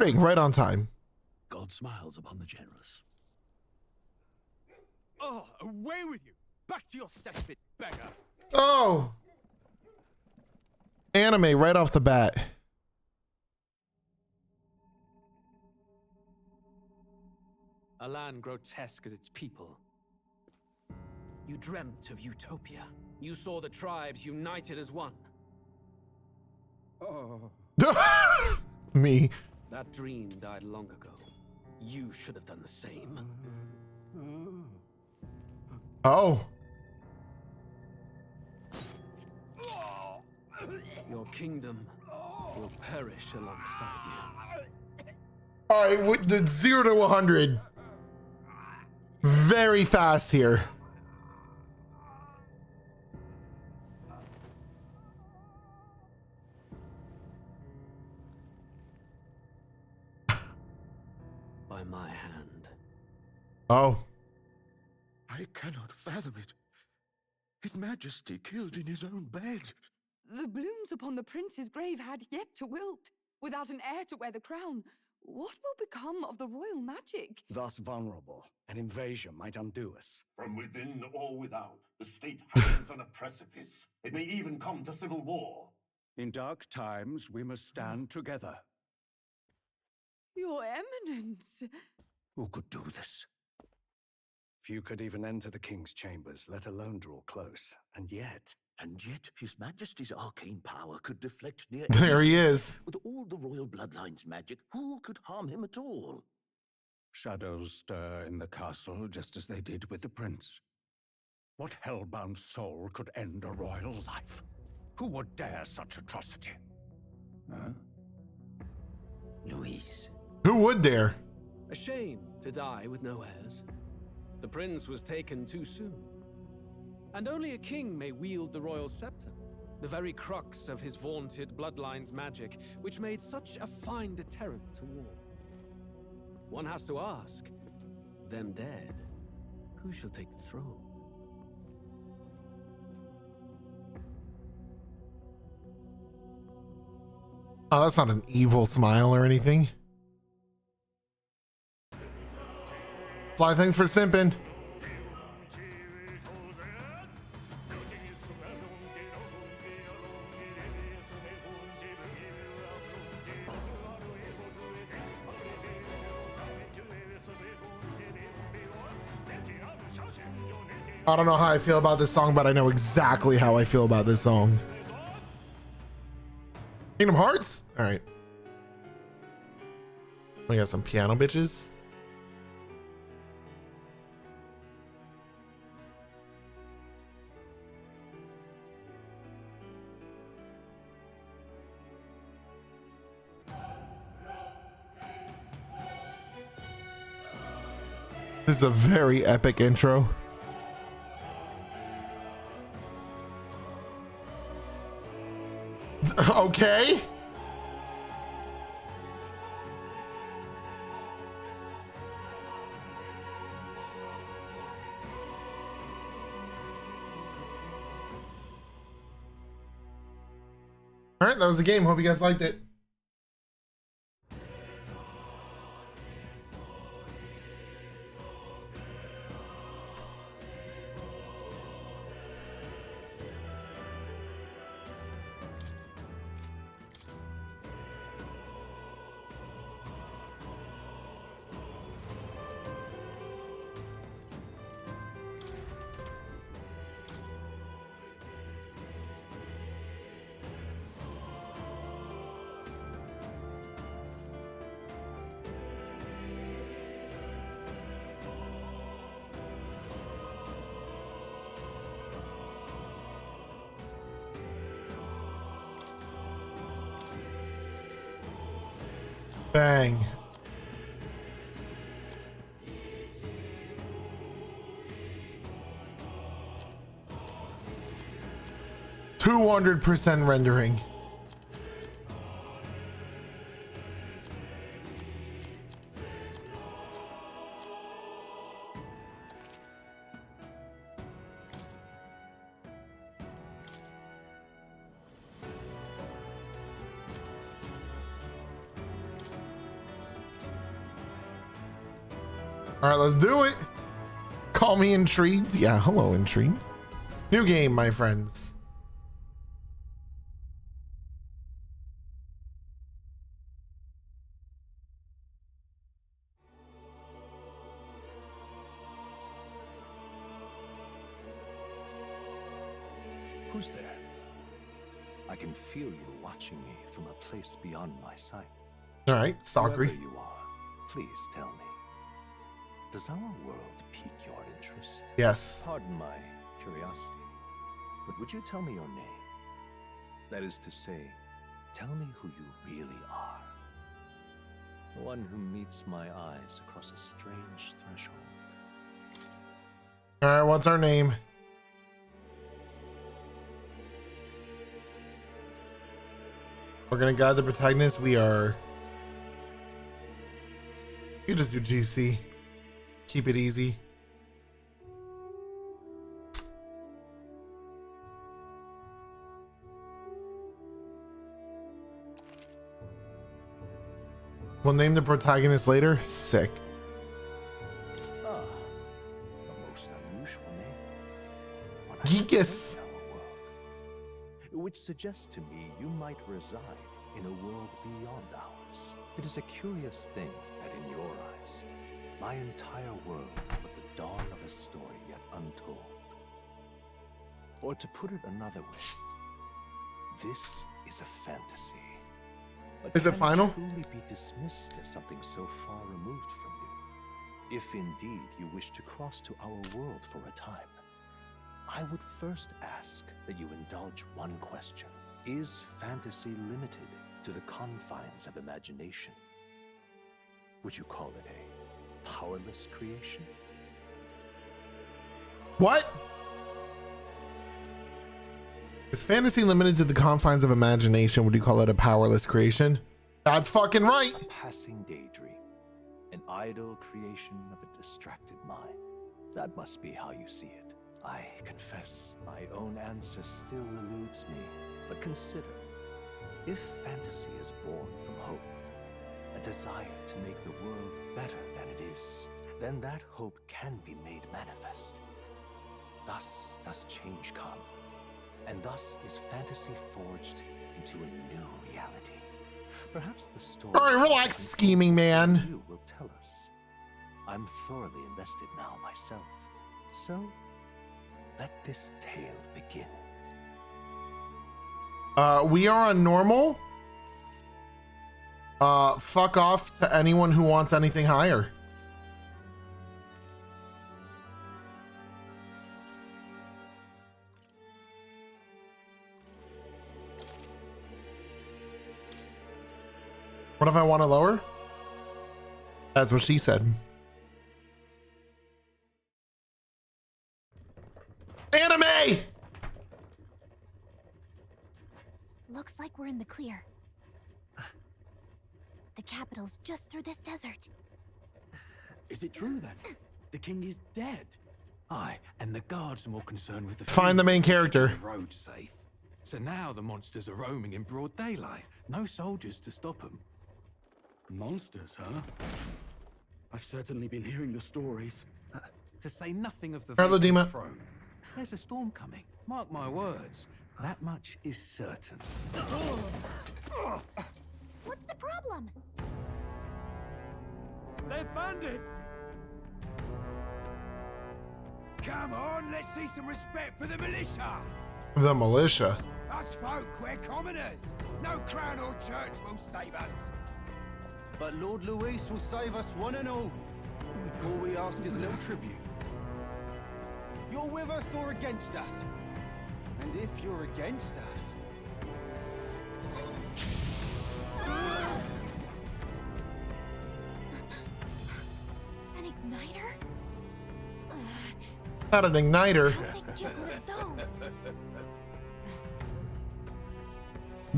Right on time. God smiles upon the generous. Oh, away with you! Back to your cesspit, beggar! Oh! Anime right off the bat. A land grotesque as its people. You dreamt of utopia. You saw the tribes united as one. Oh. Me. That dream died long ago. You should have done the same. Oh. Your kingdom will perish alongside you. All right, with the 0 to 100. Very fast here. By my hand. Oh. I cannot fathom it. His Majesty killed in his own bed. The blooms upon the prince's grave had yet to wilt. Without an heir to wear the crown, what will become of the royal magic? Thus vulnerable, an invasion might undo us. From within or without, the state hangs on a precipice. It may even come to civil war. In dark times, we must stand together. Your Eminence. Who could do this? Few could even enter the king's chambers, let alone draw close. And yet His Majesty's arcane power could deflect near There he is. With all the royal bloodline's magic, who could harm him at all? shadows stir in the castle just as they did with the prince. What hellbound soul could end a royal life? Who would dare such atrocity? Huh? Luis. Who would dare? A shame to die with no heirs. The prince was taken too soon. And only a king may wield the royal scepter, the very crux of his vaunted bloodline's magic, which made such a fine deterrent to war. One has to ask, them dead, who shall take the throne? Oh, that's not an evil smile or anything. Fly, thanks for simping. I don't know how I feel about this song, but I know exactly how I feel about this song. Kingdom Hearts? All right. We got some piano bitches. This is a very epic intro. Okay. All right, that was the game. Hope you guys liked it. Bang. %200 rendering. All right, let's do it. Call me intrigued. Yeah, hello, intrigued. New game, my friends. Who's there? I can feel you watching me from a place beyond my sight. All right, Whoever stalkery. you are, please tell me. Does our world pique your interest? Yes. Pardon my curiosity, but would you tell me your name? That is to say, tell me who you really are. The one who meets my eyes across a strange threshold. All right, what's our name? We're gonna guide the protagonist. We are. You just do GC. Keep it easy. We'll name the protagonist later. Sick. Ah, a most unusual name. One I Geekus. don't know a world. Which suggests to me you might reside in a world beyond ours. It is a curious thing that in your eyes, my entire world is but the dawn of a story yet untold. Or to put it another way, this is a fantasy. But Is it can final? truly be dismissed as something so far removed from you? If indeed you wish to cross to our world for a time, I would first ask that you indulge one question. Is fantasy limited to the confines of imagination? Would you call it a powerless creation? What? Is fantasy limited to the confines of imagination? Would you call it a powerless creation? That's fucking right. A passing daydream, an idle creation of a distracted mind. That must be how you see it. I confess, my own answer still eludes me. But consider, if fantasy is born from hope, a desire to make the world better than it is, then that hope can be made manifest. Thus does change come, and thus is fantasy forged into a new reality. Perhaps the story... All right, relax, scheming man. You will tell us. I'm thoroughly invested now myself. So, let this tale begin. We are on normal. Fuck off to anyone who wants anything higher. What if I want to lower? That's what she said. Anime! Looks like we're in the clear. The capital's just through this desert. Is it true then? The king is dead. Aye, and the guards are more concerned with the Find the main character. keeping the road safe. So now the monsters are roaming in broad daylight. No soldiers to stop them. Monsters, huh? I've certainly been hearing the stories. To say nothing of the Hello, vacant Dima. throne. There's a storm coming. Mark my words. That much is certain. What's the problem? They're bandits! Come on, let's see some respect for the militia. The militia. Us folk, we're commoners. No crown or church will save us. But Lord Luis will save us one and all. All we ask is a little tribute. You're with us or against us? And if you're against us... An igniter? Not an igniter. How they just one of those?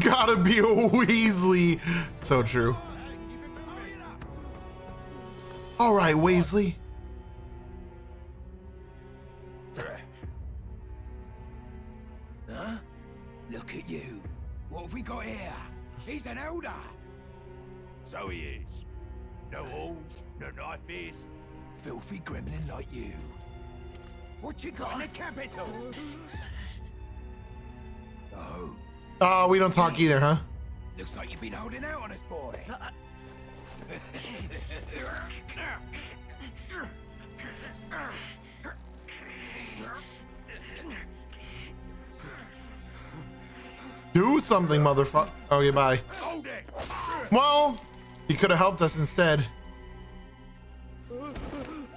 Gotta be a Weasley. So true. All right, Weasley. Huh? Look at you. What have we got here? He's an elder. So he is. No horns, no knife ears. filthy gremlin like you. What you got in the capital? Oh. Oh, we don't talk either, huh? Looks like you've been holding out on us, boy. Do something, motherfucker. Oh, yeah, bye. Hold it. Well, you could have helped us instead.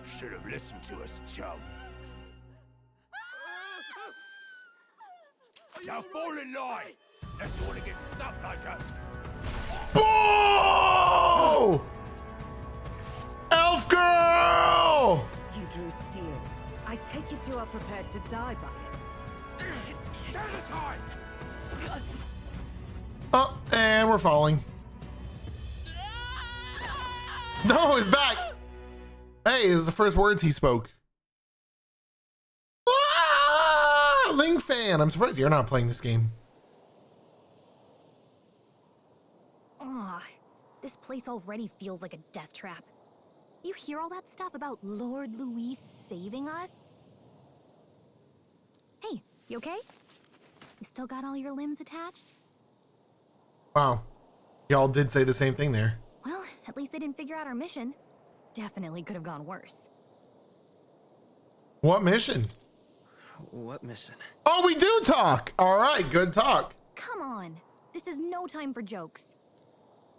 Should have listened to us, chum. Now fall in line. Unless you want to get stuck like us. Oh! Elf girl! You drew steel. I take it you are prepared to die by it. Stand aside. Oh, and we're falling. No, he's back. Hey, this is the first words he spoke. Ah, Ling fan. I'm surprised you're not playing this game. Ugh, this place already feels like a death trap. You hear all that stuff about Lord Louis saving us? Hey, you okay? You still got all your limbs attached? Wow. Y'all did say the same thing there. Well, at least they didn't figure out our mission. Definitely could have gone worse. What mission? What mission? Oh, we do talk. All right, good talk. Come on. This is no time for jokes.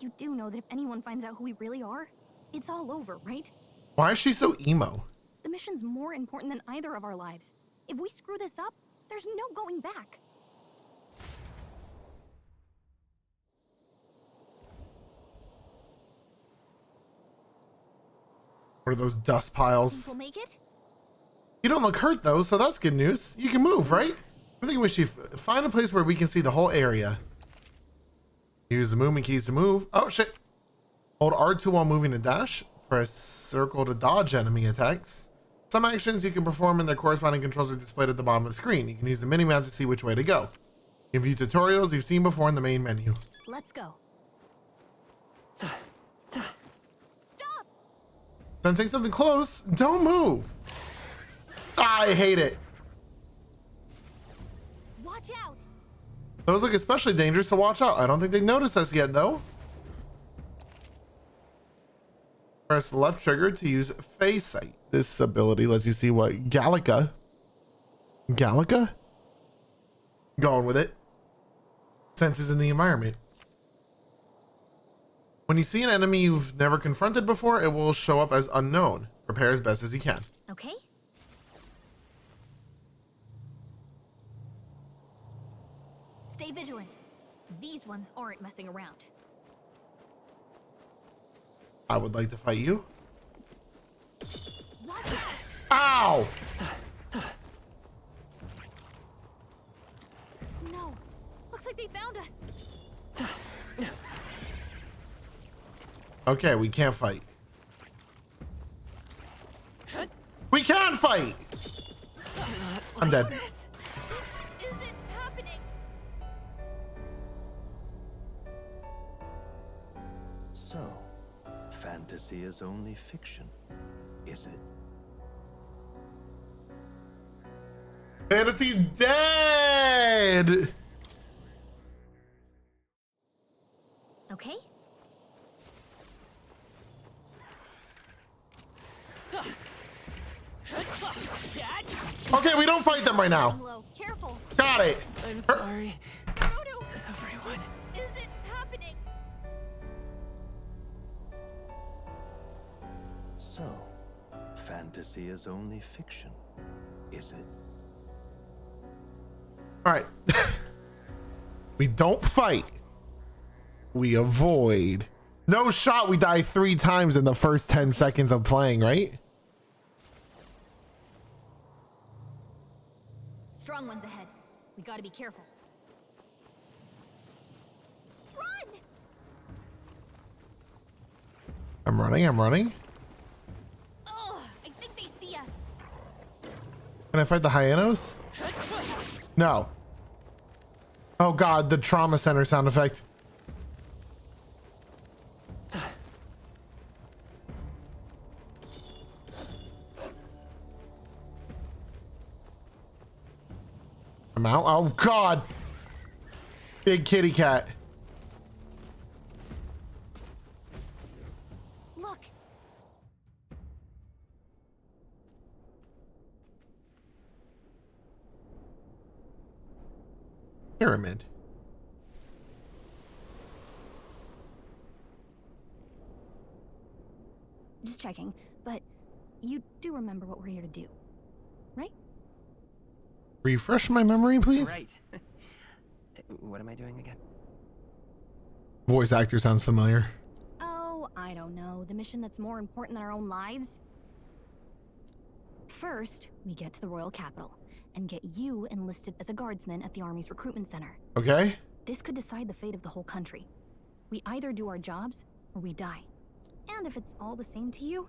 You do know that if anyone finds out who we really are, it's all over, right? Why is she so emo? The mission's more important than either of our lives. If we screw this up, there's no going back. What are those dust piles? Think we'll make it? You don't look hurt though, so that's good news. You can move, right? I think we should find a place where we can see the whole area. Use the movement keys to move. Oh shit. Hold R2 while moving to dash. Press circle to dodge enemy attacks. Some actions you can perform and their corresponding controls are displayed at the bottom of the screen. You can use the minimap to see which way to go. You can view tutorials you've seen before in the main menu. Let's go. Stop! Sensing something close, don't move. I hate it. Watch out! Those look especially dangerous, so watch out. I don't think they noticed us yet though. Press left trigger to use phase sight. This ability lets you see what Gallica? Going with it. Senses in the environment. When you see an enemy you've never confronted before, it will show up as unknown. Prepare as best as you can. Okay. Stay vigilant. These ones aren't messing around. I would like to fight you. Watch out! Ow! No. Looks like they found us. Okay, we can't fight. We can fight! I'm dead. Is it happening? So, fantasy is only fiction, is it? Fantasy's dead! Okay. Okay, we don't fight them right now. Low. Careful. Got it. I'm sorry, Frodo, everyone. is it happening? So, fantasy is only fiction, is it? All right. We don't fight. We avoid. No shot we die 3 times in the first 10 seconds of playing, right? Strong ones ahead. We gotta be careful. Run! I'm running. Oh, I think they see us. Can I fight the hyenas? No. Oh God, the trauma center sound effect. mount. Oh God. Big kitty cat. Look. Pyramid. Just checking, but you do remember what we're here to do, right? Refresh my memory, please. Right. What am I doing again? Voice actor sounds familiar. Oh, I don't know. The mission that's more important than our own lives? First, we get to the royal capital and get you enlisted as a guardsman at the army's recruitment center. Okay. This could decide the fate of the whole country. We either do our jobs or we die. And if it's all the same to you,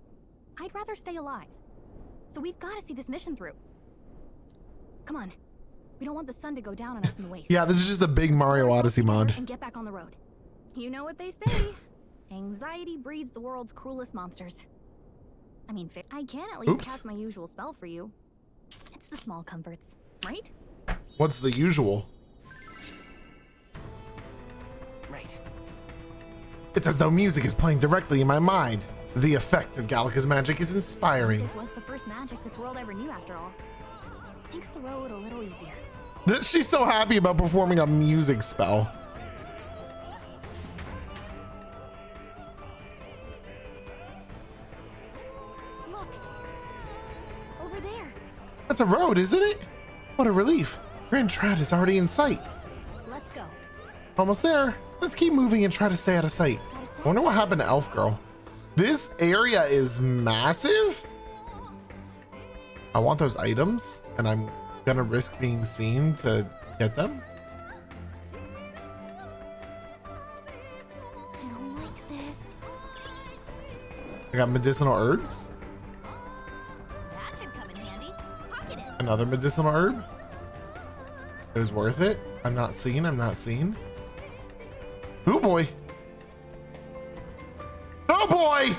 I'd rather stay alive. So we've got to see this mission through. Come on. We don't want the sun to go down on us in the waste. Yeah, this is just a big Mario Odyssey mod. And get back on the road. You know what they say. Anxiety breeds the world's cruelest monsters. I mean, I can at least cast my usual spell for you. It's the small comforts, right? What's the usual? Right. It's as though music is playing directly in my mind. The effect of Gallica's magic is inspiring. Music was the first magic this world ever knew, after all. Makes the road a little easier. She's so happy about performing a music spell. Look. Over there. That's a road, isn't it? What a relief. Grand Trad is already in sight. Let's go. Almost there. Let's keep moving and try to stay out of sight. I wonder what happened to Elf Girl. This area is massive. I want those items, and I'm gonna risk being seen to get them. I don't like this. I got medicinal herbs. That should come in handy. Pocket it. Another medicinal herb. It was worth it. I'm not seen. I'm not seen. Oh boy. Oh boy.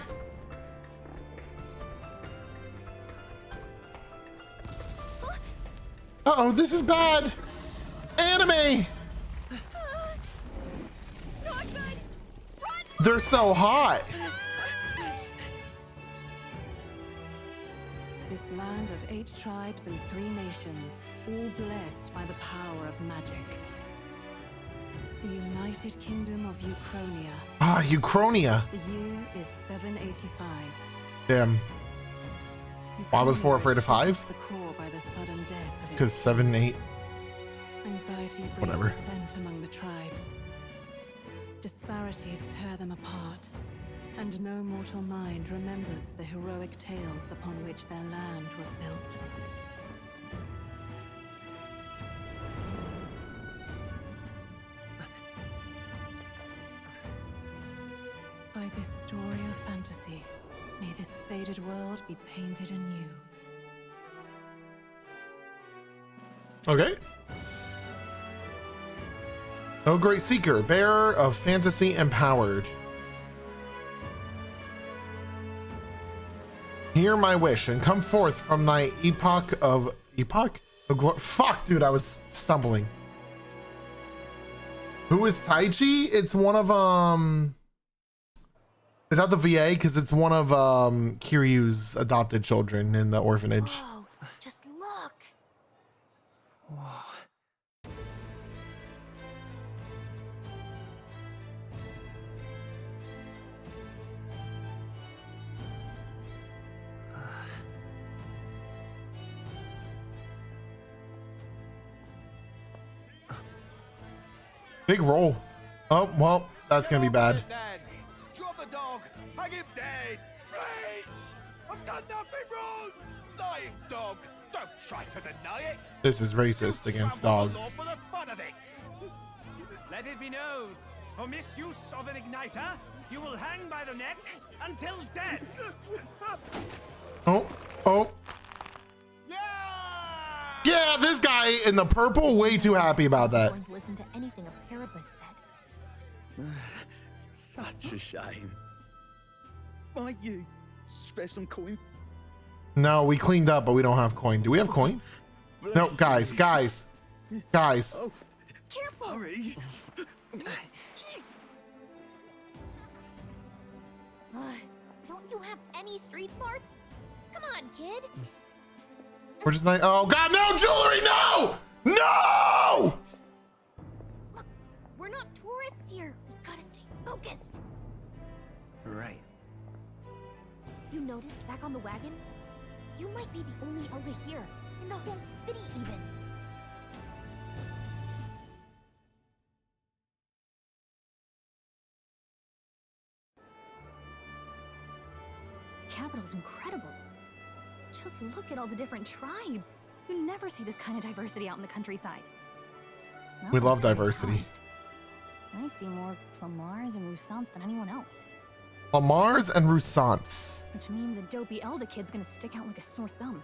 Uh-oh, this is bad. Anime. They're so hot. This land of 8 tribes and 3 nations, all blessed by the power of magic. The United Kingdom of Uchronia. Ah, Uchronia. The year is 785. Damn. Why was 4 afraid of 5? The core by the sudden death of Because its 7, 8. anxiety breeds Whatever. dissent among the tribes. Disparities tear them apart, and no mortal mind remembers the heroic tales upon which their land was built. By this story of fantasy, may this faded world be painted anew. Okay. Oh, great seeker, bearer of fantasy empowered. Hear my wish and come forth from thy epoch of fuck, dude, I was stumbling. Who is Taichi? It's one of is that the VA? Because it's one of Kiryu's adopted children in the orphanage. Whoa, just look. Whoa. Big roll. Oh, well, that's gonna be bad. Drop the dog! Hang him dead! Please! I've done nothing wrong! Lying dog! Don't try to deny it! This is racist against dogs. For the fun of it! Let it be known, for misuse of an igniter, you will hang by the neck until dead. Oh, oh. Yeah, this guy in the purple, way too happy about that. Going to listen to anything a Parapus said. Such a shame. Might you spare some coin? No, we cleaned up, but we don't have coin. Do we have coin? No, guys. Guys. Oh, Careful! hurry. Don't you have any street smarts? Come on, kid. We're just like, oh God, no jewelry, no! No! Look, we're not tourists here. We gotta stay focused. Right. You noticed back on the wagon? You might be the only elder here, in the whole city even. The capital's incredible. Just look at all the different tribes. You never see this kind of diversity out in the countryside. No We love one's very diversity. surprised. I see more Flamars and Roussants than anyone else. Lamars and Roussants. Which means a dopey elder kid's gonna stick out like a sore thumb.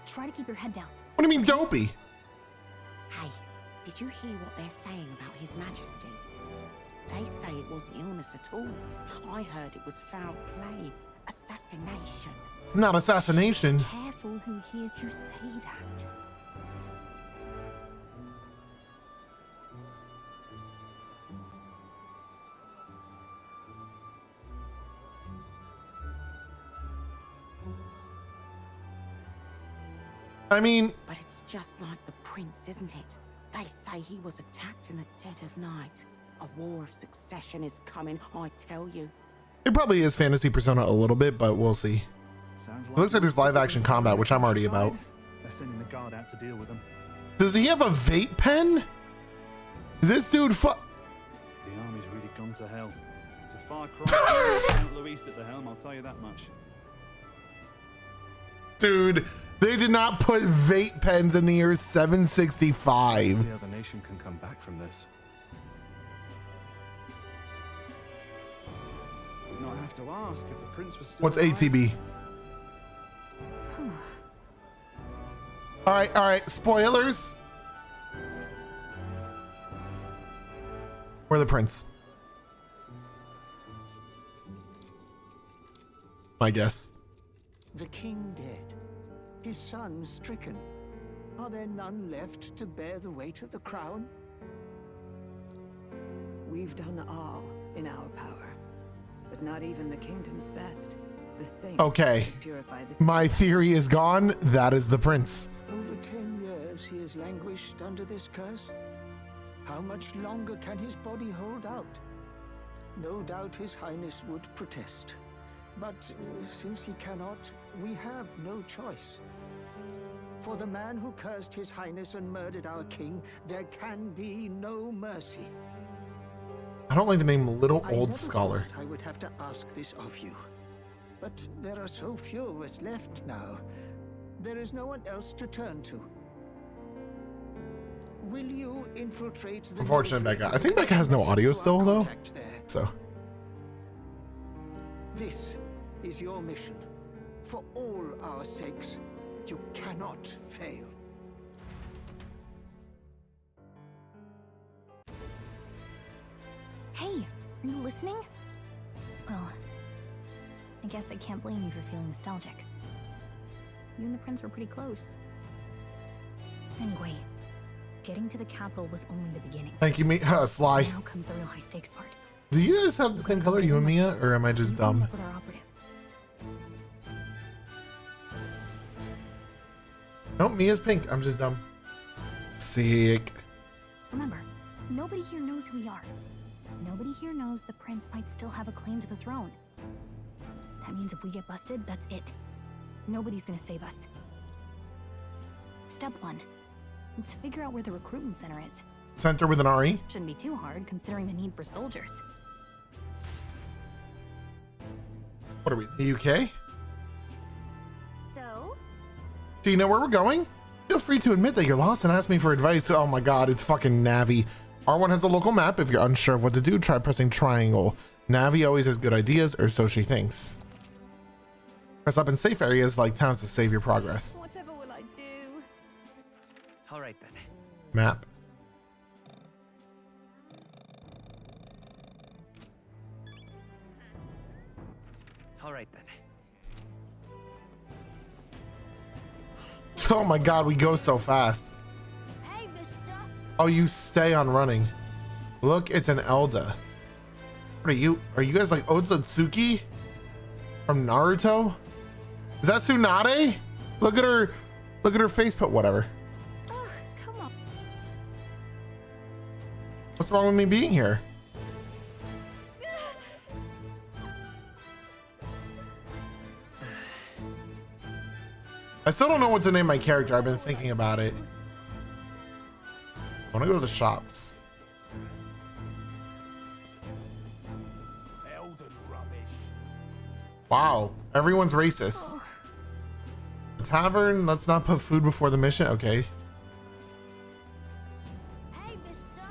Try to keep your head down. What do you mean dopey? Hey, did you hear what they're saying about His Majesty? They say it wasn't illness at all. I heard it was foul play, assassination. Not assassination. Careful who hears you say that. I mean, But it's just like the prince, isn't it? They say he was attacked in the dead of night. A war of succession is coming, I tell you. it probably is fantasy Persona a little bit, but we'll see. Sounds It looks like there's live action combat, which I'm already about. They're sending the guard out to deal with them. Does he have a vape pen? Is this dude The army's really gone to hell. It's a far cry from Count Luis at the helm, I'll tell you that much. Dude, they did not put vape pens in the year 765. See how the nation can come back from this. We'd not have to ask if the prince was still What's alive. ATB? All right, spoilers. We're the prince. I guess. The king dead, his son stricken. Are there none left to bear the weight of the crown? We've done all in our power, but not even the kingdom's best. The saints Okay. purify this. My theory is gone. That is the prince. Over 10 years he has languished under this curse. How much longer can his body hold out? No doubt His Highness would protest. But since he cannot, we have no choice. For the man who cursed His Highness and murdered our king, there can be no mercy. I don't like the name Little I Old never Scholar. thought I would have to ask this of you. But there are so few of us left now. There is no one else to turn to. Will you infiltrate the Unfortunate military Becca. to I think get Becca has no messages audio to our still though. contact there? So This is your mission. For all our sakes, you cannot fail. Hey, are you listening? Well, I guess I can't blame you for feeling nostalgic. You and the prince were pretty close. Anyway, getting to the capital was only the beginning. thank you, Sly. Now comes the real high stakes part. Do you guys have the same color, you and Mia, or am I just dumb? Up with our operative. Nope, Mia's pink. I'm just dumb. Sick. Remember, nobody here knows who we are. Nobody here knows the prince might still have a claim to the throne. That means if we get busted, that's it. Nobody's gonna save us. Step 1. Let's figure out where the recruitment center is. Center with an RE. Shouldn't be too hard, considering the need for soldiers. What are we, the UK? So? Do you know where we're going? Feel free to admit that you're lost and ask me for advice. Oh my god, it's fucking Navi. R1 has a local map. If you're unsure of what to do, try pressing triangle. Navi always has good ideas, or so she thinks. Press up in safe areas like towns to save your progress. Whatever will I do? All right then. Map. All right then. Oh my god, we go so fast. Hey, Miss Oh, you stay on running. Look, it's an Elda. What are you? Are you guys like Otsutsuki from Naruto? Is that Tsunade? Look at her. Look at her face. But whatever. Ugh, come on. What's wrong with me being here? I still don't know what to name my character. I've been thinking about it. I want to go to the shops. Wow, everyone's racist. Oh. The tavern, let's not put food before the mission. Okay. Hey, mister.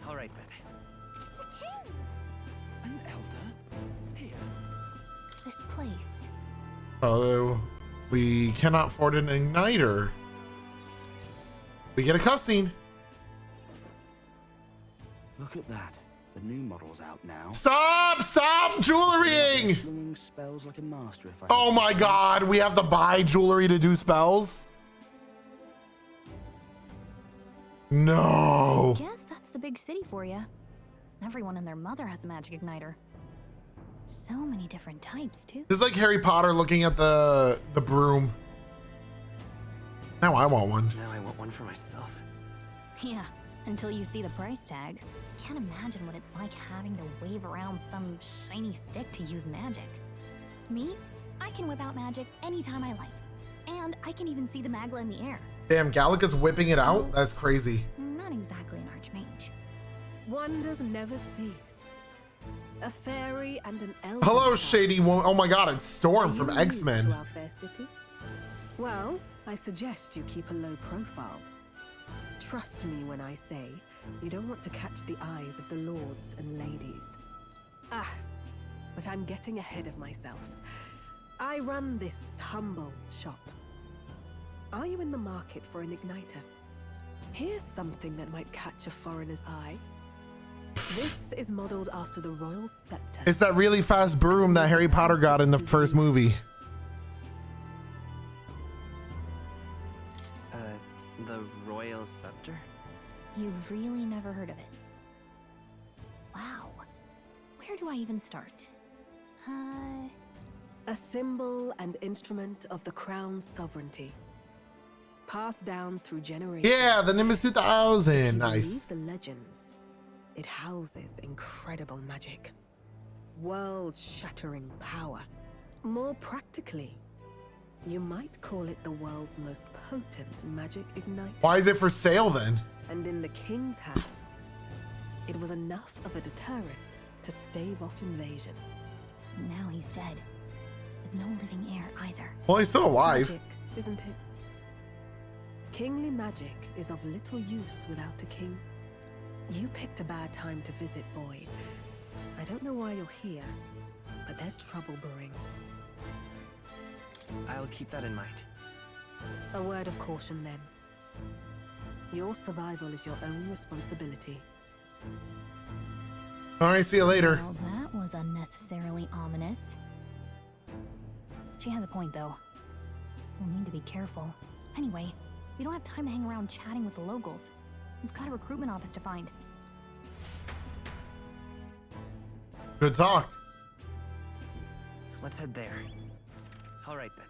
All right then. It's a king. An elder? Here. This place. Oh, we cannot afford an igniter. We get a cutscene. Look at that. The new model's out now. Stop! Stop jewelrying! Slinging spells like a master if I Oh my god, we have to buy jewelry to do spells? No. Guess that's the big city for you. Everyone and their mother has a magic igniter. So many different types, too. This is like Harry Potter looking at the broom. Now I want one. Now I want one for myself. Yeah, until you see the price tag. Can't imagine what it's like having to wave around some shiny stick to use magic. Me? I can whip out magic anytime I like. And I can even see the magla in the air. Damn, Gallica's whipping it out? That's crazy. I'm not exactly an archmage. Wonders never cease. A fairy and an elder. Hello, shady woman. Oh my god, it's Storm from To X-Men. our fair city? Well, I suggest you keep a low profile. Trust me when I say you don't want to catch the eyes of the lords and ladies. Ah, but I'm getting ahead of myself. I run this humble shop. Are you in the market for an igniter? Here's something that might catch a foreigner's eye. This is modeled after the royal scepter. It's that really fast broom that Harry Potter got in the first movie. The royal scepter? You've really never heard of it. Wow. Where do I even start? A symbol and instrument of the crown's sovereignty. Passed down through generations. Yeah, the Nimbus 2000. If you Nice. believe the legends, it houses incredible magic. World-shattering power. More practically, you might call it the world's most potent magic igniter. Why is it for sale then? And in the king's hands, it was enough of a deterrent to stave off invasion. Now he's dead. With no living heir either. Well, he's still alive. Tragic, isn't it? Kingly magic is of little use without a king. You picked a bad time to visit, boy. I don't know why you're here, but there's trouble brewing. I'll keep that in mind. A word of caution then. Your survival is your own responsibility. All right, see you later. Well, that was unnecessarily ominous. She has a point, though. We'll need to be careful. Anyway, we don't have time to hang around chatting with the locals. We've got a recruitment office to find. Good talk. Let's head there. All right then.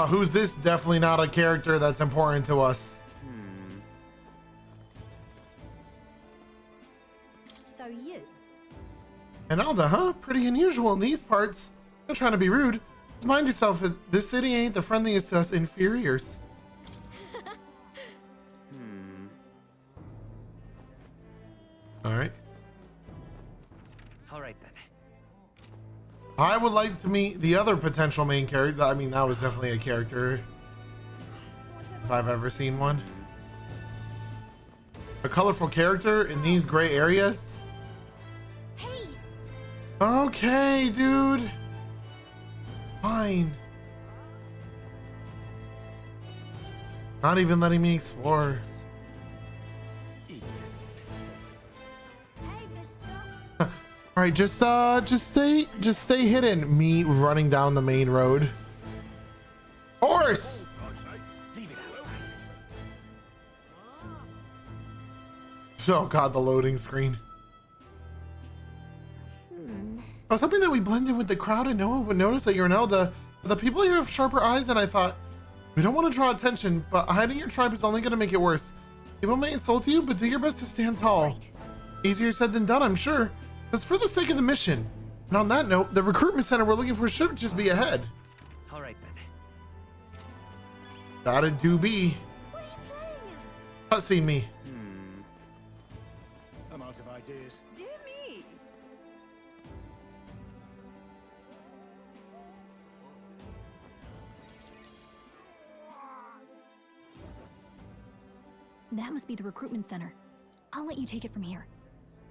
Who's this? Definitely not a character that's important to us. So you? And Alda, huh? Pretty unusual in these parts. Not trying to be rude. Just mind yourself, this city ain't the friendliest to us inferiors. All right. All right then. I would like to meet the other potential main character. I mean, that was definitely a character. If I've ever seen one. A colorful character in these gray areas. Hey. Okay, dude. Fine. Not even letting me explore. All right, just stay hidden. Me running down the main road. course. Leave it out. Oh god, the loading screen. I was hoping that we blend in with the crowd and no one would notice that you're an Elder. But the people here have sharper eyes, and I thought, we don't want to draw attention, but hiding your tribe is only going to make it worse. People may insult you, but do your best to stand tall. Right. Easier said than done, I'm sure. But it's for the sake of the mission. And on that note, the recruitment center we're looking for should just be ahead. All right then. Gotta do be. Cutscene me. I'm out of ideas. Dear me. That must be the recruitment center. I'll let you take it from here.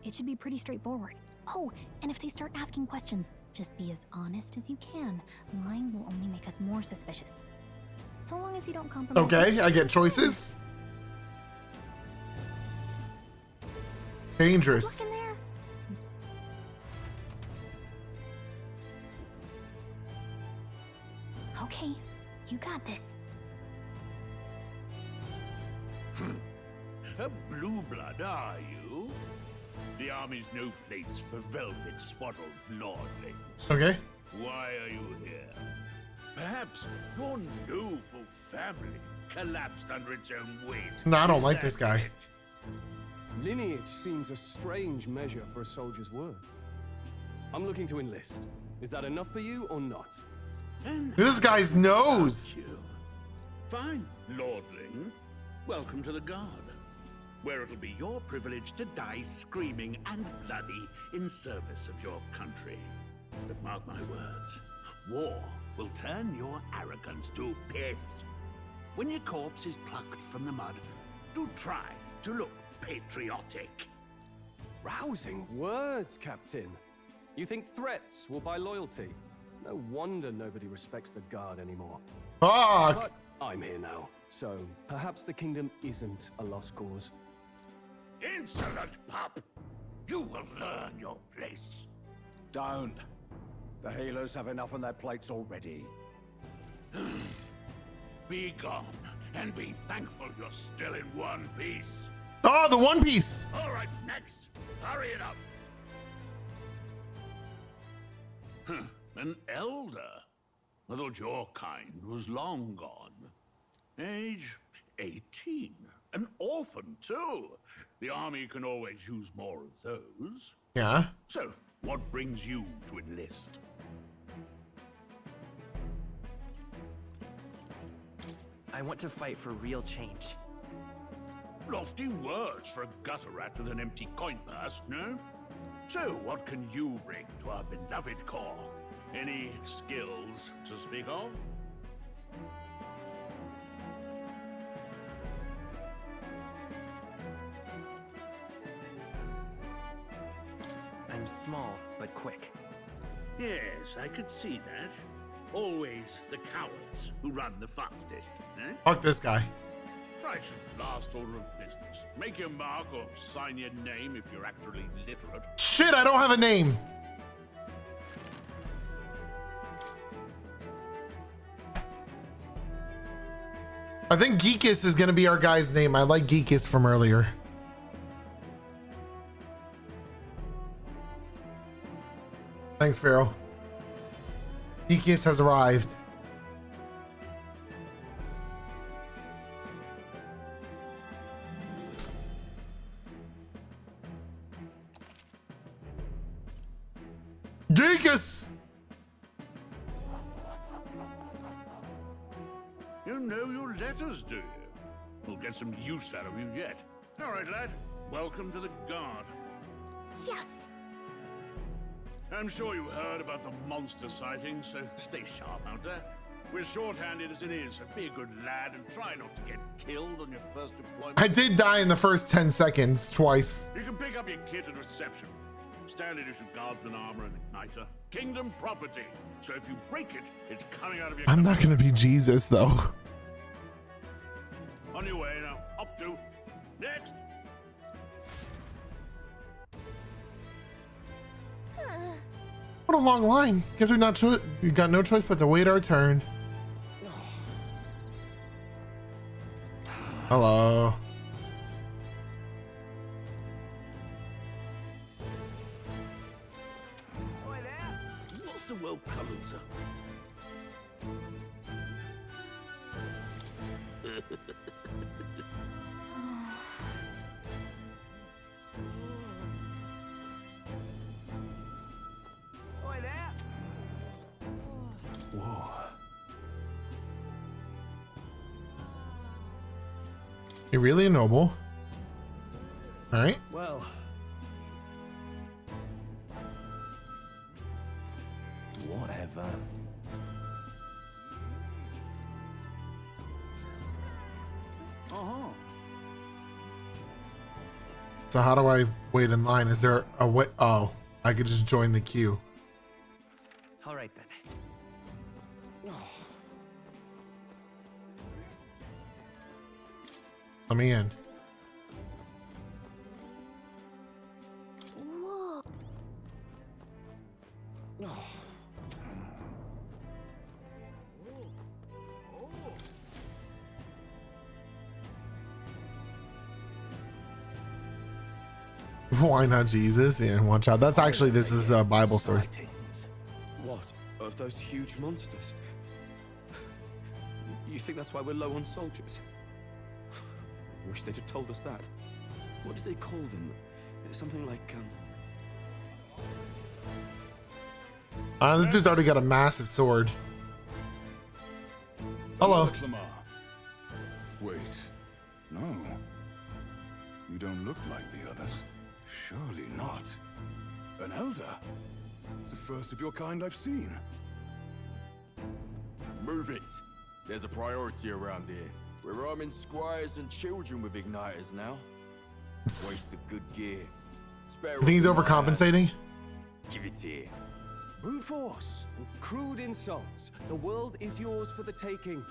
It should be pretty straightforward. Oh, and if they start asking questions, just be as honest as you can. Lying will only make us more suspicious. So long as you don't compromise. Okay, I get choices. Dangerous. Look in there. Okay, you got this. A blue blood, are you? The army's no place for velvet-swaddled lordlings. Okay. Why are you here? Perhaps your noble family collapsed under its own weight. No, I don't Is like that this guy. it? Lineage seems a strange measure for a soldier's word. I'm looking to enlist. Is that enough for you or not? And This guy's nose. you. Fine, lordling. Welcome to the Guard, where it'll be your privilege to die screaming and bloody in service of your country. But mark my words, war will turn your arrogance to piss. When your corpse is plucked from the mud, do try to look patriotic. Rousing words, Captain. You think threats will buy loyalty? No wonder nobody respects the Guard anymore. Fuck. But I'm here now, so perhaps the kingdom isn't a lost cause. Insolent pup! You will learn your place. Don't. The healers have enough on their plates already. Be gone, and be thankful you're still in one piece. Oh, the One Piece. All right, next. Hurry it up. An elder? I thought your kind was long gone. Age 18. An orphan, too. The army can always use more of those. Yeah. So, what brings you to enlist? I want to fight for real change. Lofty words for a gutter rat with an empty coin purse, no? So, what can you bring to our beloved corps? Any skills to speak of? I'm small, but quick. Yes, I could see that. Always the cowards who run the fastest, eh? Fuck this guy. Right, last order of business. Make your mark or sign your name if you're actually literate. Shit, I don't have a name. I think Geekus is gonna be our guy's name. I like Geekus from earlier. Thanks, Pharaoh. Geekus has arrived. Geekus! You know your letters, do you? We'll get some use out of you yet. All right, lad. Welcome to the Guard. Yes! I'm sure you heard about the monster sighting, so stay sharp out there. We're short-handed as it is, so be a good lad and try not to get killed on your first deployment. I did die in the first 10 seconds twice. You can pick up your kit at reception. Standard issue guardsman armor and igniter. Kingdom property. So if you break it, it's coming out of your... I'm not gonna be Jesus though. On your way now. Up to. Next. What a long line. Guess we got no choice but to wait our turn. Hello. What's the world coming to? Oi there! Whoa. You're really a noble. All right. Well. Whatever. Uh-huh. So how do I wait in line? Is there a way? Oh, I could just join the queue. All right then. Let me in. Whoa. Why not Jesus? Yeah, watch out. That's actually, this is a Bible story. What? Of those huge monsters? You think that's why we're low on soldiers? Wish they'd have told us that. What do they call them? Something like, This dude's already got a massive sword. Hello. Clamar. Wait. No. You don't look like the others. Surely not. An elder? It's the first of your kind I've seen. Move it. There's a priority around here. We're arming squires and children with igniters now. Waste of good gear. Spare You think he's overcompensating? Give it here. brute force and crude insults. The world is yours for the taking.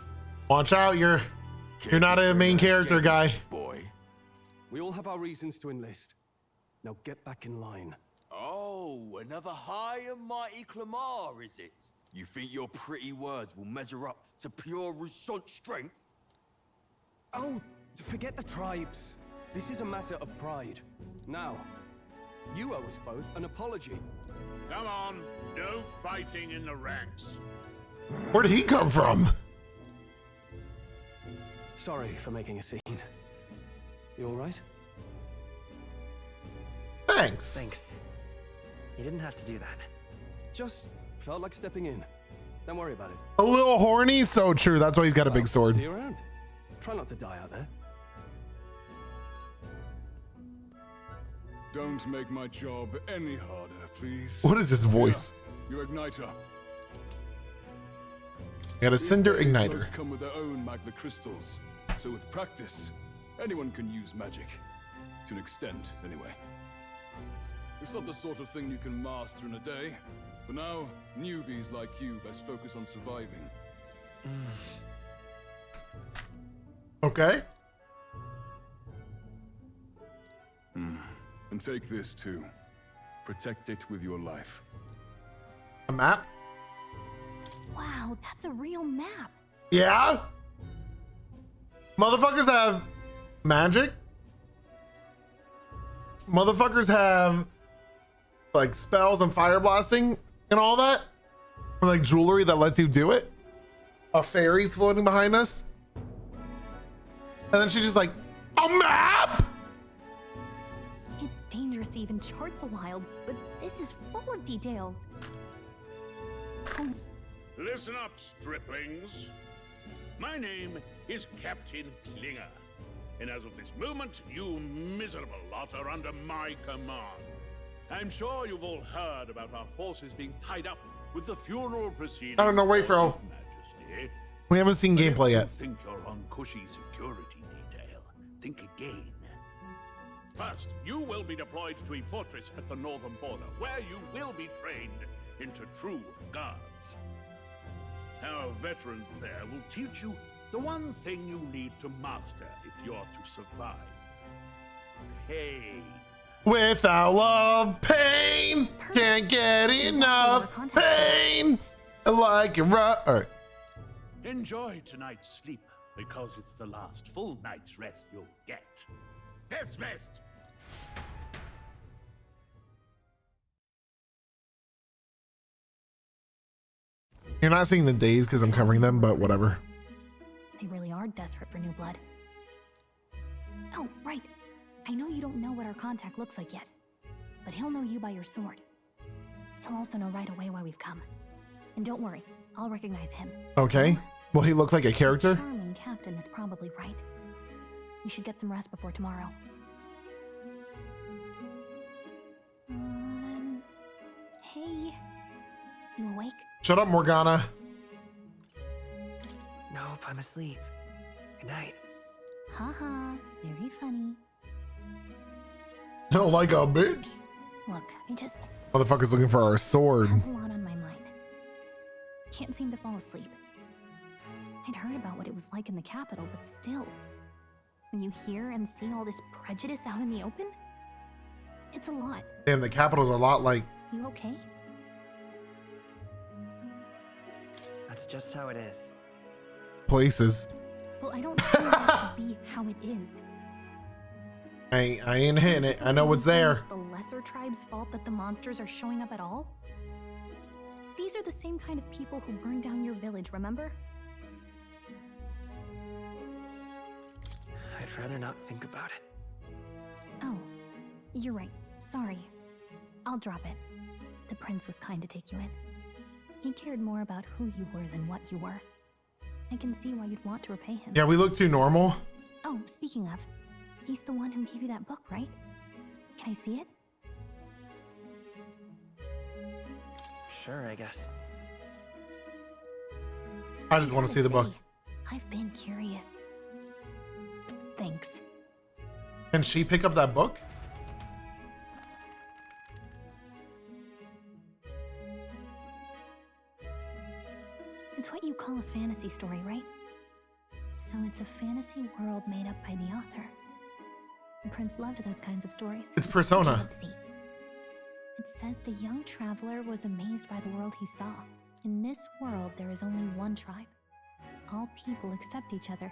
Watch out, you're not a main character guy. Boy. We all have our reasons to enlist. Now get back in line. Oh, another high and mighty Clamar, is it? You think your pretty words will measure up to pure Roussant strength? Oh, forget the tribes. This is a matter of pride. Now, you owe us both an apology. Come on, no fighting in the ranks. Where did he come from? Sorry for making a scene. You all right? Thanks. Thanks. You didn't have to do that. Just felt like stepping in. Don't worry about it. A little horny? So true. That's why he's got a big sword. See you around. Try not to die out there. Don't make my job any harder, please. What is his voice? Here, your igniter. Got a cinder These days, igniter. most come with their own magna crystals. So with practice, anyone can use magic. To an extent, anyway. It's not the sort of thing you can master in a day. For now, newbies like you best focus on surviving. Okay. And take this too. Protect it with your life. A map? Wow, that's a real map. Yeah? Motherfuckers have magic? Motherfuckers have like spells and fire blasting and all that? Or like jewelry that lets you do it? A fairy's floating behind us? And then she's just like, a map? It's dangerous to even chart the wilds, but this is full of details. Oh, Listen up, striplings. My name is Captain Klinger, and as of this moment, you miserable lot are under my command. I'm sure you've all heard about our forces being tied up with the funeral proceedings. I don't know, wait, bro. of His Majesty. We haven't seen gameplay yet. If you think you're on cushy security detail, think again. First, you will be deployed to a fortress at the northern border, where you will be trained into true guards. Our veterans there will teach you the one thing you need to master if you're to survive. Pain. Without love, pain. Can't get enough pain. Like it right. All right. Enjoy tonight's sleep, because it's the last full night's rest you'll get. Dismissed! You're not seeing the days because I'm covering them, but whatever. They really are desperate for new blood. Oh, right. I know you don't know what our contact looks like yet, but he'll know you by your sword. He'll also know right away why we've come. And don't worry, I'll recognize him. Okay. Will he look like a character? Charming captain is probably right. You should get some rest before tomorrow. Hey. You awake? Shut up, Morgana. Nope, I'm asleep. Good night. Haha, very funny. No, like a bitch. Look, I just Motherfucker's looking for our sword. have a lot on my mind. Can't seem to fall asleep. I'd heard about what it was like in the capital, but still. When you hear and see all this prejudice out in the open, it's a lot. Damn, the capital's a lot like You okay? That's just how it is. places. Well, I don't think that should be how it is. I ain't hitting it. I know what's there. It's the lesser tribe's fault that the monsters are showing up at all? These are the same kind of people who burned down your village, remember? I'd rather not think about it. Oh, you're right. Sorry. I'll drop it. The prince was kind to take you in. He cared more about who you were than what you were. I can see why you'd want to repay him. Yeah, we look too normal. Oh, speaking of, he's the one who gave you that book, right? Can I see it? Sure, I guess. I just want to see the book. I've been curious. Thanks. Can she pick up that book? It's what you call a fantasy story, right? So it's a fantasy world made up by the author. The prince loved those kinds of stories. It's Persona. Okay, let's see. It says the young traveler was amazed by the world he saw. In this world, there is only one tribe. All people accept each other,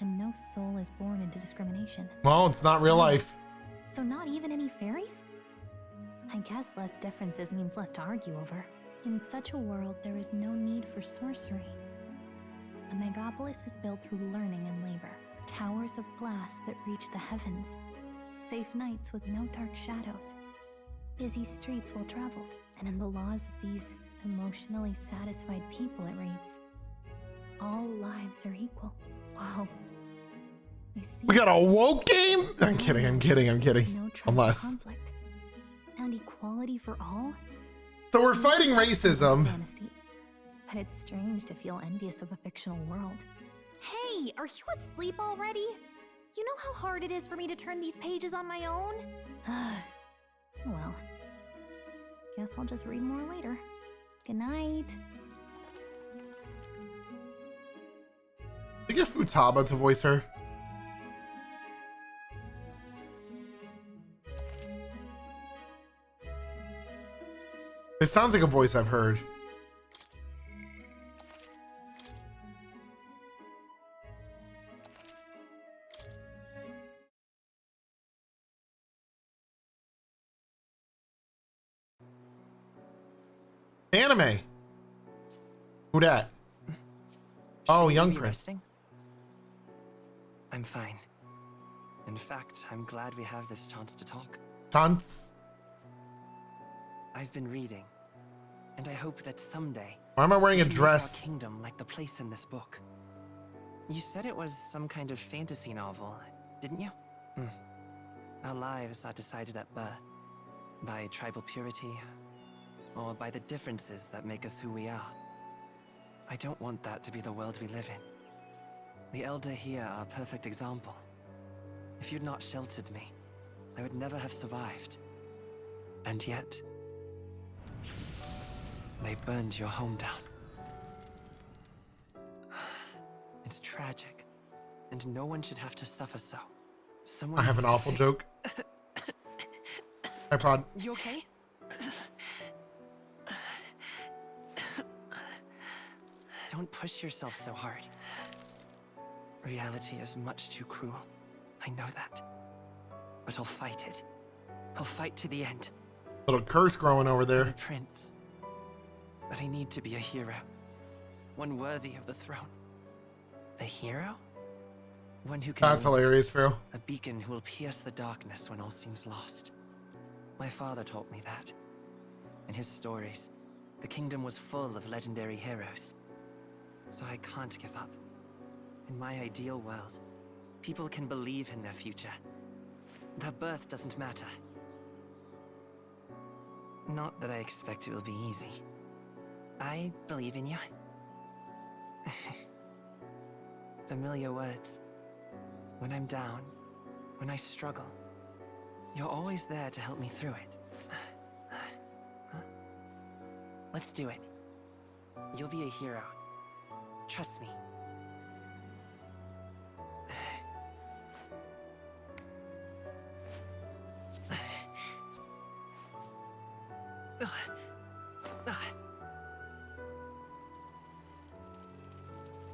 and no soul is born into discrimination. Well, it's not real life. So not even any fairies? I guess less differences means less to argue over. In such a world, there is no need for sorcery. A megapolis is built through learning and labor. Towers of glass that reach the heavens. Safe nights with no dark shadows. Busy streets well traveled. And in the laws of these emotionally satisfied people, it reads, all lives are equal. Whoa. I see. We got a woke game? I'm kidding. No Unless. conflict. And equality for all? So we're fighting racism. Fantasy. But it's strange to feel envious of a fictional world. Hey, are you asleep already? You know how hard it is for me to turn these pages on my own? Well, guess I'll just read more later. Good night. They get Futaba to voice her. It sounds like a voice I've heard. Anime. Who dat? Oh, young prince. Resting? I'm fine. In fact, I'm glad we have this chance to talk. Chance? I've been reading, and I hope that someday. Why am I wearing a we can make dress? Our kingdom like the place in this book. You said it was some kind of fantasy novel, didn't you? Our lives are decided at birth, by tribal purity, or by the differences that make us who we are. I don't want that to be the world we live in. The Elder here are a perfect example. If you'd not sheltered me, I would never have survived. And yet, they burned your home down. It's tragic, and no one should have to suffer so. Someone I have an needs to awful fix- joke. Hi, Prod. You okay? Don't push yourself so hard. Reality is much too cruel. I know that. But I'll fight it. I'll fight to the end. Little curse growing over I'm there. a prince. But I need to be a hero. One worthy of the throne. A hero? One who can That's lead. hilarious, Phil. A beacon who will pierce the darkness when all seems lost. My father taught me that. In his stories, the kingdom was full of legendary heroes. So I can't give up. In my ideal world, people can believe in their future. Their birth doesn't matter. Not that I expect it will be easy. I believe in you. Familiar words. When I'm down, when I struggle, you're always there to help me through it. Let's do it. You'll be a hero. Trust me.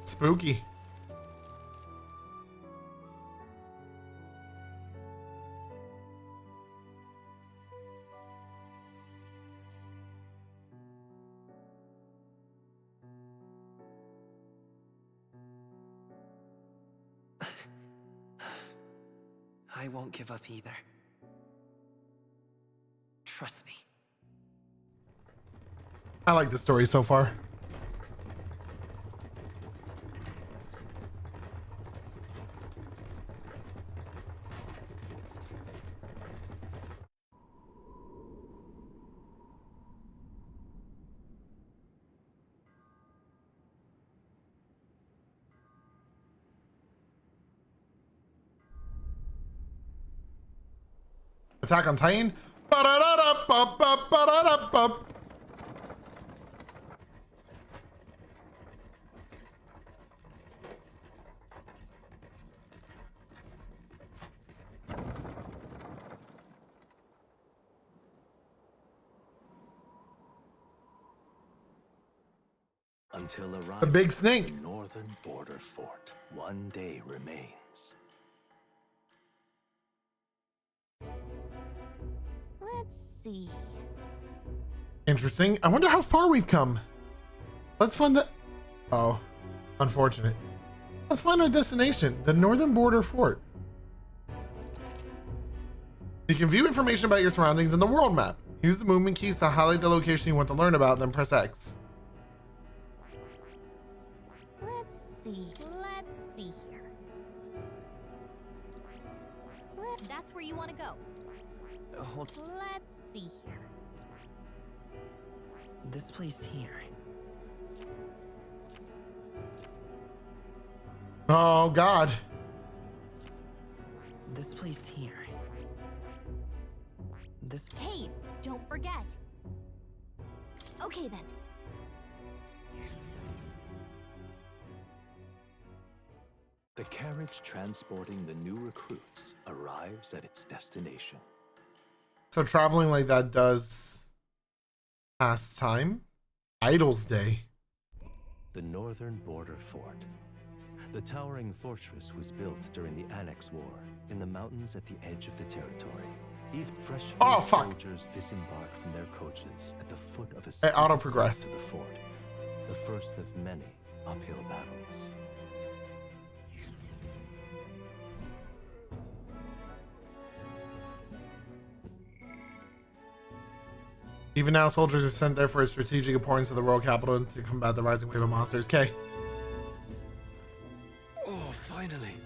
Spooky. I won't give up either. Trust me. I like the story so far. Attack on Titan. Ba-da-da-da-ba-ba-ba-da-da-ba. Until arrival The big snake. at the northern border fort, one day remains. Let's see. Interesting. I wonder how far we've come. Let's find the... Oh, unfortunate. Let's find our destination, the northern border fort. You can view information about your surroundings in the world map. Use the movement keys to highlight the location you want to learn about, then press X. Let's see here. That's where you want to go. Let's see here. This place here. Oh, God. This place here. This... Hey, don't forget. Okay then. The carriage transporting the new recruits arrives at its destination. So traveling like that does pass time. Idle's Day. The northern border fort. The towering fortress was built during the Annex War in the mountains at the edge of the territory. Even fresh-faced soldiers disembark from their coaches at the foot of a auto-progressed. to the fort, the first of many uphill battles. Even now, soldiers are sent there for its strategic importance to the royal capital and to combat the rising wave of monsters. K. Oh, finally.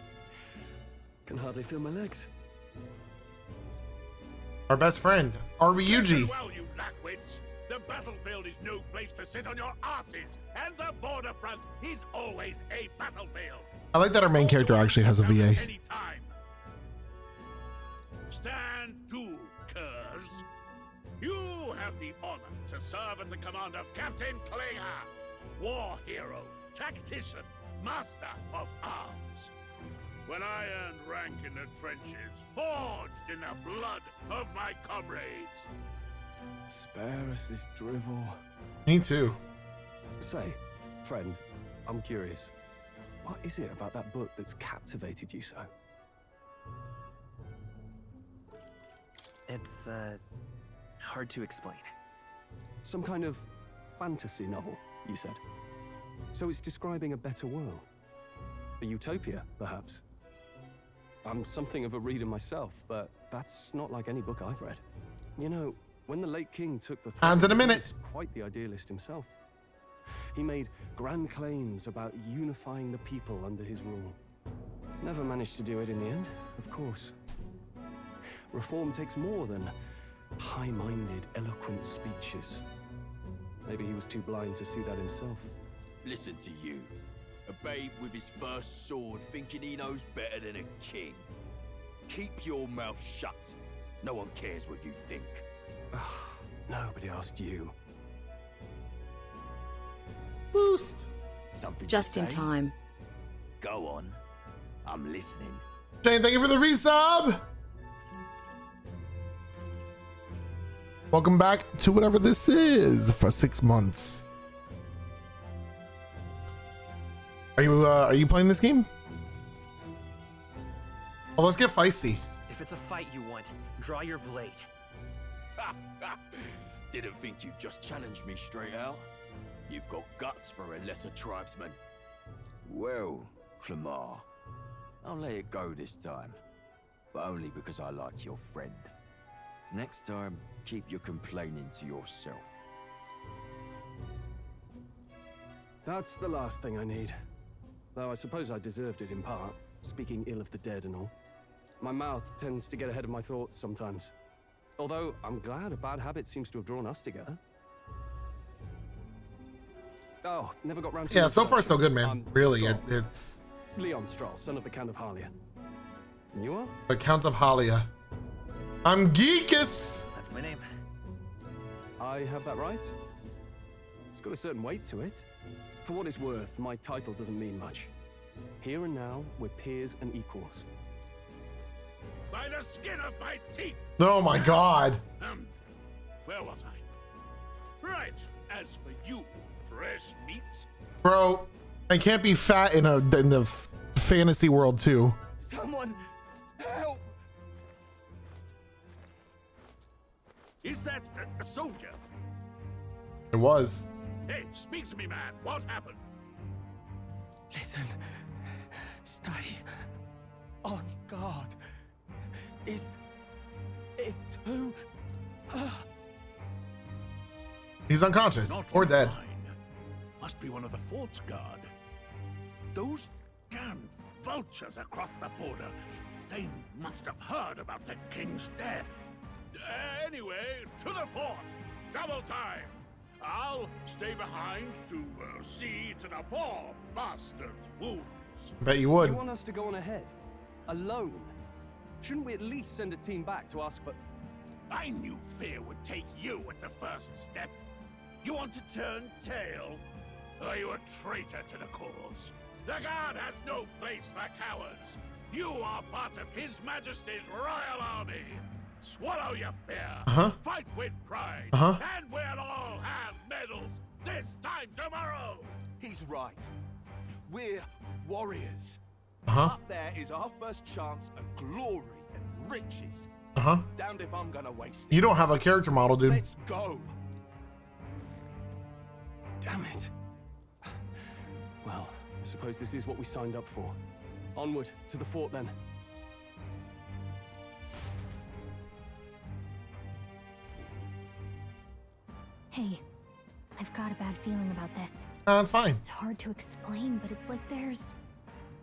Can hardly feel my legs. Our best friend, RVUG. Well, you lackwits, the battlefield is no place to sit on your asses, and the border front is always a battlefield. I like that our main character actually has a VA. Anytime. Stand to, curs. You have the honor to serve at the command of Captain Klinger, war hero, tactician, master of arms. When I earned rank in the trenches, forged in the blood of my comrades. Spare us this drivel. Me too. Say, friend, I'm curious. What is it about that book that's captivated you so? It's, hard to explain. Some kind of fantasy novel, you said. So it's describing a better world. A utopia, perhaps. I'm something of a reader myself, but that's not like any book I've read. You know, when the late king took the throne, Hands in a minute. he was quite the idealist himself. He made grand claims about unifying the people under his rule. Never managed to do it in the end, of course. Reform takes more than high-minded, eloquent speeches. Maybe he was too blind to see that himself. Listen to you. A babe with his first sword thinking he knows better than a king. Keep your mouth shut. No one cares what you think. Nobody asked you. Boost. Something Just to in say? time. Go on. I'm listening. Shane, thank you for the resub. Welcome back to whatever this is for 6 months. Are you playing this game? Oh, let's get feisty. If it's a fight you want, draw your blade. Didn't think you'd just challenge me straight out. You've got guts for a lesser tribesman. Well, Clamar, I'll let it go this time, but only because I like your friend. Next time, keep your complaining to yourself. That's the last thing I need. Though I suppose I deserved it in part, speaking ill of the dead and all. My mouth tends to get ahead of my thoughts sometimes. Although, I'm glad a bad habit seems to have drawn us together. Oh, never got round to... Yeah, so far so good, man. Really, it's... Leon Stroll, son of the Count of Halia. And you are? The Count of Halia. I'm Geekus! That's my name. I have that right? It's got a certain weight to it. For what it's worth, my title doesn't mean much. Here and now, we're peers and equals. By the skin of my teeth! Oh my god. Where was I? Right, as for you, fresh meat. Bro, I can't be fat in the fantasy world too. Someone help! Is that a soldier? It was. Hey, speak to me, man. What happened? Listen. Stay on guard. It's too... He's unconscious Not or dead. mine. Must be one of the fort's guard. Those damn vultures across the border. They must have heard about the king's death. Anyway, to the fort. Double time. I'll stay behind to see to the poor bastard's wounds. Bet you would. You want us to go on ahead? Alone? Shouldn't we at least send a team back to ask for... I knew fear would take you at the first step. You want to turn tail? Are you a traitor to the cause? The Guard has no place for cowards. You are part of His Majesty's Royal Army. Swallow your fear. Fight with pride. And we'll all have medals this time tomorrow. He's right. We're warriors. Uh-huh. Up there is our first chance at glory and riches. Damned if I'm gonna waste it. You don't have a character model, dude. Let's go. Damn it. Well, I suppose this is what we signed up for. Onward to the fort then. Hey, I've got a bad feeling about this. It's fine. It's hard to explain, but it's like there's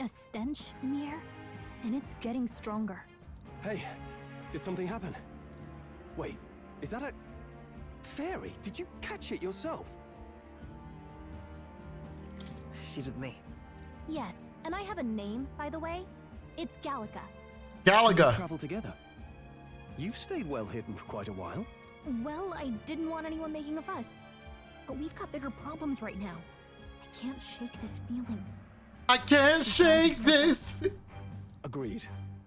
a stench in the air, and it's getting stronger. Hey, did something happen? Wait, is that a fairy? Did you catch it yourself? She's with me. Yes, and I have a name, by the way. It's Galaga. Galaga. We travel together. You've stayed well hidden for quite a while. Well, I didn't want anyone making a fuss. But we've got bigger problems right now. I can't shake this feeling. I can't shake this. Agreed.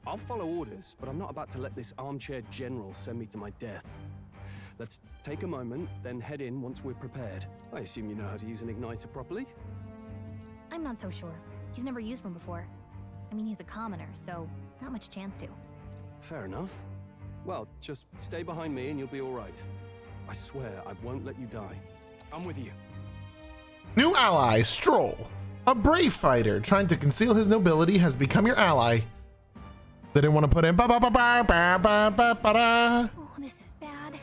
I'll follow orders, but I'm not about to let this armchair general send me to my death. Let's take a moment, then head in once we're prepared. I assume you know how to use an igniter properly? I'm not so sure. He's never used one before. I mean, he's a commoner, so not much chance to. Fair enough. Well, just stay behind me and you'll be all right. I swear I won't let you die. I'm with you. New ally, Stroll. A brave fighter trying to conceal his nobility has become your ally. They didn't want to put in ba-ba-ba-ba-ba-ba-ba-ba-da. Oh, this is bad.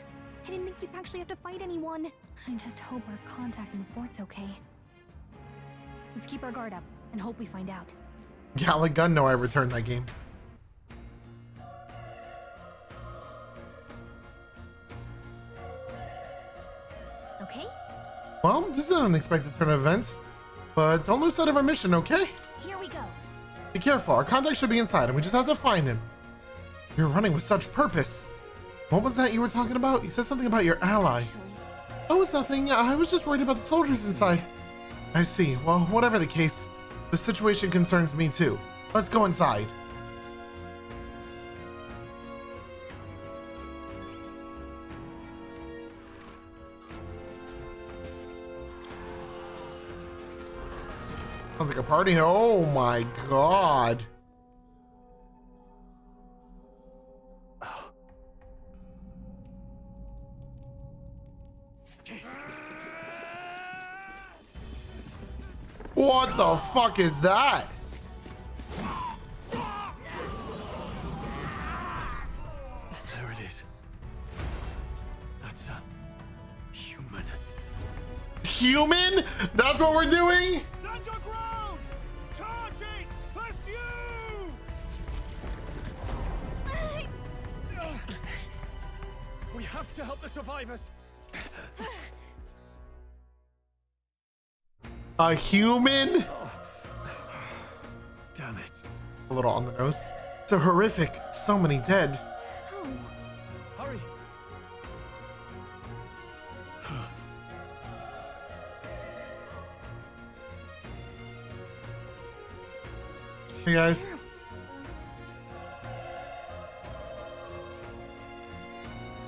I didn't think you'd actually have to fight anyone. I just hope our contact in the fort's okay. Let's keep our guard up and hope we find out. Yeah, like gun, no, I returned that game. Okay? Well, this is an unexpected turn of events, but don't lose sight of our mission, okay? Here we go. Be careful, our contact should be inside and we just have to find him. You're running with such purpose. What was that you were talking about? You said something about your ally. Oh, it's nothing. I was just worried about the soldiers inside. I see. Well, whatever the case, the situation concerns me too. Let's go inside. Sounds like a party. Oh my god. What the fuck is that? There it is. That's a human. Human? That's what we're doing? Stand your ground! Charging! Pursue! We have to help the survivors. A human? Damn it. A little on the nose. So horrific. So many dead. Hurry. Hey guys.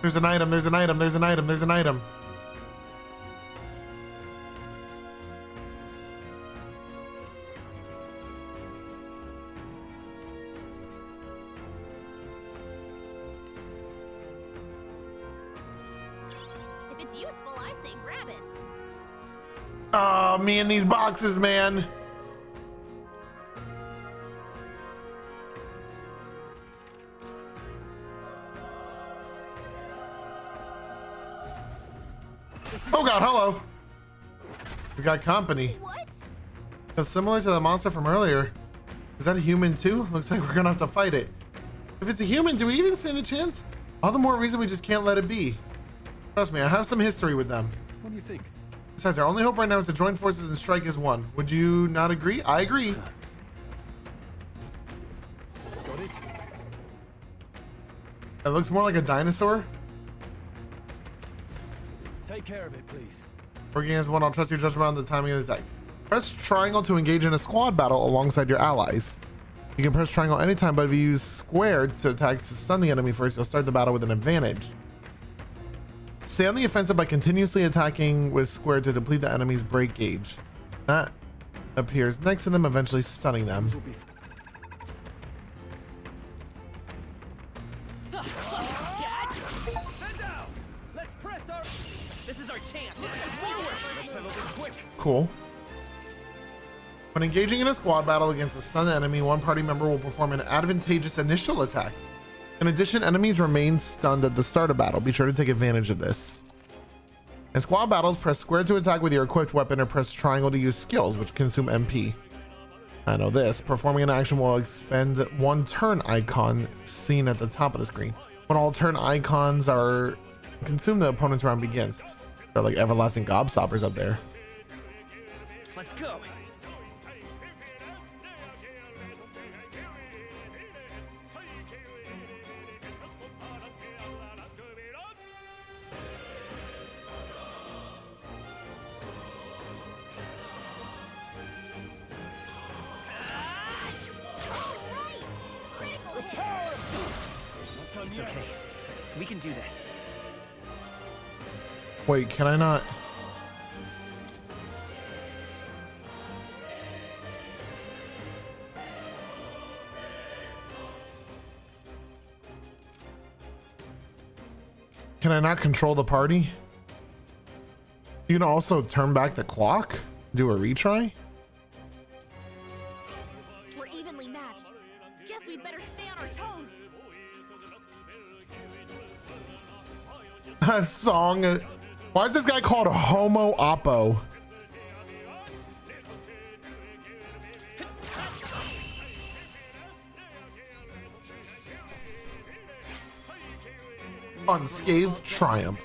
There's an item, there's an item, there's an item, there's an item. If it's useful, I say grab it. Oh, me and these boxes, man. Oh god, hello. We got company. What? It's similar to the monster from earlier. Is that a human too? Looks like we're gonna have to fight it. If it's a human, do we even stand a chance? All the more reason we just can't let it be. Trust me, I have some history with them. What do you think? Besides, our only hope right now is to join forces and strike as one. Would you not agree? I agree. Got it? It looks more like a dinosaur. Take care of it, please. Working as one, I'll trust your judgment on the timing of the attack. Press triangle to engage in a squad battle alongside your allies. You can press triangle anytime, but if you use square to attack to stun the enemy first, you'll start the battle with an advantage. Stay on the offensive by continuously attacking with square to deplete the enemy's break gauge. That appears next to them, eventually stunning them. Let's press our... This is our chance. Let's settle this quick. Cool. When engaging in a squad battle against a stunned enemy, one party member will perform an advantageous initial attack. In addition, enemies remain stunned at the start of battle. Be sure to take advantage of this. In squad battles, press square to attack with your equipped weapon or press triangle to use skills, which consume MP. I know this. Performing an action will expend one turn icon seen at the top of the screen. When all turn icons are consumed, the opponent's round begins. They're like everlasting gobstoppers up there. Let's go. It's okay. We can do this. Wait, can I not? Can I not control the party? You can also turn back the clock? Do a retry? We're evenly matched. Guess we better stay on our toes. A song. Why is this guy called Homo Oppo? Unscathed triumph.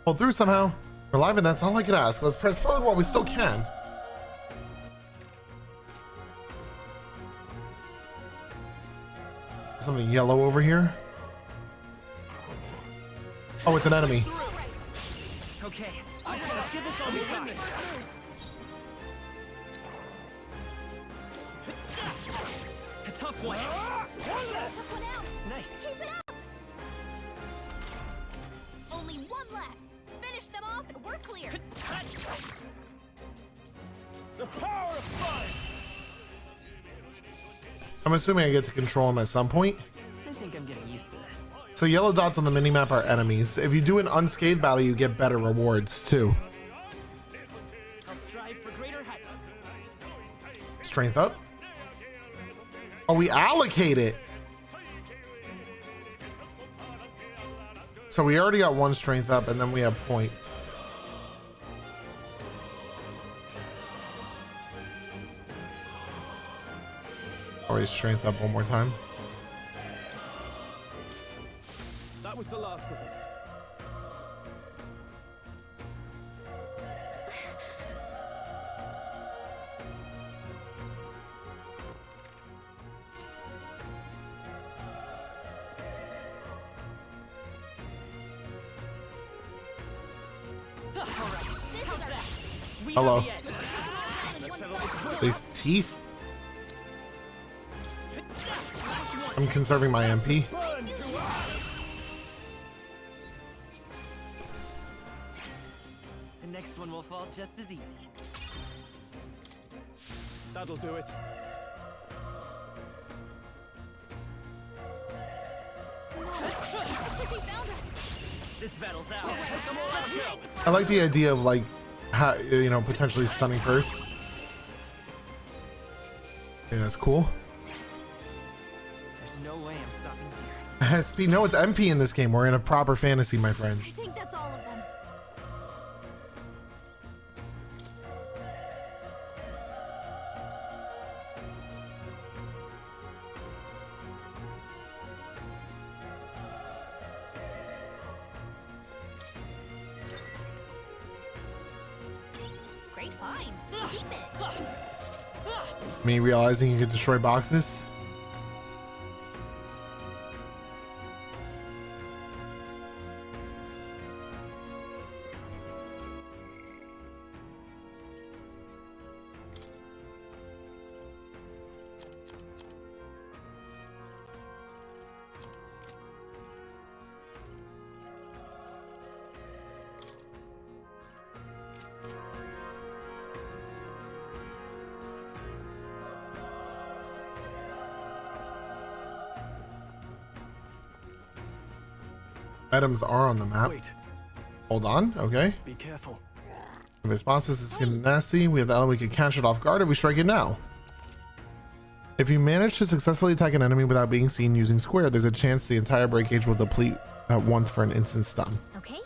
Pull through somehow. We're alive and that's all I could ask. Let's press forward while we still can. Something yellow over here. Oh, it's an enemy. Okay, let's give this all we got. A tough one. Nice. Keep it up. Only one left. Finish them off and we're clear. The power of fun. I'm assuming I get to control him at some point. I think I'm getting used to this. So yellow dots on the minimap are enemies. If you do an unscathed battle, you get better rewards too. I'll strive for greater heights. Strength up. Oh, we allocate it. So we already got one strength up and then we have points. Always strength up one more time. That was the last of them. Hello. These teeth. I'm conserving my MP. The next one will fall just as easy. That'll do it. This battle's out. I like the idea of like, you know, potentially stunning first. Yeah, that's cool. There's no way I'm stopping here. SP, no, it's MP in this game. We're in a proper fantasy, my friend. I think that's all of them. Great find. Keep it. Me realizing you could destroy boxes. Items are on the map. Wait. Hold on. Okay. Be careful. If it sponsors it's getting nasty, we have the element we can catch it off guard if we strike it now. If you manage to successfully attack an enemy without being seen using square, there's a chance the entire breakage will deplete at once for an instant stun. Okay.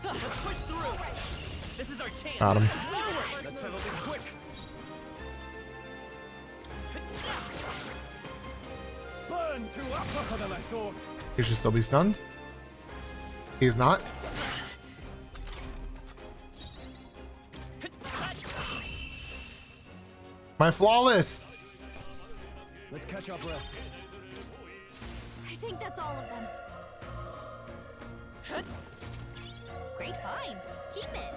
Let's push through. This is our chance. Got him. Let's settle this quick. Burn tougher than I thought. He should still be stunned. He's not. My flawless. Let's catch our breath. I think that's all of them. Great find. Keep it.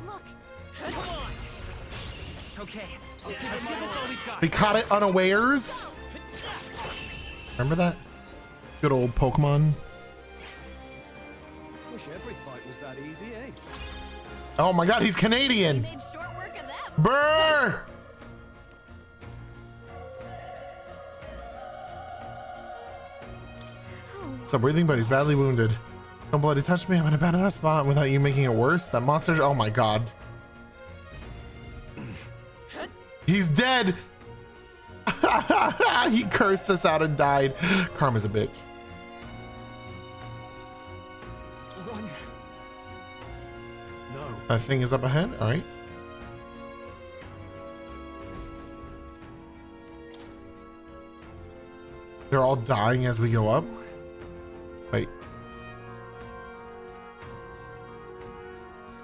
Look. Come on. Okay, let's give this all we've got. We caught it unawares. Remember that? Good old Pokemon. Wish every fight was that easy, eh? Oh my god, he's Canadian. Made short work of them. Brr! Still breathing, but he's badly wounded. Don't bloody touch me. I'm in a bad enough spot without you making it worse. That monster. Oh my god. He's dead. He cursed us out and died. Karma's a bitch. Run. No. That thing is up ahead. All right. They're all dying as we go up. Wait.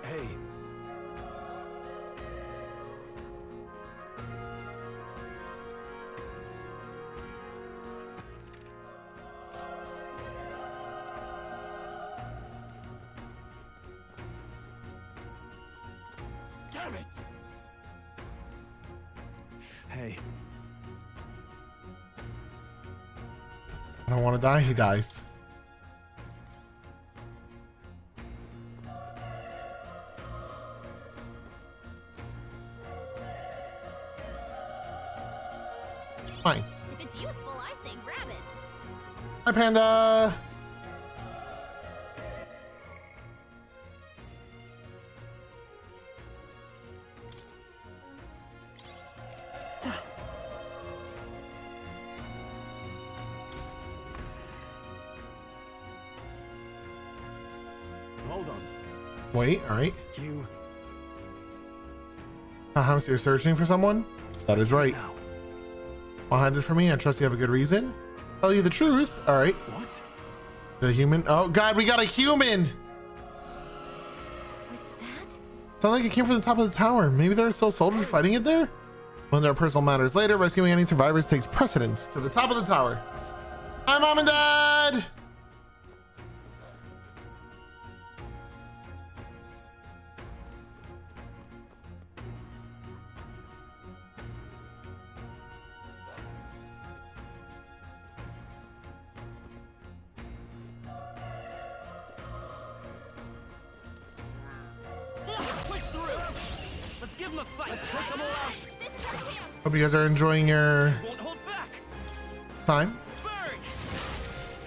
Hey. Damn it! Hey. I don't want to die. He dies. Fine. If it's useful, I say grab it. Hi, Panda. Hold on. Wait, all right. You. So you're searching for someone? That is right. Want to hide this from me? I trust you have a good reason. Tell you the truth. All right. What? The human. Oh God, we got a human. Was that? Sounds like it came from the top of the tower. Maybe there are still soldiers fighting it there. When there are personal matters later, rescuing any survivors takes precedence to the top of the tower. Hi, Mom and Dad. Push through. Let's give them a fight. Let's take them all out. This is our chance. Hope you guys are enjoying your Won't hold back. time. Burn.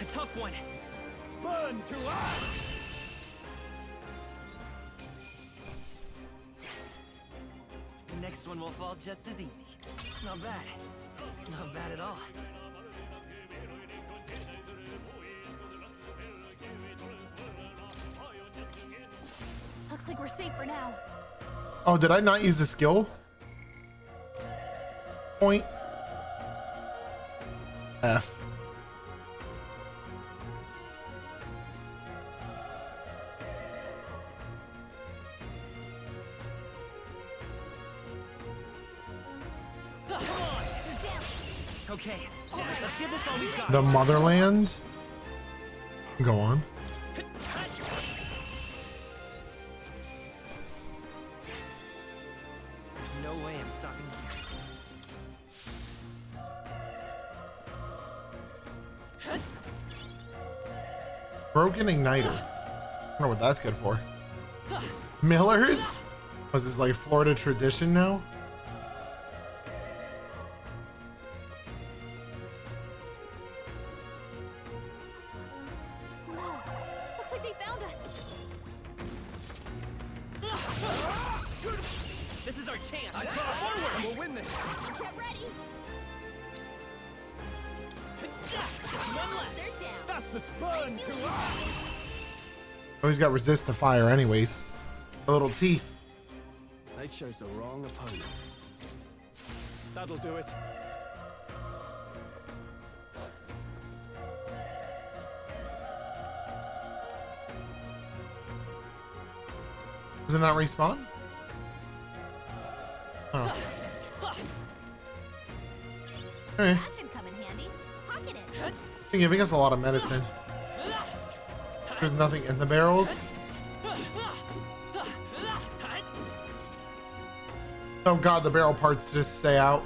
A tough one. Burn to us! The next one will fall just as easy. Not bad. Not bad at all. Looks like we're safe for now. Oh, did I not use the skill? Point. F. Okay, let's give this all we've got. The motherland. Go on. There's no way I'm stopping here. Broken igniter. I don't know what that's good for. Millers? Was this like Florida tradition now? No. Looks like they found us. This is our chance. Forward. We'll win this. Get ready. One left. They're down. That's the spurn to us! Oh, he's got resist to fire anyways. The little teeth. They chose the wrong opponent. That'll do it. Does it not respawn? Oh. Okay. That should come in handy. Pocket it. They're giving us a lot of medicine. There's nothing in the barrels. Oh god, the barrel parts just stay out.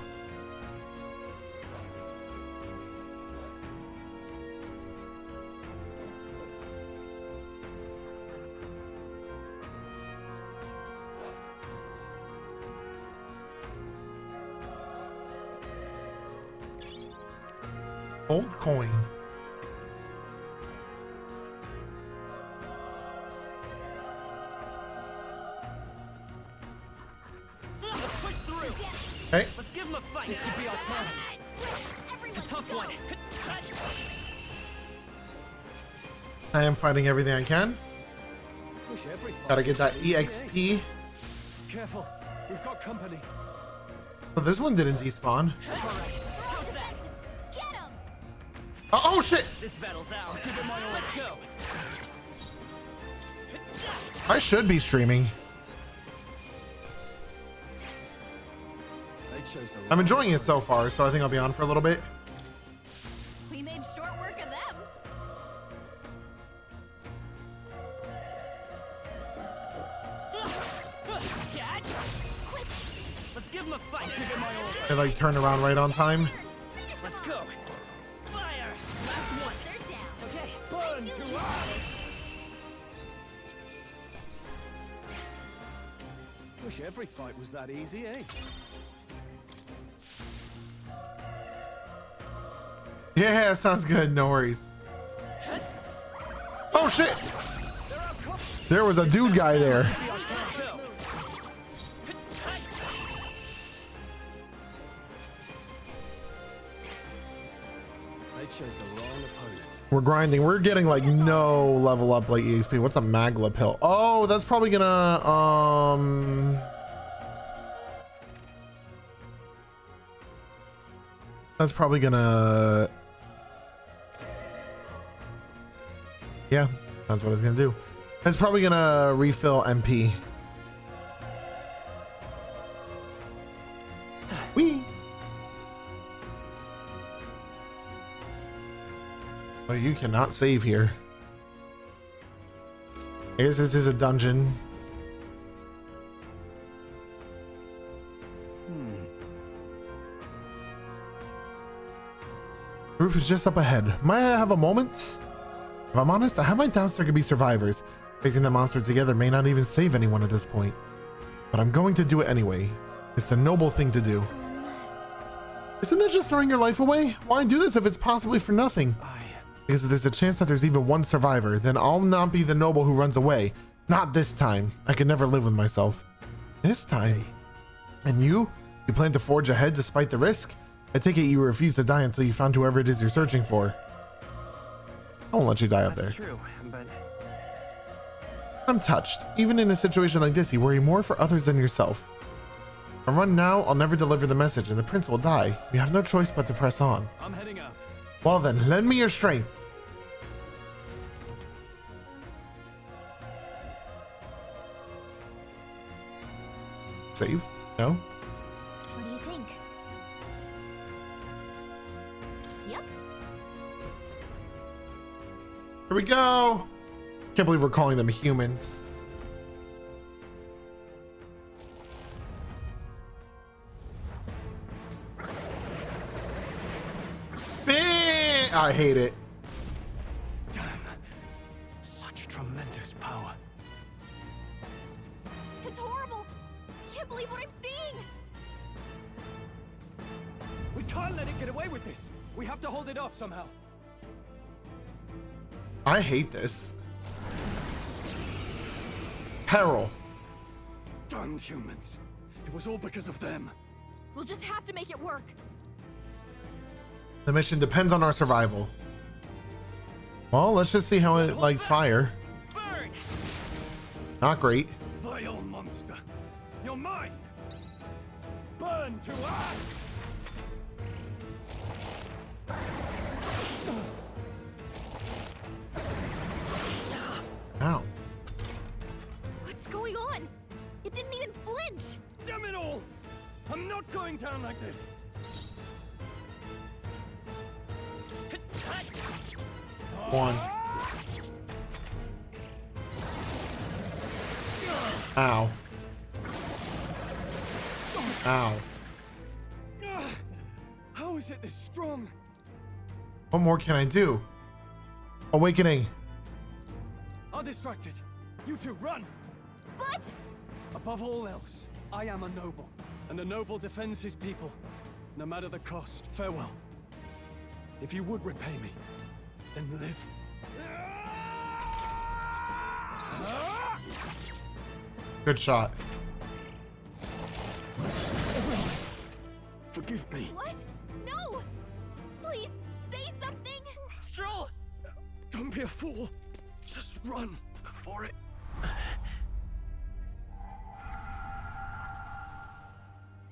Old coin. Let's push through. Hey. Let's give him a fight. This could be our chance. A tough one. I am fighting everything I can. Push every fight. Gotta get that EXP. Careful, we've got company. But this one didn't despawn. Oh shit! This battle's out. Give it my all. Let's go. I should be streaming. I'm enjoying it so far, so I think I'll be on for a little bit. We made short work of them. Let's give him a fight. Give it my all. I like turn around right on time. Let's go. Fire. Last one. They're down. Okay. Burn to us. Wish every fight was that easy, eh? Yeah, sounds good. No worries. Oh shit! There was a dude guy there. We're grinding. We're getting like no level up like EXP. What's a magla pill? Oh, that's probably gonna that's probably gonna, yeah, that's what it's gonna do. It's probably gonna refill MP. Whee! Oh, you cannot save here. I guess this is a dungeon. Roof is just up ahead. Might I have a moment? If I'm honest, I have my doubts there could be survivors. Facing the monster together may not even save anyone at this point. But I'm going to do it anyway. It's a noble thing to do. Isn't that just throwing your life away? Why do this if it's possibly for nothing? Because if there's a chance that there's even one survivor, then I'll not be the noble who runs away. Not this time. I can never live with myself. This time? And you? You plan to forge ahead despite the risk? I take it you refuse to die until you found whoever it is you're searching for. I won't let you die up there. That's true, but I'm touched. Even in a situation like this, you worry more for others than yourself. If I run now, I'll never deliver the message and the prince will die. We have no choice but to press on. I'm heading out. Well then, lend me your strength. Save? No? What do you think? Yep. Here we go. Can't believe we're calling them humans. Spin! I hate it. Damn. Such tremendous power. It's horrible. I can't believe what I'm seeing. We can't let it get away with this. We have to hold it off somehow. I hate this. Peril. Darned humans. It was all because of them. We'll just have to make it work. The mission depends on our survival. Well, let's just see how it likes fire. Burn! Not great. Vile monster. You're mine. Burn to ash. Ow. What's going on? It didn't even flinch. Damn it all! I'm not going down like this. One. Ow. Ow. How is it this strong? What more can I do? Awakening. I'll distract it. You two, run! But... Above all else, I am a noble, and a noble defends his people, no matter the cost. Farewell. If you would repay me, then live. Good shot. Forgive me. What? No! Please, say something! Stroll! Don't be a fool. Just run before it...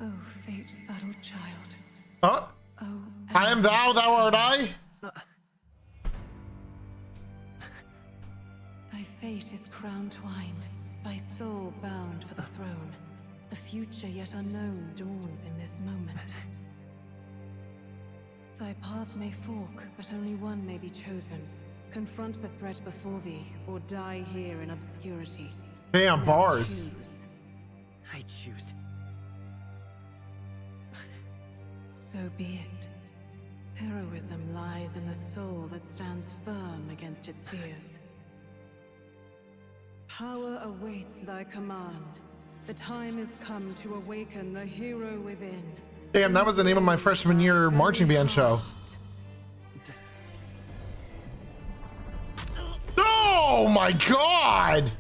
Oh, fate-saddled child. Oh. Oh, I am thou, thou art I. thy fate is crown-twined, thy soul bound for the throne. The future yet unknown dawns in this moment. Thy path may fork, but only one may be chosen. Confront the threat before thee, or die here in obscurity. Damn, Now bars. choose. I choose. So be it. Heroism lies in the soul that stands firm against its fears. Power awaits thy command. The time is come to awaken the hero within. Damn, that was the name of my freshman year marching band show. Oh my god!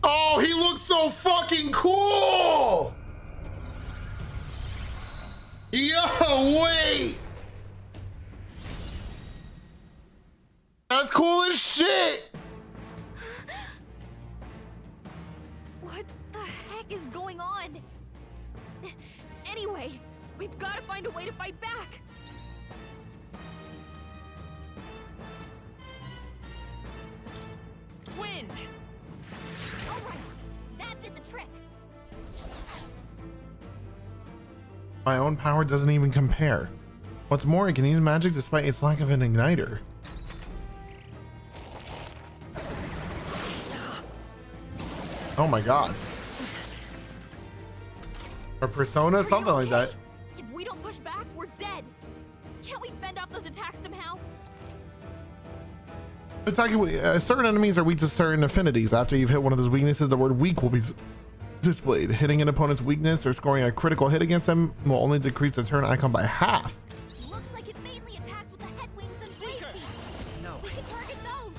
Oh, he looks so fucking cool! Yo, wait! That's cool as shit! What the heck is going on? Anyway, we've got to find a way to fight back. Wind! All right, that did the trick. My own power doesn't even compare. What's more, it can use magic despite its lack of an igniter. Oh my god. Or Persona, something like that. If we don't push back, we're dead. Can't we fend off those attacks somehow? Attacking certain enemies are weak to certain affinities. After you've hit one of those weaknesses, the word weak will be displayed. Hitting an opponent's weakness or scoring a critical hit against them will only decrease the turn icon by half. Looks like it mainly attacks with the head wings and blade feet. No. We can target those.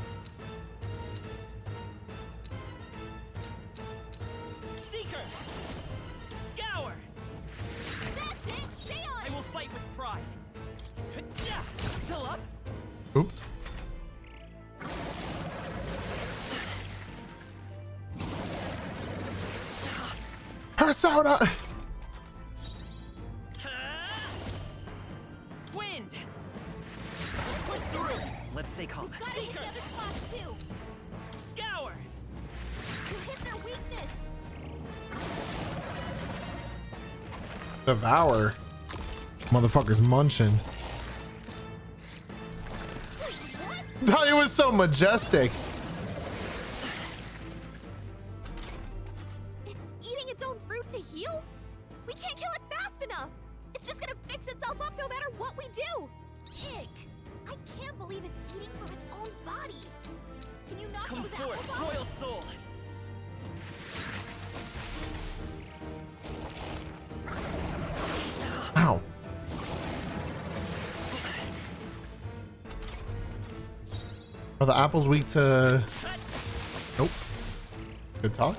Seeker! Scour! That's it. Stay on I it. will fight with pride. Still up? Oops. Persona! Wind! Let's push through! Let's stay calm. We've got to hit the other spots too. Scour! You hit their weakness. Devour. Motherfucker's munching. It was so majestic. It's eating its own fruit to heal? We can't kill it fast enough. It's just gonna fix itself up no matter what we do. Ick. I can't believe it's eating from its own body. Can you knock Come those apples forth, off? Royal Soul! Ow. Are the apples weak to... Nope. Good talk.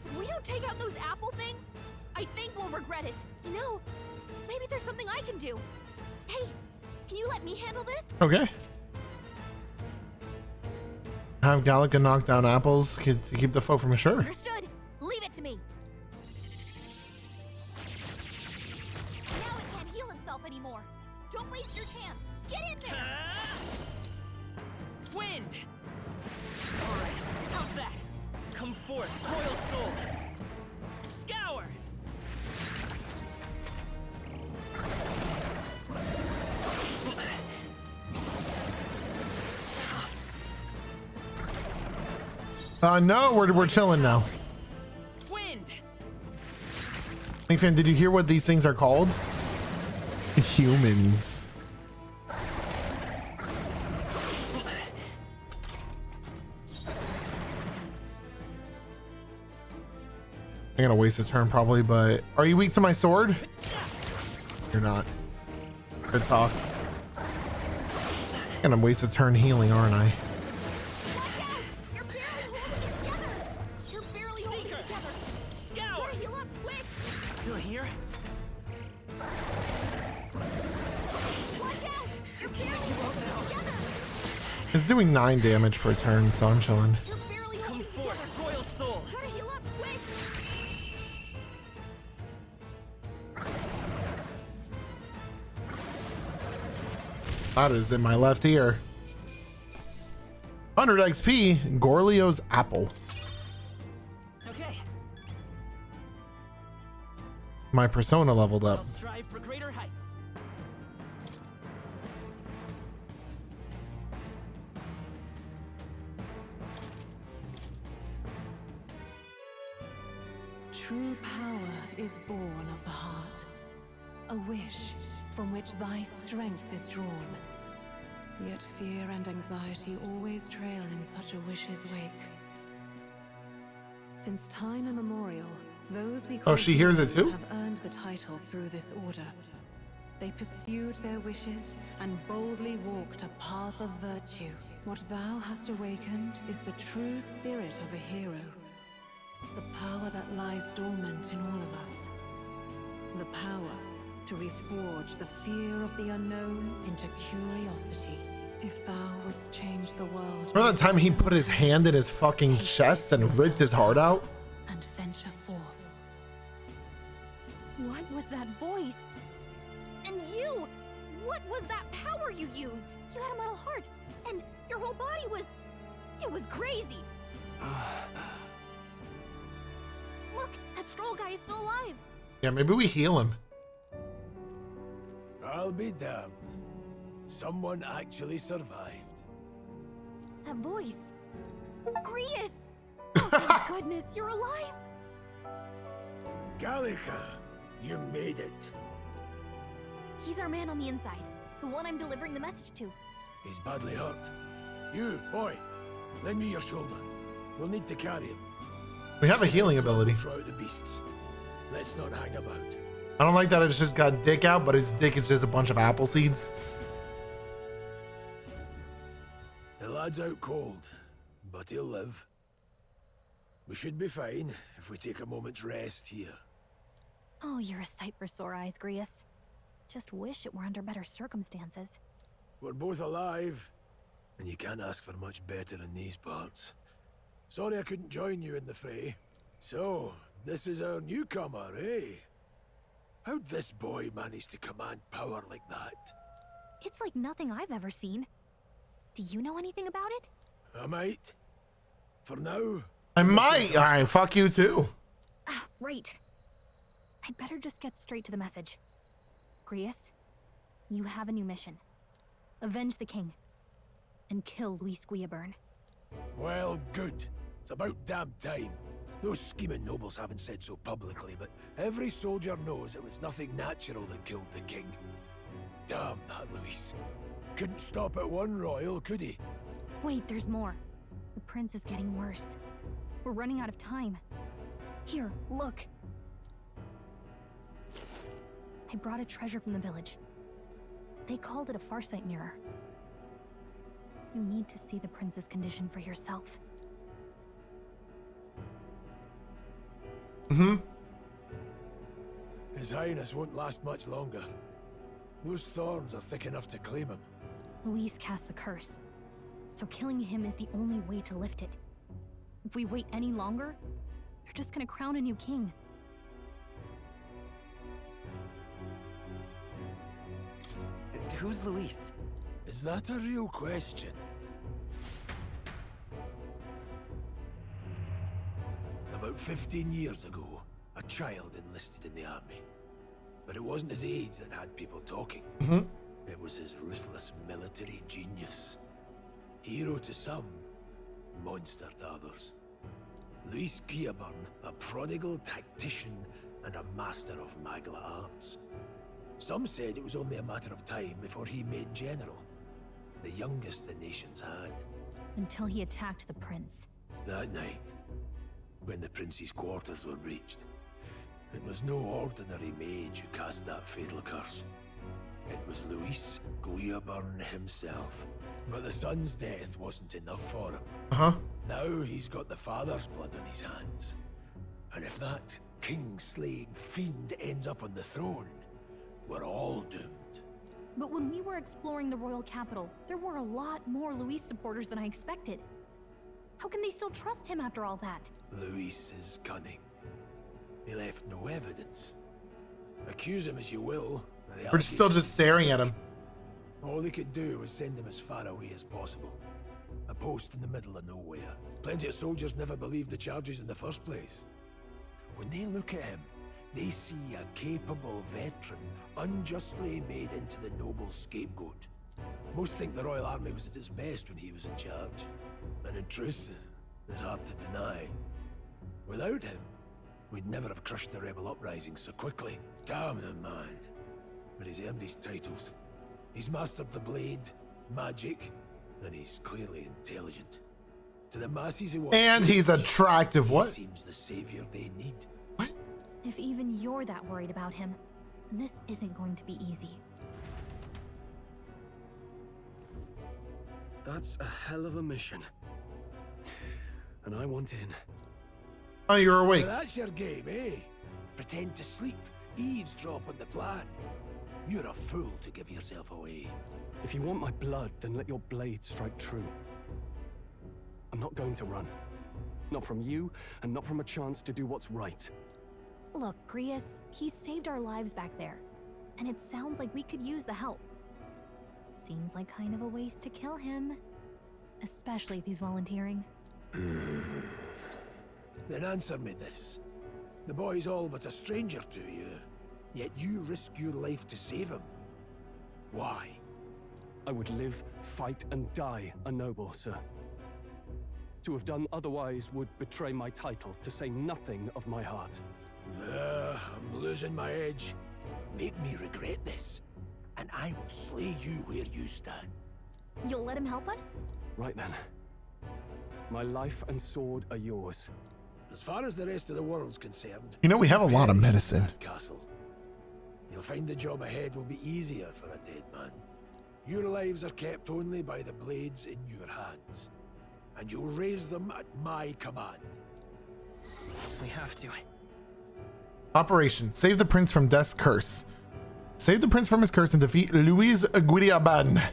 If we don't take out those apple things, I think we'll regret it. You know, Hey, can you let me handle this? Okay. Have Gallica knock down apples to keep the foe from sure. Understood. Leave it to me. Now it can't heal itself anymore. Don't waste your chance. Get in there. Wind. All right, how's that? Come forth, royal soul. Scour. No, we're chilling now. Wind. Hey, fan, did you hear what these things are called? Humans. I'm gonna waste a turn probably, but are you weak to my sword? You're not. Good talk. I'm gonna waste a turn healing, aren't I? Still here? It's doing 9 damage per turn, so I'm chilling. Come forth, royal soul. That is in my left ear. 100 XP, Gorlio's apple. Okay. My persona leveled up. I'll strive for greater heights. True power is born of the heart, a wish from which thy strength is drawn. Yet fear and anxiety always trail in such a wish's wake. Since time immemorial, those we call she hears it heroes too? have earned the title through this order. They pursued their wishes and boldly walked a path of virtue. What thou hast awakened is the true spirit of a hero. The power that lies dormant in all of us. The power to reforge the fear of the unknown into curiosity. If thou wouldst change the world... Remember that time he put his hand in his fucking chest and ripped his heart out? And venture forth. What was that voice? And you! What was that power you used? You had a metal heart, and your whole body was... It was crazy! Look, that Stroll guy is still alive! Yeah, maybe we heal him. I'll be damned. Someone actually survived. That voice... Grius! Oh, thank goodness, you're alive! Gallica, you made it. He's our man on the inside. The one I'm delivering the message to. He's badly hurt. You, boy, lend me your shoulder. We'll need to carry him. We have a healing ability. Draw out the beasts. Let's not hang about. I don't like that it's just got dick out, but his dick is just a bunch of apple seeds. The lad's out cold, but he'll live. We should be fine if we take a moment's rest here. Oh, you're a sight for sore eyes, Grius. Just wish it were under better circumstances. We're both alive, and you can't ask for much better in these parts. Sorry I couldn't join you in the fray. So, this is our newcomer, eh? How'd this boy manage to command power like that? It's like nothing I've ever seen. Do you know anything about it? I might. For now... I might! Alright, fuck you too. Ah, right. I'd better just get straight to the message. Grius, you have a new mission. Avenge the king. And kill Luis Guillaburn. Well, good. It's about damn time. Those scheming nobles haven't said so publicly, but every soldier knows it was nothing natural that killed the king. Damn that Luis. Couldn't stop at one royal, could he? Wait, there's more. The prince is getting worse. We're running out of time. Here, look. I brought a treasure from the village. They called it a farsight mirror. You need to see the prince's condition for yourself. His Highness won't last much longer. Those thorns are thick enough to claim him. Luis cast the curse, so killing him is the only way to lift it. If we wait any longer, they're just gonna crown a new king. Who's Luis? Is that a real question? About 15 years ago, a child enlisted in the army. But it wasn't his age that had people talking. It was his ruthless military genius. Hero to some, monster to others. Luis Guillaburn, a prodigal tactician and a master of Magla arts. Some said it was only a matter of time before he made general, the youngest the nations had. Until he attacked the prince. That night, when the prince's quarters were breached, it was no ordinary mage who cast that fatal curse. It was Luis Guillaburn himself. But the son's death wasn't enough for him. Now he's got the father's blood on his hands. And if that king-slaying fiend ends up on the throne, we're all doomed. But when we were exploring the royal capital, there were a lot more Luis supporters than I expected. How can they still trust him after all that? Luis is cunning. He left no evidence. Accuse him as you will. We're still just staring at him. All they could do was send him as far away as possible. A post in the middle of nowhere. Plenty of soldiers never believed the charges in the first place. When they look at him, they see a capable veteran unjustly made into the noble scapegoat. Most think the Royal Army was at its best when he was in charge. And in truth, it's hard to deny. Without him, we'd never have crushed the rebel uprising so quickly. Damn the man. But he's earned his titles. He's mastered the blade, magic, and he's clearly intelligent. To the masses who want and he's attractive. What? He seems the savior they need. What? If even you're that worried about him, then this isn't going to be easy. That's a hell of a mission. And I want in. Oh, you're awake. So that's your game, eh? Pretend to sleep, eavesdrop on the plan. You're a fool to give yourself away. If you want my blood, then let your blade strike true. I'm not going to run. Not from you, and not from a chance to do what's right. Look, Grius, he saved our lives back there. And it sounds like we could use the help. Seems like kind of a waste to kill him. Especially if he's volunteering. Then answer me this. The boy's all but a stranger to you, yet you risk your life to save him. Why? I would live, fight, and die a noble, sir. To have done otherwise would betray my title, to say nothing of my heart. I'm losing my edge. Make me regret this, and I will slay you where you stand. You'll let him help us? Right then. My life and sword are yours. As far as the rest of the world's concerned, You know, we have a lot of medicine. castle. You'll find the job ahead will be easier for a dead man. Your lives are kept only by the blades in your hands, and you'll raise them at my command. We have to. Operation: save the prince from death's curse. Save the prince from his curse and defeat Luis Guillaburn,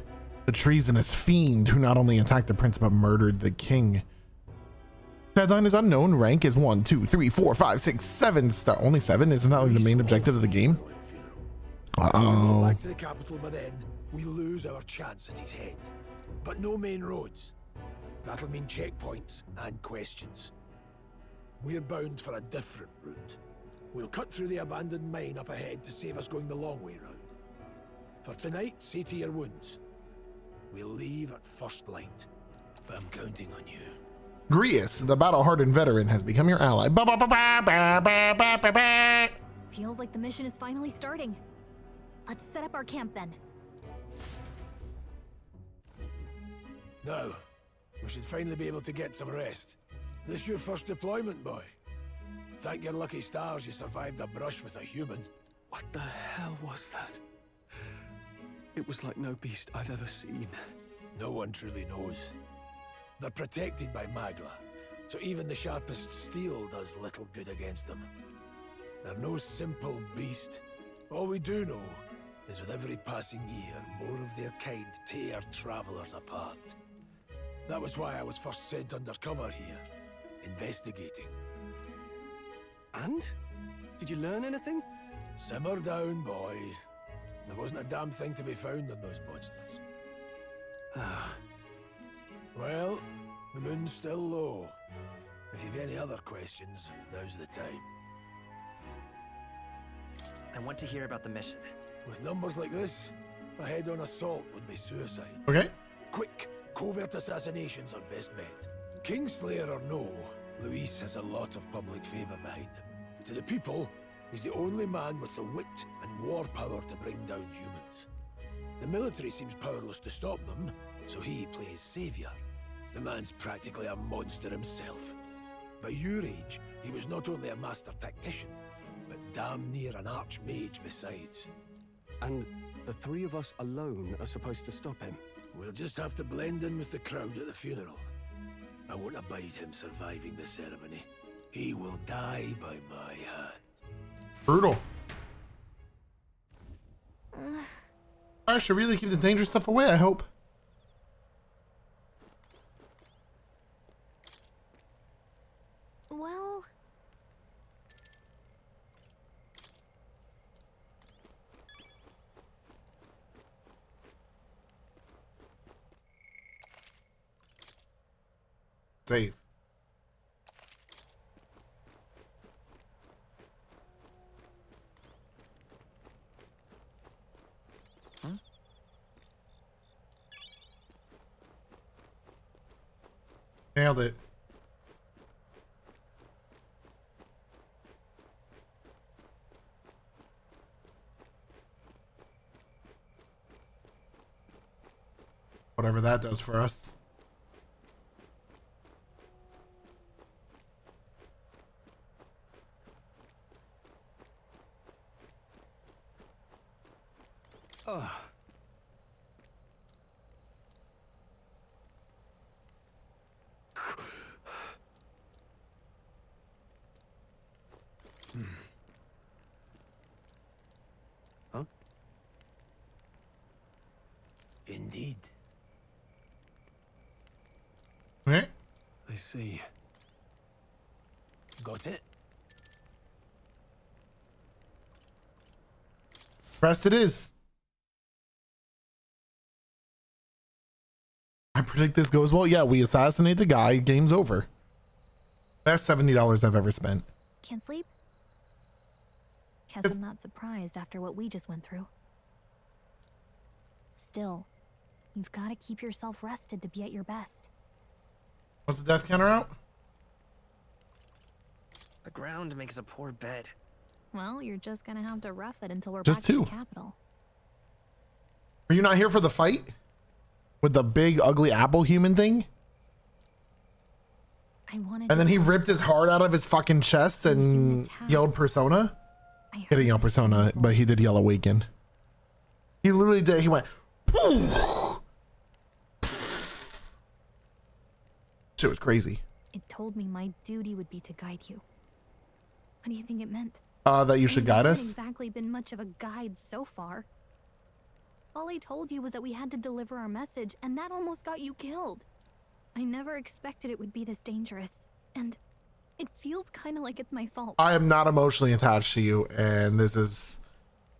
the treasonous fiend who not only attacked the prince but murdered the king. Deadline is unknown. Rank is 1, 2, 3, 4, 5, 6, 7 star. Only 7? Isn't that like the main objective of the game? Uh-oh. Back to the capital, but then we lose our chance at his head. But no main roads. That'll mean checkpoints and questions. We're bound for a different route. We'll cut through the abandoned mine up ahead to save us going the long way round. For tonight, see to your wounds. We'll leave at first light. But I'm counting on you. Grius, the battle-hardened veteran, has become your ally. Feels like the mission is finally starting. Let's set up our camp then. Now, we should finally be able to get some rest. This your first deployment, boy? Thank your lucky stars you survived a brush with a human. What the hell was that? It was like no beast I've ever seen. No one truly knows. They're protected by Magla, so even the sharpest steel does little good against them. They're no simple beast. All we do know as with every passing year, more of their kind tear travelers apart. That was why I was first sent undercover here, investigating. And? Did you learn anything? Simmer down, boy. There wasn't a damn thing to be found on those monsters. Ah. Well, the moon's still low. If you've any other questions, now's the time. I want to hear about the mission. With numbers like this, a head-on assault would be suicide. Okay. Quick, covert assassinations are best bet. Kingslayer or no, Luis has a lot of public favor behind him. To the people, he's the only man with the wit and war power to bring down humans. The military seems powerless to stop them, so he plays savior. The man's practically a monster himself. By your age, he was not only a master tactician, but damn near an archmage besides. And the three of us alone are supposed to stop him? We'll just have to blend in with the crowd at the funeral. I won't abide him surviving the ceremony. He will die by my hand. Brutal. I should really keep the dangerous stuff away, I hope. Well... Save. Nailed it. Whatever that does for us. Oh. Huh? Indeed. Okay. I see. Got it? Pressed it is. I predict this goes well. Yeah, we assassinate the guy. Game's over. Best $70 I've ever spent. Can't sleep? Guess I'm not surprised after what we just went through. Still, you've got to keep yourself rested to be at your best. What's the death counter out? The ground makes a poor bed. Well, you're just gonna have to rough it until we're Just back two. in the capital. Are you not here for the fight? With the big ugly apple human thing? I wanted And then he ripped his heart out of his fucking chest and yelled Persona? He didn't yell Persona, but he did yell Awaken. He literally did. He went, shit was crazy. It told me my duty would be to guide you. What do you think it meant? That you should guide I us? haven't exactly been much of a guide so far. All I told you was that we had to deliver our message, and that almost got you killed. I never expected it would be this dangerous, and it feels kind of like it's my fault. I am not emotionally attached to you, and it is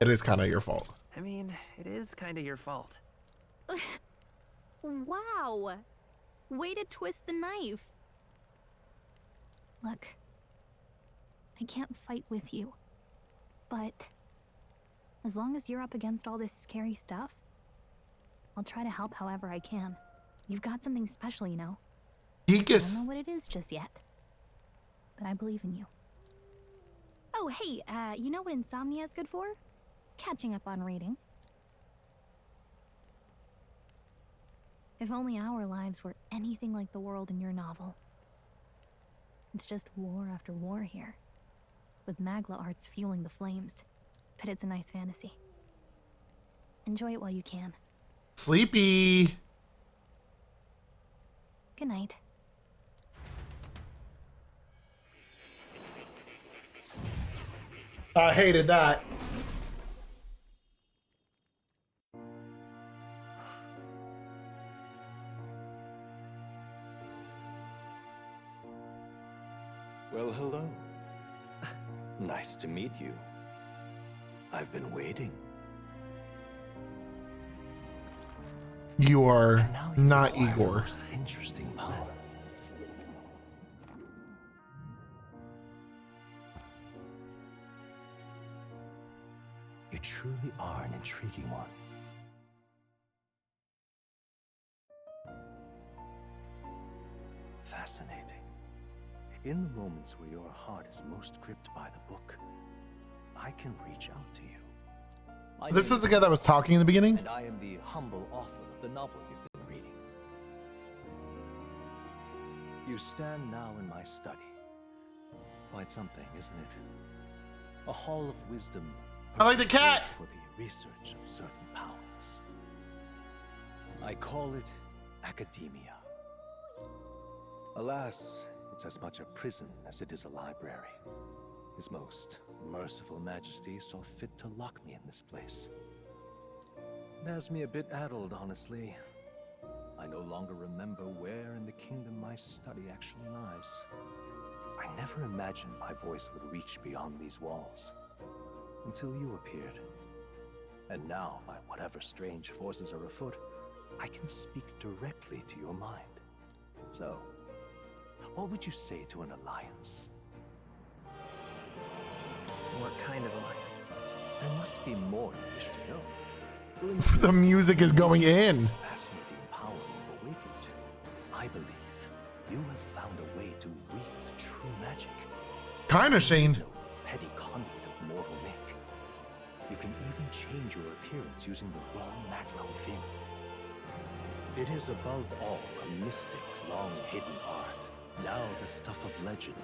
kind of your fault. I mean, it is kind of your fault. Wow! Way to twist the knife. Look, I can't fight with you, but as long as you're up against all this scary stuff, I'll try to help however I can. You've got something special, you know. I don't know what it is just yet, but I believe in you. Oh, hey, you know what insomnia is good for? Catching up on reading. If only our lives were anything like the world in your novel. It's just war after war here, with Magla arts fueling the flames. But it's a nice fantasy. Enjoy it while you can. Sleepy. Good night. I hated that. Well, hello. Nice to meet you. I've been waiting. You are not Igor. Most interesting power. You truly are an intriguing one. Fascinating. In the moments where your heart is most gripped by the book, I can reach out to you. This was the guy that was talking in the beginning? And I am the humble author of the novel you've been reading. You stand now in my study. Quite something, isn't it? A hall of wisdom. I like the cat! For the research of certain powers. I call it academia. Alas, it's as much a prison as it is a library. His most merciful majesty saw fit to lock me in this place. It has me a bit addled, honestly. I no longer remember where in the kingdom my study actually lies. I never imagined my voice would reach beyond these walls. Until you appeared. And now, by whatever strange forces are afoot, I can speak directly to your mind. So, what would you say to an alliance? What kind of alliance? There must be more you wish to know. For instance, The music is going in. fascinating power you've awakened to. I believe you have found a way to wield true magic. Kinda, Shane. No petty conduit of mortal make. You can even change your appearance using the raw magma within. It is above all a mystic, long-hidden art. Now the stuff of legend.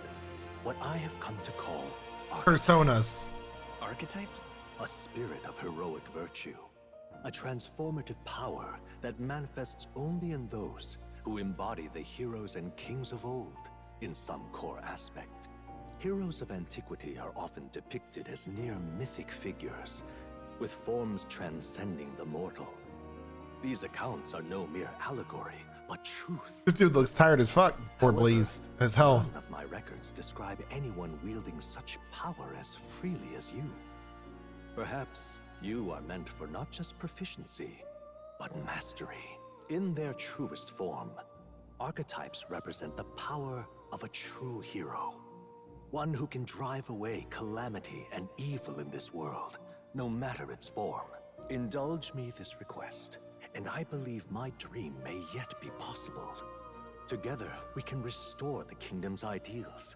What I have come to call Personas. Archetypes? A spirit of heroic virtue. A transformative power that manifests only in those who embody the heroes and kings of old in some core aspect. Heroes of antiquity are often depicted as near mythic figures, with forms transcending the mortal. These accounts are no mere allegory, but truth. This dude looks tired as fuck. Or blazed as hell. None of my records describe anyone wielding such power as freely as you. Perhaps you are meant for not just proficiency, but mastery. In their truest form, archetypes represent the power of a true hero. One who can drive away calamity and evil in this world, no matter its form. Indulge me this request, and I believe my dream may yet be possible. Together, we can restore the kingdom's ideals.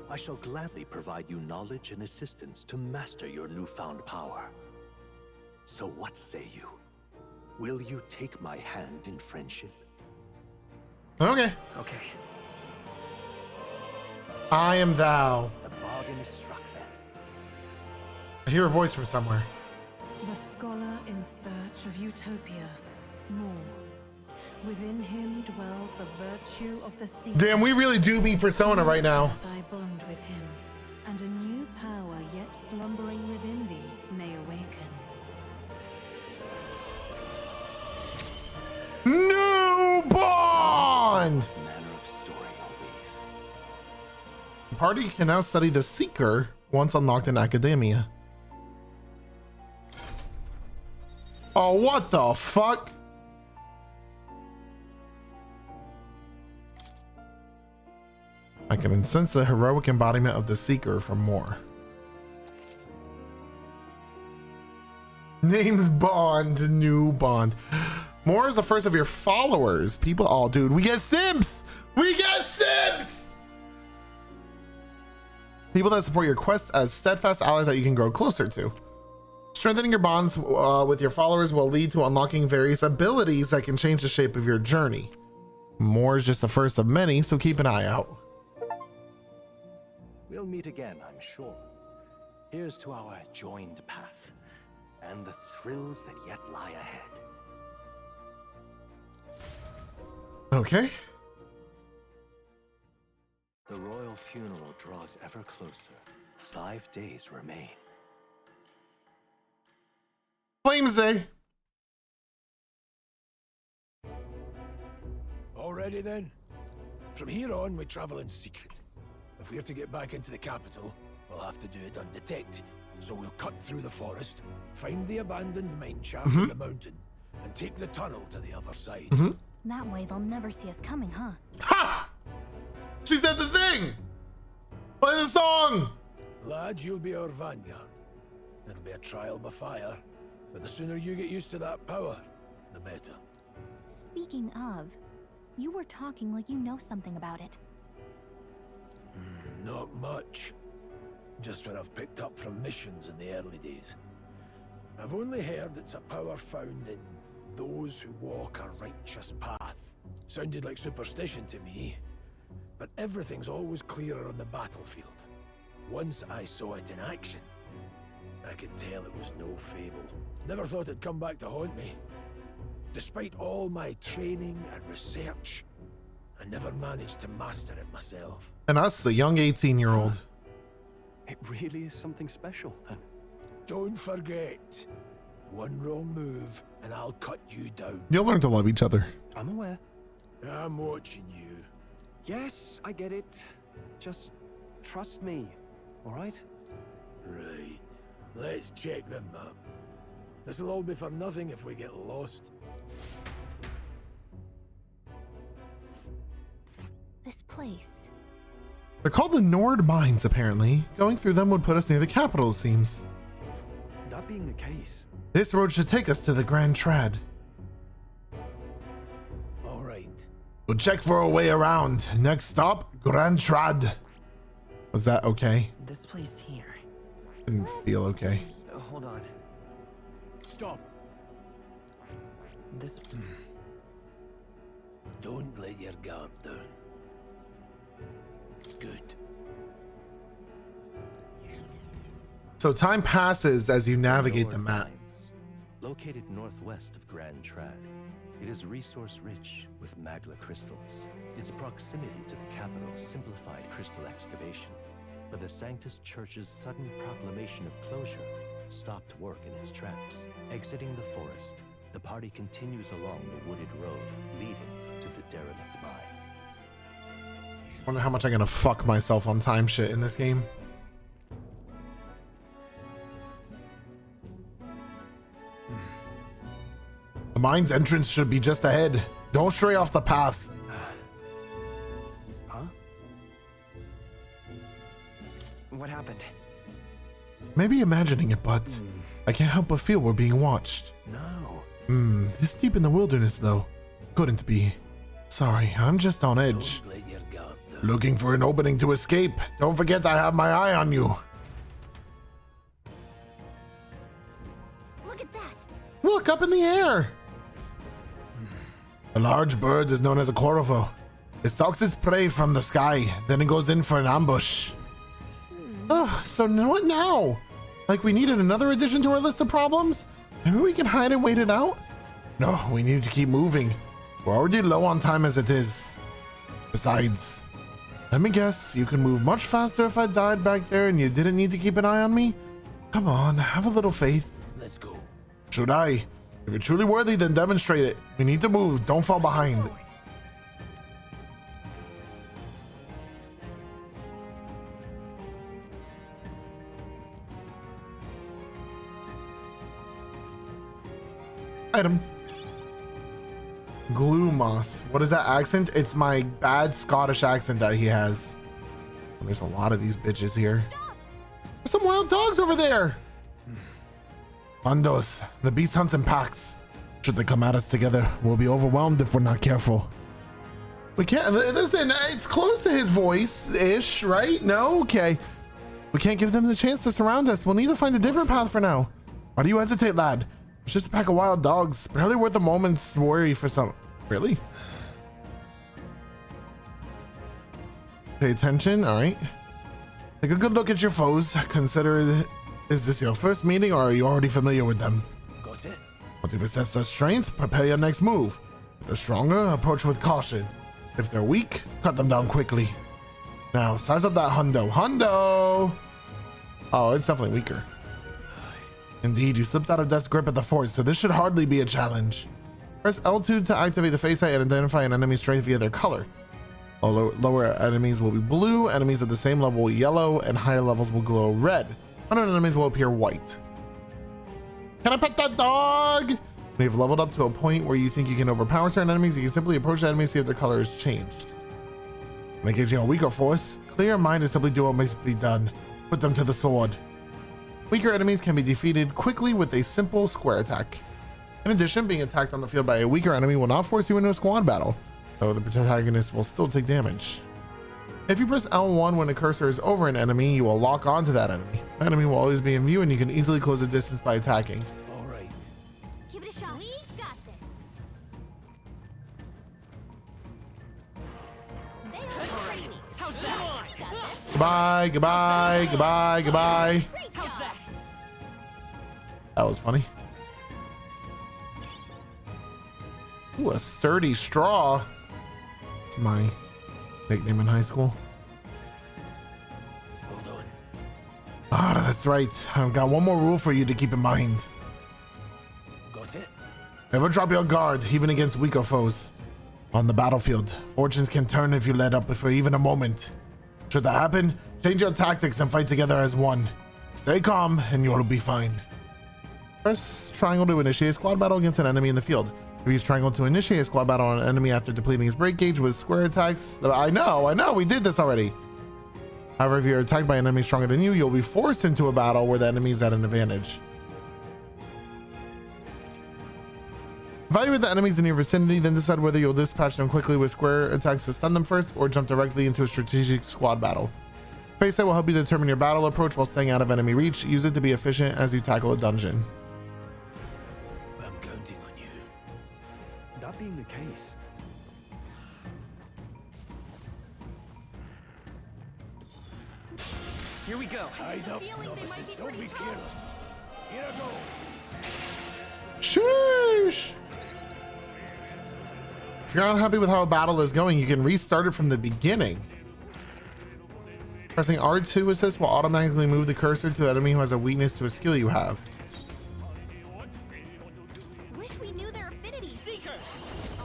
I shall gladly provide you knowledge and assistance to master your newfound power. So what say you? Will you take my hand in friendship? Okay. Okay. I am thou. The bargain is struck then. I hear a voice from somewhere. The scholar in search of utopia. More. Within him dwells the virtue of the sea. Damn, we really do meet Persona right now. Thy bond with him, and a new power yet slumbering within thee may awaken. New bond! The party can now study the Seeker once unlocked in Academia. Oh, what the fuck? I can sense the heroic embodiment of the Seeker from more. Name's Bond, new Bond. More is the first of your followers. People, oh dude, we get Sims! We get Sims! People that support your quest as steadfast allies that you can grow closer to. Strengthening your bonds with your followers will lead to unlocking various abilities that can change the shape of your journey. More is just the first of many, so keep an eye out. We'll meet again, I'm sure. Here's to our joined path, and the thrills that yet lie ahead. Okay. The royal funeral draws ever closer. 5 days remain. Flames Day. Already then? From here on, we travel in secret. If we're to get back into the capital, we'll have to do it undetected. So we'll cut through the forest, find the abandoned mine shaft in the mountain, and take the tunnel to the other side. That way they'll never see us coming, huh? Ha! She said the thing! Play the song! Lad, you'll be our vanguard. It'll be a trial by fire, but the sooner you get used to that power, the better. Speaking of, you were talking like you know something about it. Not much. Just what I've picked up from missions in the early days. I've only heard it's a power found in those who walk a righteous path. Sounded like superstition to me, but everything's always clearer on the battlefield. Once I saw it in action, I could tell it was no fable. Never thought it'd come back to haunt me. Despite all my training and research, I never managed to master it myself. And us, the young 18-year-old. It really is something special, then. Don't forget, one wrong move and I'll cut you down. You'll learn to love each other. I'm aware. I'm watching you. Yes, I get it. Just trust me, all right? Right. Let's check the map. This'll all be for nothing if we get lost. This place. They're called the Nord Mines, apparently. Going through them would put us near the capital, it seems. That being the case. This road should take us to the Grand Trad. All right. We'll check for a way around. Next stop, Grand Trad. Was that okay? This place here. Didn't feel okay. Hold on. Stop. This. Don't let your guard down. Good. So time passes as you navigate the map. Located northwest of Grand Trad, it is resource-rich with magla crystals. Its proximity to the capital simplified crystal excavation, but the Sanctus Church's sudden proclamation of closure stopped work in its tracks. Exiting the forest, the party continues along the wooded road leading to the derelict mine. Wonder how much I'm gonna fuck myself on time shit in this game. The mine's entrance should be just ahead. Don't stray off the path. Huh? What happened? Maybe imagining it, but I can't help but feel we're being watched. No. This deep in the wilderness, though. Couldn't be. Sorry, I'm just on edge. Don't let your guard down. Looking for an opening to escape. Don't forget I have my eye on you. Look at that. Look up in the air. A large bird is known as a corvo. It stalks its prey from the sky, then it goes in for an ambush. So what now? Like we needed another addition to our list of problems? Maybe we can hide and wait it out? No, we need to keep moving. We're already low on time as it is. Besides, let me guess, you could move much faster if I died back there and you didn't need to keep an eye on me? Come on, have a little faith. Let's go. Should I? If you're truly worthy, then demonstrate it. We need to move. Don't fall behind. Item. Glue moss. What is that accent? It's my bad Scottish accent that he has. There's a lot of these bitches here. There's some wild dogs over there. Hundos. The beast hunts in packs. Should they come at us together, we'll be overwhelmed if we're not careful. We can't, listen, it's close to his voice-ish, right? No? Okay. We can't give them the chance to surround us. We'll need to find a different path for now. Why do you hesitate, lad? It's just a pack of wild dogs. Barely worth a moment's worry for some... Really? Pay attention, all right. Take a good look at your foes. Consider, is this your first meeting or are you already familiar with them? Got it. Once you've assessed their strength, prepare your next move. If they're stronger, approach with caution. If they're weak, cut them down quickly. Now, size up that hundo. Hundo! Oh, it's definitely weaker. Indeed, you slipped out of death's grip at the fort, so this should hardly be a challenge. Press L2 to activate the face sight and identify an enemy's strength via their color. Lower enemies will be blue, enemies at the same level will yellow, and higher levels will glow red. 100 enemies will appear white. Can I pet that dog? When you've leveled up to a point where you think you can overpower certain enemies, you can simply approach the enemy and see if their color has changed. When engaging a weaker force, clear your mind and simply do what must be done. Put them to the sword. Weaker enemies can be defeated quickly with a simple square attack. In addition, being attacked on the field by a weaker enemy will not force you into a squad battle, though the protagonist will still take damage. If you press L1 when the cursor is over an enemy, you will lock onto that enemy. The enemy will always be in view and you can easily close the distance by attacking. All right. Give it a shot. We got this. How's that? We got this. Goodbye, goodbye, goodbye, goodbye. How's that? That was funny. Ooh, a sturdy straw. It's my nickname in high school. Hold on. Ah, that's right. I've got one more rule for you to keep in mind. Got it? Never drop your guard, even against weaker foes. On the battlefield, fortunes can turn if you let up for even a moment. Should that happen, change your tactics and fight together as one. Stay calm and you'll be fine. Press triangle to initiate a squad battle against an enemy in the field. Use triangle to initiate a squad battle on an enemy after depleting his break gauge with square attacks. I know, we did this already. However, if you're attacked by an enemy stronger than you, you'll be forced into a battle where the enemy is at an advantage. Evaluate the enemies in your vicinity, then decide whether you'll dispatch them quickly with square attacks to stun them first, or jump directly into a strategic squad battle. Face set will help you determine your battle approach while staying out of enemy reach. Use it to be efficient as you tackle a dungeon. That being the case, Here we go. Eyes up, novices. Don't be careless. Here I go. Sheesh. If you're unhappy with how a battle is going, you can restart it from the beginning. Pressing R2 assist will automatically move the cursor to an enemy who has a weakness to a skill you have. Wish we knew their affinities. Seeker.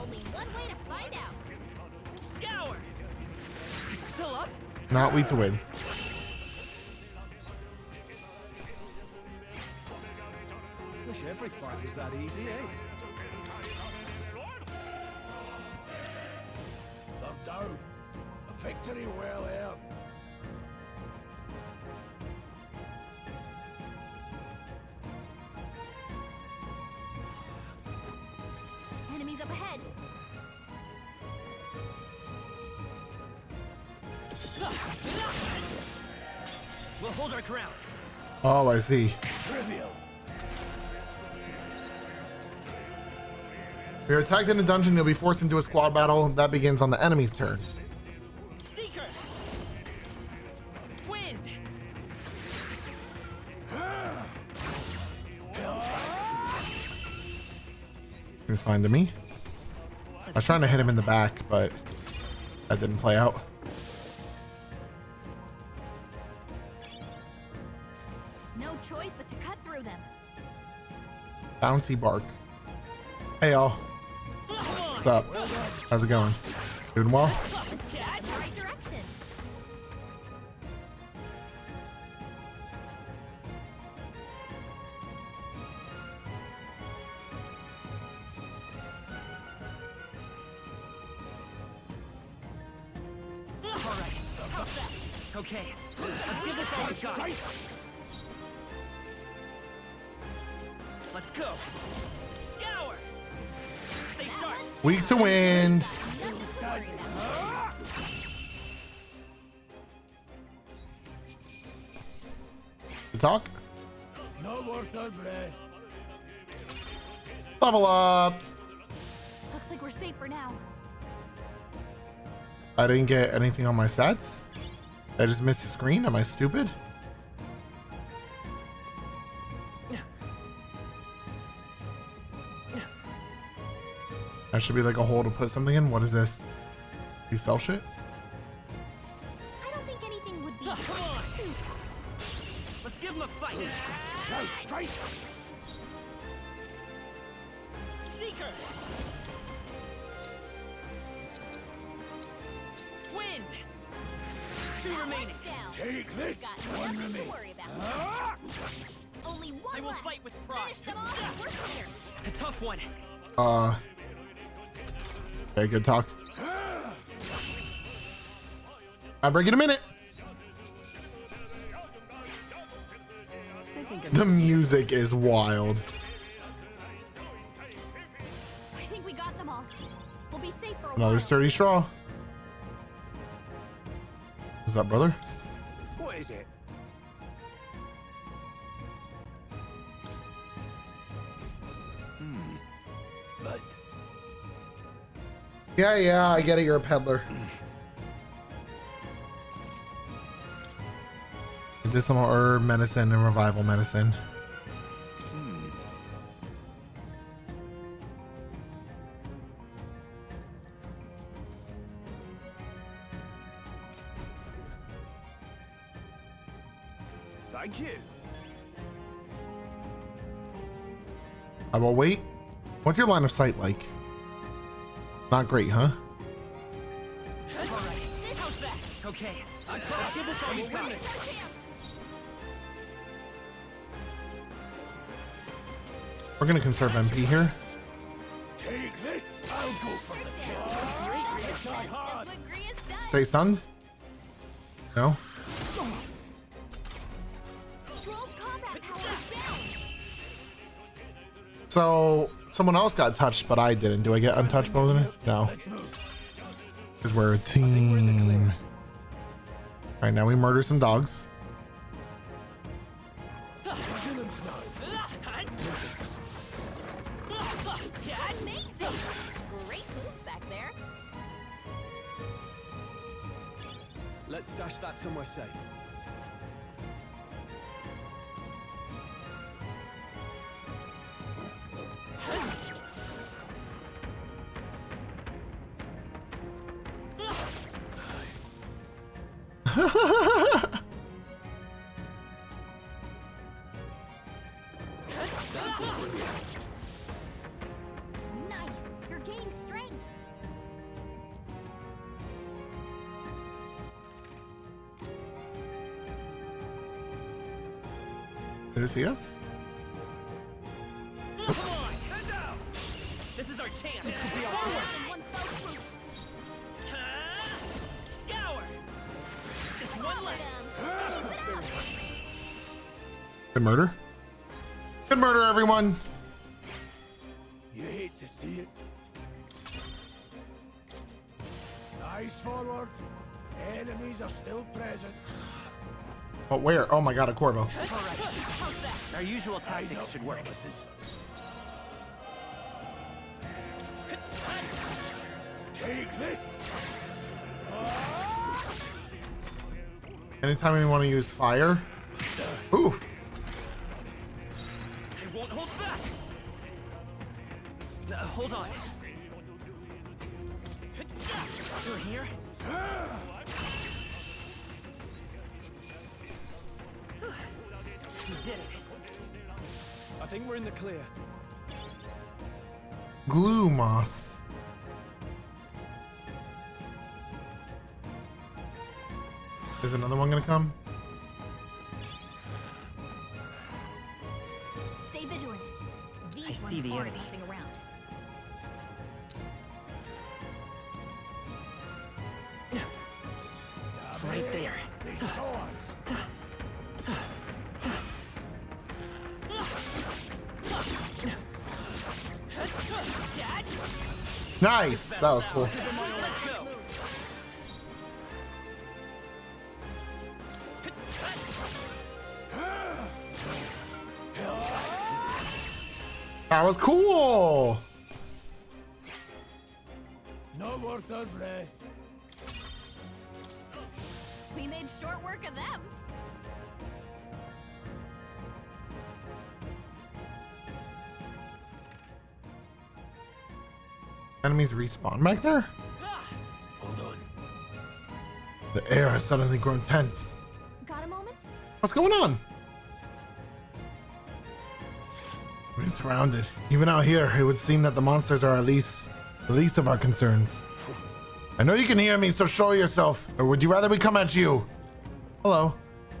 Only one way to find out. Scour. Still up? Not weak to win. wish every fight was that easy, eh? Look down. A victory well earned. Enemies up ahead. We'll hold our ground. Oh, I see. Trivial. If you're attacked in a dungeon, you'll be forced into a squad battle. That begins on the enemy's turn. Seeker. Wind. He was fine to me. I was trying to hit him in the back, but that didn't play out. No choice but to cut through them. Bouncy bark. Hey y'all. What's up? How's it going? Doing well? Right direction. All right. How's that? Okay. Let's give this all a shot. Let's go. Scour. Stay sharp. Weak to wind. To talk? No worth our breath. Level up. Looks like we're safe for now. I didn't get anything on my sets. I just missed the screen. Am I stupid? That should be like a hole to put something in. What is this? You sell shit? I don't think anything would be. Come on. Let's give him a fight. Now strike. Seeker. 2 remaining. Take this! One remaining. Only one I will fight with pride. A tough one. Okay, good talk. I'll break in a minute. The music is wild. I think we got them all. We'll be safe for a Another while. sturdy straw. What's up, brother? What is it? But Yeah, I get it. You're a peddler. Medicinal herb medicine and revival medicine. thank you. I will wait. What's your line of sight like? Not great, huh? Okay, let's give this all a win. We're gonna conserve MP here. Take this. I'll go for the kill. Die hard. Stay stunned. No. So someone else got touched, but I didn't. Do I get untouched bonus? No. Because we're a team. All right, now we murder some dogs. Amazing! Great moves back there. Let's stash that somewhere safe. Nice! You're gaining strength. Did it see us? Come on, head down. This is our chance. This could be our chance. Scour. Just one left. Good murder. Good murder, everyone. You hate to see it. Eyes forward. Enemies are still present. But where? Oh my god, a Corvo. Our usual tactics should work. Take this. Anytime we want to use fire. Oof. They won't hold back. Hold on. You're here? You did it. I think we're in the clear. Glue moss. Is another one gonna come? Stay vigilant. These I see ones the aren't enemy. messing around. Right there. They saw us. Nice. That was cool. That was cool. Not worth our breath. We made short work of them. Enemies respawn back there? Hold on. The air has suddenly grown tense. Got a moment? What's going on? We're surrounded. Even out here, it would seem that the monsters are at least the least of our concerns. I know you can hear me, so show yourself. Or would you rather we come at you? Hello.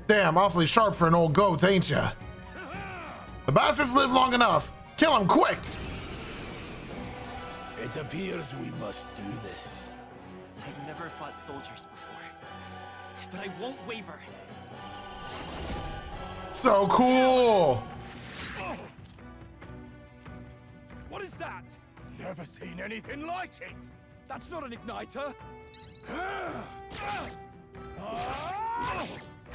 Damn, awfully sharp for an old goat, ain't ya? The bastards live long enough. Kill him quick. It appears we must do this. I've never fought soldiers before, but I won't waver. So cool. What is that? Never seen anything like it. That's not an igniter.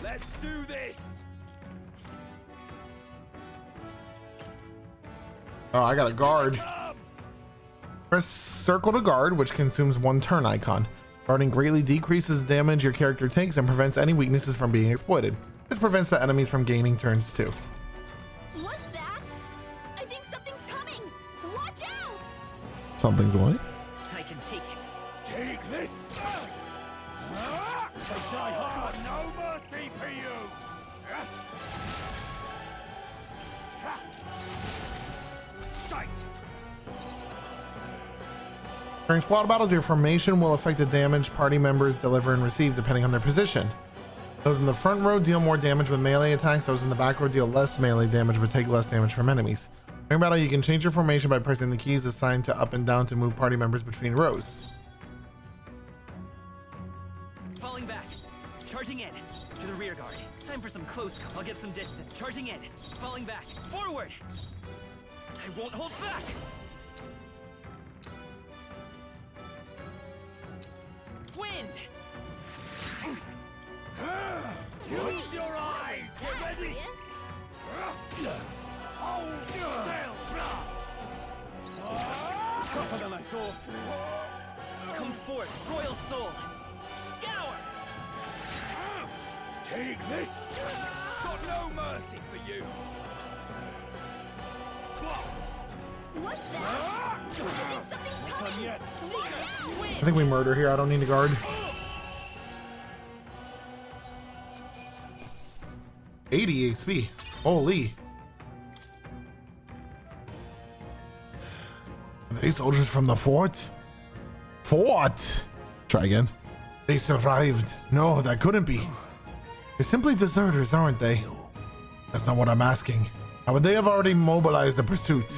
Let's do this. Oh, I got a guard. Press circle to guard, which consumes 1 turn icon. Guarding greatly decreases the damage your character takes and prevents any weaknesses from being exploited. This prevents the enemies from gaining turns too. What's that? I think something's coming. Watch out! Something's what? I can take it. Take this. I've got no mercy for you. Shite. During squad battles, your formation will affect the damage party members deliver and receive depending on their position. Those in the front row deal more damage with melee attacks. Those in the back row deal less melee damage but take less damage from enemies. During battle, you can change your formation by pressing the keys assigned to up and down to move party members between rows. Falling back. Charging in. To the rear guard. Time for some close. I'll get some distance. Charging in. Falling back. Forward. I won't hold back. Wind. Use your eyes. Get ready. Hold still. Blast. Tougher than I thought. Come forth, royal soul. Scour. Take this. Got no mercy for you. Blast. What's that? I think something's coming. Done yet. I think we murder here. I don't need a guard. 80 XP. Holy. Are they soldiers from the fort? Fort! Try again. They survived. No, that couldn't be. They're simply deserters, aren't they? That's not what I'm asking. How would they have already mobilized the pursuit?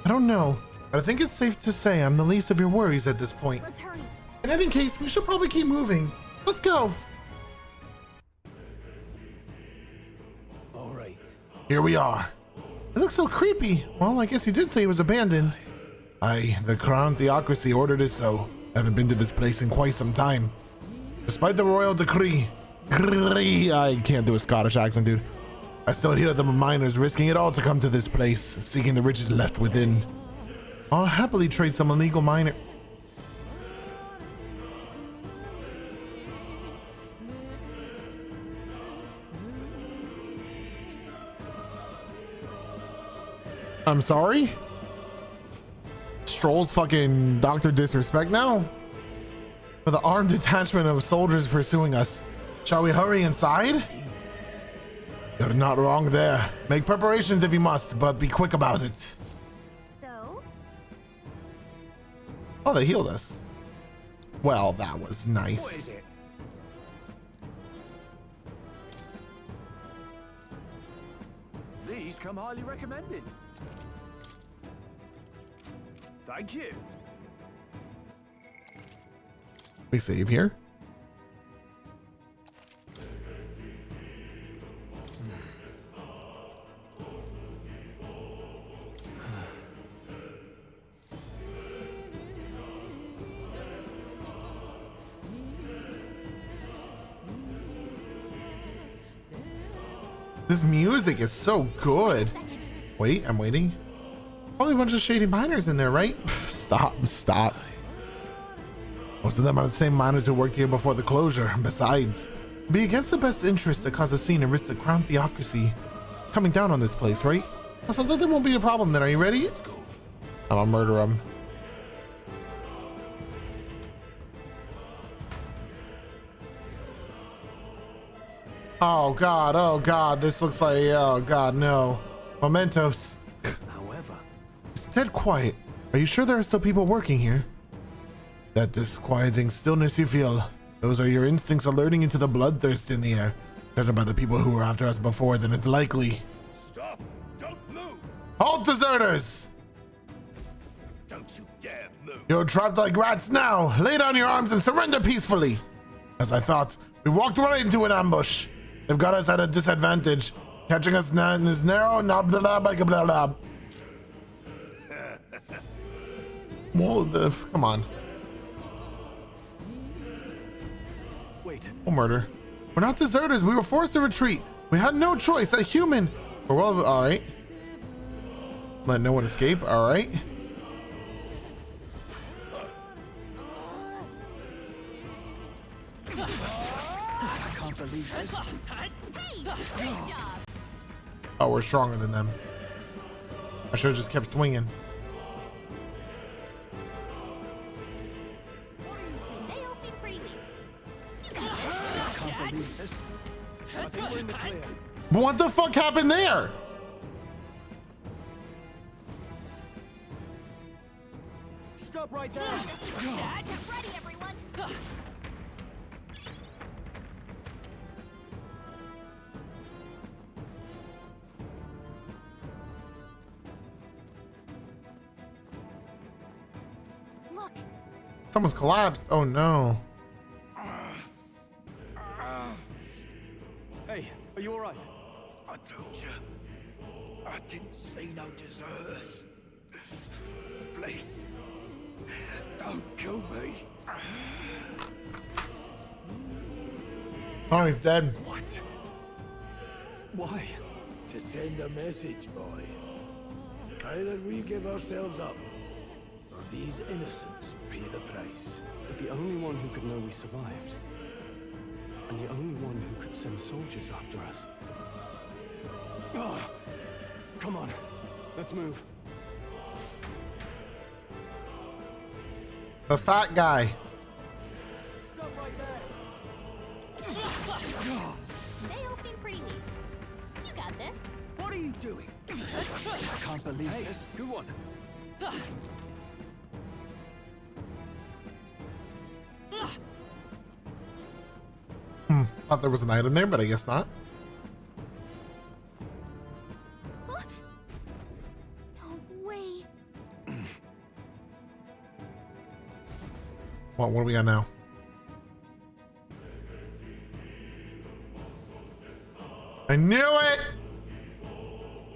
I don't know, but I think it's safe to say I'm the least of your worries at this point. Let's hurry. In any case, we should probably keep moving. Let's go. All right. Here we are. It looks so creepy. Well, I guess you did say it was abandoned. Aye, the Crown Theocracy ordered it so. I haven't been to this place in quite some time. Despite the royal decree, I can't do a Scottish accent, dude. I still hear the miners risking it all to come to this place, seeking the riches left within. I'll happily trade some illegal miner. I'm sorry? Stroll's fucking Dr. Disrespect now? For the armed detachment of soldiers pursuing us. Shall we hurry inside? You're not wrong there. Make preparations if you must, but be quick about it. So? Oh, they healed us. Well, that was What nice. is it? These come highly recommended. Thank you. We save here. This music is so good. Wait, I'm waiting. Probably a bunch of shady miners in there, right? Stop. Most of them are the same miners who worked here before the closure. Besides, it'd be against the best interest to cause a scene and risk the Crown Theocracy coming down on this place, right? Well, sounds like there won't be a problem then. Are you ready? Let's go. I'm gonna murder him. Oh god, this looks like, oh god, no. Mementos. However, It's dead quiet. Are you sure there are still people working here? That disquieting stillness you feel, those are your instincts alerting into the bloodthirst in the air. Judging by the people who were after us before, then it's likely. Stop! Don't move! Halt, deserters! Don't you dare move! You're trapped like rats now. Lay down your arms and surrender peacefully. As I thought, we walked right into an ambush. They've got us at a disadvantage, catching us now in this narrow, blah blah blah blah blah. Well, come on. Wait. Oh, murder. We're not deserters. We were forced to retreat. We had no choice. A human. Well, all right. Let no one escape. All right. I can't believe this. Hey, great job. Oh, we're stronger than them. I should have just kept swinging. They all seem pretty weak. I can't believe this. I think we're in the clear. What the fuck happened there? Stop right there. Get ready, everyone. Look. Someone's collapsed. Oh no. Hey, are you all right? I told you. I didn't see no deserters. Please. Don't kill me. Oh, he's dead. What? Why? To send a message, boy. Either we give ourselves up, or these innocents pay the price. But the only one who could know we survived, and the only one who could send soldiers after us. Oh, come on, let's move. The fat guy. Stop right there. They all seem pretty weak. You got this. What are you doing? I can't believe this. Good one. Thought there was an item there, but I guess not. Huh? No way. What do we got now? I knew it!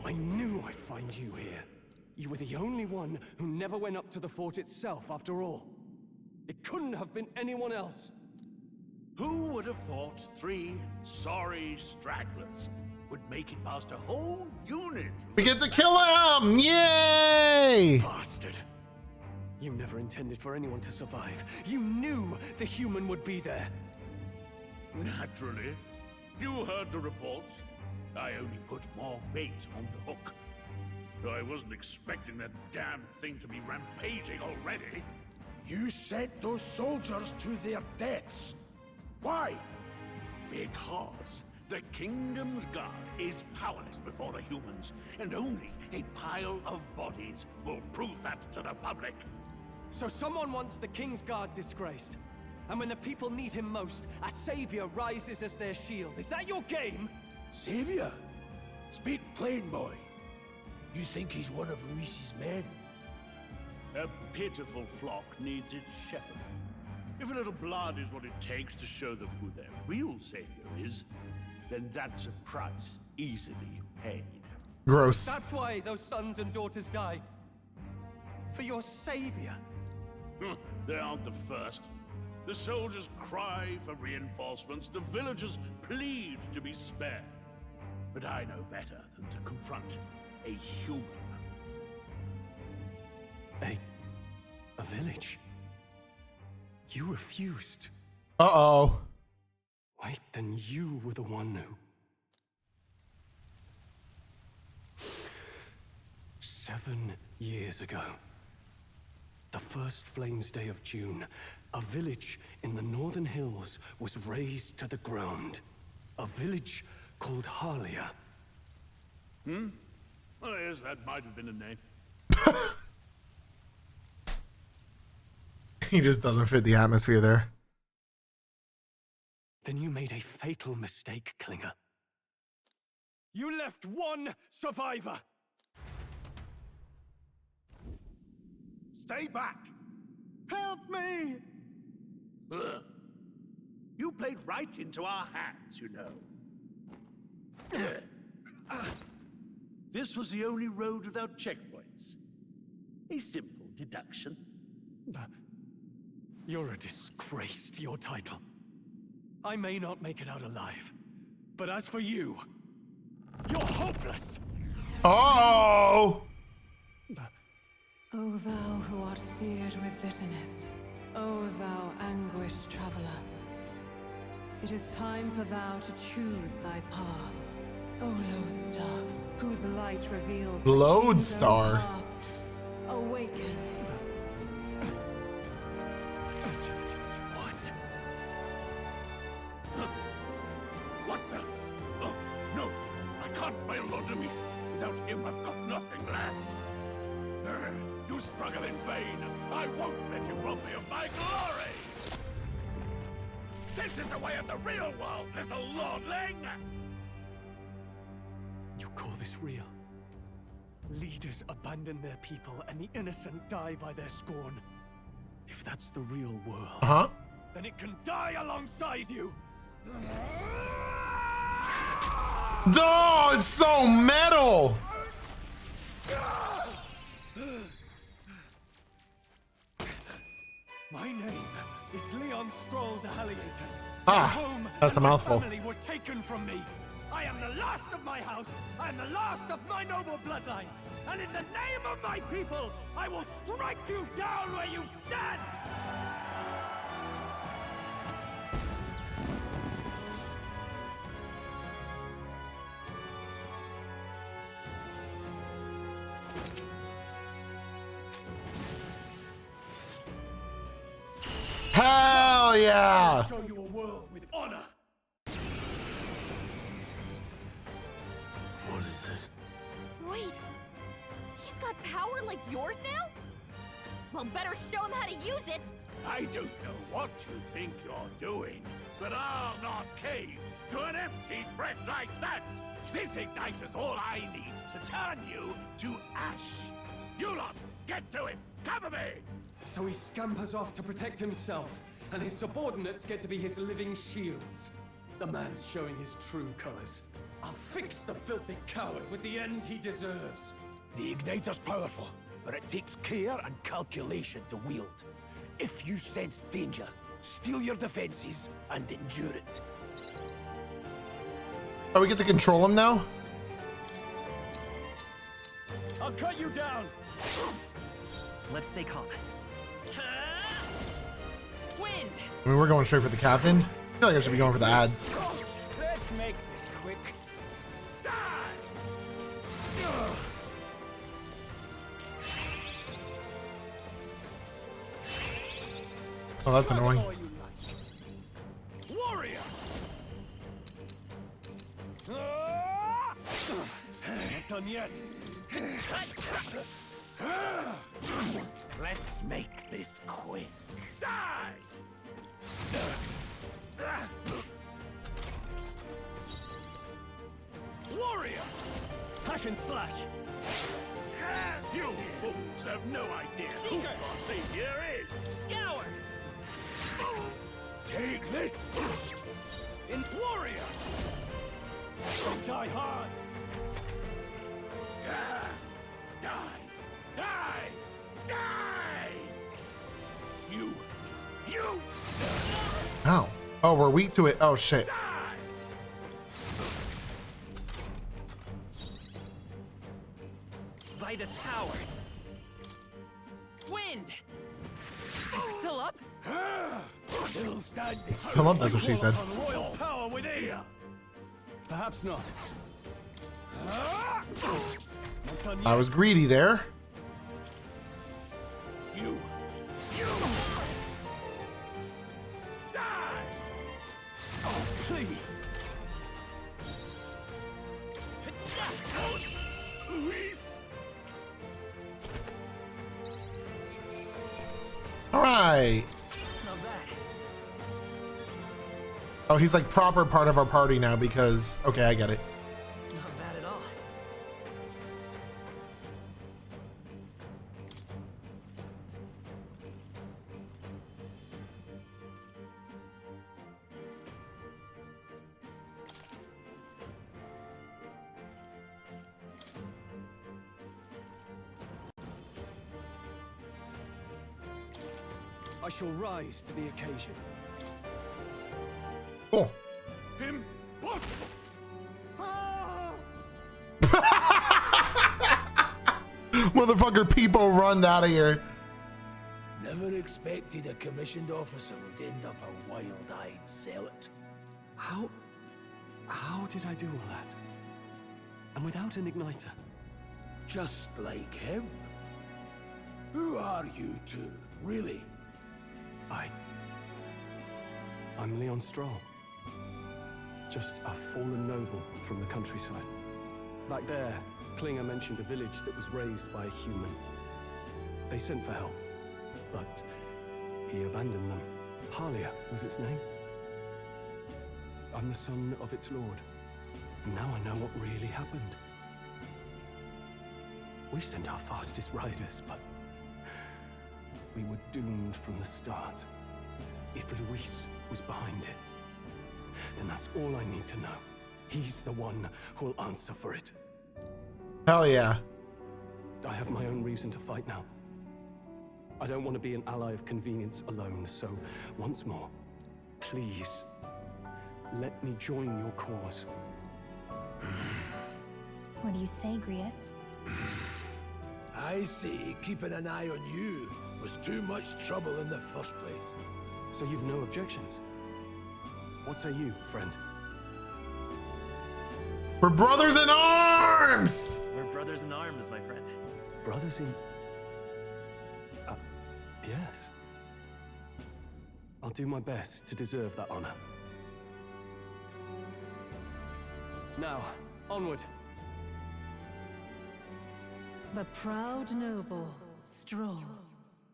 I knew I'd find you here. You were the only one who never went up to the fort itself, after all. It couldn't have been anyone else. Who would have thought 3 sorry stragglers would make it past a whole unit? We get to kill him! Yay! Bastard. You never intended for anyone to survive. You knew the human would be there. Naturally. You heard the reports. I only put more bait on the hook. I wasn't expecting that damn thing to be rampaging already. You sent those soldiers to their deaths. Why? Because the kingdom's guard is powerless before the humans, and only a pile of bodies will prove that to the public. So someone wants the King's Guard disgraced. And when the people need him most, a savior rises as their shield. Is that your game? Savior? Speak plain, boy. You think he's one of Luis's men? A pitiful flock needs its shepherd. If a little blood is what it takes to show them who their real savior is, then that's a price easily paid. Gross. That's why those sons and daughters died. For your savior. They aren't the first. The soldiers cry for reinforcements, the villagers plead to be spared. But I know better than to confront a human. A village? You refused. Uh-oh. Wait, then you were the one who... 7 years ago. The first Flames Day of June, a village in the northern hills was razed to the ground. A village called Harlia. Oh, yes, that might have been a name. He just doesn't fit the atmosphere there. Then you made a fatal mistake, Klinger. You left one survivor! Stay back! Help me! Ugh. You played right into our hands, you know. This was the only road without checkpoints. A simple deduction. You're a disgrace to your title. I may not make it out alive, but as for you, you're hopeless! Oh! O thou who art seared with bitterness, O thou anguished traveler, it is time for thou to choose thy path. O Lodestar, whose light reveals the Lodestar. kingdom path, awaken. What the? Oh, no! I can't fail Lord Demis. Without him, I've got nothing left. You struggle in vain. I won't let you rob me of my glory! This is the way of the real world, little lordling! You call this real? Leaders abandon their people and the innocent die by their scorn. If that's the real world, then it can die alongside you! Oh, it's so metal! My name is Leon Stroll de Haliatus. Ah, My home that's a and my mouthful. family were taken from me. I am the last of my house. I am the last of my noble bloodline. And in the name of my people, I will strike you down where you stand! Hell yeah! I'll show you a world with honor. What is this? Wait, he's got power like yours now? Well, better show him how to use it. I don't know what you think you're doing, but I'll not cave to an empty threat like that! This igniter's all I need to turn you to ash! You lot, get to it! Cover me! So he scampers off to protect himself, and his subordinates get to be his living shields. The man's showing his true colors. I'll fix the filthy coward with the end he deserves. The igniter's powerful, but it takes care and calculation to wield. If you sense danger, steel your defenses and endure it. Oh, we get to control him now? I'll cut you down! Let's stay calm. Wind! I mean, we're going straight for the captain. I feel like I should be going for the ads. Let's make this quick. Oh, that's annoying. Warrior! Not done yet. Let's make this quick. Die! Warrior! Hack and slash! You fools have no idea who your savior is! Scour! Take this! In warrior! Don't die hard! Die! Die! Die! You! Ow. Oh, we're weak to it. Oh, shit. By this power. Wind! Still up? Still standing. It's still up, that's what she said. Royal power within! Perhaps not. Not done I yet. was greedy there. You! Die! Oh, please! Luis! All right. Not bad. Oh, he's like proper part of our party now because, okay, I get it. Not bad at all. I shall rise to the occasion. Oh. Impossible! Motherfucker, people run out of here. Never expected a commissioned officer would end up a wild-eyed zealot. How did I do all that? And without an igniter? Just like him. Who are you two, really? I'm Leon Stroll. Just a fallen noble from the countryside. Back there, Klinger mentioned a village that was raised by a human. They sent for help, but he abandoned them. Halia was its name. I'm the son of its lord, and now I know what really happened. We sent our fastest riders, but we were doomed from the start. If Luis was behind it, then that's all I need to know. He's the one who'll answer for it. Hell yeah. I have my own reason to fight now. I don't want to be an ally of convenience alone, so once more, please, let me join your cause. What do you say, Grius? I see keeping an eye on you was too much trouble in the first place. So you've no objections? What say you, friend? We're brothers in arms! We're brothers in arms, my friend. Brothers in... yes. I'll do my best to deserve that honor. Now, onward. The proud noble, Stroll.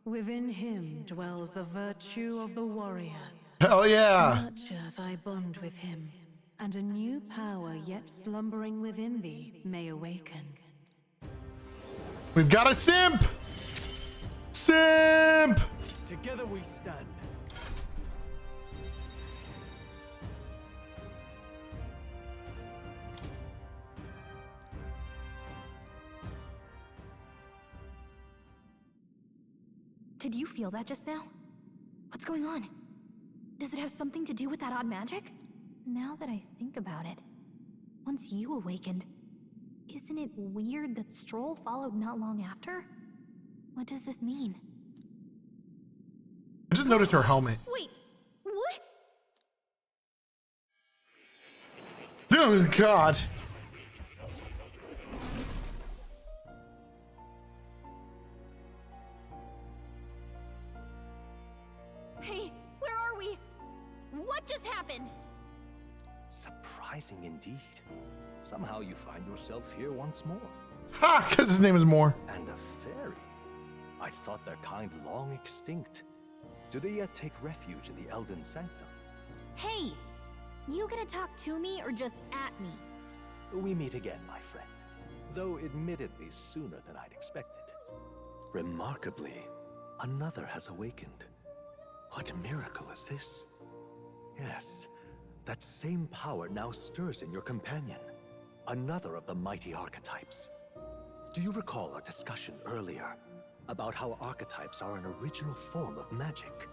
Within him dwells the virtue of the warrior. Hell yeah! Nurture thy bond with him, and a new power yet slumbering within thee may awaken. We've got a simp! Simp! Together we stand. Did you feel that just now? What's going on? Does it have something to do with that odd magic? Now that I think about it, once you awakened, isn't it weird that Stroll followed not long after? What does this mean? I just noticed her helmet. Wait, what? Oh God. Hey, where are we? What just happened? Surprising indeed. Somehow you find yourself here once more. Ha! Because his name is Moore. And a fairy. I thought their kind long extinct. Do they yet take refuge in the Elden Sanctum? Hey, you gonna talk to me or just at me? We meet again, my friend. Though admittedly sooner than I'd expected. Remarkably, another has awakened. What miracle is this? Yes, that same power now stirs in your companion. Another of the mighty archetypes. Do you recall our discussion earlier about how archetypes are an original form of magic?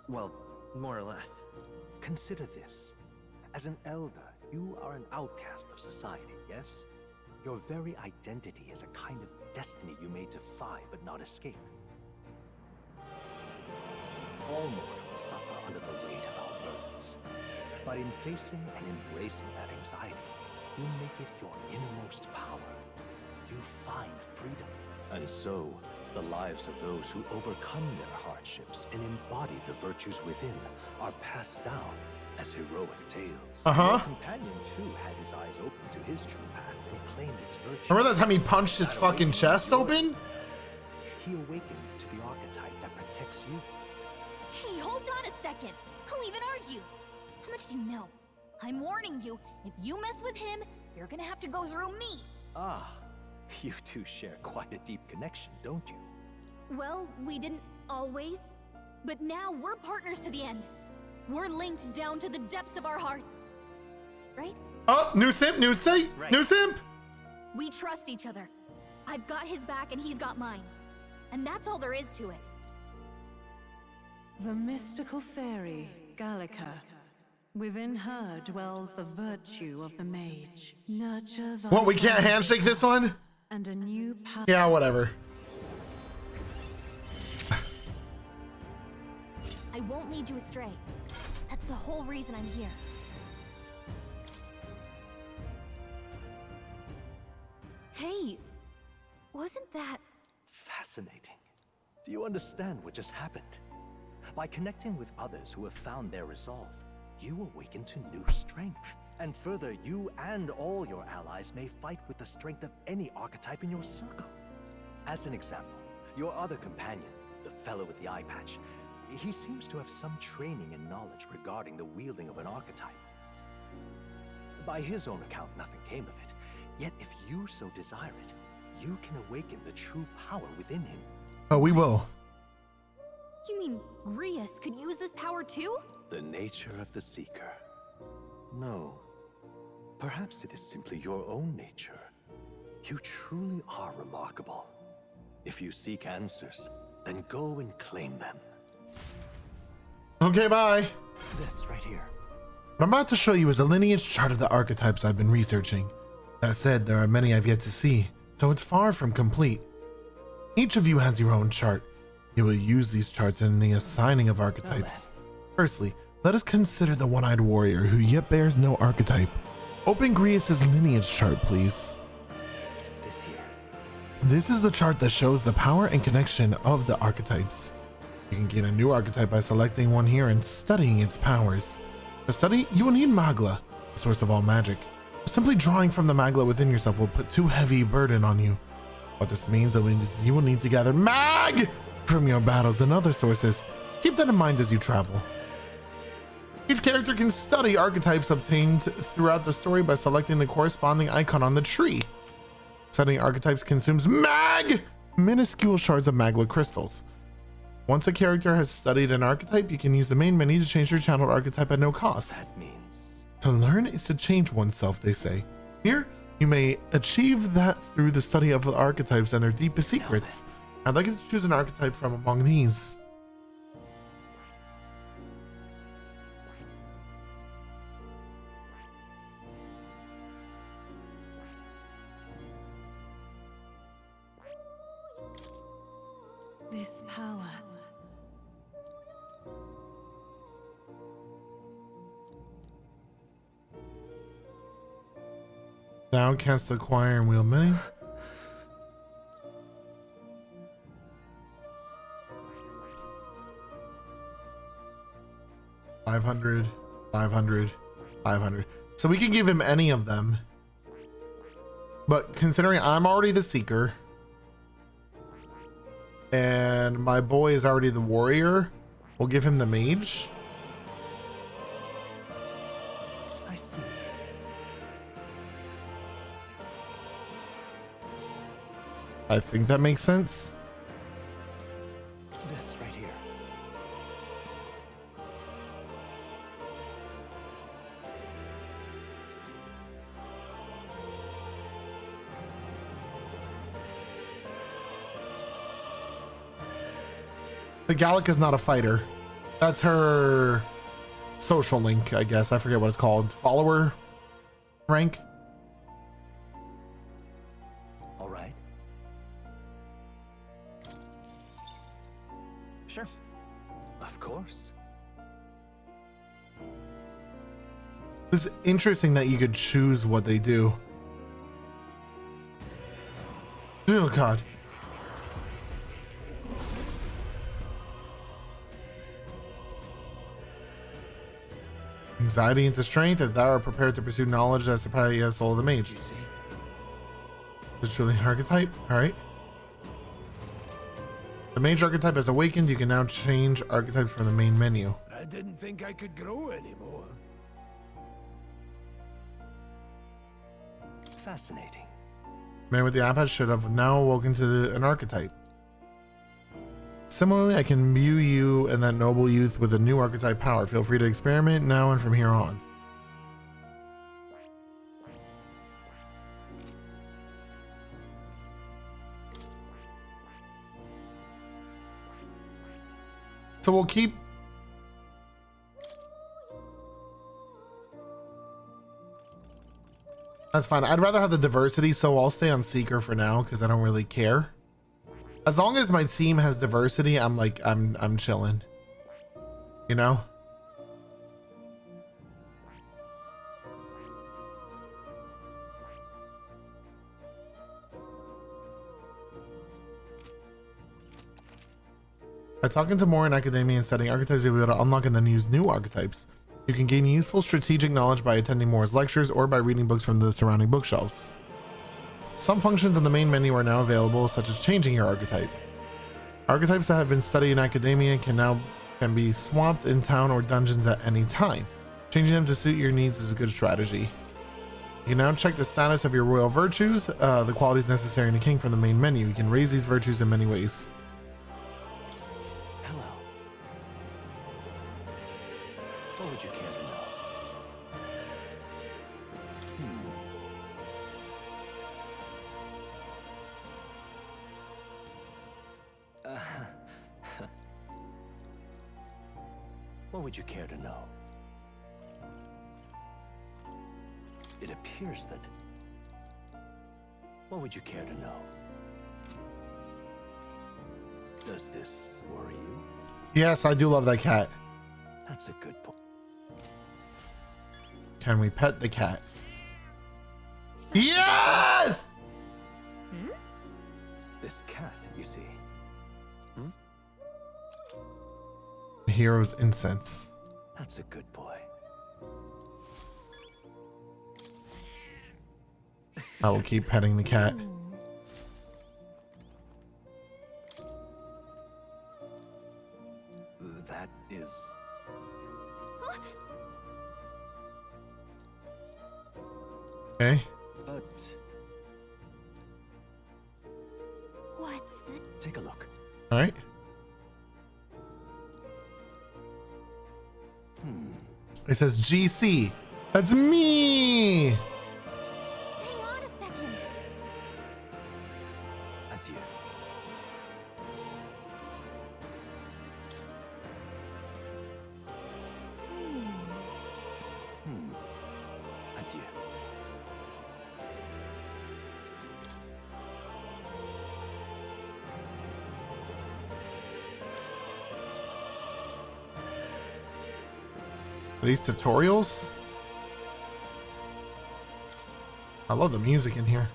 Well, more or less. Consider this. As an elder, you are an outcast of society, yes? Your very identity is a kind of destiny you may defy but not escape. All mortals suffer under the weight of our burdens. But in facing and embracing that anxiety, you make it your innermost power. You find freedom. And so, the lives of those who overcome their hardships and embody the virtues within are passed down as heroic tales. Your companion too had his eyes open to his true path and claimed its virtue. Remember that time he punched his fucking chest open? he awakened to the archetype that protects you. Hey, hold on a second. Who even are you? How much do you know? I'm warning you, if you mess with him, you're gonna have to go through me. Ah, you two share quite a deep connection, don't you? Well, we didn't always. But now we're partners to the end. We're linked down to the depths of our hearts. Right? Oh, new simp, new simp, new simp. We trust each other. I've got his back and he's got mine. And that's all there is to it. The mystical fairy, Gallica. Within her dwells the virtue of the mage. Nurture thy What, we can't handshake this one? and a new power. Yeah, whatever. I won't lead you astray. That's the whole reason I'm here. Hey, wasn't that... Fascinating. Do you understand what just happened? By connecting with others who have found their resolve, you awaken to new strength. And further, you and all your allies may fight with the strength of any archetype in your circle. As an example, your other companion, the fellow with the eye patch, he seems to have some training and knowledge regarding the wielding of an archetype. By his own account, nothing came of it. Yet if you so desire it, you can awaken the true power within him. Oh, we will. You mean Grius could use this power too? The nature of the Seeker. No. Perhaps it is simply your own nature. You truly are remarkable. If you seek answers, then go and claim them. Okay, bye. This right here. What I'm about to show you is a lineage chart of the archetypes I've been researching. That said, there are many I've yet to see, so it's far from complete. Each of you has your own chart. You will use these charts in the assigning of archetypes. Firstly, let us consider the one-eyed warrior who yet bears no archetype. Open Grius's lineage chart, please. This here. This is the chart that shows the power and connection of the archetypes. You can gain a new archetype by selecting one here and studying its powers. To study, you will need Magla, the source of all magic. Simply drawing from the Magla within yourself will put too heavy burden on you. What this means is you will need to gather Mag from your battles and other sources. Keep that in mind as you travel. Each character can study archetypes obtained throughout the story by selecting the corresponding icon on the tree. Studying archetypes consumes minuscule shards of Magla crystals. Once a character has studied an archetype, you can use the main menu to change your channeled archetype at no cost. That means... To learn is to change oneself, they say. Here, you may achieve that through the study of the archetypes and their deepest secrets. I'd like you to choose an archetype from among these. This power. Thou canst acquire and wield many. $500, $500, $500. So we can give him any of them. But considering I'm already the Seeker, and my boy is already the Warrior, we'll give him the Mage. I see. I think that makes sense. This right here. The Gallica's not a fighter. That's her social link, I guess. I forget what it's called. Follower rank. All right. Sure. Of course. It's interesting that you could choose what they do. Oh God. Anxiety into strength. If thou art prepared to pursue knowledge, that's the power, yes, soul of the mage. It's truly an archetype. All right. The mage archetype has awakened. You can now change archetypes from the main menu. I didn't think I could grow anymore. Fascinating. Man with the iPad should have now awoken to an archetype. Similarly, I can imbue you and that noble youth with a new archetype power. Feel free to experiment now and from here on. So we'll keep... That's fine. I'd rather have the diversity, so I'll stay on Seeker for now because I don't really care. As long as my team has diversity, I'm like, I'm chilling. You know? By talking to more in academia and studying archetypes, you'll be able to unlock and then use new archetypes. You can gain useful strategic knowledge by attending Moore's lectures or by reading books from the surrounding bookshelves. Some functions in the main menu are now available, such as changing your archetype. Archetypes that have been studied in academia can be swapped in town or dungeons at any time. Changing them to suit your needs is a good strategy. You can now check the status of your royal virtues, the qualities necessary in a king from the main menu. You can raise these virtues in many ways. Hello. What would you care to know? What would you care to know? It appears that... What would you care to know? Does this worry you? Yes, I do love that cat. That's a good point. Can we pet the cat? Yes! This cat, you see. The hero's incense. That's a good boy. I will keep petting the cat. That is... Okay. But... What's the... Take a look. All right. It says GC. That's me. Hang on a second. That's you. That's you. Are these tutorials? I love the music in here.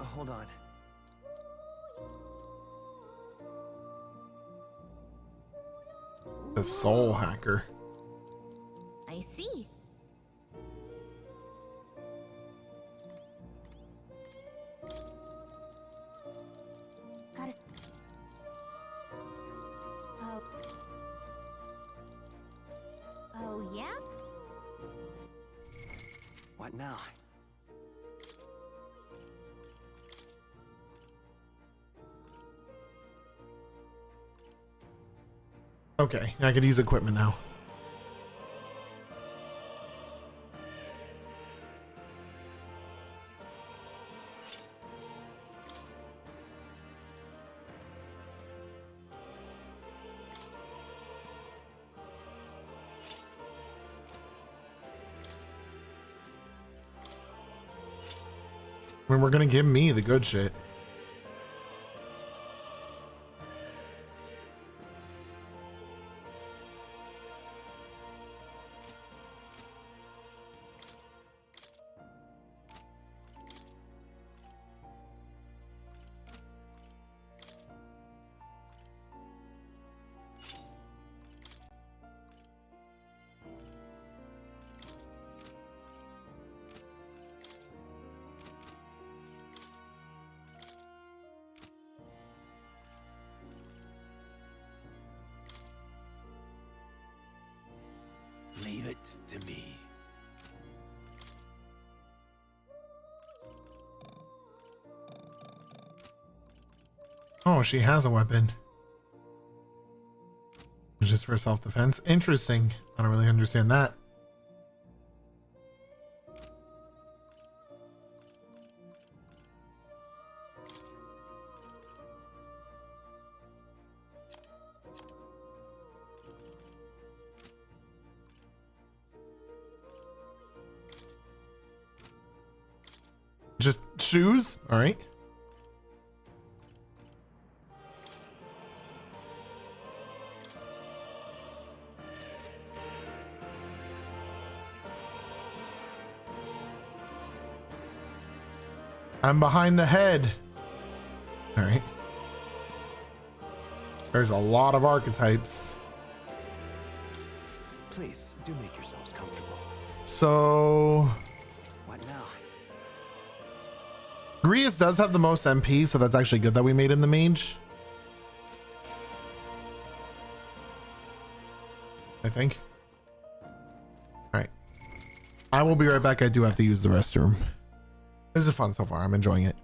Hold on. The soul hacker. I see. Gotta... Oh, yeah? What now? Okay, I could use equipment now. I mean, we're gonna give me the good shit. it to me. Oh, she has a weapon. Just for self-defense. Interesting. I don't really understand that. Just shoes? All right. I'm behind the head. All right. There's a lot of archetypes. Please, do make yourselves comfortable. So... What now? Grius does have the most MP, so that's actually good that we made him the mage. I think. Alright. I will be right back. I do have to use the restroom. This is fun so far. I'm enjoying it.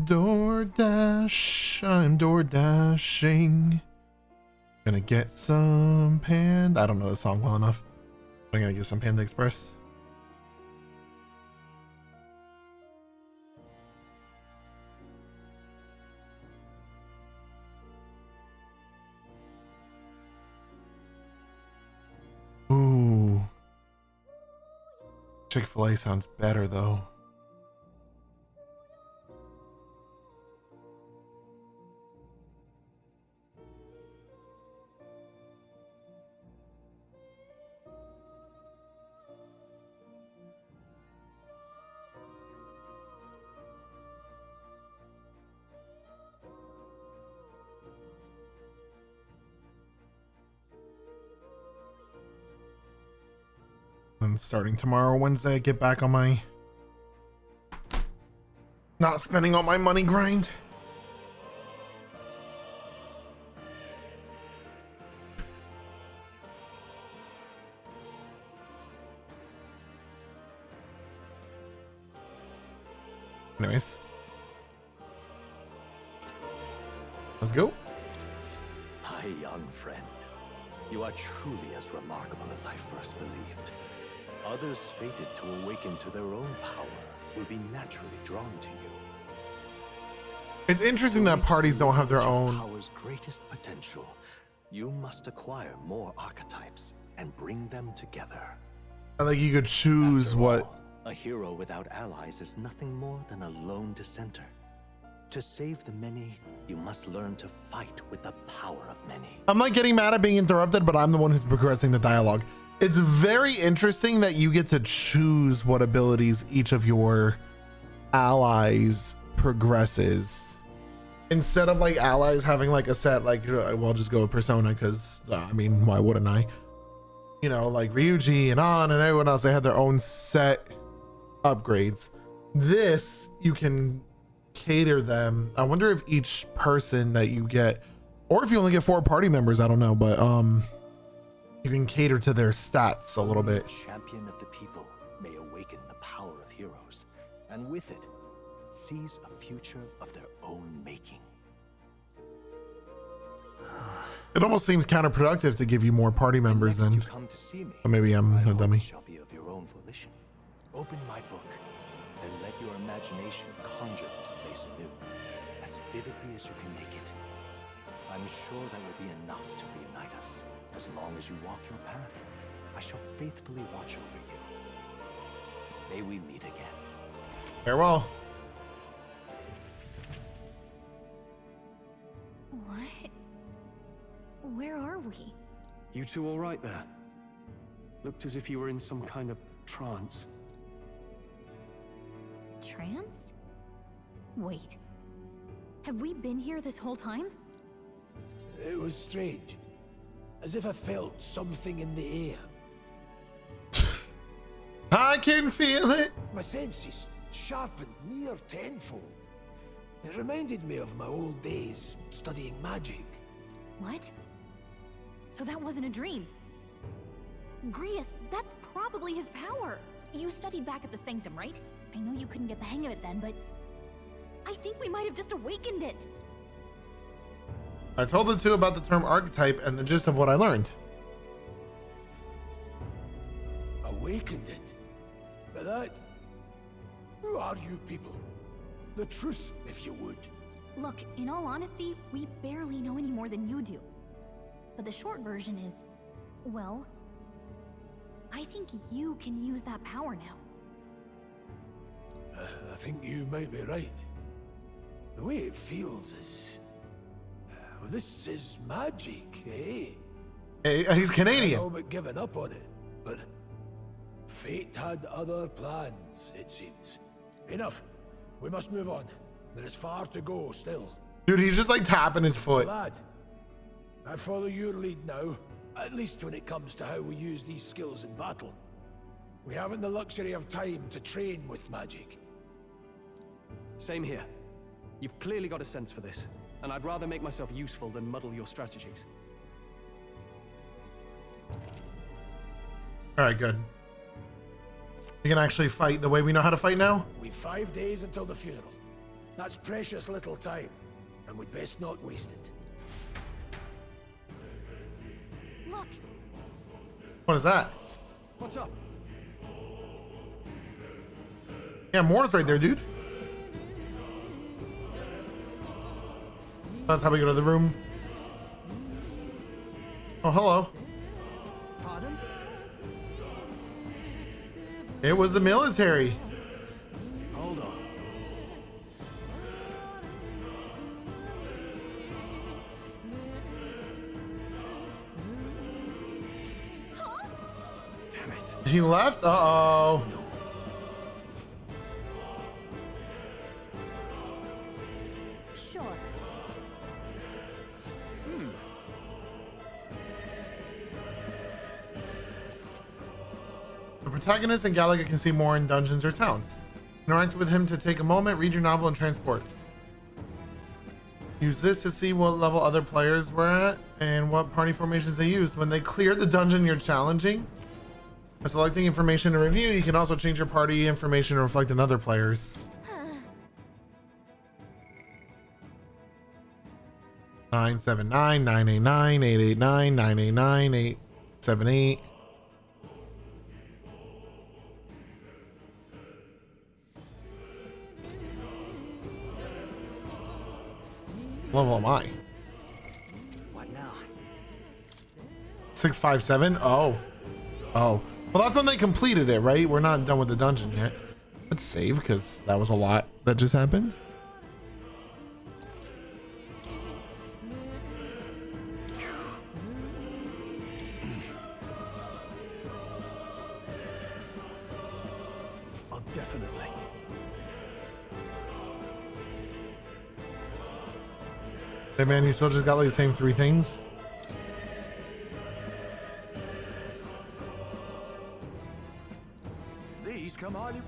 DoorDash. I'm door dashing. Gonna get some Panda. I don't know the song well enough. I'm gonna get some Panda Express. Ooh. Chick-fil-A sounds better though. And starting tomorrow, Wednesday, I get back on my not spending all my money grind. Anyways, let's go. My young friend, you are truly as remarkable as I first believed. Others fated to awaken to their own power will be naturally drawn to you. It's interesting that parties don't have their own. Power's greatest potential, you must acquire more archetypes and bring them together. Like you could choose what. A hero without allies is nothing more than a lone dissenter. To save the many, you must learn to fight with the power of many. I'm not getting mad at being interrupted, but I'm the one who's progressing the dialogue. It's very interesting that you get to choose what abilities each of your allies progresses. Instead of like allies having like a set, like, well, just go with Persona because, I mean, why wouldn't I? You know, like Ryuji and On and everyone else, they had their own set upgrades. This, you can cater them. I wonder if each person that you get, or if you only get 4 party members, I don't know, but you can cater to their stats a little bit. The champion of the people may awaken the power of heroes, and with it, seize a future of their own making. It almost seems counterproductive to give you more party members than. Or maybe I'm a dummy. Shall be of your own volition. Open my book, and let your imagination conjure this place anew, as vividly as you can make it. I'm sure that will be enough to reunite us. As long as you walk your path, I shall faithfully watch over you. May we meet again. Farewell. What? Where are we? You two all right there? Looked as if you were in some kind of trance. Trance? Wait. Have we been here this whole time? It was strange. As if I felt something in the air. I can feel it. My senses sharpened near tenfold. It reminded me of my old days studying magic. What? So that wasn't a dream. Grius, that's probably his power. You studied back at the Sanctum, right? I know you couldn't get the hang of it then, but I think we might have just awakened it. I told the two about the term archetype and the gist of what I learned. Awakened it? But that... Who are you people? The truth, if you would. Look, in all honesty, we barely know any more than you do. But the short version is, well, I think you can use that power now. I think you might be right. The way it feels is... Well, this is magic, eh? Hey, he's Canadian. I all but given up on it, but fate had other plans, it seems. Enough. We must move on. There is far to go still. Dude, he's just like tapping his foot. Lad, I follow your lead now, at least when it comes to how we use these skills in battle. We haven't the luxury of time to train with magic. Same here. You've clearly got a sense for this, and I'd rather make myself useful than muddle your strategies. Alright, good. You can actually fight the way we know how to fight now? We've 5 days until the funeral. That's precious little time, and we'd best not waste it. Look! What is that? What's up? Yeah, Moore's right there, dude. That's how we go to the room. Oh, hello. Pardon? It was the military. Hold on. Damn it. He left? Uh-oh. Sure. The protagonist and Gallagher can see more in dungeons or towns. Interact with him to take a moment, read your novel, and transport. Use this to see what level other players were at and what party formations they used. When they clear the dungeon you're challenging, by selecting information to review, you can also change your party information to reflect on other players. 979 989 889 989 878. Level am I? What now? 657? Oh. Oh. Well, that's when they completed it, right? We're not done with the dungeon yet. Let's save, because that was a lot that just happened. Oh, definitely. Hey man, you still just got like the same 3 things? These come highly.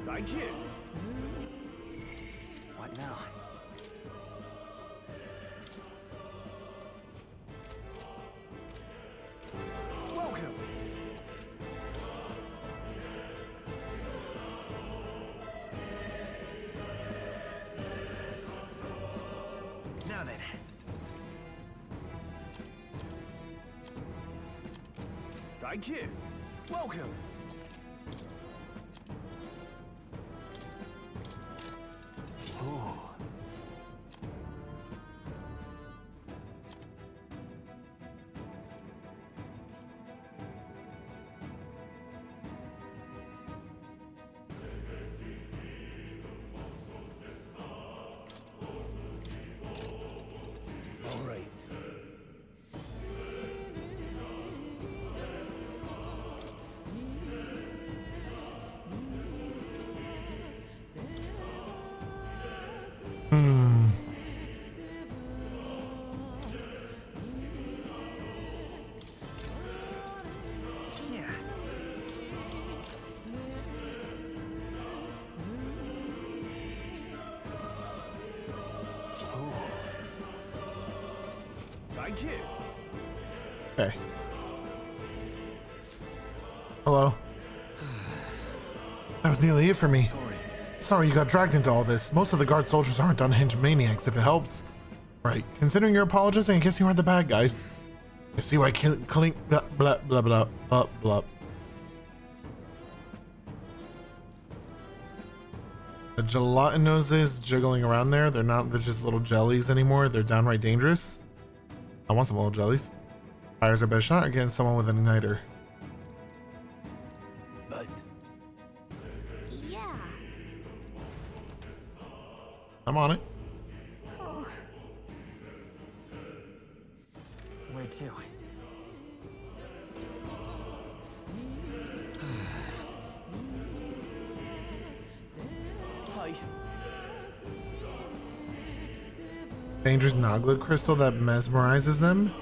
Thank you. What now? Welcome. Now then. Thank you. Welcome. All right. Yeah. Thank you. Okay. Hello. That was nearly it for me. Sorry you got dragged into all this. Most of the guard soldiers aren't unhinged maniacs, if it helps. Right. Considering you're apologizing, I guess you aren't the bad guys. I see why Clink blah blah blah blah blah blah. The gelatinoses jiggling around there, they're just little jellies anymore. They're downright dangerous. I want some little jellies. Fires a better shot against someone with an igniter. right? Yeah. I'm on it. Oh. Where to? Hi. Dangerous Nogla crystal that mesmerizes them.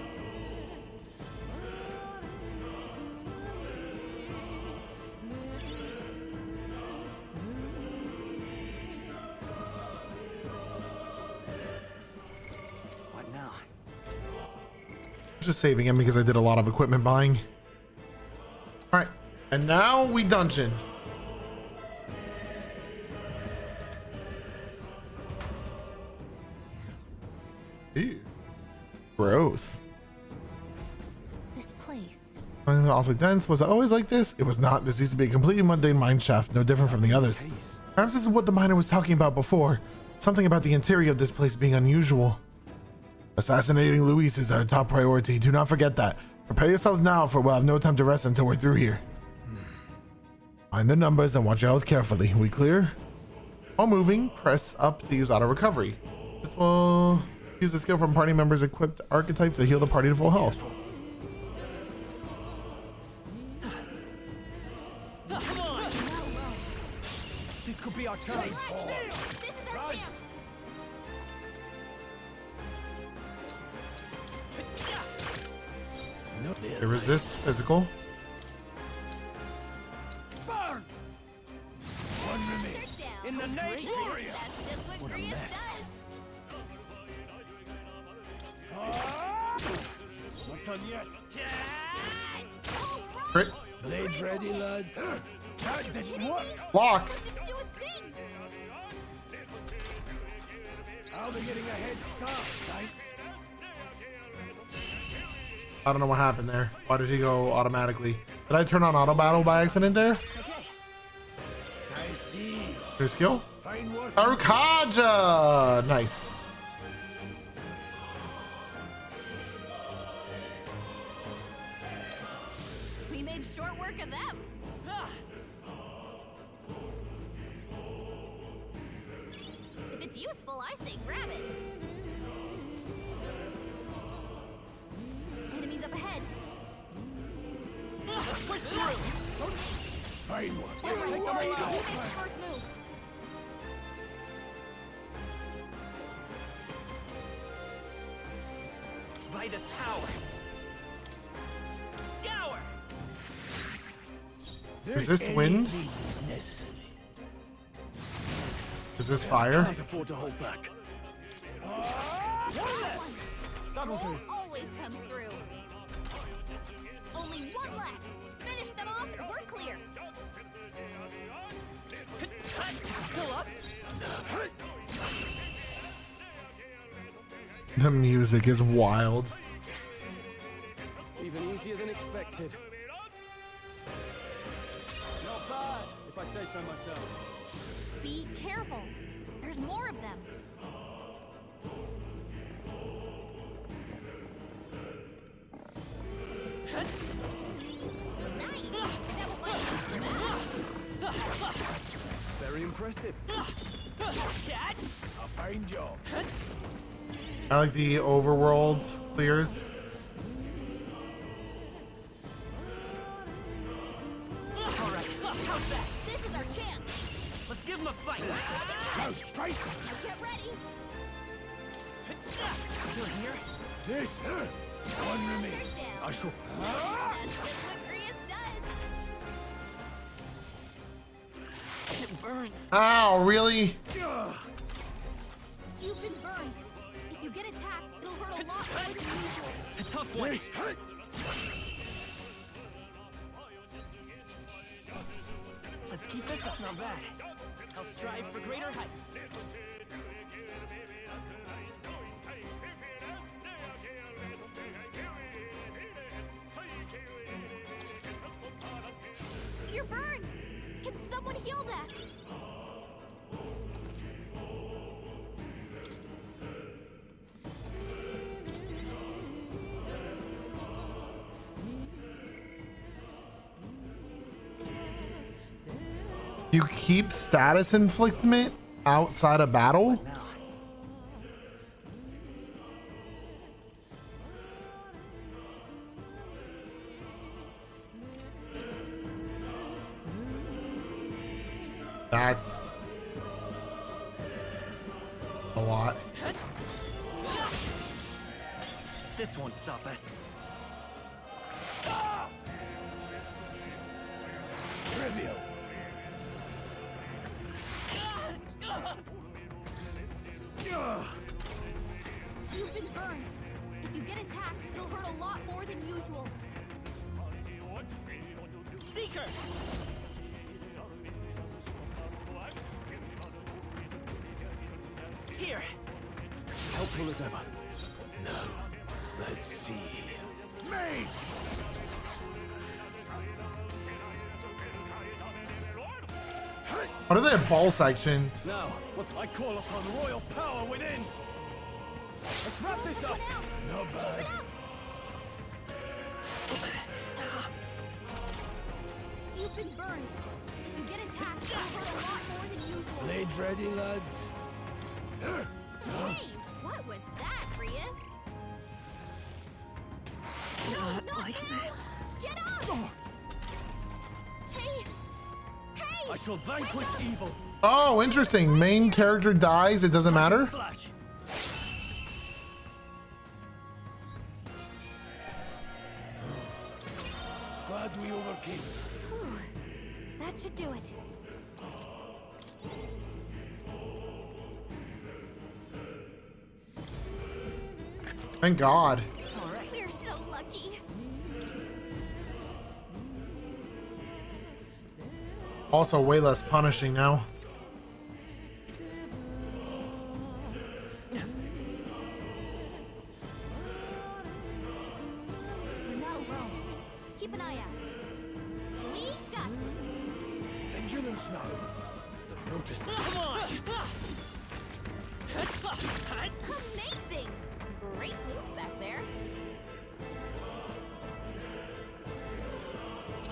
What now? Just saving him because I did a lot of equipment buying. All right, and now we dungeon. Ew. Gross. This place. Awfully dense. Was it always like this? It was not. This used to be a completely mundane mine shaft, no different from the others. Perhaps this is what the miner was talking about before. Something about the interior of this place being unusual. Assassinating Luis is our top priority. Do not forget that. Prepare yourselves now, for we'll have no time to rest until we're through here. Mind the numbers and watch your health carefully. We clear? While moving, press up to use auto recovery. This will use the skill from party members' equipped archetype to heal the party to full health. Come on! This could be our chance. It resists physical. Burn! One remains. In the name of Gloria! What a mess. Not done yet. Crit. Blades ready, lad. That didn't work. Block. I'll be getting a head start, thanks. I don't know what happened there. Why did he go automatically? Did I turn on auto battle by accident there? I see. New skill? Fine work. Arukaja! Nice. We made short work of them. If it's useful, I say grab it. Enemies up ahead. Push through! Fine work. Let's take them all out. First move. Vitus power. Scour. Resist wind? Resist fire? Can't afford to hold back. That'll do. Always comes through. Only one left. Finish them off and we're clear. Still up? The music is wild. Even easier than expected. Not bad, if I say so myself. Be careful. There's more of them. Very impressive. A fine job. I like the overworld clears. All right, how's that? This is our chance. Let's give him a fight. Now strike. Get ready. Still here? This, one remains. I shall. That's just what Grius does. It burns. Ow, really? You've been burned. If you get attacked, it'll hurt a lot more than usual. A tough one. Let's keep this up. Not bad. I'll strive for greater heights. You're burned. Can someone heal that? You keep status inflictment outside of battle? That's a lot. This won't stop us. Trivial. You've been burned. If you get attacked, it'll hurt a lot more than usual. Seeker! Here! Helpful as ever. Now, let's see. Mage! What are they ball sections? Now, I call upon royal power within. Let's wrap this up. Not bad. You've been burned. If you get attacked, it'll hurt a lot more than usual. Blades ready, lads. Hey, what was that, Prius? Not like this. Get up! Hey! Hey! I shall vanquish evil. Oh, interesting. Main character dies, it doesn't matter? Slash. Glad we overcame. That should do it. Thank God. We're so lucky. Also way less punishing now. We're not alone. Keep an eye out. We got this. Vigilance now. They've noticed. Come on! Amazing! Great moves back there.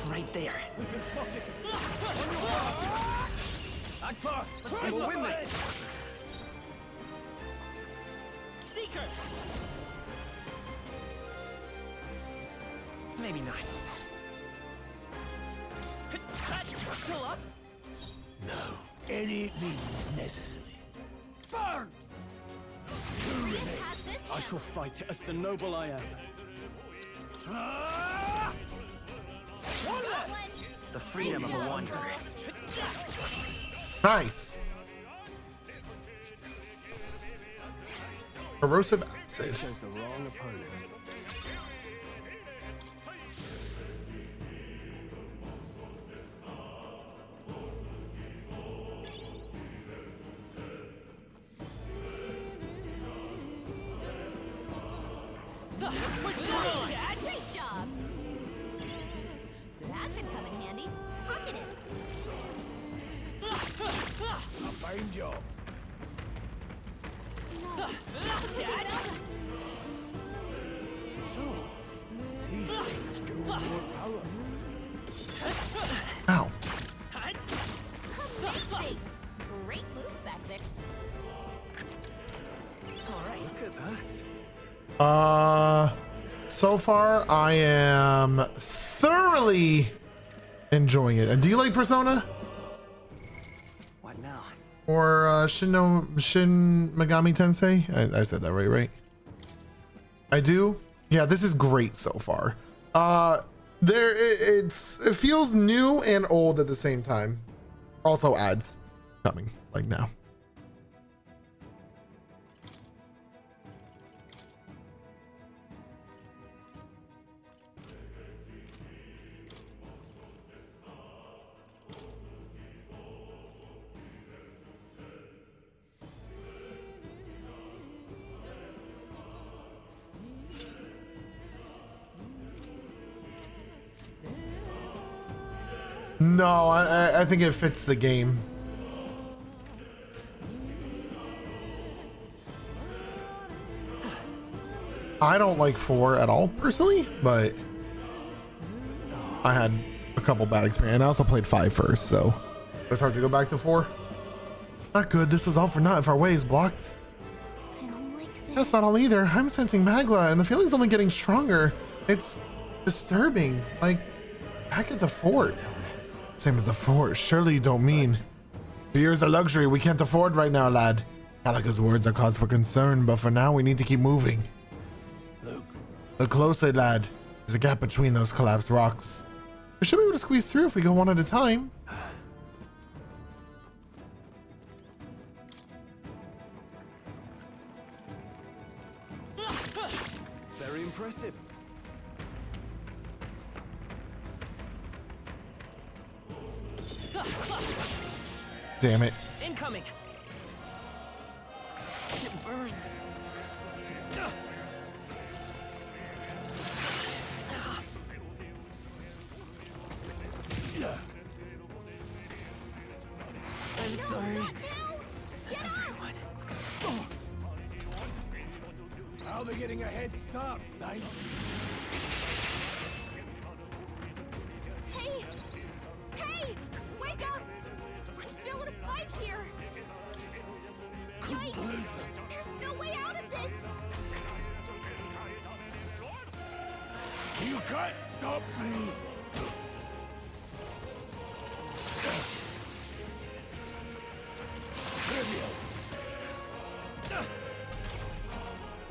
Right there. We've been spotted. Act fast! Let's go win this! Seeker! Maybe not. Still up? No. Any means necessary. Burn! I shall fight as the noble I am. The freedom of a wanderer. Nice. Corrosive acid. Chose the wrong opponent. Great job! That should come in handy. Pocket it. A fine job. So, these things grow more powerful. Ow. Amazing! Great moves back there. Alright. Look at that. So far I am thoroughly enjoying it. And do you like Persona? What now? Or Shin Megami Tensei? I said that right? I do. Yeah, this is great so far. It feels new and old at the same time. Also ads coming like now. No, I think it fits the game. I don't like 4 at all personally, but I had a couple bad experiences. I also played 5 first, so It's hard to go back to 4. Not good. This is all for naught if our way is blocked. I don't like this. That's not all either. I'm sensing magma, and the feeling's only getting stronger. It's disturbing. Like, back at the fort. Same as the fort. Surely you don't mean. Fear is a luxury we can't afford right now, lad. Kalika's words are cause for concern, but for now we need to keep moving. Luke. Look closely, lad. There's a gap between those collapsed rocks. We should be able to squeeze through if we go one at a time. Very impressive. Damn it. Incoming. It burns. I'm sorry. Everyone. I'll be getting a head start, thanks. Hey! Hey! Wake up! We're still in a fight here! Yikes! There's no way out of this! You can't stop me!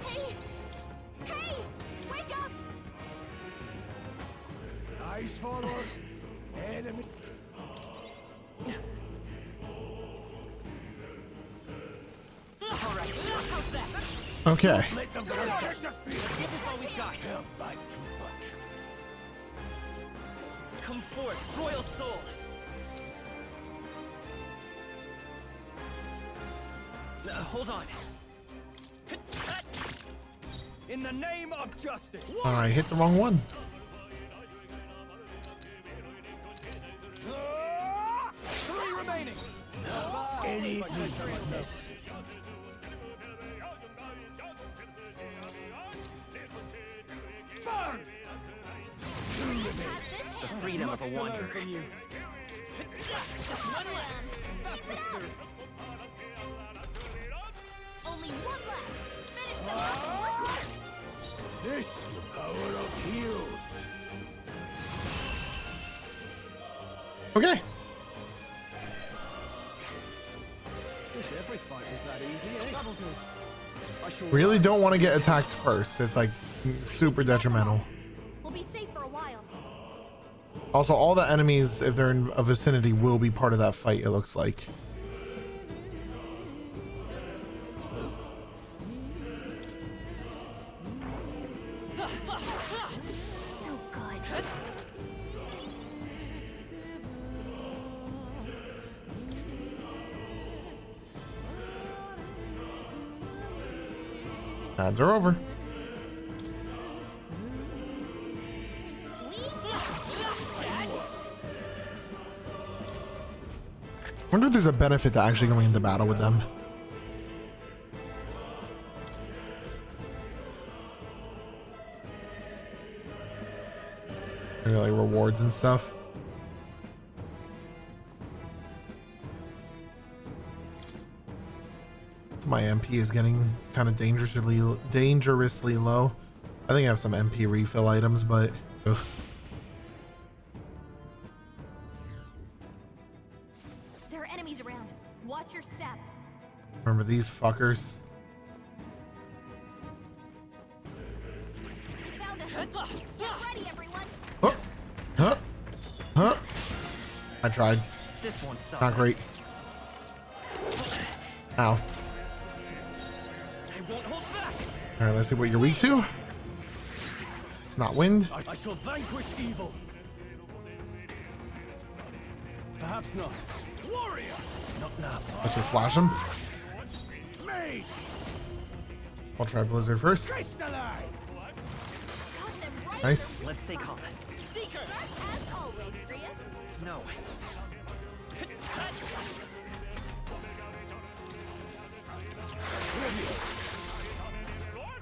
Hey! Hey! Wake up! Eyes forward. Enemy. Alright, how's that? Okay. Let them protect the field. This is all we've got. Help by too much. Come forth, Royal Soul. Hold on. In the name of justice. I hit the wrong one. Three remaining. Any need is necessary. Burn! The freedom of a Much to learn wanderer. from you. One left! That's the spirit. Only one left! Finish them off! This is the power of heroes. Okay. Wish every fight was that easy, eh? That'll do. I shall Really rise. don't want to get attacked first. It's like super detrimental. We'll be safe for a while. Also, all the enemies, if they're in a vicinity, will be part of that fight, it looks like. Oh, good. Ads are over. Wonder if there's a benefit to actually going into battle with them. Maybe like rewards and stuff. My MP is getting kind of dangerously low. I think I have some MP refill items, but ugh. There are enemies around. Watch your step. Remember these fuckers. Found us. Get ready, everyone. Oh. Huh? Huh? I tried. This one's stopped. Not great. Ow. I won't hold back. All right, let's see what you're weak to. It's not wind. I shall vanquish evil. Perhaps not. Warrior. Not now. Let's just slash him. Mage. I'll try Blizzard first. Crystallize. Nice. Let's stay calm. Seeker. As always, Drius. No.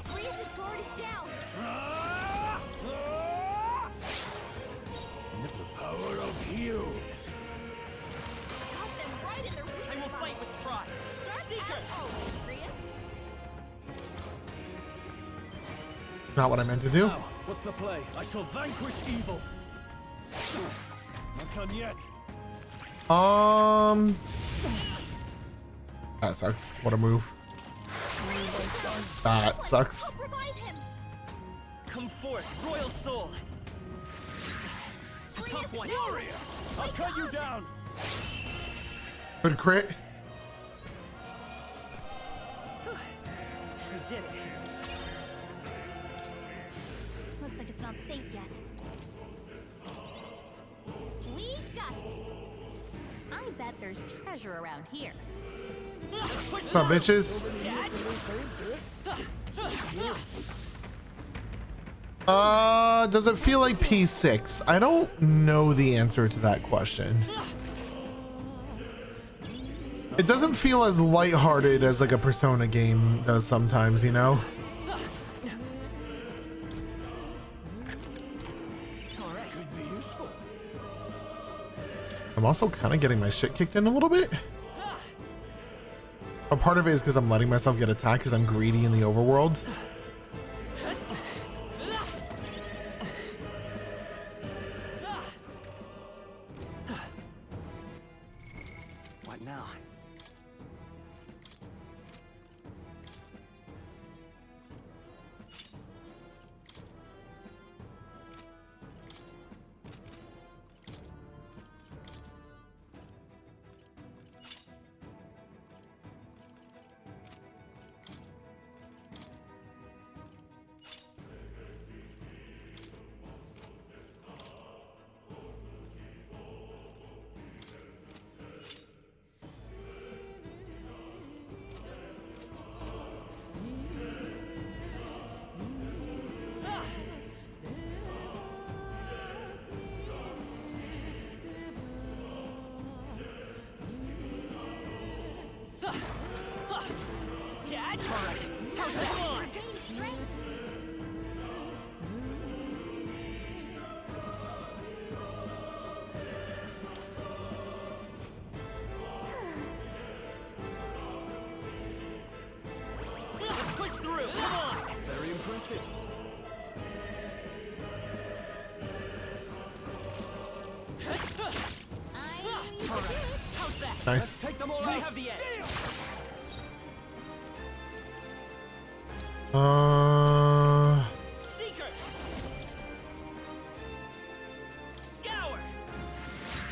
Drius' guard is down. The power of heroes. Not what I meant to do. Now, what's the play? I shall vanquish evil. Not done yet. That sucks. What a move. That sucks. Come forth, royal soul. A tough one. Warrior, I'll cut you down. Good crit. We did it. Looks like it's not safe yet. We got this. I bet there's treasure around here. What's up, bitches? Does it feel like P6? I don't know the answer to that question. It doesn't feel as lighthearted as like a Persona game does sometimes, you know? I'm also kind of getting my shit kicked in a little bit. A part of it is because I'm letting myself get attacked because I'm greedy in the overworld. What now? Nice. Take them all. I have the edge. Seeker. Scour.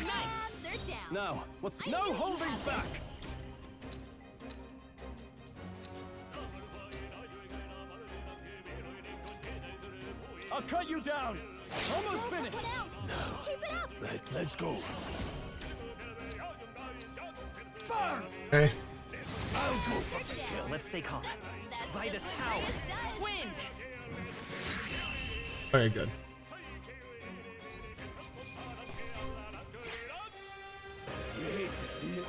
Nice. They're down. Now, what's no holding back? I'll cut you down. Almost finished. Let's go. Okay. I'll go for the kill. Let's stay calm. Vitus power. Wind. Okay, good. You hate to see it.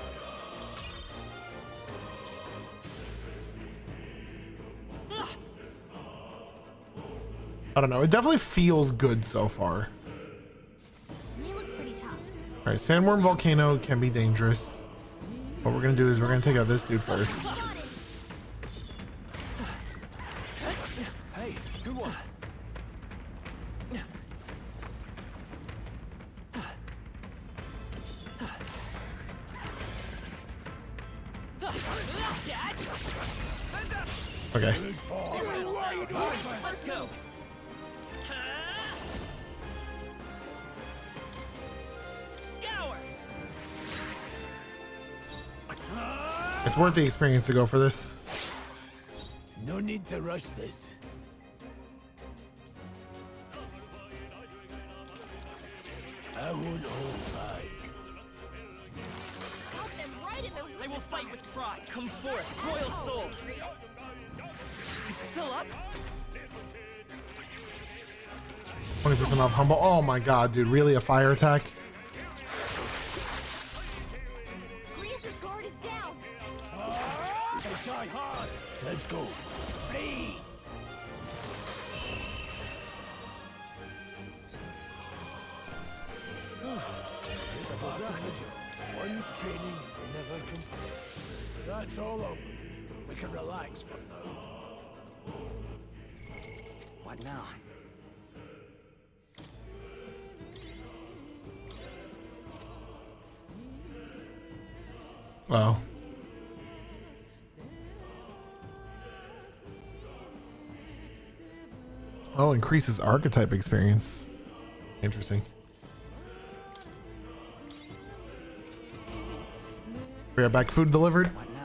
I don't know. It definitely feels good so far. They look pretty tough. All right, Sandworm Volcano can be dangerous. What we're gonna do is we're gonna take out this dude first. Hey, good one. Okay. Let's go. Scour. It's worth the experience to go for this. No need to rush this. I won't hold back. I will fight with pride. Come forth, royal soul. Still up? 20% off humble. Oh my god, dude. Really? A fire attack? Guard is down. Try hard. Let's go. Please. Just about that. One's training is never complete. That's all over. We can relax for now. What now? Wow. Oh, increases archetype experience. Interesting. We got back food delivered. What now?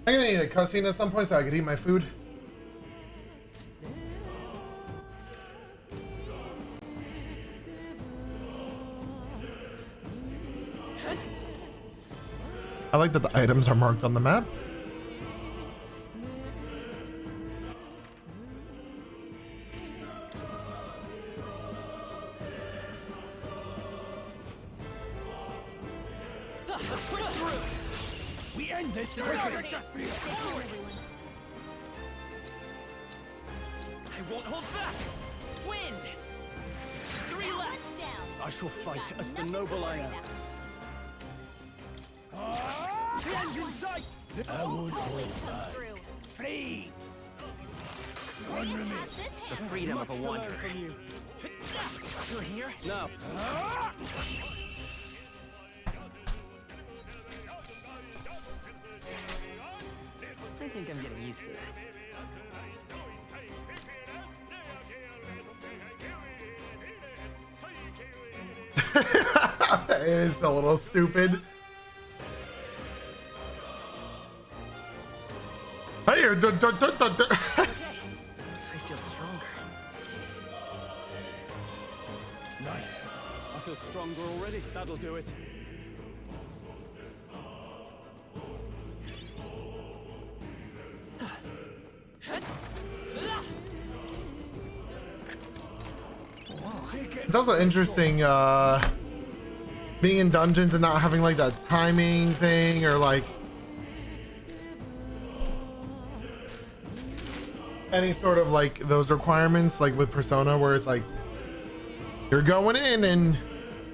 I'm gonna need a cutscene at some point so I could eat my food. I like that the items are marked on the map. We end this quickly. I won't hold back! Wind! 3 left! I shall fight as the noble I am. The end's in sight! I won't hold back. Please! One minute. The freedom of a wanderer. From you. You're here? No. I think I'm getting used to this. It is a little stupid. Hey, I feel stronger. Nice. I feel stronger already. That'll do it. It's also interesting being in dungeons and not having like that timing thing or like any sort of like those requirements like with Persona where it's like you're going in and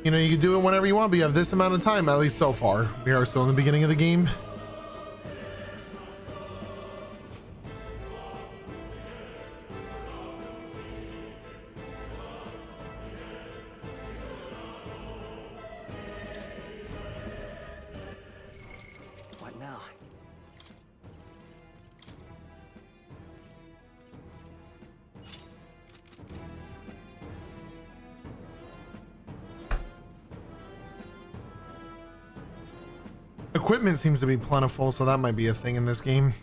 you know you can do it whenever you want but you have this amount of time. At least so far we are still in the beginning of the game. What now? Equipment seems to be plentiful, so that might be a thing in this game.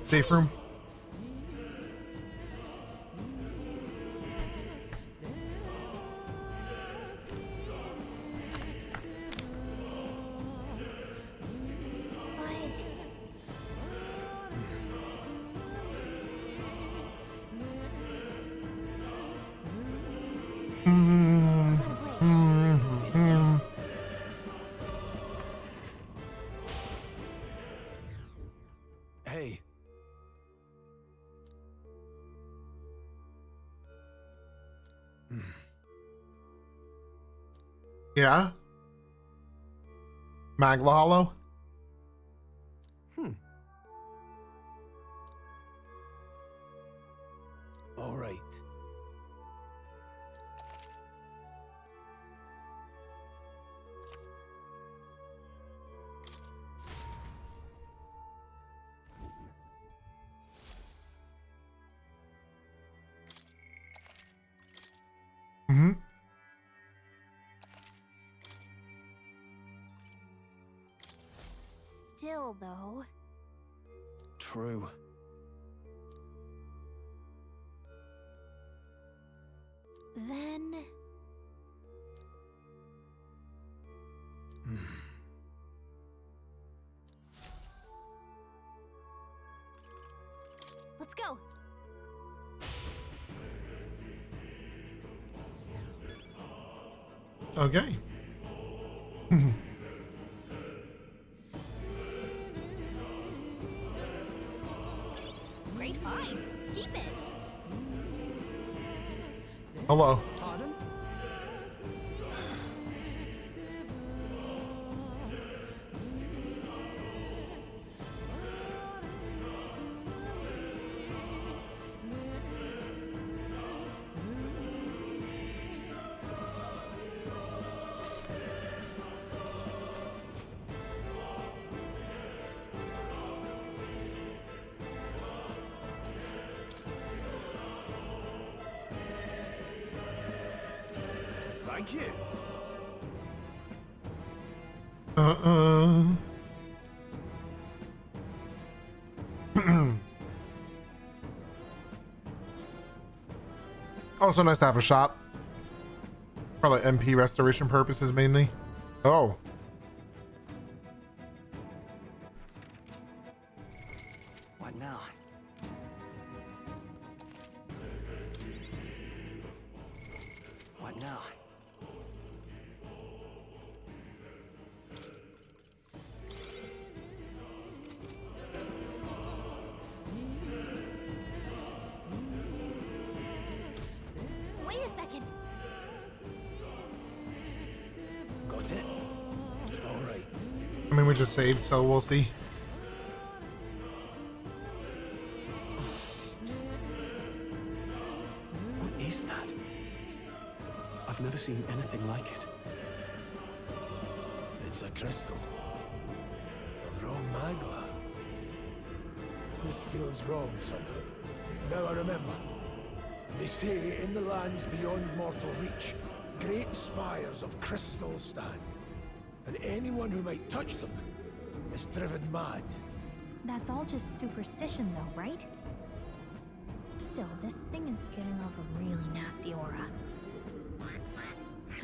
Safe room. Hey. Yeah. Magla Hollow. All right. Still, though. True. Then... Let's go. Okay. Great find. Keep it. Hello. Pardon? Thank you. Also nice to have a shop. Probably MP restoration purposes mainly. Oh. What now? What now? Wait a second. Got it? All right. I mean, we just saved, so we'll see. What is that? I've never seen anything like it. It's a crystal. Of wrong magma. This feels wrong somehow. Now I remember. They say in the lands beyond mortal reach, great spires of crystal stand. And anyone who might touch them is driven mad. That's all just superstition, though, right? Still, this thing is getting off a really nasty aura.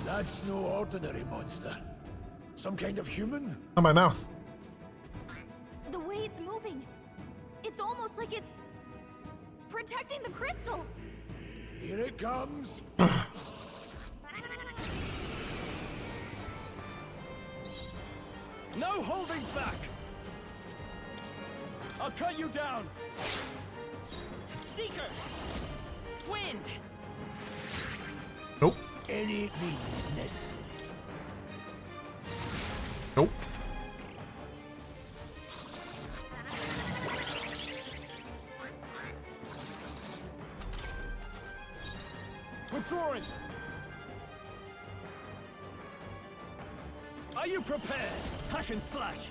That's no ordinary monster. Some kind of human? Oh, my mouse. The way it's moving, it's almost like it's protecting the crystal. Here it comes. No holding back! I'll cut you down! Seeker! Wind! Nope. Any means necessary. Nope. Withdrawing! Are you prepared? Hack and slash!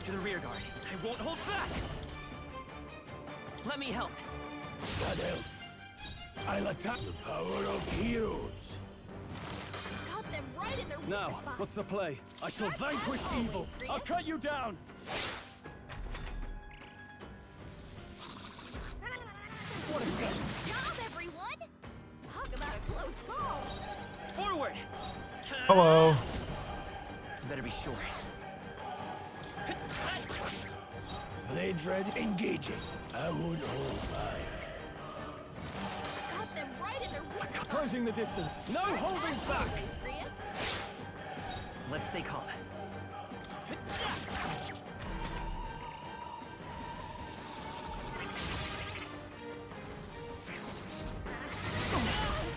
To the rear guard. I won't hold back! Let me help. That help. I'll attack the power of heroes. Got them right in their weak Now, spot. what's the play? I shall That's vanquish always evil. great. I'll cut you down! What a great job, everyone! Talk about a close call. Forward! Hello. Better be sure. Blades ready, engaging. I won't hold back. Got them right in their weak spot. Closing the distance. No holding back! Let's stay calm.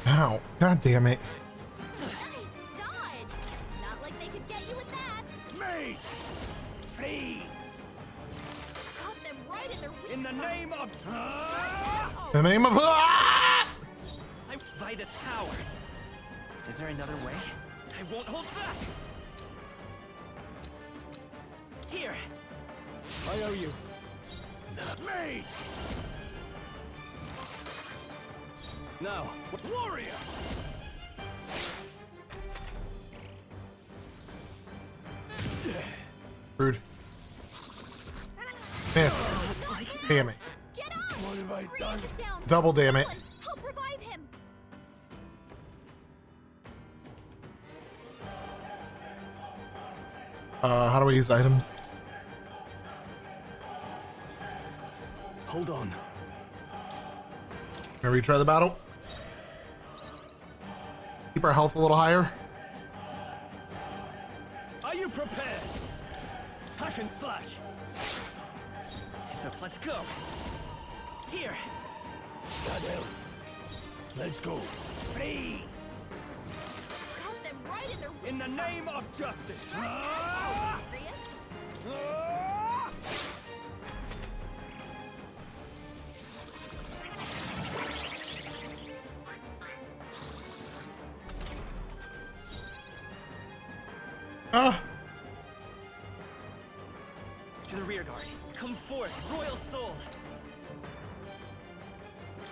Ow. God damn it. Nice dodge. Not like they could get you with that. Mate! Please! Got them right in their weak In the spot. name of... The name of. By this power. Is there another way? I won't hold back. Here. I owe you. Mate! Now, Warrior! Rude. Miss. Damn it. What have I done? Double damn it. Help revive him. How do I use items? Hold on. Can we retry the battle? Keep our health a little higher. Are you prepared? Hack and slash. So let's go. Here. Shadow. Let's go. Freeze. Got them right in their In the name of justice. To the rear guard. Come forth, royal soul.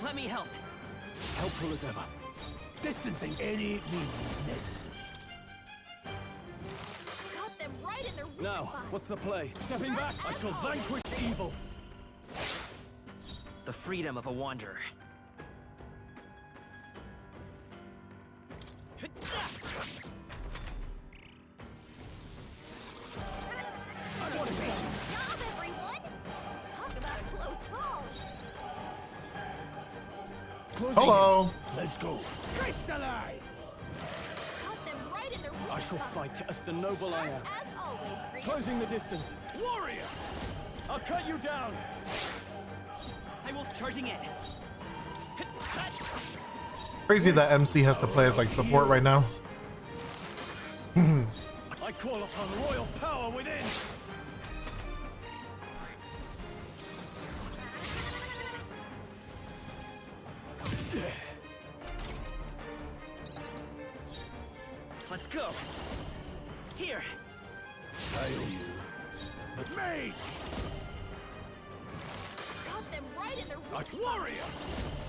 Let me help. Helpful as ever. Distancing any means necessary. Got them right in their weak Now, spot. what's the play? Stepping back, I shall vanquish evil. The freedom of a wanderer. Job, everyone. Talk about a close call. Hello. Let's go. Crystallize. Got them right in their weak I shall spot. fight as the noble I am. As always, Grievous. Closing the distance. Warrior! I'll cut you down. I will charging in. Crazy that MC has to play as like support right now. I call upon royal power within. Let's go. Here. I owe you. But mage! Got them right in their weak Like spot. warrior!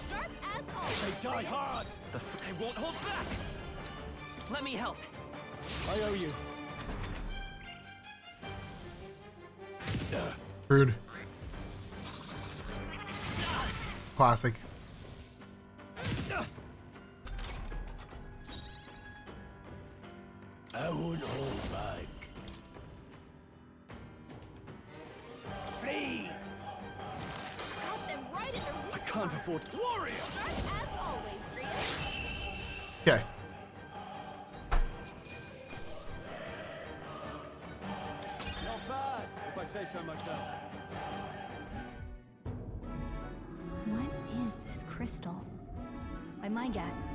Sharp as always. They die Grievous. hard. I won't hold back. Let me help. I owe you. Rude. Classic. I won't hold back. Freeze. Got them right in their weak I can't afford warrior. Sharp as always, Grievous. Okay. Not bad, if I say so myself. What is this crystal? By my guess,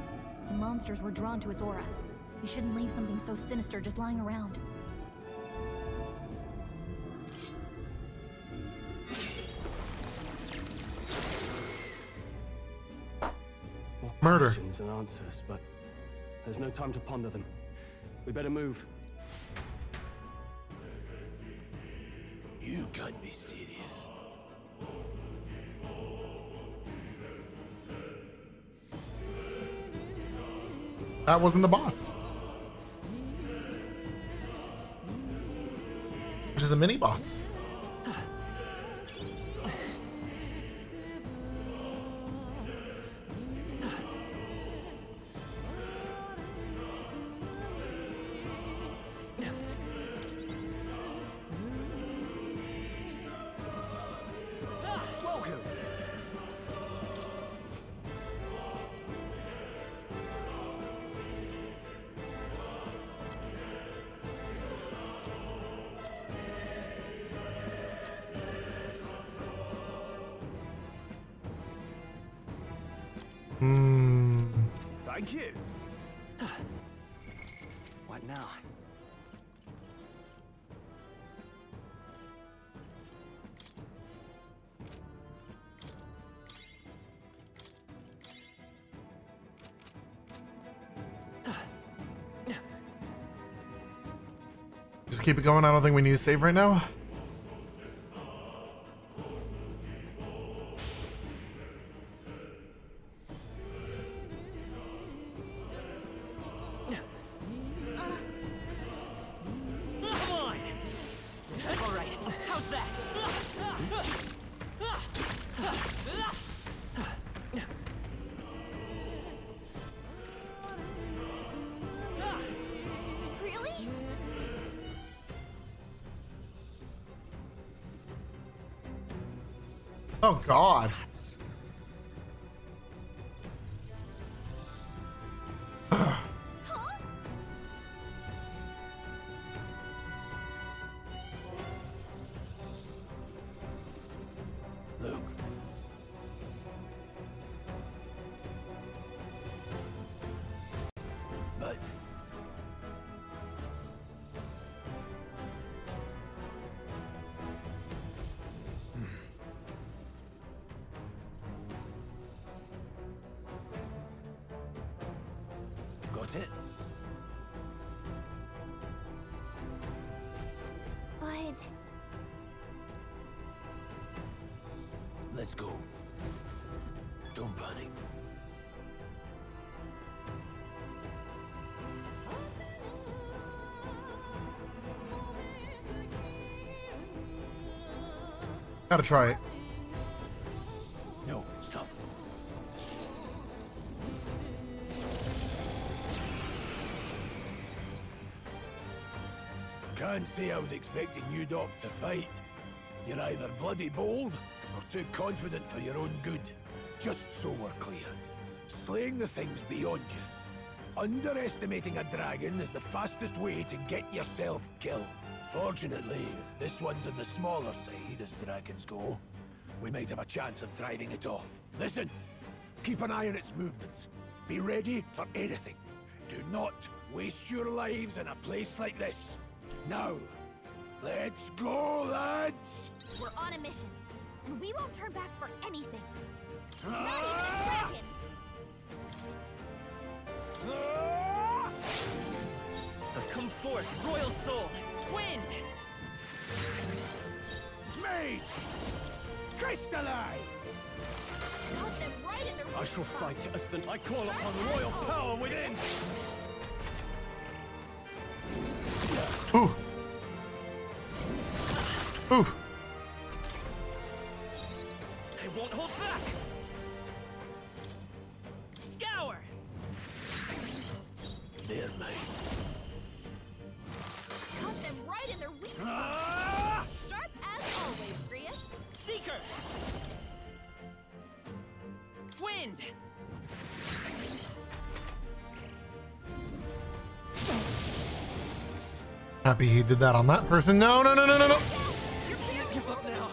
the monsters were drawn to its aura. We shouldn't leave something so sinister just lying around. More Murder. questions and answers, but there's no time to ponder them. We better move. You can't be serious. That wasn't the boss. Which is a mini boss. Welcome. Thank you. What now? Just keep it going. I don't think we need to save right now. Come on! Oh God. Luke. But got it? But Let's go. Don't panic. Gotta try it. No, stop. Can't say I was expecting you, Doc, to fight. You're either bloody bold or too confident for your own good. Just so we're clear, slaying the things beyond you. Underestimating a dragon is the fastest way to get yourself killed. Fortunately, this one's on the smaller side as dragons go. We might have a chance of driving it off. Listen, keep an eye on its movements. Be ready for anything. Do not waste your lives in a place like this. Now, let's go, lads! we're on a mission, and we won't turn back for anything. Not even a dragon! I've come forth, royal soul, wind! Mage! Crystallize! Cut them right in their I shall fight as the I call upon royal power within. Ooh. Ooh. I won't hold back! Scour! They're mine. Cut them right in their weak spot. Sharp as always, Grius. Seeker! Wind! Happy he did that on that person. No, no, no, no, no, no. You can't give up now!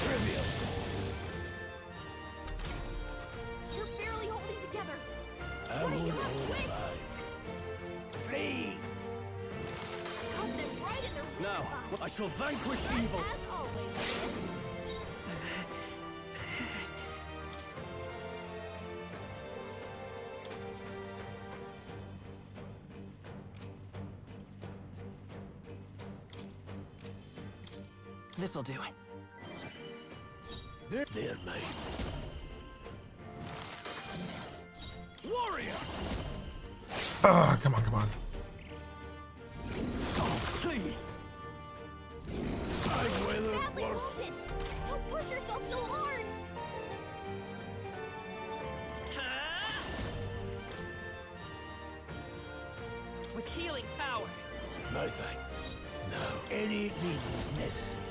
Trivial. You're barely holding together. I won't hold back. Please! Cut them right in their weak Now, spot. I shall vanquish evil. As always, Grius. This'll do it. They're mine. Warrior! Ah, come on, come on. Oh, please. I've weathered Badly worse. wounded. Don't push yourself so hard. With healing power. No thanks. No. Any means necessary.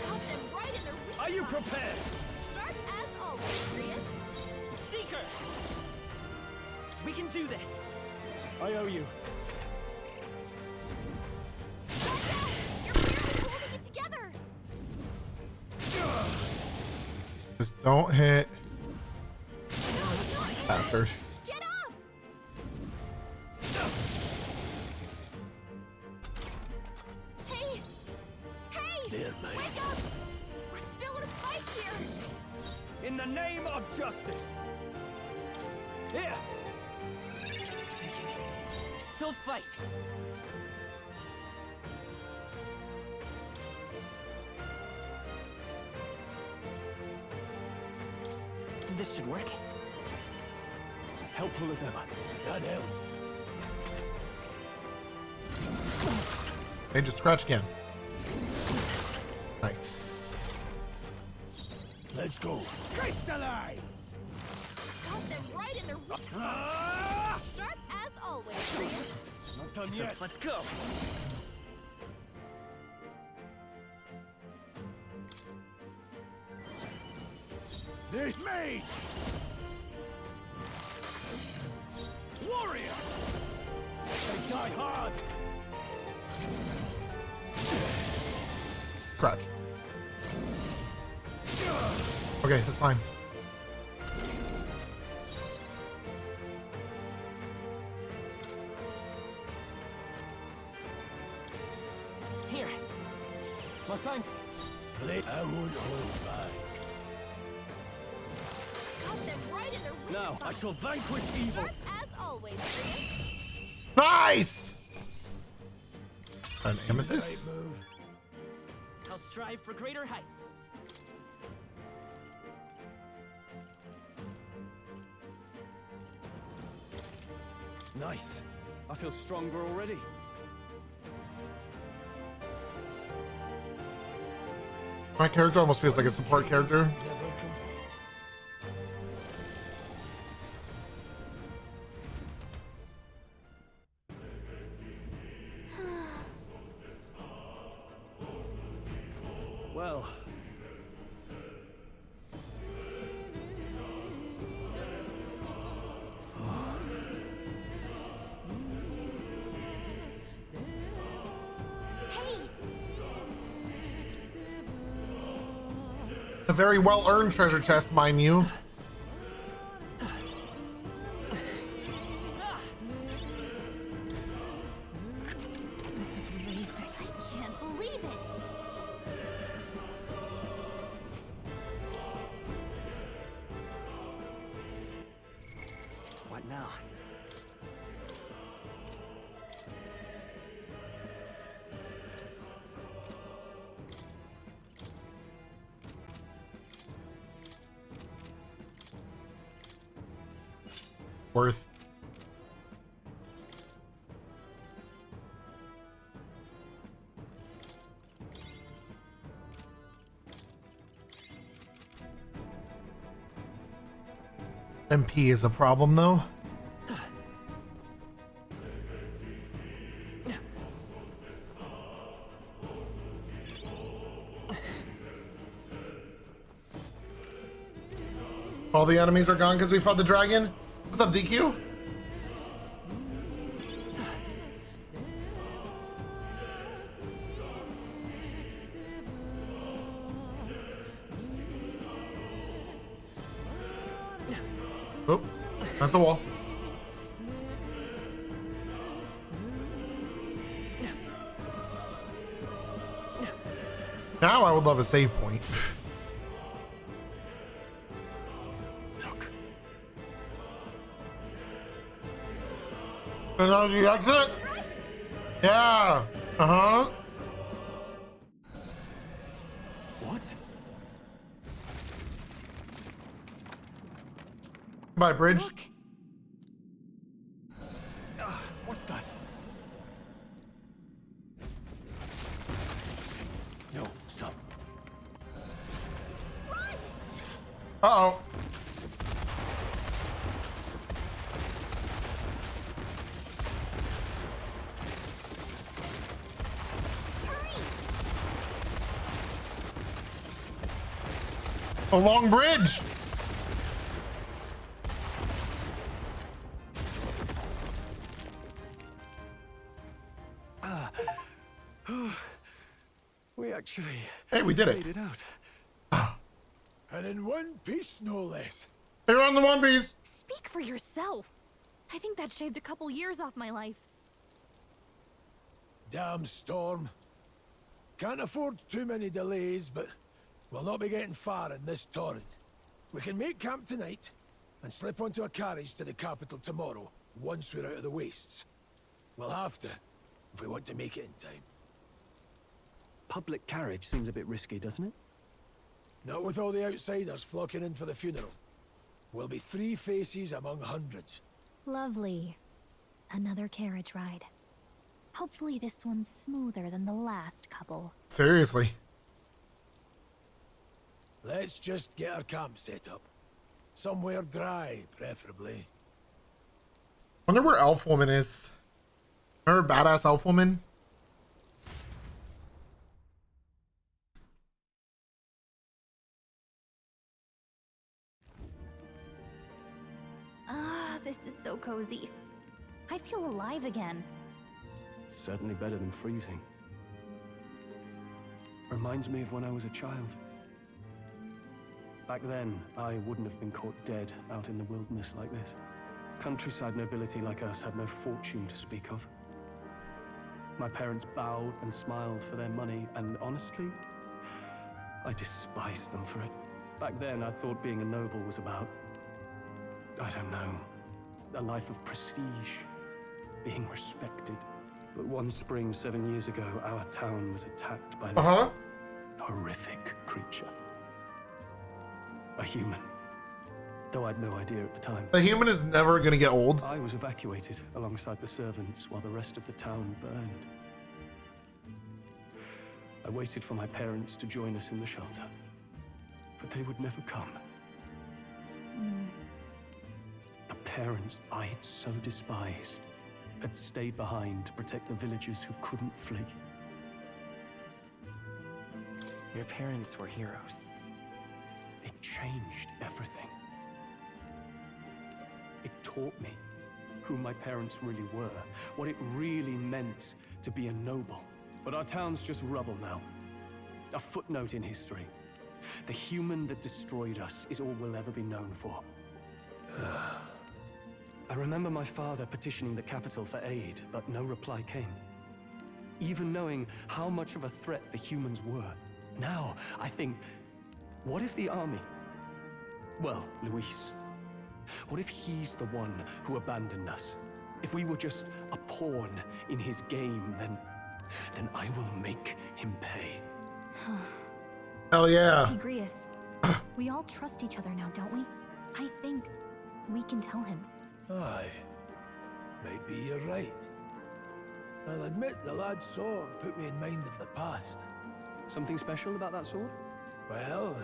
Cut them right in their weak Are you spot. prepared? Sharp as always, Grius. Seeker! We can do this! I owe you. You're barely holding it together. Just don't hit. Bastard. Get up! Hey! Hey! They're mine. Wake up! We're still in a fight here! In the name of justice. Here. Still fight! This should work. Helpful as ever. God help. Hey, just scratch again. Nice. Let's go. Crystallize! Cut them right in their weak spot. Sharp as always, Grius. Not done So, yet. let's go! This mage! Warrior! They die hard! Crouch. Okay, that's fine. Here. My thanks. I won't hold back. Now, I shall vanquish evil. As always, Prius. Nice! An amethyst? I'll strive for greater heights. Nice. I feel stronger already. My character almost feels like a support character. Well. A very well-earned treasure chest, mind you. This is amazing. I can't believe it. What now? Worth. MP is a problem though. All the enemies are gone because we fought the dragon. What's up, DQ? Oh, that's a wall. Now I would love a save point. That's it. Yeah. Uh-huh. What? Goodbye, bridge. What the? No, stop. Uh-oh. A long bridge. We actually. Hey, we did it. Made it out. And in one piece, no less. You're on the One Piece. Speak for yourself. I think that shaved a couple years off my life. Damn storm. Can't afford too many delays, but we'll not be getting far in this torrent. We can make camp tonight and slip onto a carriage to the capital tomorrow, once we're out of the wastes. We'll have to, if we want to make it in time. Public carriage seems a bit risky, doesn't it? Not with all the outsiders flocking in for the funeral. We'll be 3 faces among hundreds. Lovely. Another carriage ride. Hopefully this one's smoother than the last couple. Seriously. Let's just get our camp set up. Somewhere dry, preferably. Wonder where Elf Woman is. Remember Badass Elf Woman? cozy. I feel alive again. It's certainly better than freezing. Reminds me of when I was a child. Back then, I wouldn't have been caught dead out in the wilderness like this. Countryside nobility like us had no fortune to speak of. My parents bowed and smiled for their money, and honestly, I despised them for it. Back then, I thought being a noble was about, I don't know, a life of prestige, being respected. But one spring 7 years ago, our town was attacked by this horrific creature. A human. Though I'd no idea at the time. The human is never gonna get old. I was evacuated alongside the servants while the rest of the town burned. I waited for my parents to join us in the shelter, but they would never come. The parents I'd so despised had stayed behind to protect the villagers who couldn't flee. Your parents were heroes. It changed everything. It taught me who my parents really were, what it really meant to be a noble. But our town's just rubble now. A footnote in history. The human that destroyed us is all we'll ever be known for. I remember my father petitioning the capital for aid, but no reply came. Even knowing how much of a threat the humans were. Now, I think, what if the army? Well, Luis. What if he's the one who abandoned us? If we were just a pawn in his game, then I will make him pay. Hell yeah. Hey, Grius. We all trust each other now, don't we? I think we can tell him. Aye. Maybe you're right. I'll admit the lad's sword put me in mind of the past. Something special about that sword? Well,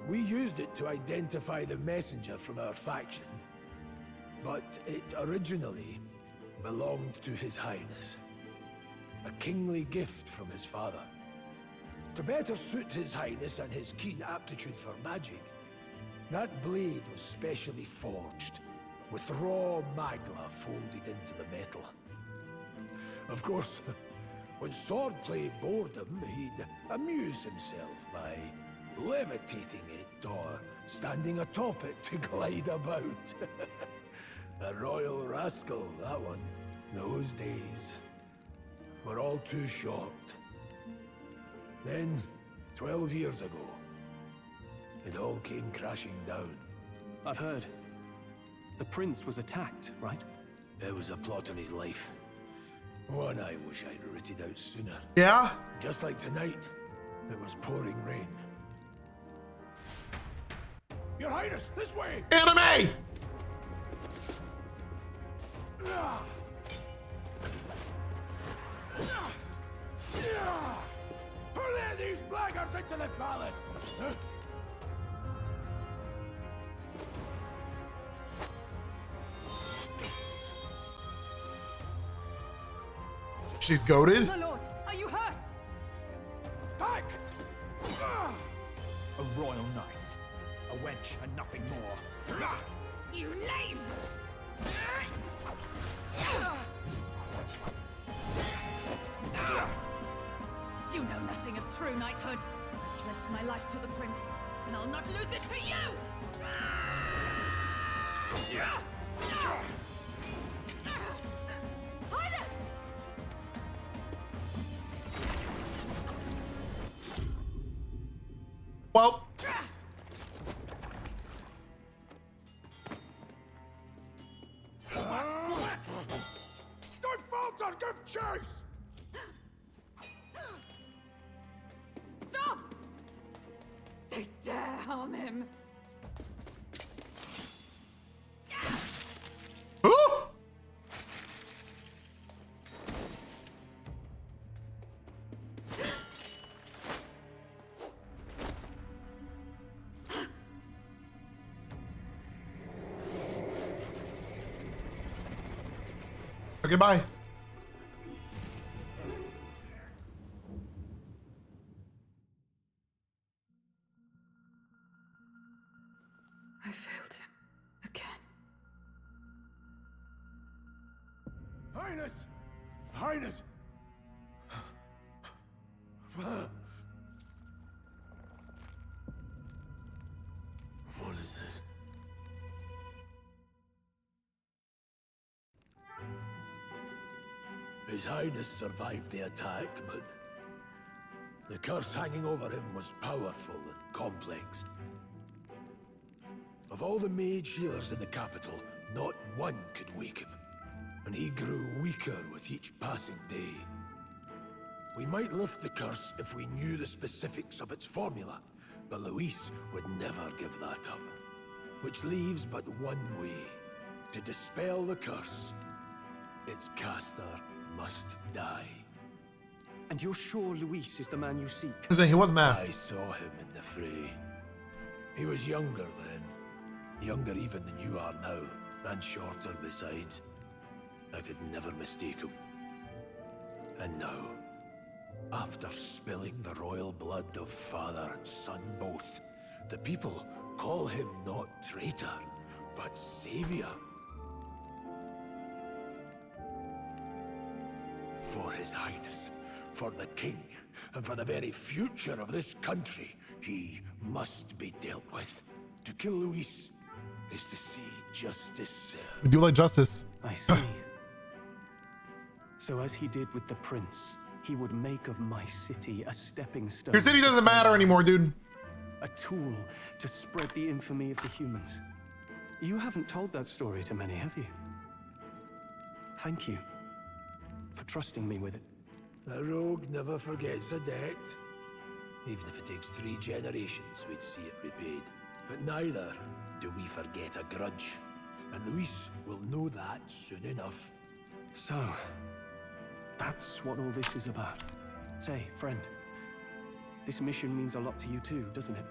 we used it to identify the messenger from our faction. But it originally belonged to His Highness. A kingly gift from his father. To better suit His Highness and his keen aptitude for magic, that blade was specially forged, with raw magla folded into the metal. Of course, when swordplay bored him, he'd amuse himself by levitating it or standing atop it to glide about. A royal rascal, that one. Those days were all too short. Then, 12 years ago, it all came crashing down. I've heard. The prince was attacked, right? There was a plot on his life. One I wish I'd rooted out sooner. Yeah? Just like tonight, it was pouring rain. Your Highness, this way! Anime! Hurl these blackguards into the palace! She's goated. My lord, are you hurt? Back! A royal knight. A wench and nothing more. You knave! You know nothing of true knighthood. I pledged my life to the prince, and I'll not lose it to you! Highness! Well. Don't falter, give chase! Stop! They dare harm him. Okay, bye. I failed him again. Highness! Highness! What is this? His Highness survived the attack, but the curse hanging over him was powerful and complex. Of all the mage healers in the capital, not one could wake him, and he grew weaker with each passing day. We might lift the curse if we knew the specifics of its formula, but Luis would never give that up. Which leaves but one way. To dispel the curse, its caster must die. And you're sure Luis is the man you seek? He was masked. I saw him in the fray. He was younger then. Younger even than you are now, and shorter besides. I could never mistake him. And now, after spilling the royal blood of father and son both, the people call him not traitor, but savior. For His Highness, for the king, and for the very future of this country, he must be dealt with. To kill Luis is to see justice served. We do like justice. I see. So as he did with the prince, he would make of my city a stepping stone. Your city doesn't matter anymore, dude. A tool to spread the infamy of the humans. You haven't told that story to many, have you? Thank you for trusting me with it. A rogue never forgets a debt. Even if it takes 3 generations, we'd see it repaid. But neither do we forget a grudge. And Luis will know that soon enough. So, that's what all this is about. Say, friend, this mission means a lot to you too, doesn't it?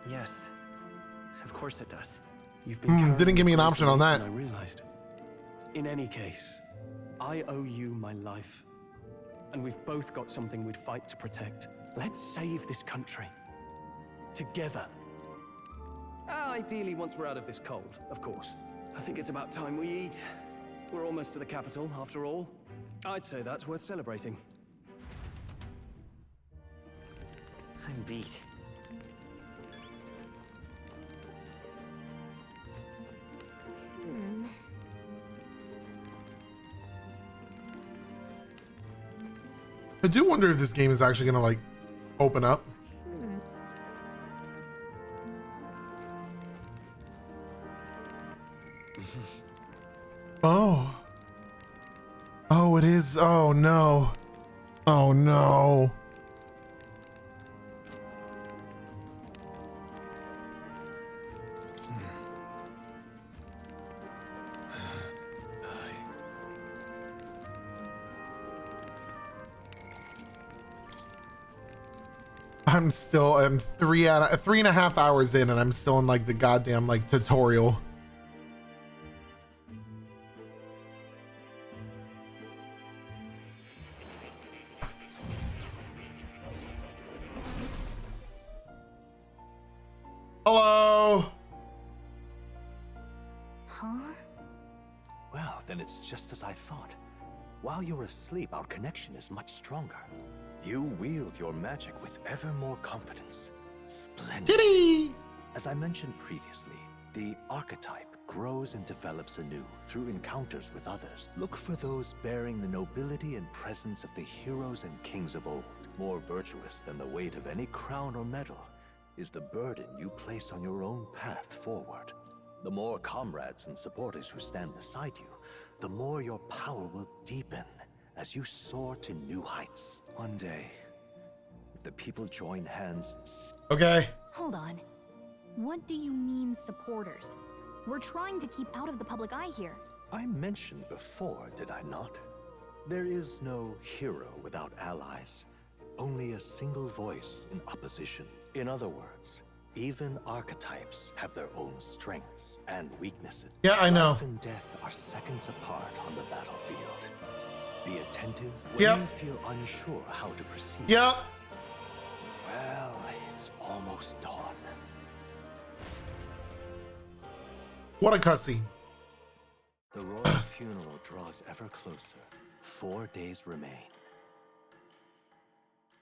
Yes, of course it does. You've been didn't give me an option on that. I realized. In any case, I owe you my life. And we've both got something we'd fight to protect. Let's save this country. Together. Ideally, once we're out of this cold, of course. I think it's about time we eat. We're almost to the capital, after all. I'd say that's worth celebrating. I'm beat. I do wonder if this game is actually gonna like open up. Oh. Oh, it is. Oh no. Oh no. I'm 3.5 hours in and I'm still in like the goddamn like tutorial. Hello. Huh? Well, then it's just as I thought. While you're asleep, our connection is much stronger. You wield your magic with ever more confidence. Splendid. Kitty! As I mentioned previously, the archetype grows and develops anew through encounters with others. Look for those bearing the nobility and presence of the heroes and kings of old. More virtuous than the weight of any crown or medal is the burden you place on your own path forward. The more comrades and supporters who stand beside you, the more your power will deepen as you soar to new heights. One day, if the people join hands... Okay. Hold on. What do you mean, supporters? We're trying to keep out of the public eye here. I mentioned before, did I not? There is no hero without allies. Only a single voice in opposition. In other words, even archetypes have their own strengths and weaknesses. Yeah, I know. Life and death are seconds apart on the battlefield. Be attentive when Yep. you feel unsure how to proceed. Yep. Well, it's almost dawn. What a cutscene. The royal funeral draws ever closer. 4 days remain.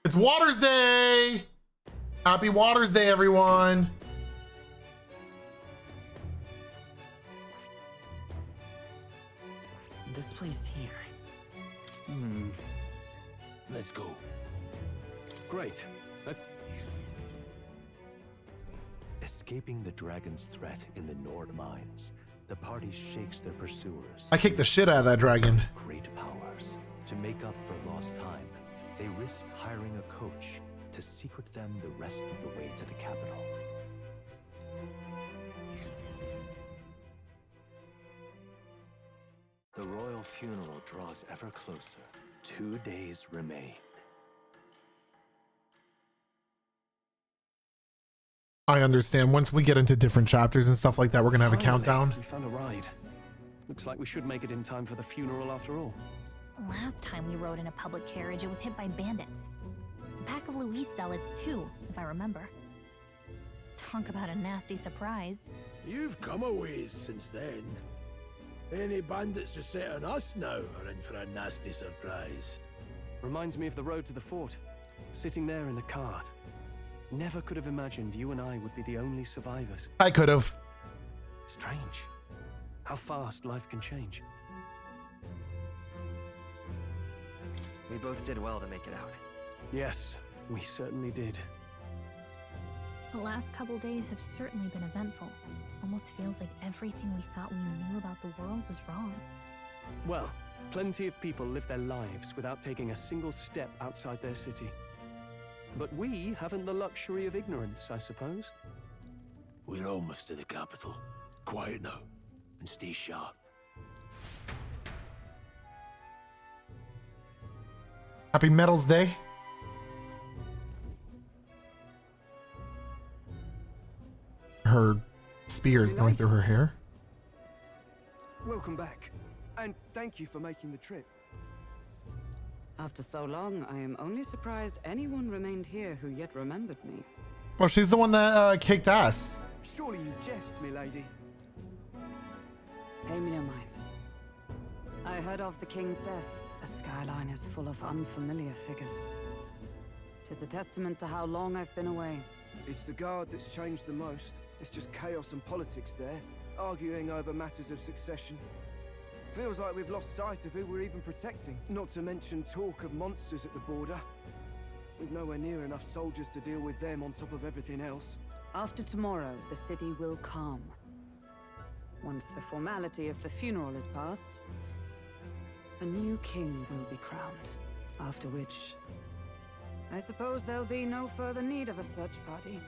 It's Waters Day! Happy Waters Day, everyone! This place here. Let's go. Great. Let's... Escaping the dragon's threat in the Nord mines, the party shakes their pursuers. I kicked the shit out of that dragon. Great powers. To make up for lost time, they risk hiring a coach to secret them the rest of the way to the capital. The royal funeral draws ever closer. 2 days remain. I understand. Once we get into different chapters and stuff like that, we're gonna have a Finally, countdown. We found a ride. Looks like we should make it in time for the funeral after all. Last time we rode in a public carriage, it was hit by bandits. A pack of Louis zealots too, if I remember. Talk about a nasty surprise. You've come a ways since then. Any bandits who set on us now are in for a nasty surprise. Reminds me of the road to the fort. Sitting there in the cart. Never could have imagined you and I would be the only survivors. I could have. Strange. How fast life can change. We both did well to make it out. Yes, we certainly did. The last couple days have certainly been eventful. Almost feels like everything we thought we knew about the world was wrong. Well, plenty of people live their lives without taking a single step outside their city. But we haven't the luxury of ignorance, I suppose. We're almost to the capital. Quiet now, and stay sharp. Happy Metals Day. Her spear is going through her hair. Welcome back, and thank you for making the trip. After so long, I am only surprised anyone remained here who yet remembered me. Well, she's the one that kicked ass. Surely you jest, milady. Pay me no mind. I heard of the king's death. The skyline is full of unfamiliar figures. 'Tis a testament to how long I've been away. It's the guard that's changed the most. It's just chaos and politics there, arguing over matters of succession. Feels like we've lost sight of who we're even protecting. Not to mention talk of monsters at the border. We've nowhere near enough soldiers to deal with them on top of everything else. After tomorrow, the city will calm. Once the formality of the funeral is past, a new king will be crowned. After which, I suppose there'll be no further need of a search party.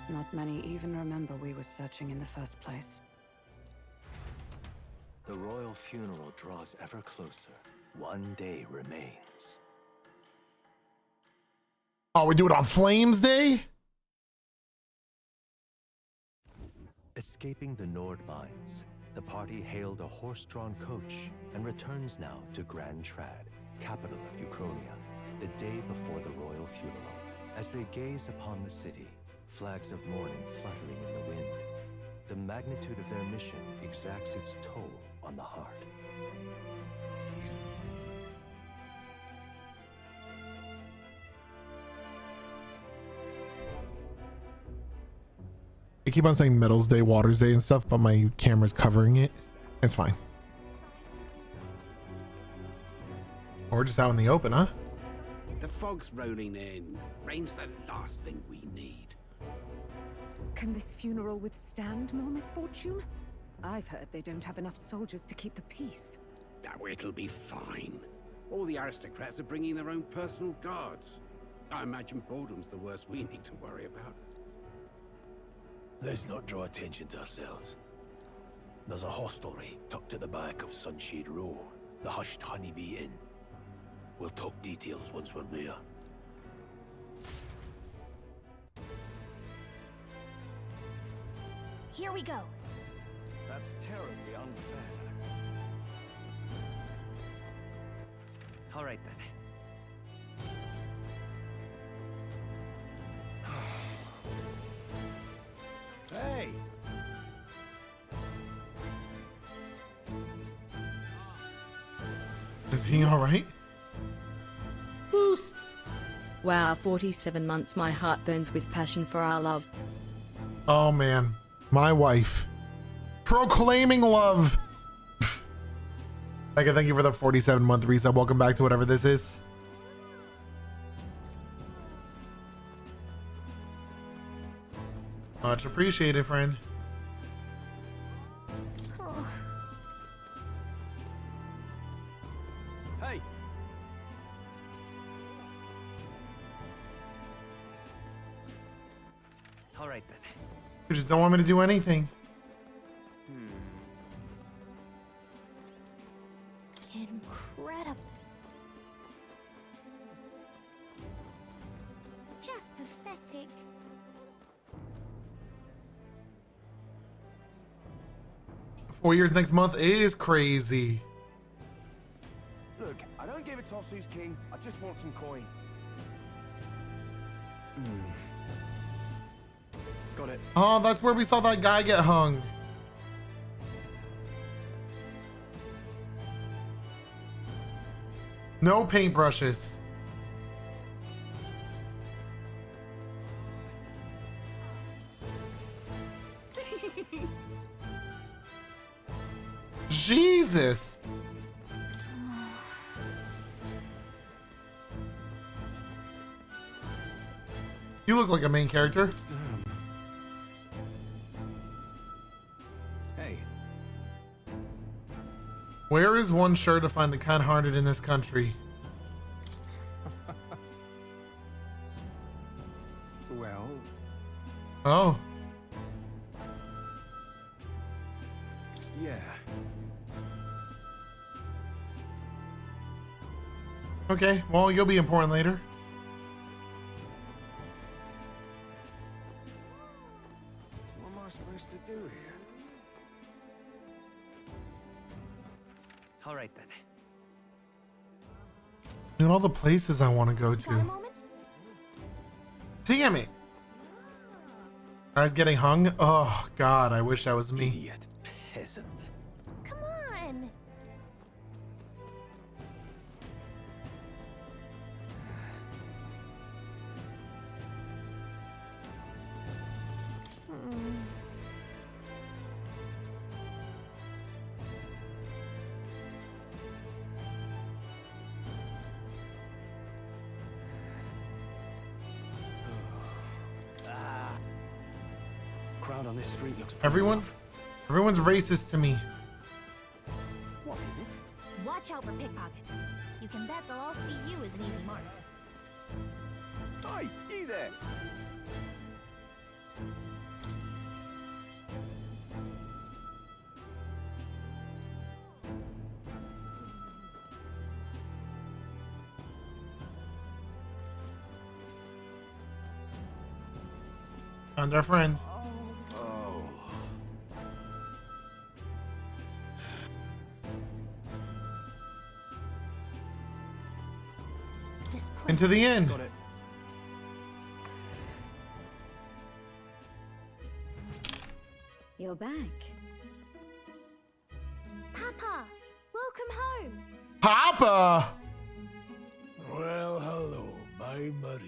Not many even remember we were searching in the first place. The royal funeral draws ever closer. 1 day remains. Oh, we do it on Flames Day? Escaping the Nord mines, the party hailed a horse-drawn coach and returns now to Grand Trad, capital of Uchronia, the day before the royal funeral. As they gaze upon the city, flags of mourning fluttering in the wind, the magnitude of their mission exacts its toll on the heart. I keep on saying Metals Day, Waters Day and stuff, but my camera's covering it. It's fine. Or just out in the open, huh? The fog's rolling in. Rain's the last thing we need. Can this funeral withstand more misfortune? I've heard they don't have enough soldiers to keep the peace. Oh, it'll be fine. All the aristocrats are bringing their own personal guards. I imagine boredom's the worst we need to worry about. Let's not draw attention to ourselves. There's a hostelry tucked at the back of Sunshade Row, the Hushed Honeybee Inn. We'll talk details once we're there. Here we go. That's terribly unfair. All right then. Hey! Is he all right? Boost. Wow, 47 months, my heart burns with passion for our love. Oh man, my wife. Proclaiming love. Becca, thank you for the 47-month reset. Welcome back to whatever this is. Much appreciated, friend. Oh. Hey! All right then. You just don't want me to do anything. Incredible. Just pathetic. Four years next month is crazy. Look, I don't give a toss who's king. I just want some coin. Got it. Oh, that's where we saw that guy get hung. No paintbrushes. Jesus. You look like a main character. Hey. Where is one sure to find the kind-hearted in this country? Well. Oh. Yeah. Okay, well, you'll be important later. What am I supposed to do here? All right then. Look at all the places I want to go Got a to. moment? Damn it. Guys getting hung? Oh, God, I wish that was me. Idiot peasants. Come on. Crowd on this street looks pretty Everyone's racist to me. What is it? Watch out for pickpockets. You can bet they'll all see you as an easy mark. Hi, you there. Found our friend. Oh. This place. Into the inn. Got it. You're back. Papa, welcome home. Papa! Well, hello, my Maria.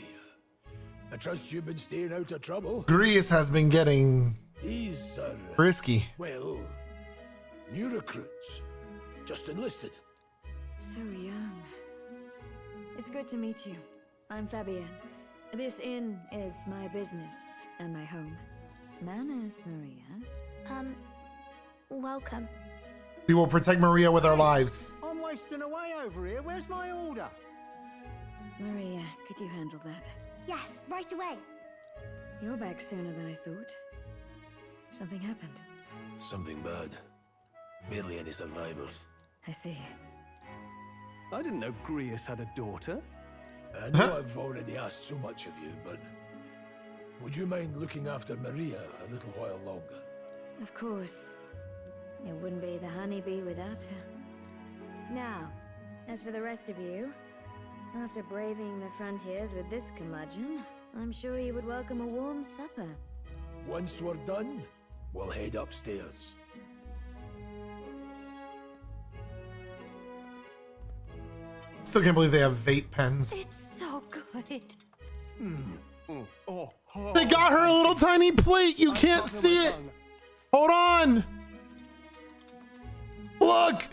I trust you've been staying out of trouble. Grease has been getting These are, risky. well, new recruits. Just enlisted. So young. It's good to meet you. I'm Fabienne. This inn is my business and my home. Manners, Maria. Welcome. We will protect Maria with our lives. I'm wasting away over here. Where's my order? Maria, could you handle that? Yes, right away. You're back sooner than I thought. Something happened. Something bad. Barely any survivors. I see. I didn't know Grius had a daughter. I know I've already asked so much of you, but would you mind looking after Maria a little while longer? Of course. It wouldn't be the honeybee without her. Now, as for the rest of you, after braving the frontiers with this curmudgeon, I'm sure you would welcome a warm supper. Once we're done, we'll head upstairs. Still can't believe they have vape pens. It's so good. They got her a little tiny plate. You can't see it. Hold on. Look.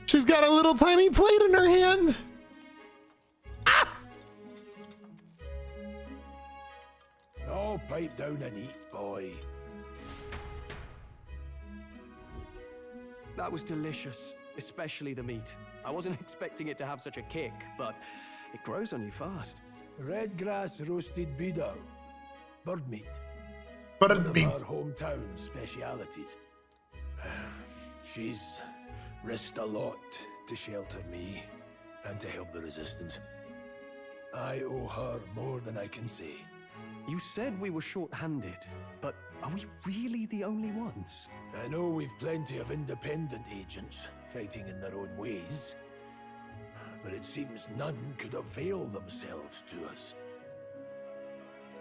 She's got a little tiny plate in her hand. Ah! Oh, pipe down and eat, boy. That was delicious, especially the meat. I wasn't expecting it to have such a kick, but it grows on you fast. Red grass roasted beedou. Bird meat. Bird meat. One of our hometown specialities. She's risked a lot to shelter me and to help the resistance. I owe her more than I can say. You said we were short-handed, but are we really the only ones? I know we've plenty of independent agents fighting in their own ways, but it seems none could avail themselves to us.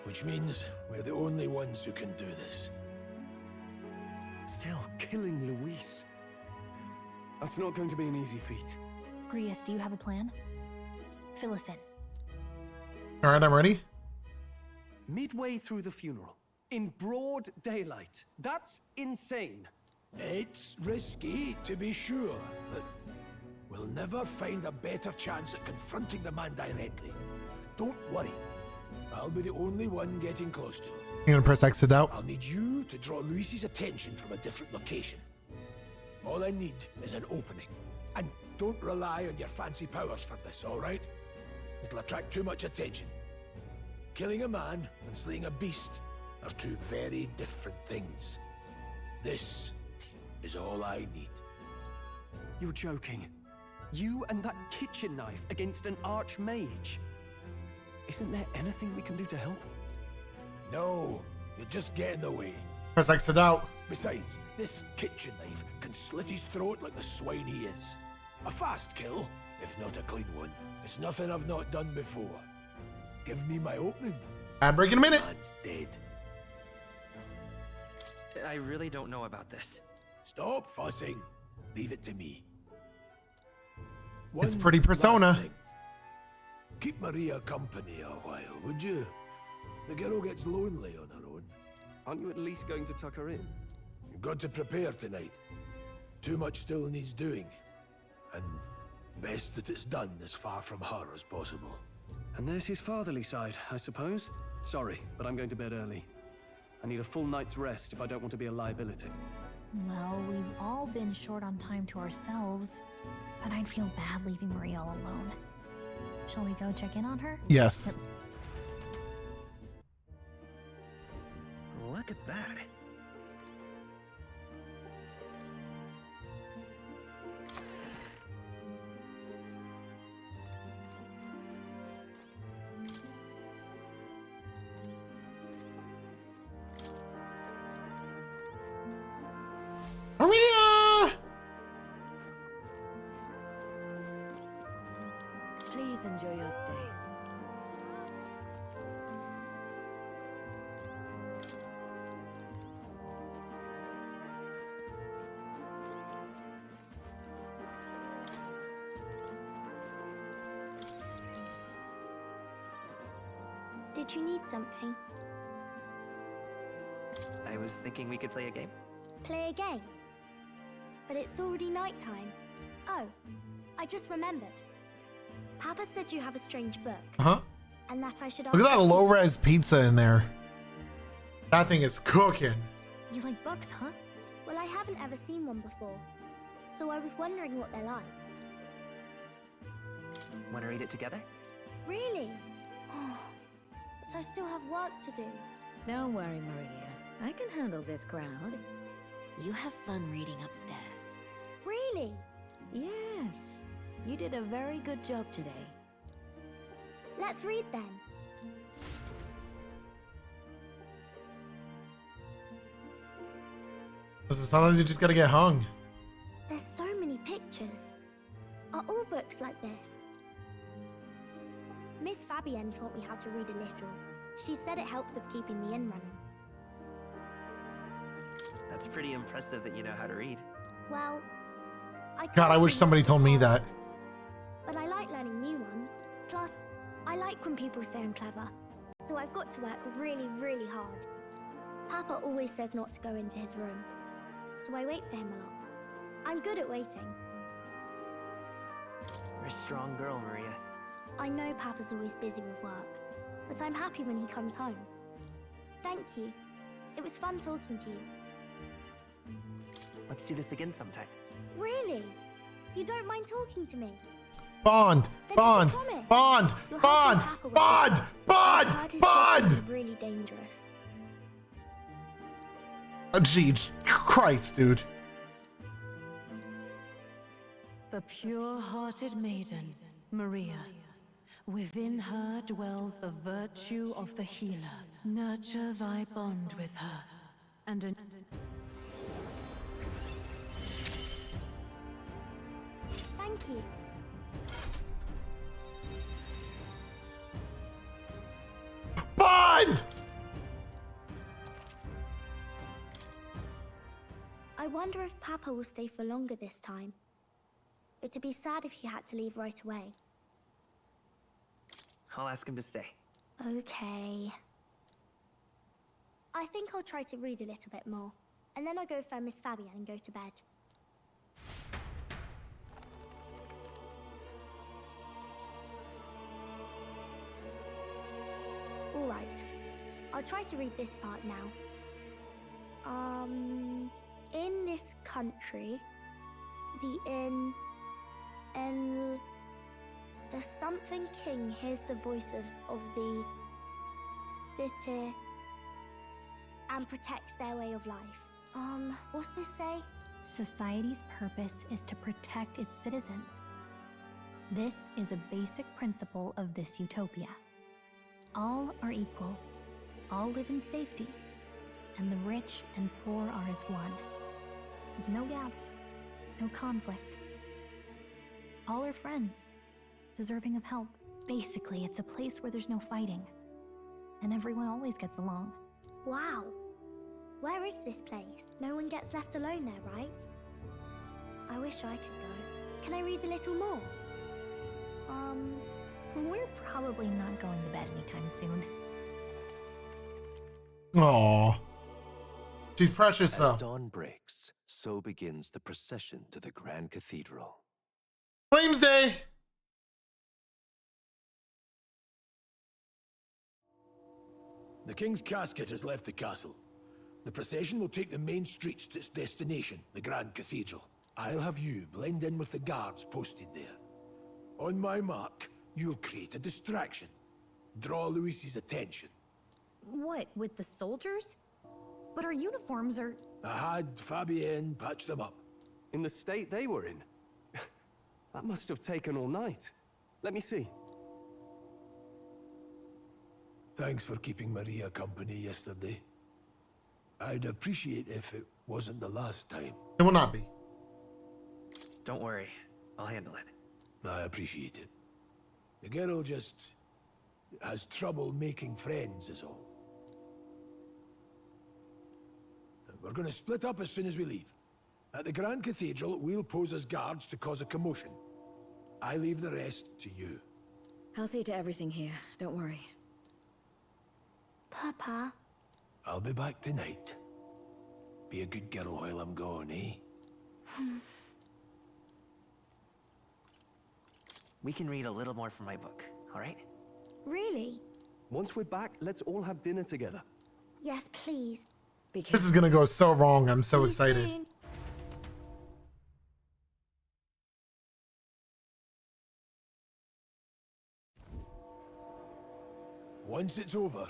Which means we're the only ones who can do this. Still killing Luis. That's not going to be an easy feat. Grius, do you have a plan? Fill us in. All right, I'm ready. Midway through the funeral, in broad daylight. That's insane. It's risky, to be sure, but we'll never find a better chance at confronting the man directly. Don't worry. I'll be the only one getting close to him. You're gonna press exit out. I'll need you to draw Luis's attention from a different location. All I need is an opening. And don't rely on your fancy powers for this, all right? It'll attract too much attention. Killing a man and slaying a beast are two very different things. This is all I need. You're joking. You and that kitchen knife against an archmage. Isn't there anything we can do to help? No, you're just getting in the way. Press exit out. Besides, this kitchen knife can slit his throat like the swine he is. A fast kill, if not a clean one. It's nothing I've not done before. Give me my opening. Ad break in a minute. Man's dead. I really don't know about this. Stop fussing. Leave it to me. It's pretty Persona. Keep Maria company a while, would you? The girl gets lonely on her own. Aren't you at least going to tuck her in? You've got to prepare tonight. Too much still needs doing. And best that it's done as far from her as possible. And there's his fatherly side, I suppose. Sorry, but I'm going to bed early. I need a full night's rest if I don't want to be a liability. Well, we've all been short on time to ourselves, but I'd feel bad leaving Maria all alone. Shall we go check in on her? Yes. Look at that. Maria! Please enjoy your stay. Did you need something? I was thinking we could play a game. Play a game? But it's already nighttime. Oh, I just remembered. Papa said you have a strange book. Uh-huh. And that I should Look at that low-res pizza in there. That thing is cooking. You like books, huh? Well, I haven't ever seen one before. So I was wondering what they're like. Want to read it together? Really? Oh, but I still have work to do. Don't worry, Maria. I can handle this crowd. You have fun reading upstairs. Really? Yes. You did a very good job today. Let's read then. Sometimes you just gotta get hung. There's so many pictures. Are all books like this? Miss Fabienne taught me how to read a little. She said it helps with keeping the inn running. That's pretty impressive that you know how to read. Well, God, I wish somebody told me that. but So I've got to work really, really hard. Papa always says not to go into his room, so I wait for him a lot. I'm good at waiting. You're a strong girl, Maria. I know Papa's always busy with work, but I'm happy when he comes home. Thank you. It was fun talking to you. Let's do this again sometime. Really? You don't mind talking to me? Bond, bond, bond, bond, bond, bond, bond. Really dangerous. Oh, gee, Christ, dude. The pure-hearted maiden, Maria. Within her dwells the virtue of the healer. Nurture thy bond with her, and Thank you. Bond! I wonder if Papa will stay for longer this time. It'd be sad if he had to leave right away. I'll ask him to stay. Okay. I think I'll try to read a little bit more, and then I'll go find Miss Fabian and go to bed. Alright. I'll try to read this part now. In this country, the something king hears the voices of the city and protects their way of life. What's this say? Society's purpose is to protect its citizens. This is a basic principle of this utopia. All are equal, all live in safety, and the rich and poor are as one. With no gaps, no conflict. All are friends, deserving of help. Basically, it's a place where there's no fighting, and everyone always gets along. Wow. Where is this place? No one gets left alone there, right? I wish I could go. Can I read a little more? We're probably not going to bed anytime soon. Aww. She's precious, though. As dawn breaks, so begins the procession to the Grand Cathedral. Flames Day! The King's casket has left the castle. The procession will take the main streets to its destination, the Grand Cathedral. I'll have you blend in with the guards posted there. On my mark, you'll create a distraction. Draw Luis's attention. What, with the soldiers? But our uniforms are... I had Fabienne patch them up. In the state they were in? That must have taken all night. Let me see. Thanks for keeping Maria company yesterday. I'd appreciate if it wasn't the last time. It will not be. Don't worry, I'll handle it. I appreciate it. The girl just has trouble making friends is all. We're going to split up as soon as we leave. At the Grand Cathedral, we'll pose as guards to cause a commotion. I leave the rest to you. I'll see to everything here, don't worry. Papa? I'll be back tonight. Be a good girl while I'm gone, eh? We can read a little more from my book, all right? Really? Once we're back, let's all have dinner together. Yes, please. This is gonna go so wrong. I'm so excited. Soon. Once it's over,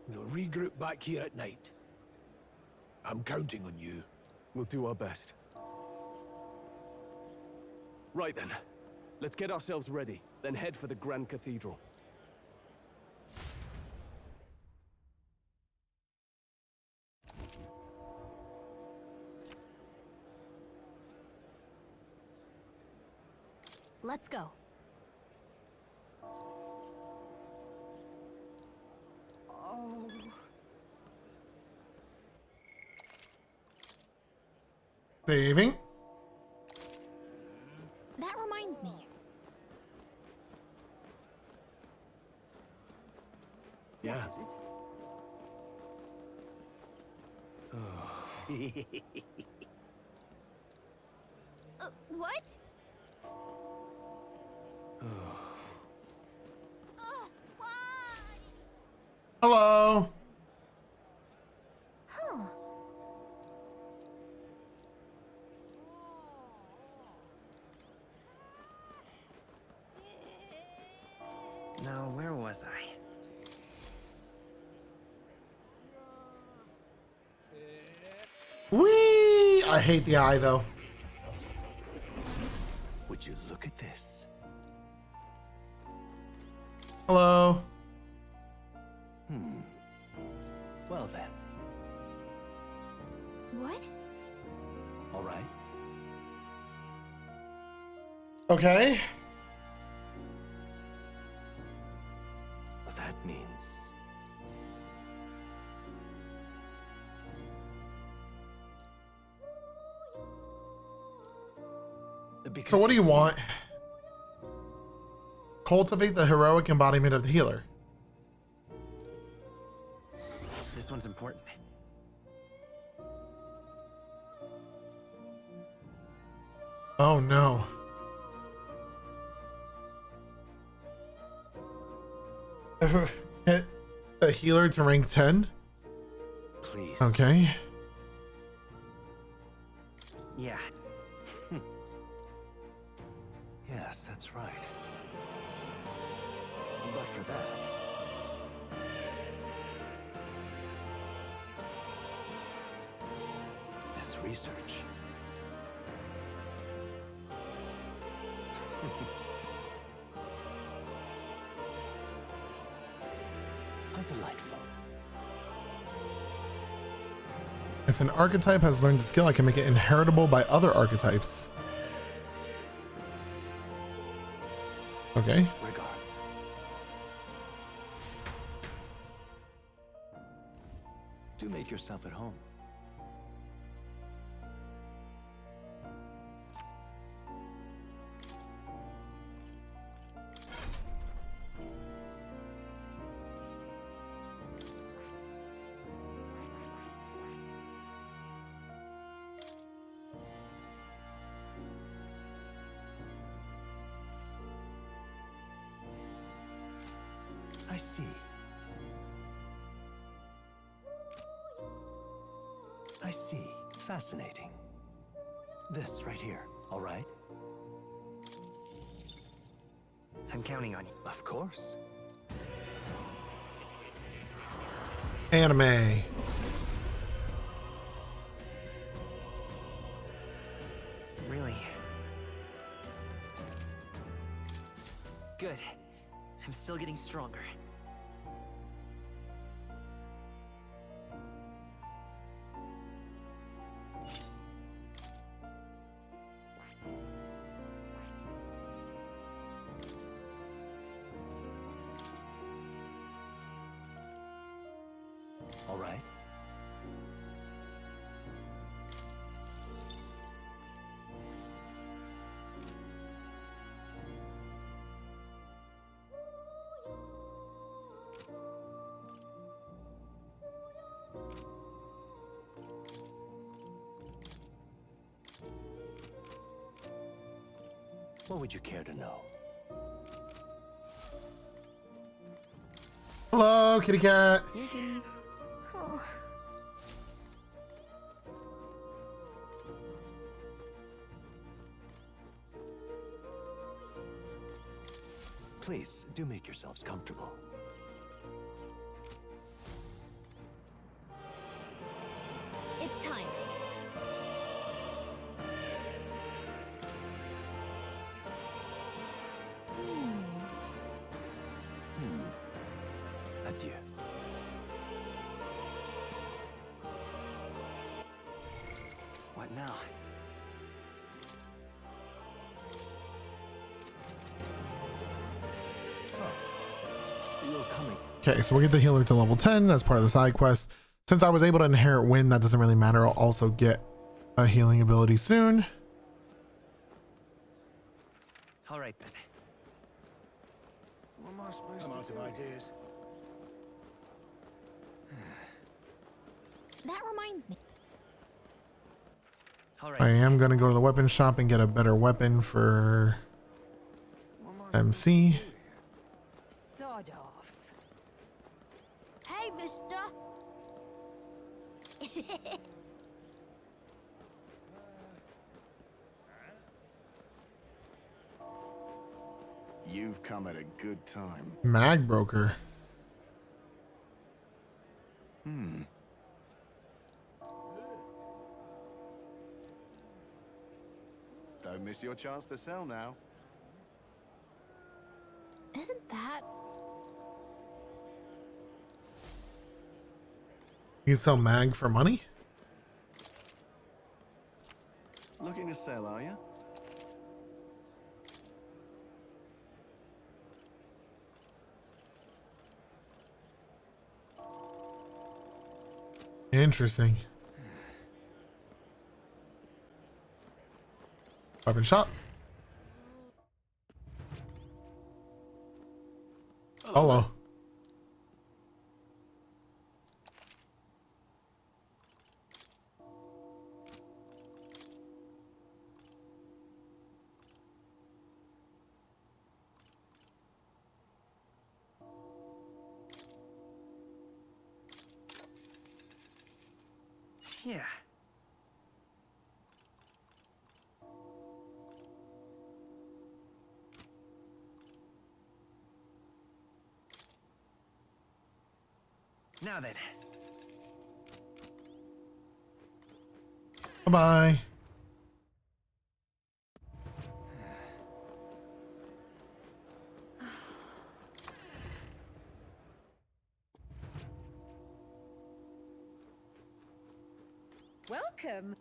we'll regroup back here at night. I'm counting on you. We'll do our best. Right then. Let's get ourselves ready, then head for the Grand Cathedral. Let's go. Oh. Saving. That reminds me. Yeah. What? Hello. Huh. Now, where was I? Whee! I hate the eye though. Would you look at this? Hello. Well then, What? all right. Okay. That means So what do you want? Cultivate the heroic embodiment of the healer. This one's important. Oh no. Hit a healer to rank 10? Please. Okay. Yeah. Yes, that's right. But for that, this research. How delightful. If an archetype has learned a skill, I can make it inheritable by other archetypes. Okay. Regards. Do make yourself at home. I see. I see. Fascinating. This right here, all right? I'm counting on you. Of course. Anime. Really? Good. I'm still getting stronger. All right. What would you care to know? Hello, kitty cat. Here, kitty. Oh. Please, do make yourselves comfortable. It's time. Adieu. What now? You're coming. Okay, so we'll get the healer to level 10. That's part of the side quest. Since I was able to inherit wind, that doesn't really matter. I'll also get a healing ability soon. All right then. What am I supposed to do? I'm out of ideas. That reminds me. All right. I am gonna go to the weapon shop and get a better weapon for MC. Sod off. Hey, mister. You've come at a good time. Mag broker. Don't miss your chance to sell now. Isn't that... You can sell mag for money? Looking to sell, are you? Interesting. Weapon shop. Hello. Yeah. Now then. Bye-bye. Welcome.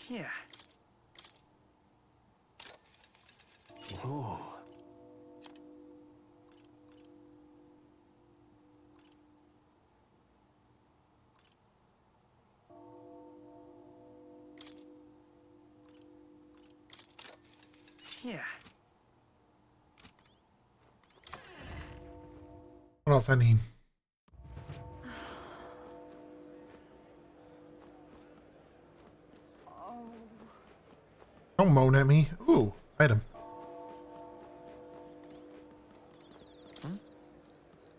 Yeah. Oh. Yeah. What else I need? Don't moan at me. Ooh, item.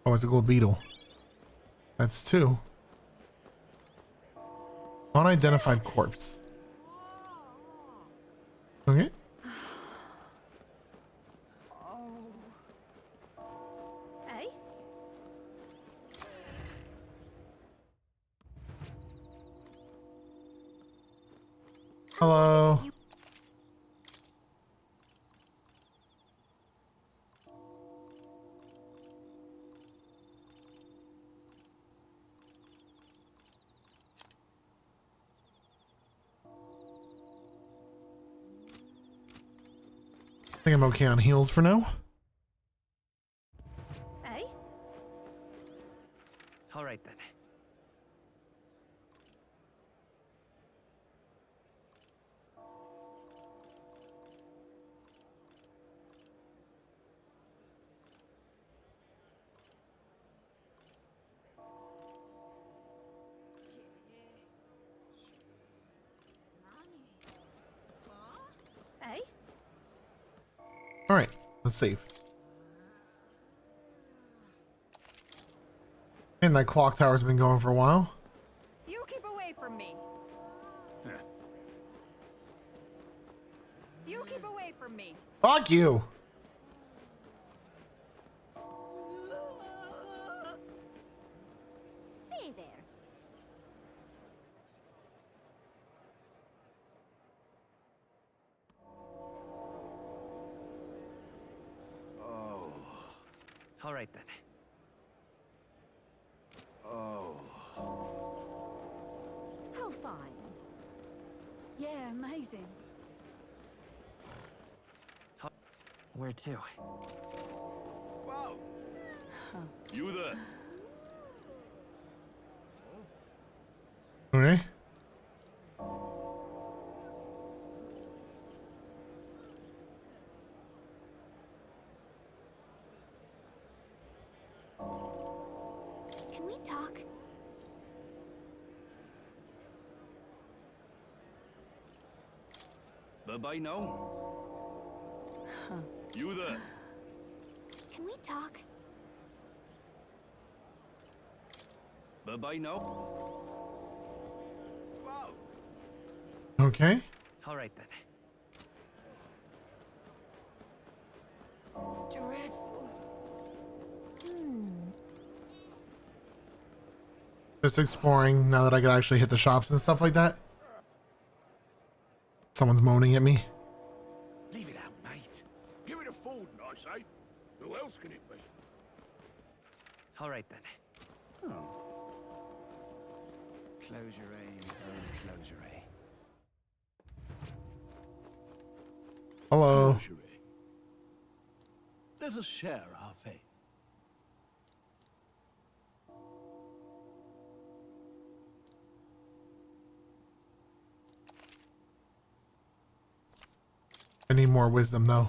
Oh, it's a gold beetle. That's 2. Unidentified corpse. Okay. Hey? Hello. I think I'm okay on heals for now. Hey? All right then. Hey? All right, let's save. And that clock tower's been going for a while. You keep away from me. You keep away from me. Fuck you. Say there. Oh. All right then. Oh. How fine. Yeah, amazing. Where to? Whoa. Huh. You there? we talk? Bye-bye now. You there? Can we talk? Bye-bye now. Okay. All right then. Dreadful. Just exploring now that I could actually hit the shops and stuff like that. Someone's moaning at me. Leave it out, mate. Give it a Forden, I say. Who else can it be? All right then. Oh. Close your aim, close your aim. Hello. Let us share our faith. I need more wisdom though.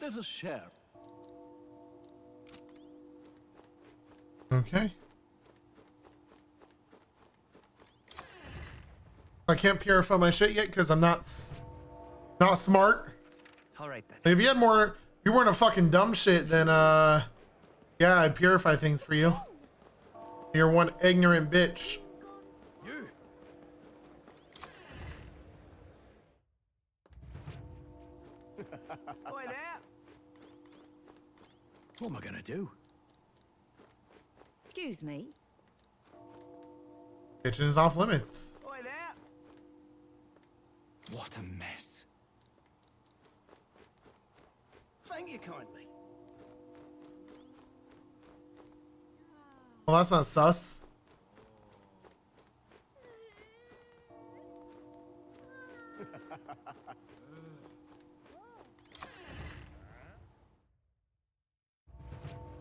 Let us share. Okay. I can't purify my shit yet because I'm not smart. All right then. If you had more, if you weren't a fucking dumb shit, then yeah, I'd purify things for you. You're one ignorant bitch. You. Oi there! What am I gonna do? Excuse me. Kitchen is off limits. Oi there! What a mess. Thank you kindly. Well, that's not sus.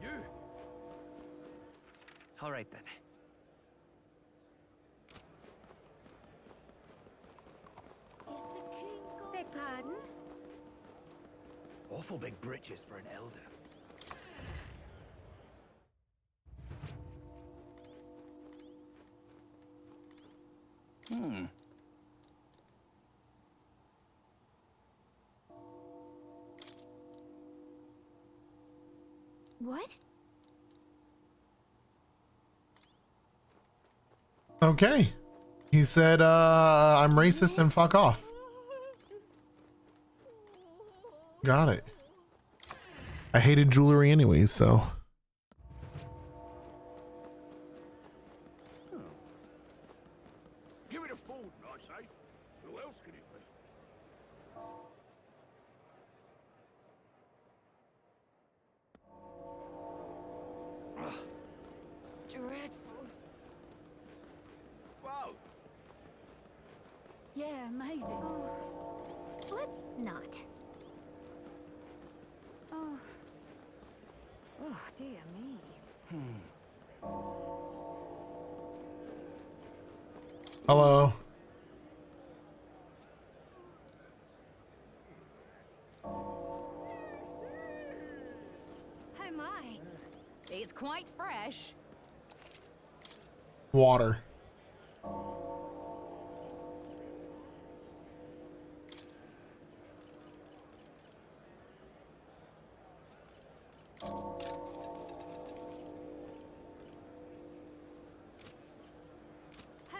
You. All right then. Beg pardon? Awful big britches for an elder. What? Okay. He said, I'm racist and fuck off. Got it. I hated jewelry anyways, so. Give it a Forden, I say. Who else can it be? Dreadful. Whoa. Yeah, amazing. Let's not. Oh. Oh, dear me. Hello. Oh my. It's quite fresh. Water. Oh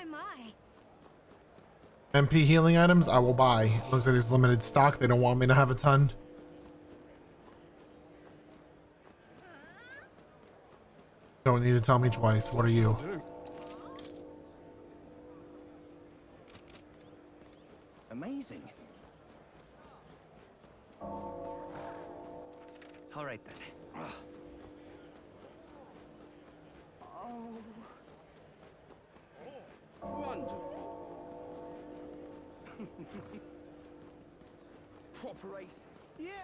my. MP healing items, I will buy. Looks like there's limited stock. They don't want me to have a ton. Don't need to tell me twice. What are you? Amazing. All right then. Oh. Wonderful. Proper aces. Yeah.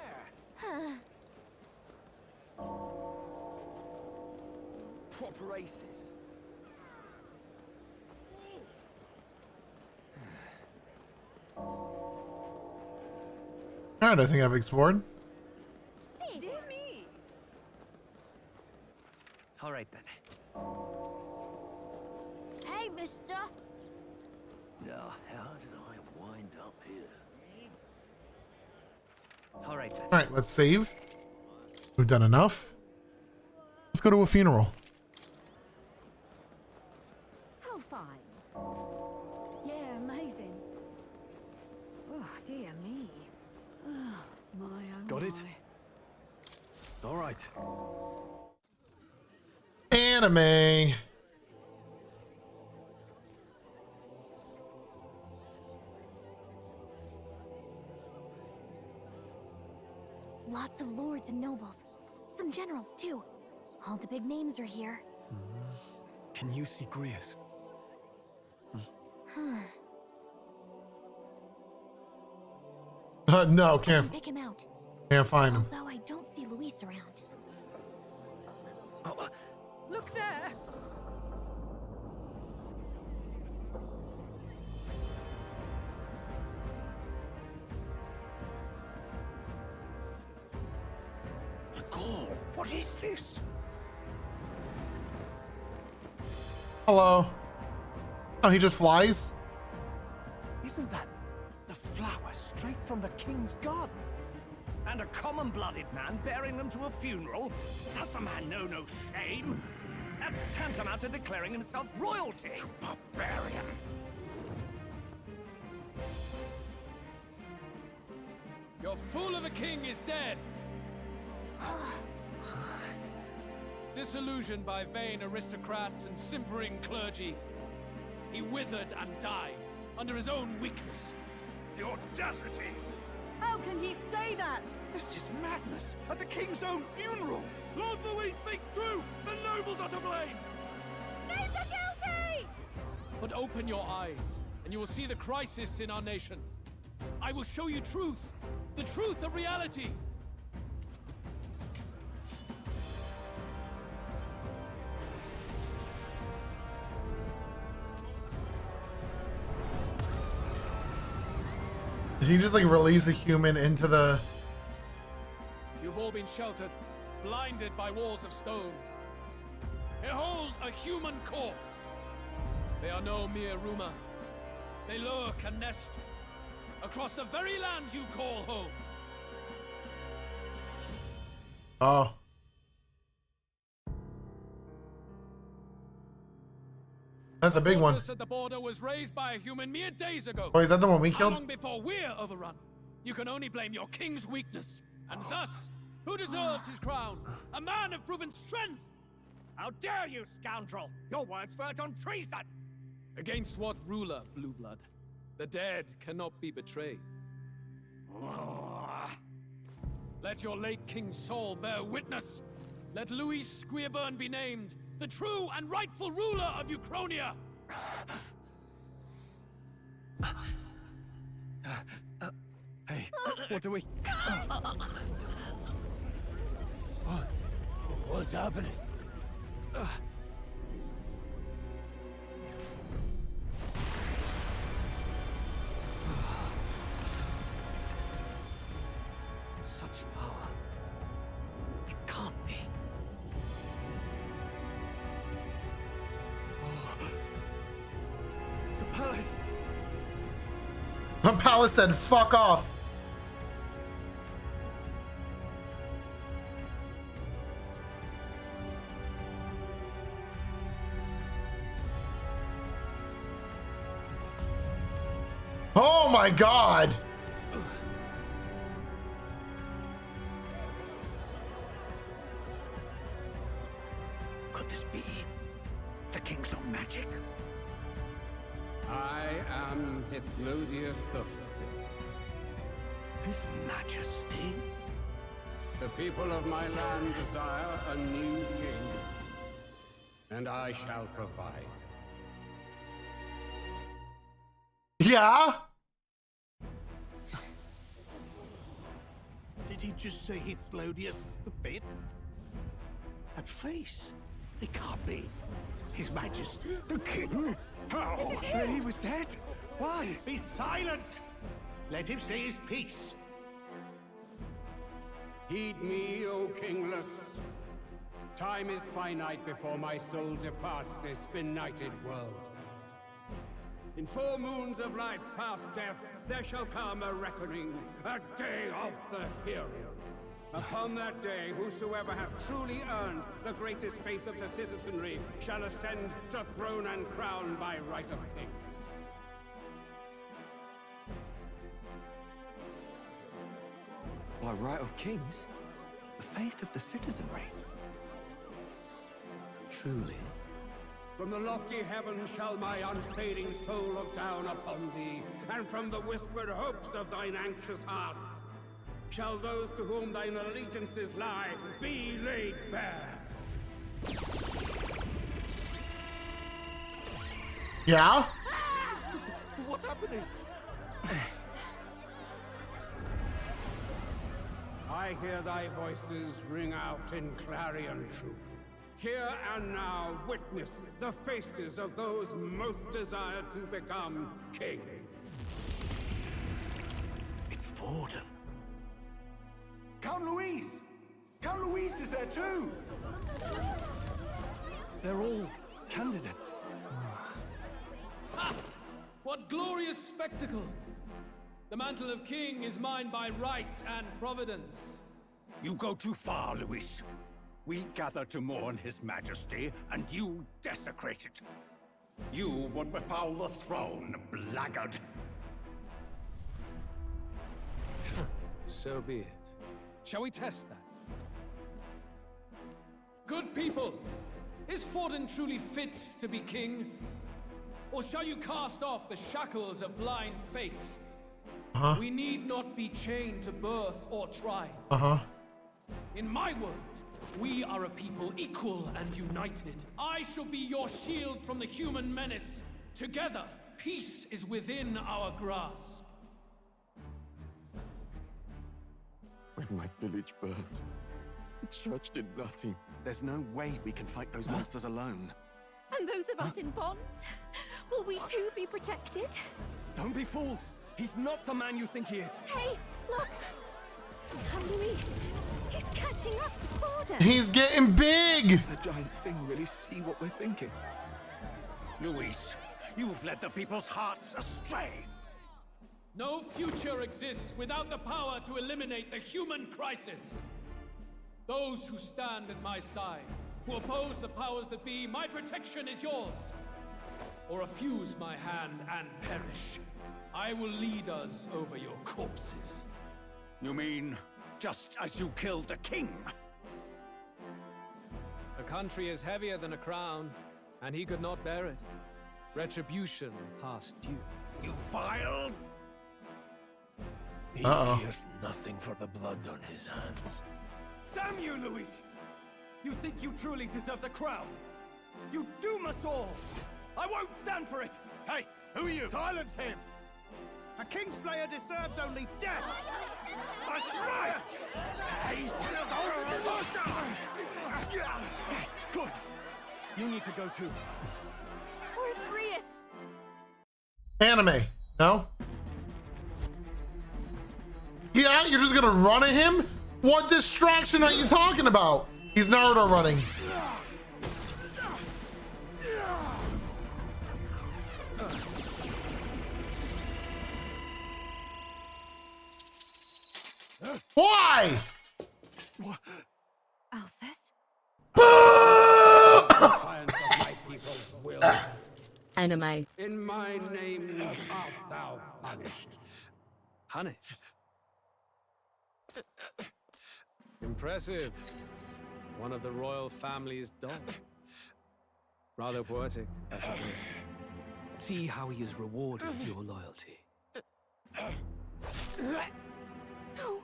Proper aces. All Alright, I think I've explored. Dear me. All right then. Hey, mister. Now, how did I wind up here? All right then. Alright, let's save. We've done enough. Let's go to a funeral. How fine. Yeah, amazing. Oh, dear me. Oh, my, oh Got it? my. All right. Anime. Lots of lords and nobles. Some generals, too. All the big names are here. Can you see Grius? No, I can't can pick him out. can't find him. Although I don't see Luis around. Look there! The Gaul, what is this? Hello. Oh, he just flies? Isn't that the flower straight from the king's garden? And a common-blooded man bearing them to a funeral? Does the man know no shame? That's tantamount to declaring himself royalty. You barbarian! Your fool of a king is dead. Disillusioned by vain aristocrats and simpering clergy, he withered and died under his own weakness. The audacity! How can he say that? This is madness at the king's own funeral! Lord Louis speaks true! The nobles are to blame! Names are guilty! But open your eyes, and you will see the crisis in our nation. I will show you truth, the truth of reality. Did he just like release a human into the... You've all been sheltered, blinded by walls of stone. Behold a human corpse. They are no mere rumor. They lurk and nest across the very land you call home. Oh. That's a big one. Fortress at the border was raised by a human mere days ago. Oh, is that the one we How killed? long before we're overrun? You can only blame your king's weakness. And thus, who deserves his crown? A man of proven strength! How dare you, scoundrel! Your words verge on treason! Against what ruler, Blue Blood? The dead cannot be betrayed. Let your late king's soul bear witness. Let Louis Squeerburn be named the true and rightful ruler of Uchronia. Hey, what do we... What's happening? Such power. It can't be. The palace! The palace said fuck off. Oh my god. Could this be the king's own magic? I am Hithlodius V. His Majesty? The people of my land desire a new king, and I shall provide. Yeah? Did he just say Hithlodius V? That face? It can't be. His Majesty, the king? How? Is it him? He was dead? Why? Be silent! Let him say his piece. Heed me, O kingless. Time is finite before my soul departs this benighted world. In 4 moons of life past death, there shall come a reckoning, a day of the hero. Upon that day, whosoever hath truly earned the greatest faith of the citizenry shall ascend to throne and crown by right of kings. By right of kings? The faith of the citizenry? Truly? From the lofty heavens shall my unfading soul look down upon thee, and from the whispered hopes of thine anxious hearts shall those to whom thine allegiances lie be laid bare. Yeah? What's happening? I hear thy voices ring out in clarion truth. Here and now, witness the faces of those most desired to become king. It's Forden. Count Louise! Count Louise is there too! They're all candidates. Ha! What glorious spectacle! The mantle of king is mine by right and providence. You go too far, Louis. We gather to mourn his majesty, and you desecrate it. You would befoul the throne, blackguard. So be it. Shall we test that? Good people, is Forden truly fit to be king? Or shall you cast off the shackles of blind faith? We need not be chained to birth or tribe. In my world, we are a people equal and united. I shall be your shield from the human menace. Together, peace is within our grasp. When my village burned, the church did nothing. There's no way we can fight those monsters alone. And those of us in bonds? Will we too be protected? Don't be fooled! He's not the man you think he is! Hey, look! Come, Luis. He's catching up to Forden. He's getting big! The giant thing really see what we're thinking. Luis, you've led the people's hearts astray. No future exists without the power to eliminate the human crisis. Those who stand at my side, who oppose the powers that be, my protection is yours. Or refuse my hand and perish. I will lead us over your corpses. You mean, just as you killed the king? A country is heavier than a crown, and he could not bear it. Retribution past due. You vile! He cares nothing for the blood on his hands. Damn you, Luis! You think you truly deserve the crown? You doom us all! I won't stand for it! Hey, who are you? Silence him! A kingslayer deserves only death! A riot! Hey! Yes, good! You need to go too. Where's Grius? Anime. No? Yeah, you're just gonna run at him? What distraction are you talking about? He's Naruto running. Why? Alsus? Defiance of my people's will. Anime. In my name art thou punished. Punished? Impressive. One of the royal family's dog. Rather poetic, I suppose. See how he has rewarded your loyalty. No.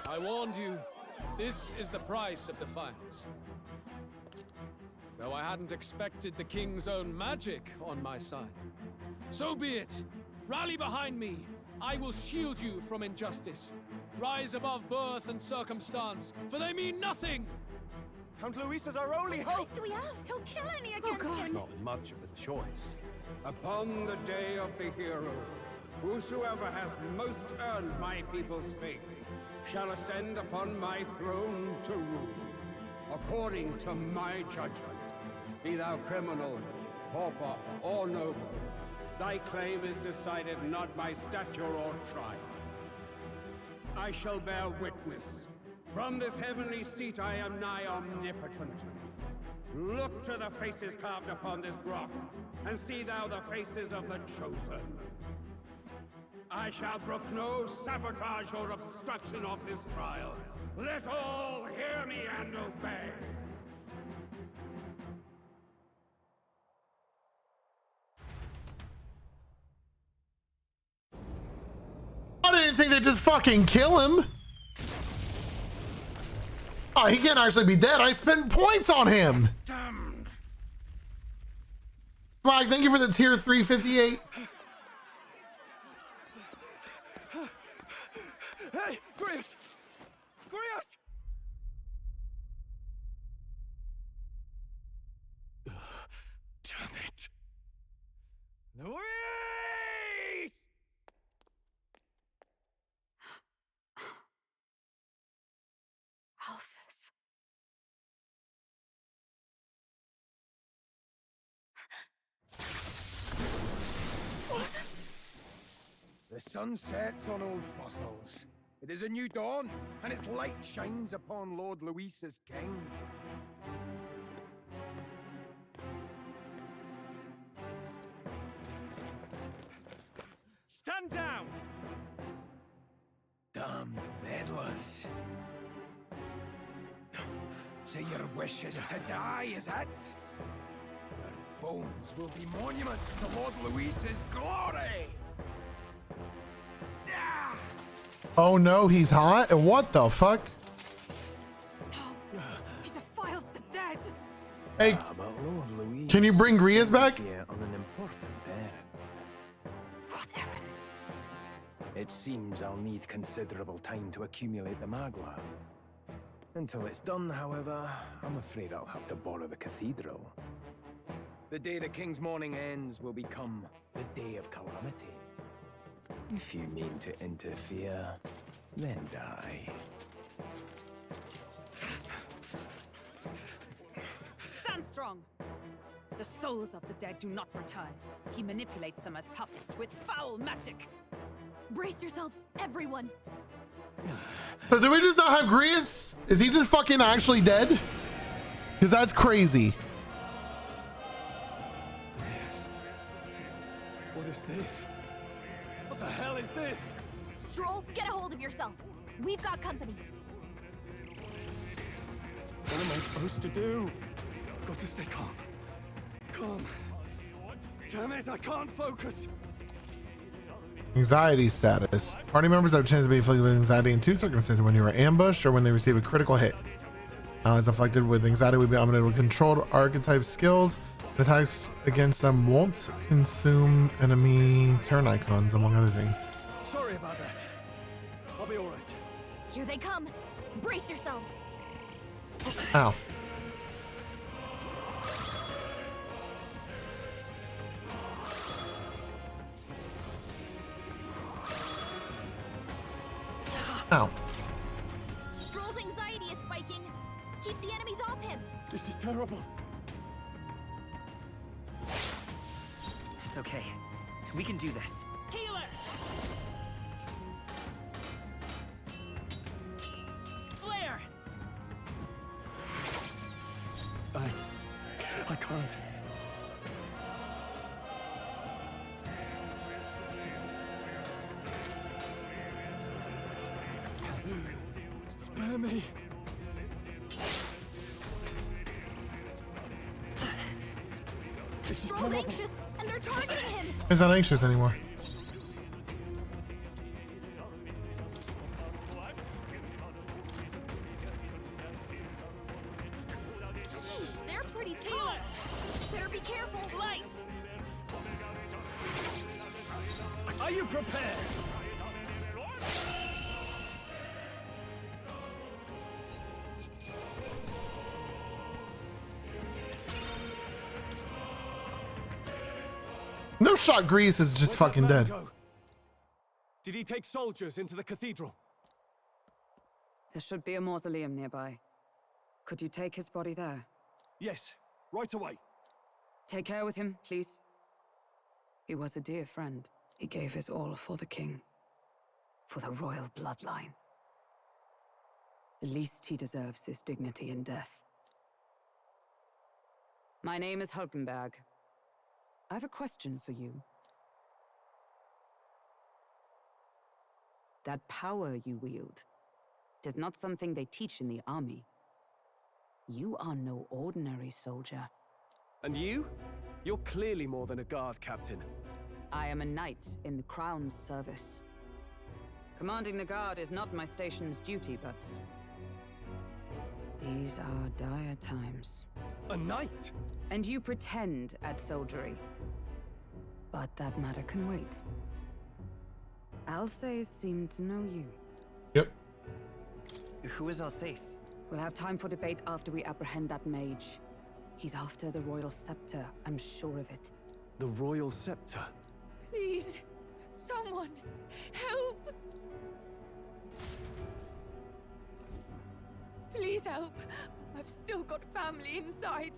I warned you. This is the price of defiance. Though I hadn't expected the king's own magic on my side. So be it. Rally behind me. I will shield you from injustice. Rise above birth and circumstance, for they mean nothing. Count Luis is our only What choice do we have? He'll kill any against him. Not much of a choice. Upon the day of the hero, whosoever has most earned my people's faith shall ascend upon my throne to rule, according to my judgment. Be thou criminal, pauper, or noble, thy claim is decided not by stature or trial. I shall bear witness. From this heavenly seat I am nigh omnipotent. Look to the faces carved upon this rock, and see thou the faces of the chosen. I shall brook no sabotage or obstruction of this trial. Let all hear me and obey. I didn't think they'd just fucking kill him. Oh, he can't actually be dead. I spent points on him. Mike, thank you for the tier 358. Hey, Grius! Grius! Damn it. Luis! Alphys. The sun sets on old fossils. It is a new dawn, and its light shines upon Lord Luis as king. Stand down! Damned meddlers. So your wish is to die, is it? Your bones will be monuments to Lord Luis's glory! Oh no, he's hot? What the fuck? He defiles the dead! Hey, but Lord Luis can you bring Grias back? here on an important errand. What errand? It seems I'll need considerable time to accumulate the Magla. Until it's done, however, I'm afraid I'll have to borrow the cathedral. The day the king's mourning ends will become the day of calamity. If you mean to interfere, then die. Stand strong! The souls of the dead do not return. He manipulates them as puppets with foul magic. Brace yourselves, everyone. So do we just not have Grias? Is he just fucking actually dead? Because that's crazy. Grius. What is this? What the hell is this? Stroll, get a hold of yourself. We've got company. What am I supposed to do? Got to stay calm. Calm. Damn it, I can't focus. Anxiety status. Party members have a chance to be afflicted with anxiety in two circumstances: when you are ambushed or when they receive a critical hit. As afflicted with anxiety, we've been unable to control archetype skills. Attacks against them won't consume enemy turn icons, among other things. Sorry about that. I'll be alright. Here they come. Brace yourselves. Ow. Ow. Stroll's anxiety is spiking. Keep the enemies off him. This is terrible. It's okay. We can do this. Healer! Flare! I can't. Spare me. This is Stroll's terrible. anxious, and they're targeting him. He's not anxious anymore. Yeesh, they're pretty tough. Better be careful. Light! Are you prepared? shot Grease is just fucking dead. Did he take soldiers into the cathedral? There should be a mausoleum nearby. Could you take his body there? Yes, right away. Take care with him, please. He was a dear friend. He gave his all for the king. For the royal bloodline. The least he deserves is dignity in death. My name is Hulkenberg. I have a question for you. That power you wield, it is not something they teach in the army. You are no ordinary soldier. And you? You're clearly more than a guard captain. I am a knight in the crown's service. Commanding the guard is not my station's duty, but these are dire times. A knight? And you pretend at soldiery. But that matter can wait. Alsace seemed to know you. Yep. Who is Alsace? We'll have time for debate after we apprehend that mage. He's after the royal scepter, I'm sure of it. The royal scepter? Please, someone, help! Please help. I've still got family inside.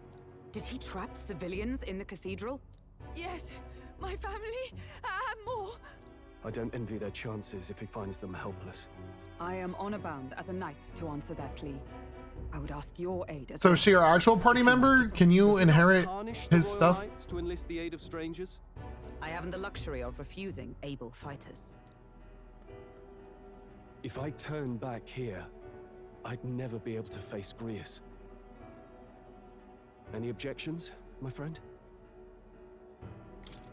Did he trap civilians in the cathedral? Yes, my family and more. I don't envy their chances if he finds them helpless. I am honor-bound as a knight to answer that plea. I would ask your aid as So is she our actual party member? Can you inherit his stuff? To enlist the aid of strangers? I haven't the luxury of refusing able fighters. If I turn back here, I'd never be able to face Grius. Any objections, my friend?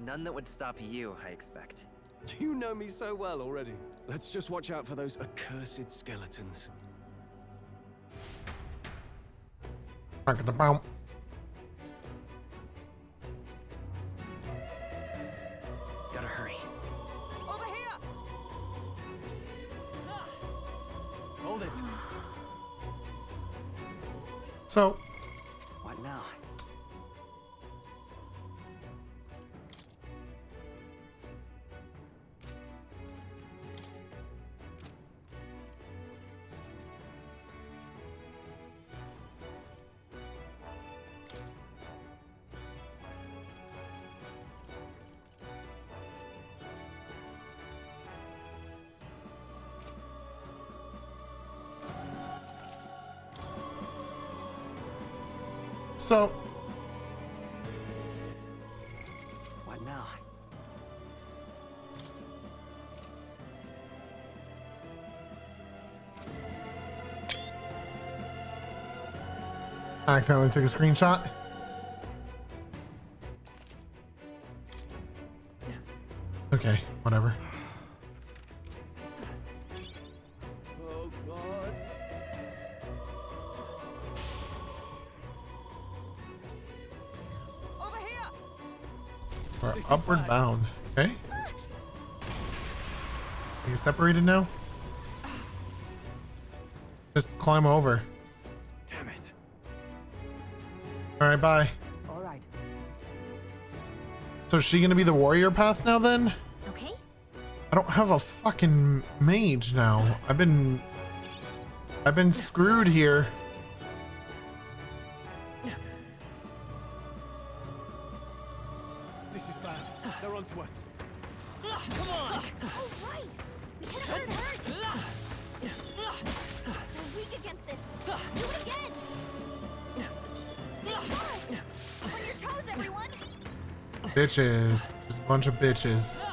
None that would stop you, I expect. You know me so well already. Let's just watch out for those accursed skeletons. Back at the bounce. Gotta hurry. Over here! Hold it. So, What now? so What now? I accidentally took a screenshot. Okay, whatever. Oh, God. Over here! We're upward bound. Okay. Are you separated now? Just climb over. Damn it. All right, bye. All right. So is she gonna be the warrior path now then? Okay. I don't have a fucking mage now. I've been screwed here. This is bad. They're onto us. Come on! Oh, right! We hit him hard. We're weak against this. Do it again! On your toes, everyone! Bitches. Just a bunch of bitches.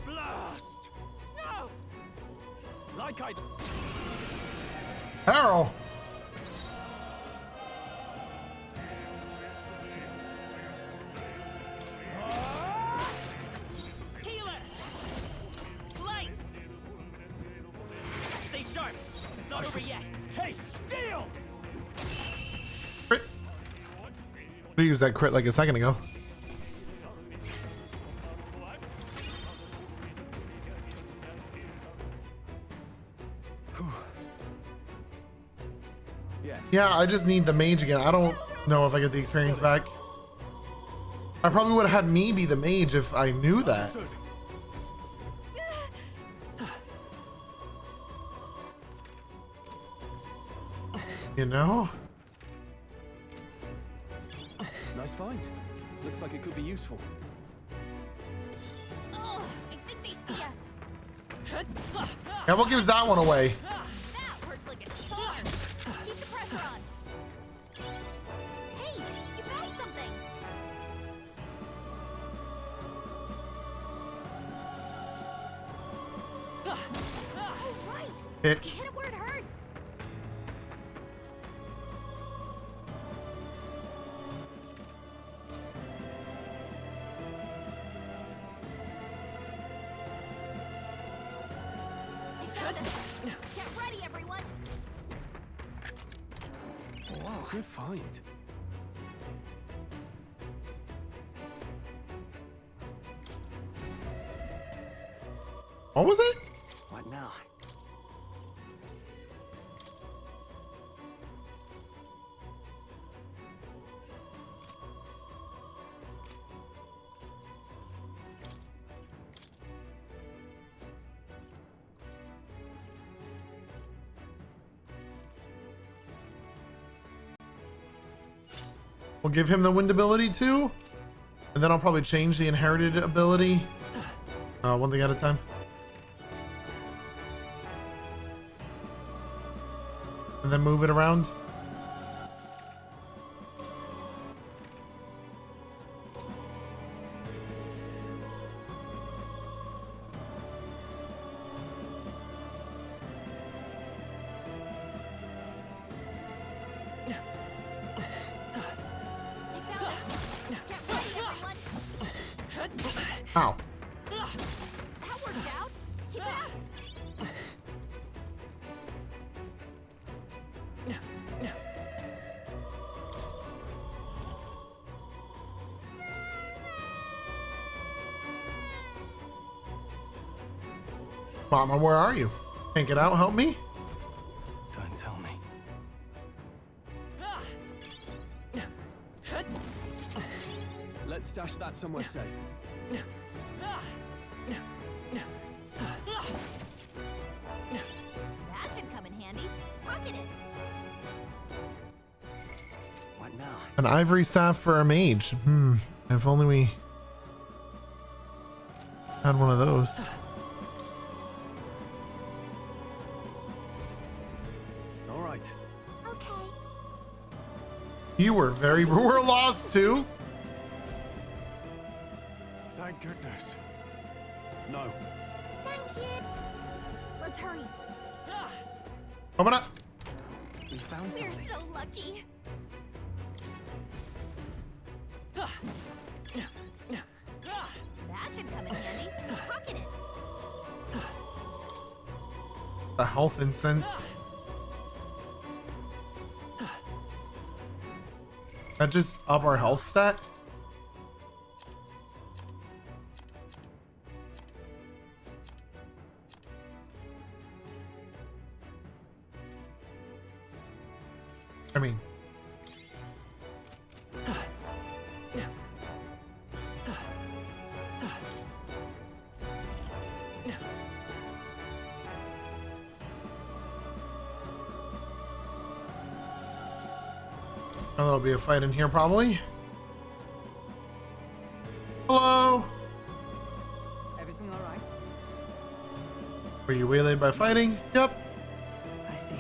Blast! No! Like I... Harold! Healer! Light! Stay sharp. It's not over yet. Taste steel! I used that crit like a second ago. Yeah, I just need the mage again. I don't know if I get the experience back. I probably would have had me be the mage if I knew that. You know? Nice find. Looks like it could be useful. Oh, I think they see us. Yeah, what gives that one away? That worked like a charm. Keep the pressure on. Hey, you found something. Oh, right. Bitch. You hit it where it hurts. Get ready, everyone. Wow, good find. What was it? What now? We'll give him the wind ability too. And then I'll probably change the inherited ability. One thing at a time. And then move it around. Ow. That worked out. Keep it up. Mama, where are you? Can't get out, help me? Don't tell me. Let's stash that somewhere safe. That should come in handy. Pocket it. What now? An ivory staff for a mage. If only we had one of those. All right. Okay. You were very, we're lost too. Thank goodness. No. Thank you. Let's hurry. Open up. We found We're something. so lucky. That should come in handy. Pocket it. The health incense. That just up our health stat? I mean, oh, there'll be a fight in here probably. Hello? Everything all right? Were you waylaid by fighting? Yep. I see.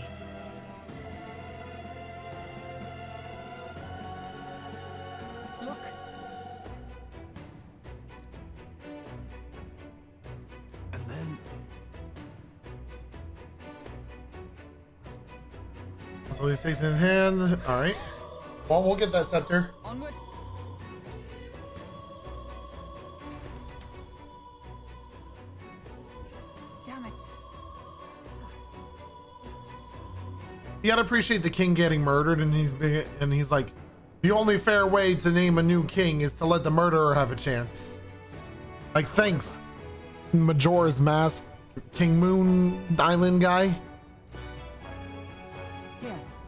Look. And then So he's takes in his hand. All right. Well, we'll get that scepter. Onward. Damn it. You gotta appreciate the king getting murdered, and he's like The only fair way to name a new king is to let the murderer have a chance. Like, thanks, Majora's Mask, King Moon Island guy. Yes.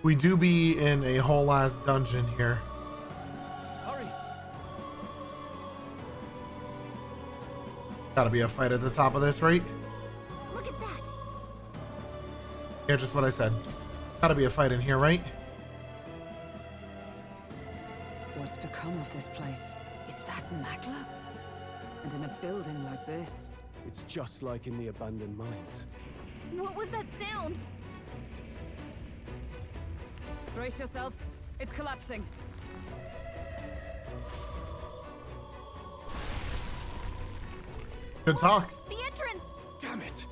We do be in a whole ass dungeon here. Hurry! Gotta be a fight at the top of this, right? Look at that. Yeah, just what I said. Gotta be a fight in here, right? What's become of this place? Is that Magla? And in a building like this? It's just like in the abandoned mines. What was that sound? Brace yourselves. It's collapsing. Good talk. The entrance! Damn it!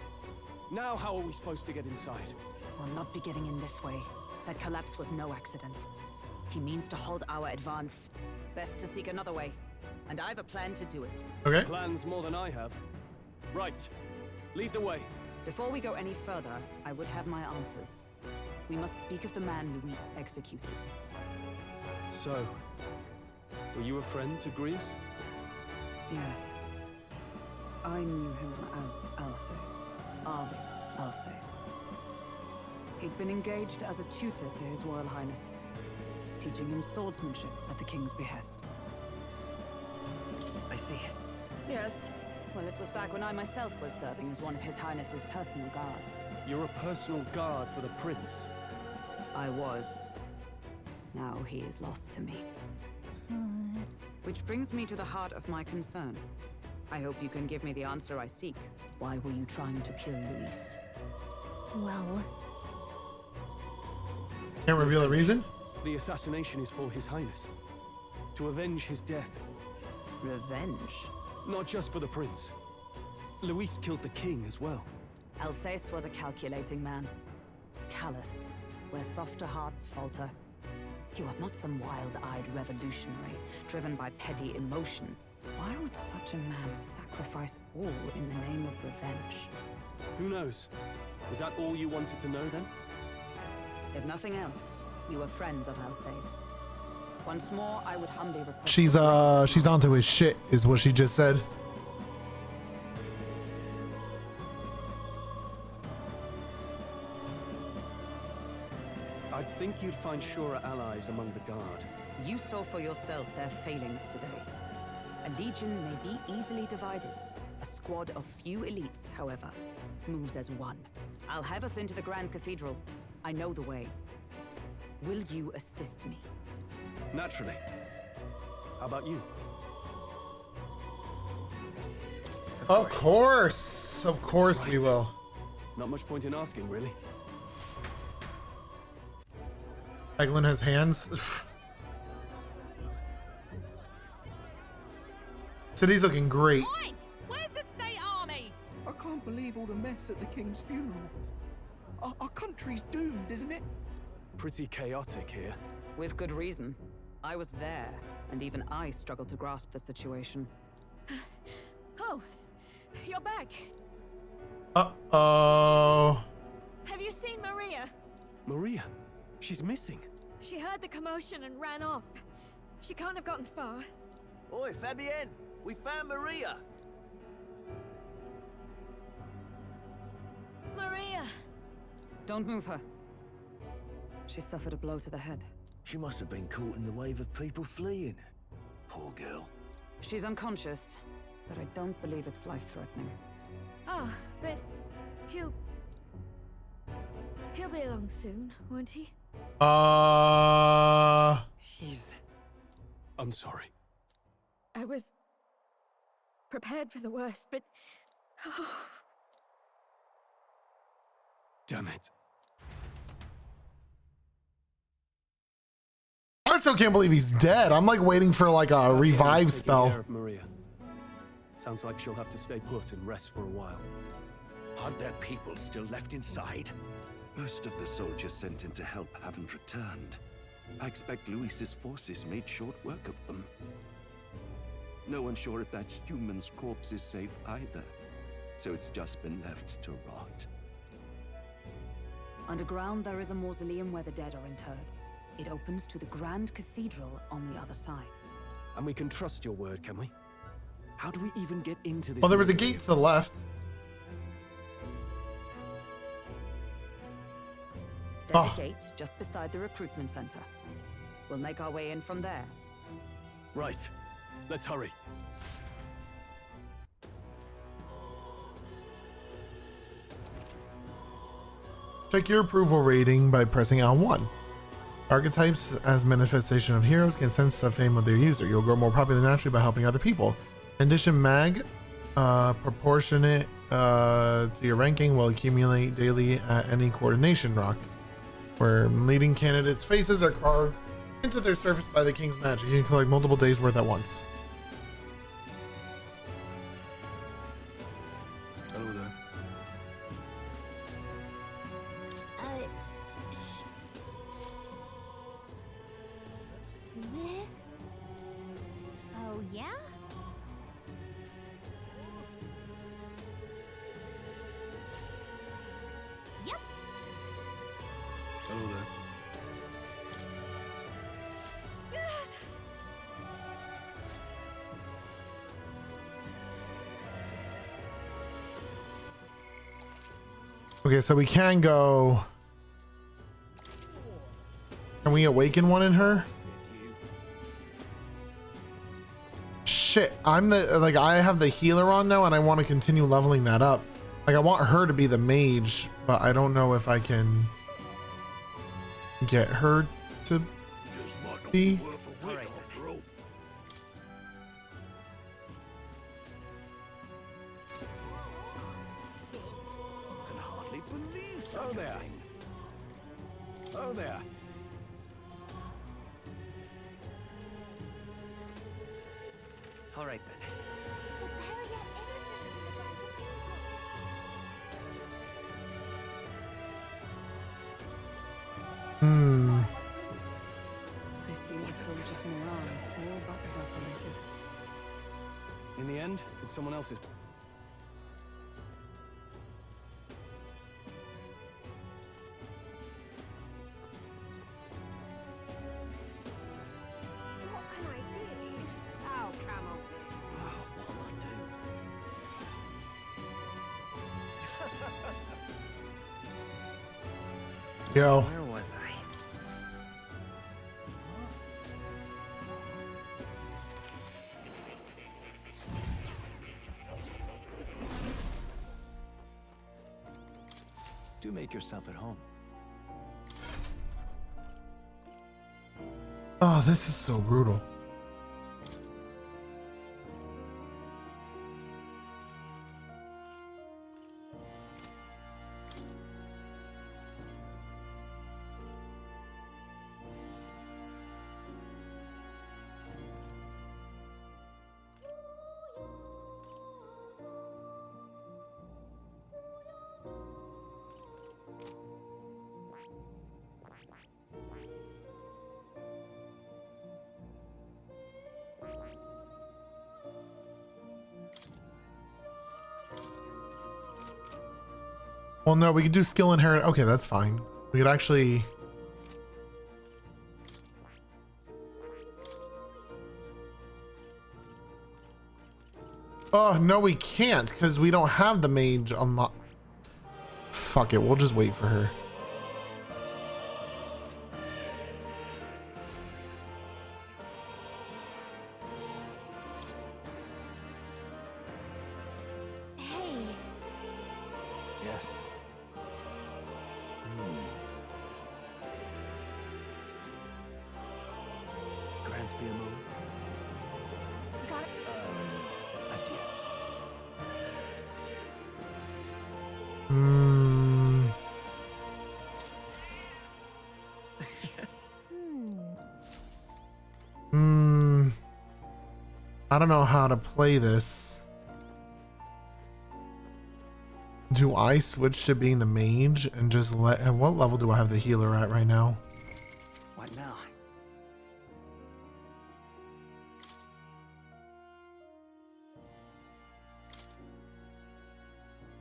Now how are we supposed to get inside? We'll not be getting in this way. That collapse was no accident. He means to halt our advance. Best to seek another way. And I've a plan to do it. Okay. Plans more than I have. Right. Lead the way. Before we go any further, I would have my answers. We must speak of the man Luis executed. So, were you a friend to Greece? Yes. I knew him as Alsace. Arvi Alsace. He'd been engaged as a tutor to His Royal Highness, teaching him swordsmanship at the king's behest. I see. Yes. Well, it was back when I myself was serving as one of His Highness's personal guards. You're a personal guard for the prince. I was. Now he is lost to me. Which brings me to the heart of my concern. I hope you can give me the answer I seek. Why were you trying to kill Luis? Well... Can't reveal the reason? The assassination is for His Highness. To avenge his death. Revenge? Not just for the prince. Luis killed the king as well. Alsace was a calculating man. Callous, where softer hearts falter. He was not some wild-eyed revolutionary, driven by petty emotion. Why would such a man sacrifice all in the name of revenge? Who knows? Was that all you wanted to know then? If nothing else, you were friends of Alsace. Once more, I would humbly request... She's onto his shit, is what she just said. I'd think you'd find surer allies among the guard. You saw for yourself their failings today. A legion may be easily divided. A squad of few elites, however, moves as one. I'll have us into the Grand Cathedral. I know the way. Will you assist me? Naturally. How about you? Of course we will. Not much point in asking, really. Eglin has hands. City's looking great. Oi! Where's the state army? I can't believe all the mess at the king's funeral. Our country's doomed, isn't it? Pretty chaotic here. With good reason. I was there, and even I struggled to grasp the situation. Oh, you're back. Uh-oh. Have you seen Maria? Maria? She's missing. She heard the commotion and ran off. She can't have gotten far. Oi, Fabienne! We found Maria! Maria! Don't move her. She suffered a blow to the head. She must have been caught in the wave of people fleeing. Poor girl. She's unconscious, but I don't believe it's life-threatening. Ah, but he'll be along soon, won't he? I'm sorry. I was prepared for the worst, but... Oh. Damn it. I still can't believe he's dead. I'm like waiting for like a revive spell. Care of Maria. Sounds like she'll have to stay put and rest for a while. Aren't there people still left inside? Most of the soldiers sent in to help haven't returned. I expect Luis's forces made short work of them. No one's sure if that human's corpse is safe either, so it's just been left to rot. Underground, there is a mausoleum where the dead are interred. It opens to the Grand Cathedral on the other side. And we can trust your word, can we? How do we even get into this? Well, there was a mausoleum? gate to the left. There's a gate just beside the recruitment center. We'll make our way in from there. Right. Let's hurry. Check your approval rating by pressing L1. Archetypes as manifestation of heroes can sense the fame of their user. You'll grow more popular naturally by helping other people. In addition, mag proportionate to your ranking will accumulate daily at any coordination rock, where leading candidates' faces are carved into their surface by the king's magic. You can collect multiple days worth at once. Hello there. This? Oh, yeah? Yep. Hello there. Okay, so we can go. Can we awaken one in her? Shit, I'm the I have the healer on now, and I want to continue leveling that up. Like, I want her to be the mage, but I don't know if I can get her to be. Oh there. Oh there. All right then. I see the soldiers' morale is all but evaporated. In the end, it's someone else's. What can I do? Oh, come on. Yo. Where was I? Do make yourself at home. Oh, this is so brutal. Well, no, we could do skill inherit. Okay, that's fine. We could actually. Oh, no, we can't because we don't have the mage unlocked. Fuck it, we'll just wait for her. Hey, Yes. Grant me a moment. got it. Adieu. Hmm. Hmm. I don't know how to play this. Do I switch to being the mage and just let? At what level do I have the healer at right now? What now?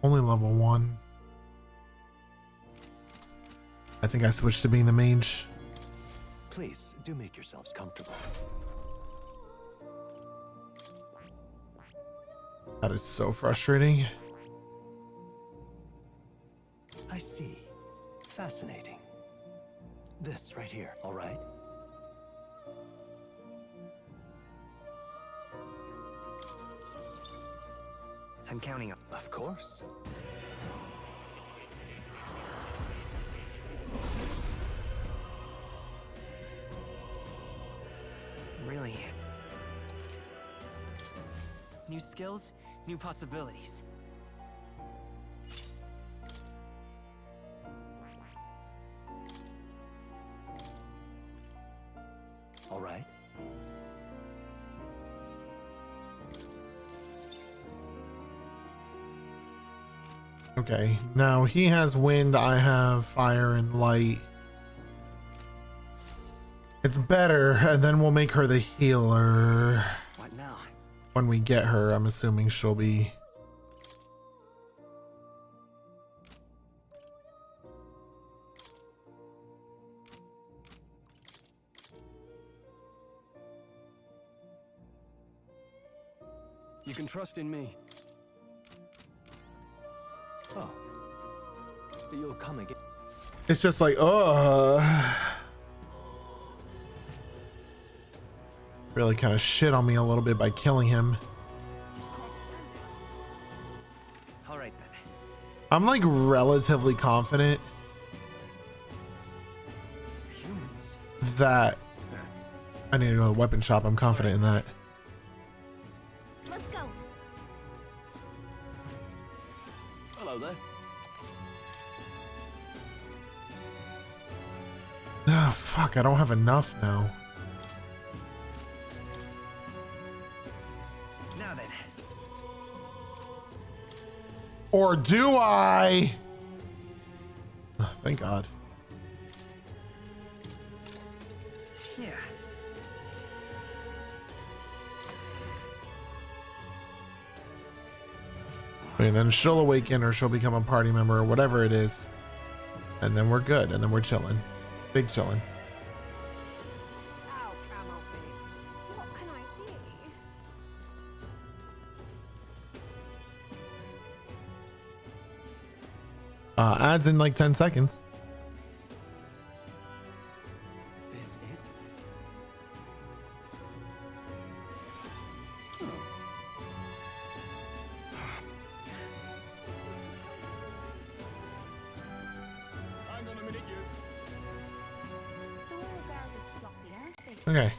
Only level 1. I think I switched to being the mage. Please, do make yourselves comfortable. That is so frustrating. I see. Fascinating. This right here, all right? I'm counting on. Of course. Really. New skills, new possibilities. All right. Okay, now he has wind, I have fire and light. It's better, and then we'll make her the healer. What now? When we get her, I'm assuming she'll be... You can trust in me. Oh. You'll come again. It's just like, really kind of shit on me a little bit by killing him. All right then. I'm like relatively confident that I need to go to the weapon shop. I'm confident in that. Let's go. Hello there. Oh, fuck, I don't have enough now. Now then. Or do I? Oh, thank God. Yeah. And then she'll awaken or she'll become a party member or whatever it is. And then we're good. And then we're chilling. Big chilling. Ow, Camel. What can I do? Ads in like 10 seconds. Is this it? Hang on a minute, you. Okay.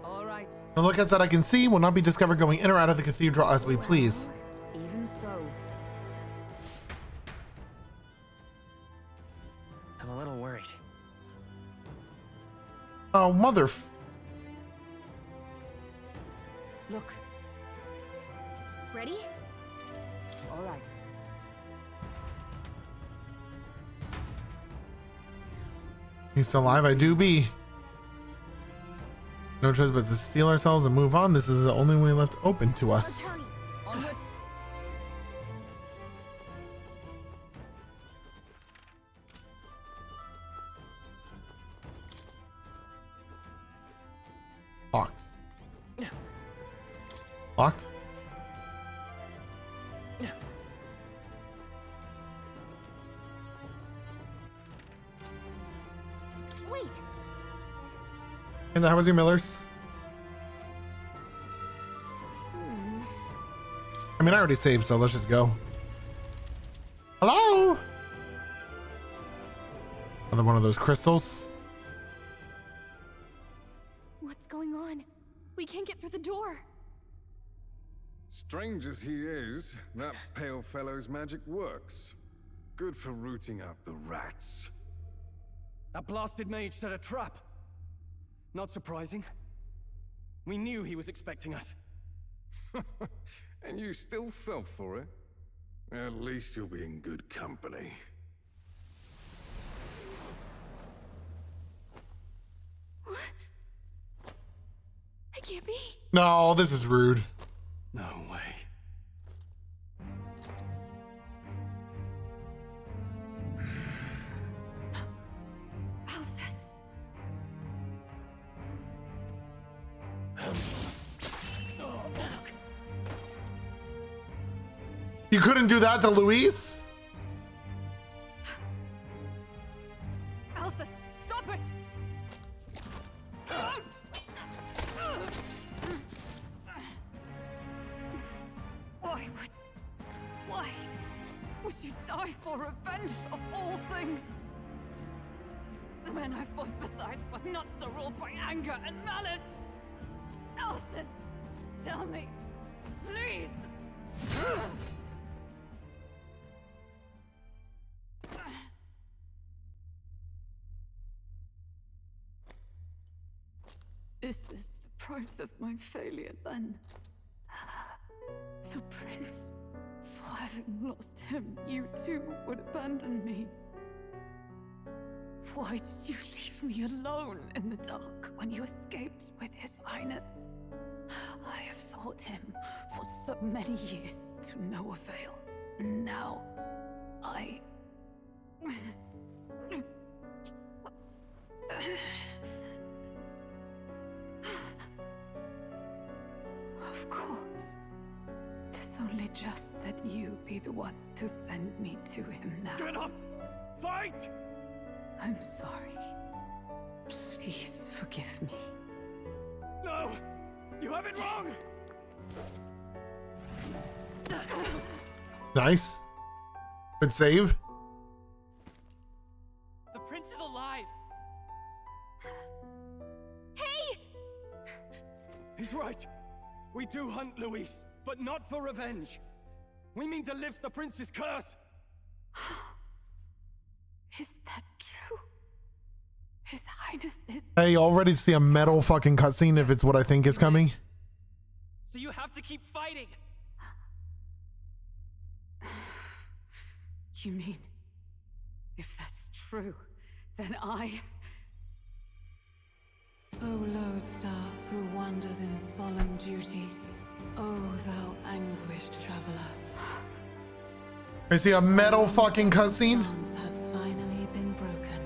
All right. The lookouts that I can see will not be discovered going in or out of the cathedral as we please. Even so. I'm a little worried. Oh, mother. Look. Ready? All right. He's still alive. I do be. No choice but to steal ourselves and move on. This is the only way left open to us. Onward. Locked. Locked? Wait. And how was your Millers? I mean, I already saved, so let's just go. Hello? Another one of those crystals. What's going on? We can't get through the door. Strange as he is, that pale fellow's magic works. Good for rooting out the rats. That blasted mage set a trap. Not surprising. We knew he was expecting us. And you still fell for it? At least you'll be in good company. No, this is rude. No way. Alsace. You couldn't do that to Luis? Alsace, stop it! Don't! Why would you die for revenge of all things? The man I fought beside was not so ruled by anger and malice. Alsace, tell me, please. Is this the price of my failure, then? The prince, for having lost him, you too would abandon me. Why did you leave me alone in the dark when you escaped with his highness? I have sought him for so many years to no avail, and now I... Of course. 'Tis only just that you be the one to send me to him now. Get up! Fight! I'm sorry. Please forgive me. No! You have it wrong! Nice. Good save. The prince is alive! Hey! He's right. We do hunt Luis, but not for revenge. We mean to lift the prince's curse. Is that true? His highness is... Hey, already see a metal fucking cutscene if it's what I think is coming. So you have to keep fighting! You mean, if that's true, then I... O lodestar who wanders in solemn duty, O thou anguished traveler. I see a metal fucking cutscene. Bonds have finally been broken.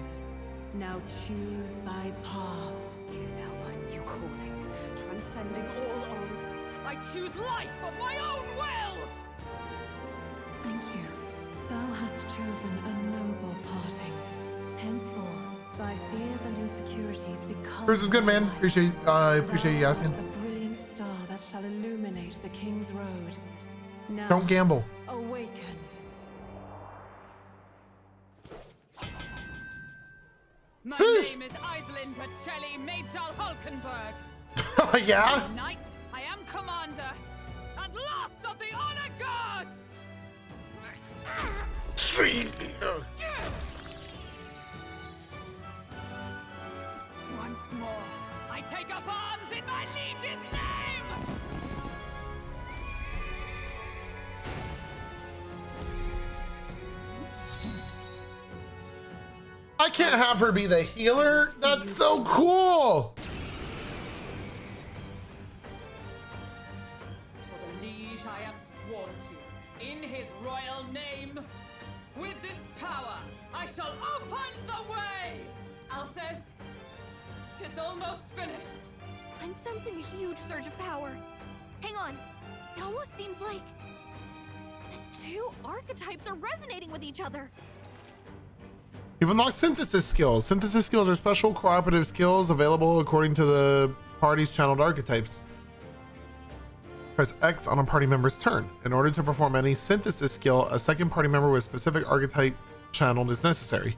Now choose thy path. Now my new calling, transcending all oaths, I choose life of my own will! Thank you. Thou hast chosen a noble parting. Henceforth, thy fears and insecurities become... Bruce is good, man. Appreciate you asking. The brilliant star that shall illuminate the king's road. Now, Don't gamble. awaken. My name is Aislinn Pacelli Majal Hulkenberg. Yeah? Tonight, I am commander and last of the honor guard. Once more, I take up arms in my liege's name. I can't have her be the healer. That's so cool. For the liege I am sworn to, in his royal name, with this power, I shall open the way! Alsace, 'tis almost finished. I'm sensing a huge surge of power. Hang on. It almost seems like the two archetypes are resonating with each other. You've unlocked synthesis skills. Synthesis skills are special cooperative skills available according to the party's channeled archetypes. Press X on a party member's turn. In order to perform any synthesis skill, a second party member with specific archetype channeled is necessary.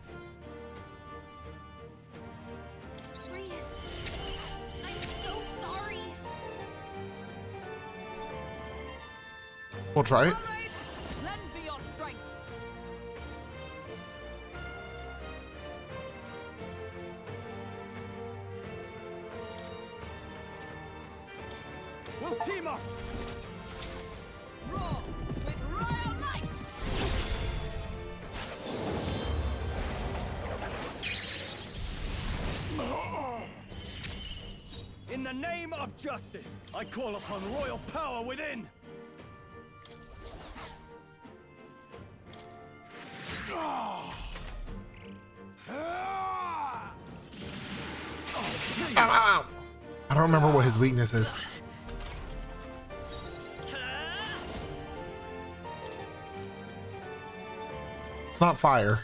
We'll try it. Lend me your strength. We'll team up! Roar with royal might. In the name of justice, I call upon royal power within! Ow, ow, ow. I don't remember what his weakness is. It's not fire.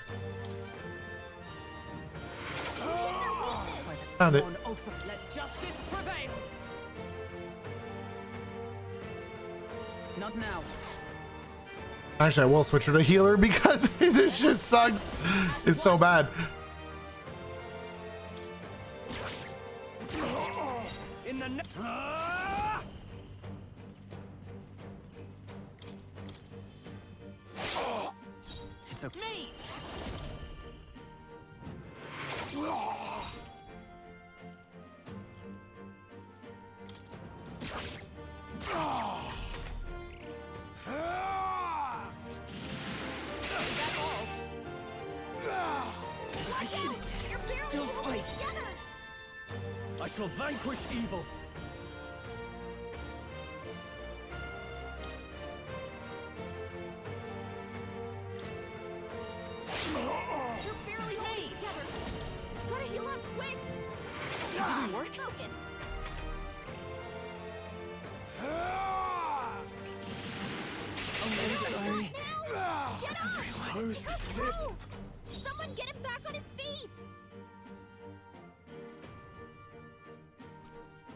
Found it. Let justice prevail. Not now. Actually, I will switch her to healer because this just sucks. It's so bad. In the It's okay. Me! Still fight. I shall vanquish evil. You're barely holding together. Gotta heal up quick. It didn't work. Focus. I'm sorry. Get up! Everyone. Move! Someone get him back on his feet!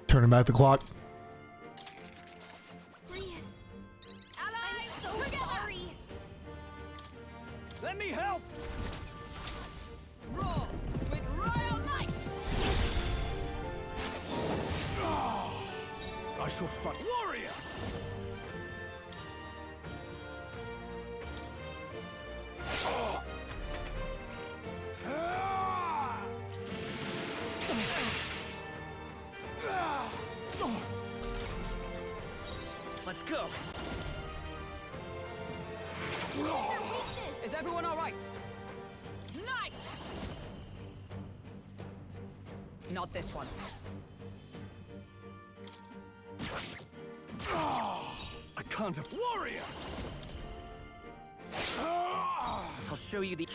Turning back the clock. Rias. I'm so sorry. Let me help! Roar with royal might. I shall fight. Warrior! Let's go. Is everyone all right? Knight! Not this one. I can't have warrior! I'll show you the.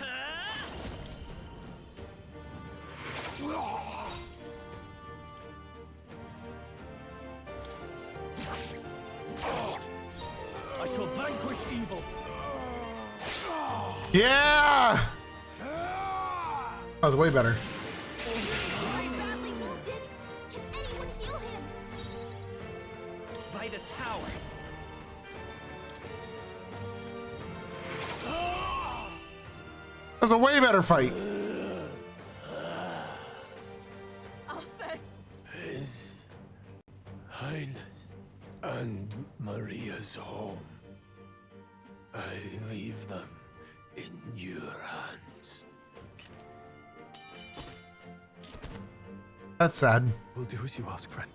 I shall vanquish evil. Yeah! That was way better. Badly wounded. Can anyone heal him? By this power. That was a way better fight. His Highness and Maria's home. I leave them in your hands. That's sad. We'll do as you ask, friend.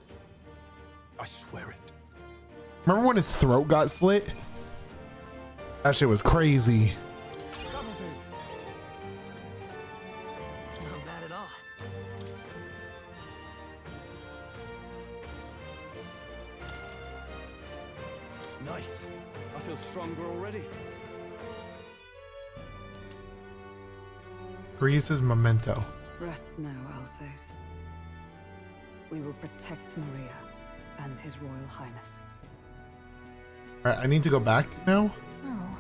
I swear it. Remember when his throat got slit? That shit was crazy. Not bad at all. Nice. I feel stronger already. Grease's memento. Rest now, Alsace. We will protect Maria and His Royal Highness. Alright, I need to go back now. Oh.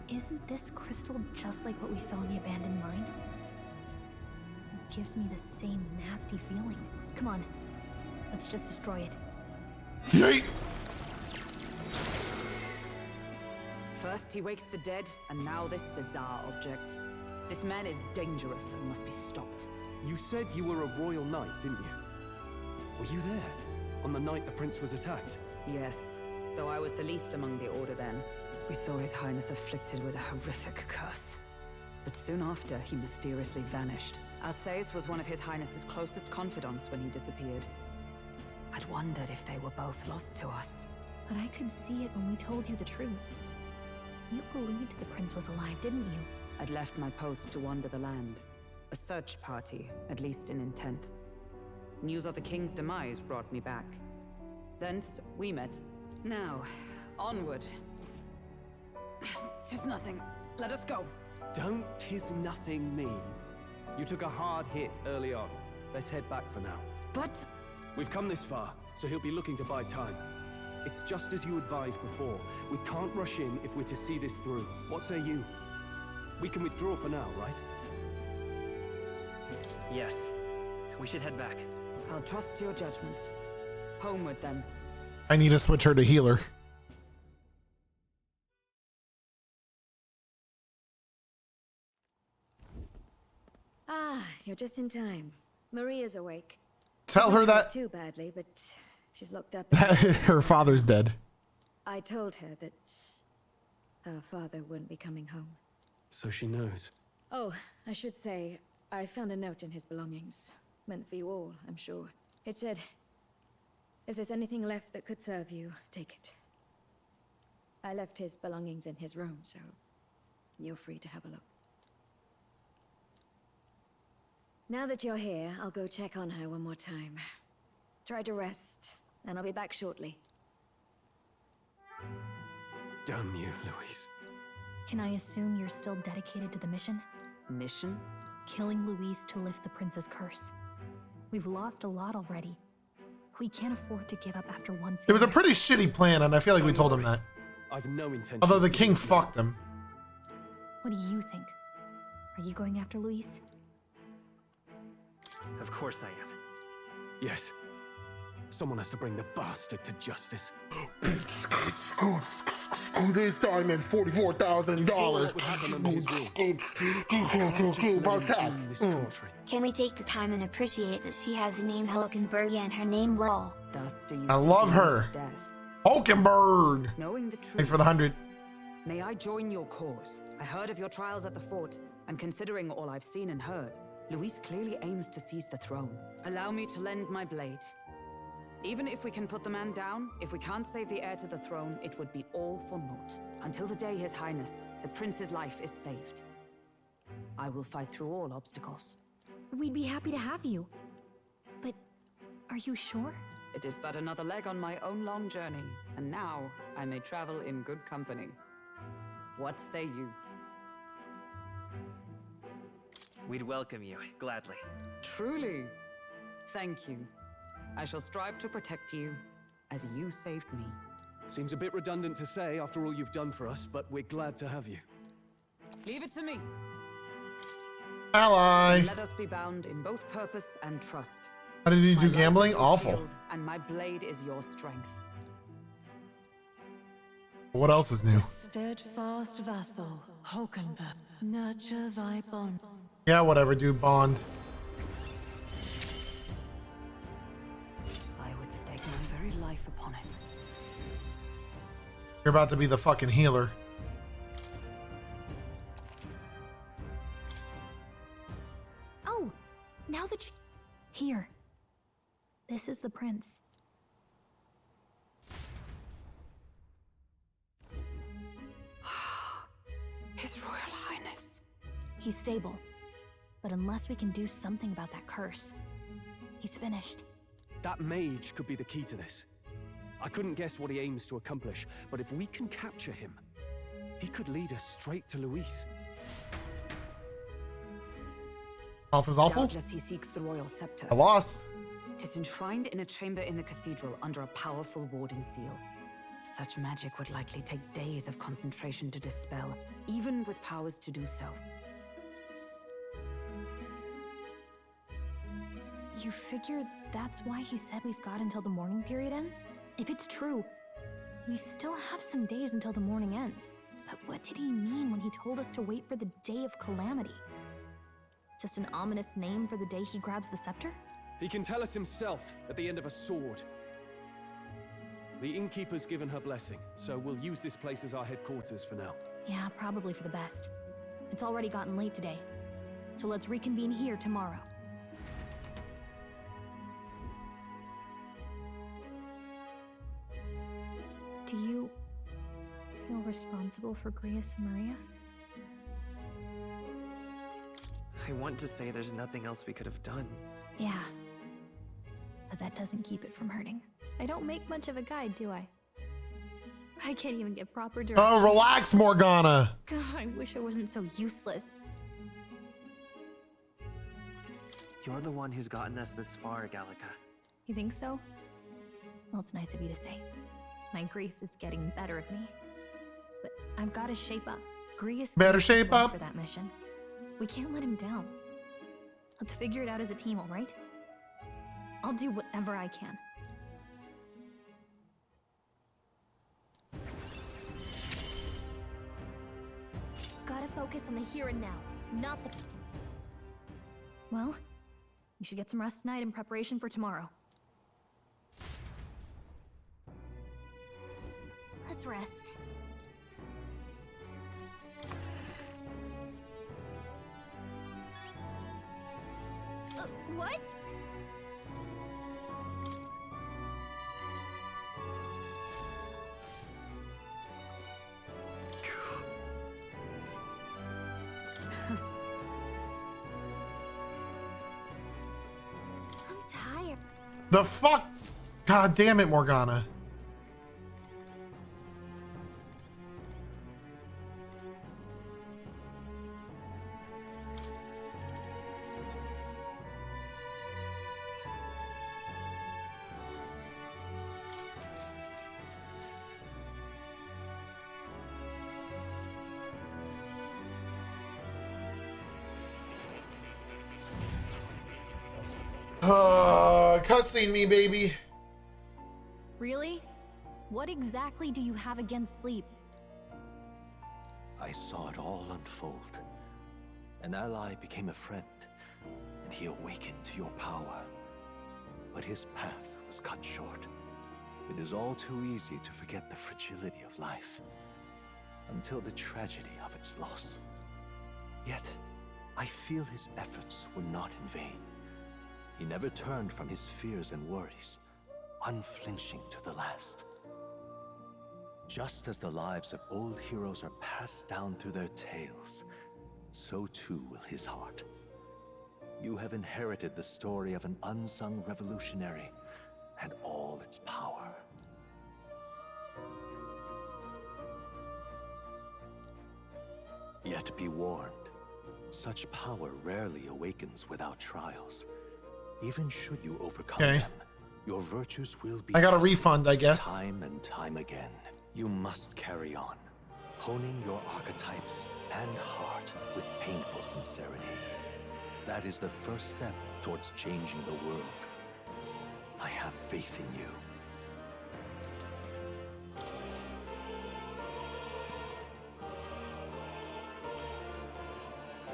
Isn't this crystal just like what we saw in the abandoned mine? It gives me the same nasty feeling. Come on. Let's just destroy it. Yeet! First he wakes the dead, and now this bizarre object. This man is dangerous and must be stopped. You said you were a royal knight, didn't you? Were you there on the night the prince was attacked? Yes, though I was the least among the Order then. We saw His Highness afflicted with a horrific curse. But soon after, he mysteriously vanished. Alsace was one of His Highness's closest confidants when he disappeared. I'd wondered if they were both lost to us. But I could see it when we told you the truth. You believed the prince was alive, didn't you? I'd left my post to wander the land. A search party, at least in intent. News of the king's demise brought me back. Thence we met. Now, onward. 'Tis nothing. Let us go. Don't "'tis nothing" me. You took a hard hit early on. Let's head back for now. But... We've come this far, so he'll be looking to buy time. It's just as you advised before. We can't rush in if we're to see this through. What say you? We can withdraw for now, right? Yes. We should head back. I'll trust your judgment. Homeward, then. I need to switch her to healer. Ah, you're just in time. Maria's awake. Tell She's her not that- hurt too badly, but she's locked up. Her father's dead. I told her that her father wouldn't be coming home. So she knows. Oh, I should say, I found a note in his belongings. Meant for you all, I'm sure. It said, if there's anything left that could serve you, take it. I left his belongings in his room, so you're free to have a look. Now that you're here, I'll go check on her one more time. Try to rest, and I'll be back shortly. Damn you, Louise. Can I assume you're still dedicated to the mission? Mission? Killing Louise to lift the prince's curse. We've lost a lot already. We can't afford to give up after one failure. It was a pretty shitty plan, and I feel like we told him that. I've no intention. Although the king fucked him. What do you think? Are you going after Louise? Of course I am. Yes. Someone has to bring the bastard to justice. This diamond's $44,000. Can we take the time and appreciate that she has the name Hulkenberg and her name Lol? I love her. Hulkenberg. Knowing the truth. Thanks for the 100. May I join your cause? I heard of your trials at the fort, and considering all I've seen and heard, Louise clearly aims to seize the throne. Allow me to lend my blade. Even if we can put the man down, if we can't save the heir to the throne, it would be all for naught. Until the day His Highness, the prince's life is saved. I will fight through all obstacles. We'd be happy to have you. But are you sure? It is but another leg on my own long journey, and now I may travel in good company. What say you? We'd welcome you, gladly. Truly. Thank you. I shall strive to protect you, as you saved me. Seems a bit redundant to say after all you've done for us, but we're glad to have you. Leave it to me. Ally. Let us be bound in both purpose and trust. How did he My do life gambling? is your Awful. shield, and my blade is your strength. What else is new? Steadfast vassal, Hulkenberg, nurture thy bond. Yeah, whatever, dude. Bond. I would stake my very life upon it. You're about to be the fucking healer. Oh, now that Here. This is the prince. His Royal Highness. He's stable. But unless we can do something about that curse, he's finished. That mage could be the key to this. I couldn't guess what he aims to accomplish, but if we can capture him, he could lead us straight to Louise. Off is awful. Doubtless he seeks the royal scepter. A loss. 'Tis enshrined in a chamber in the cathedral under a powerful warding seal. Such magic would likely take days of concentration to dispel, even with powers to do so. You figure that's why he said we've got until the mourning period ends? If it's true, we still have some days until the mourning ends. But what did he mean when he told us to wait for the day of calamity? Just an ominous name for the day he grabs the scepter? He can tell us himself at the end of a sword. The innkeeper's given her blessing, so we'll use this place as our headquarters for now. Yeah, probably for the best. It's already gotten late today, so let's reconvene here tomorrow. Do you feel responsible for Grius and Maria? I want to say there's nothing else we could have done. Yeah. but that doesn't keep it from hurting. I don't make much of a guide, do I? I can't even get proper directions. Oh, relax, Morgana. God, I wish I wasn't so useless. You're the one who's gotten us this far, Gallica. You think so? Well, it's nice of you to say. My grief is getting the better of me. But I've got to shape up. Grius Better shape up for that mission. We can't let him down. Let's figure it out as a team, all right? I'll do whatever I can. Gotta focus on the here and now, not the... Well, you should get some rest tonight in preparation for tomorrow. Let's rest. What? I'm tired. The fuck? God damn it, Morgana. Cussing me, baby. Really? What exactly do you have against sleep? I saw it all unfold. An ally became a friend, and he awakened to your power. But his path was cut short. It is all too easy to forget the fragility of life, until the tragedy of its loss. Yet, I feel his efforts were not in vain. He never turned from his fears and worries, unflinching to the last. Just as the lives of old heroes are passed down through their tales, so too will his heart. You have inherited the story of an unsung revolutionary and all its power. Yet be warned, such power rarely awakens without trials. Even should you overcome them, your virtues will be... I got a refund, I guess. Time and time again, you must carry on, honing your archetypes and heart with painful sincerity. That is the first step towards changing the world. I have faith in you.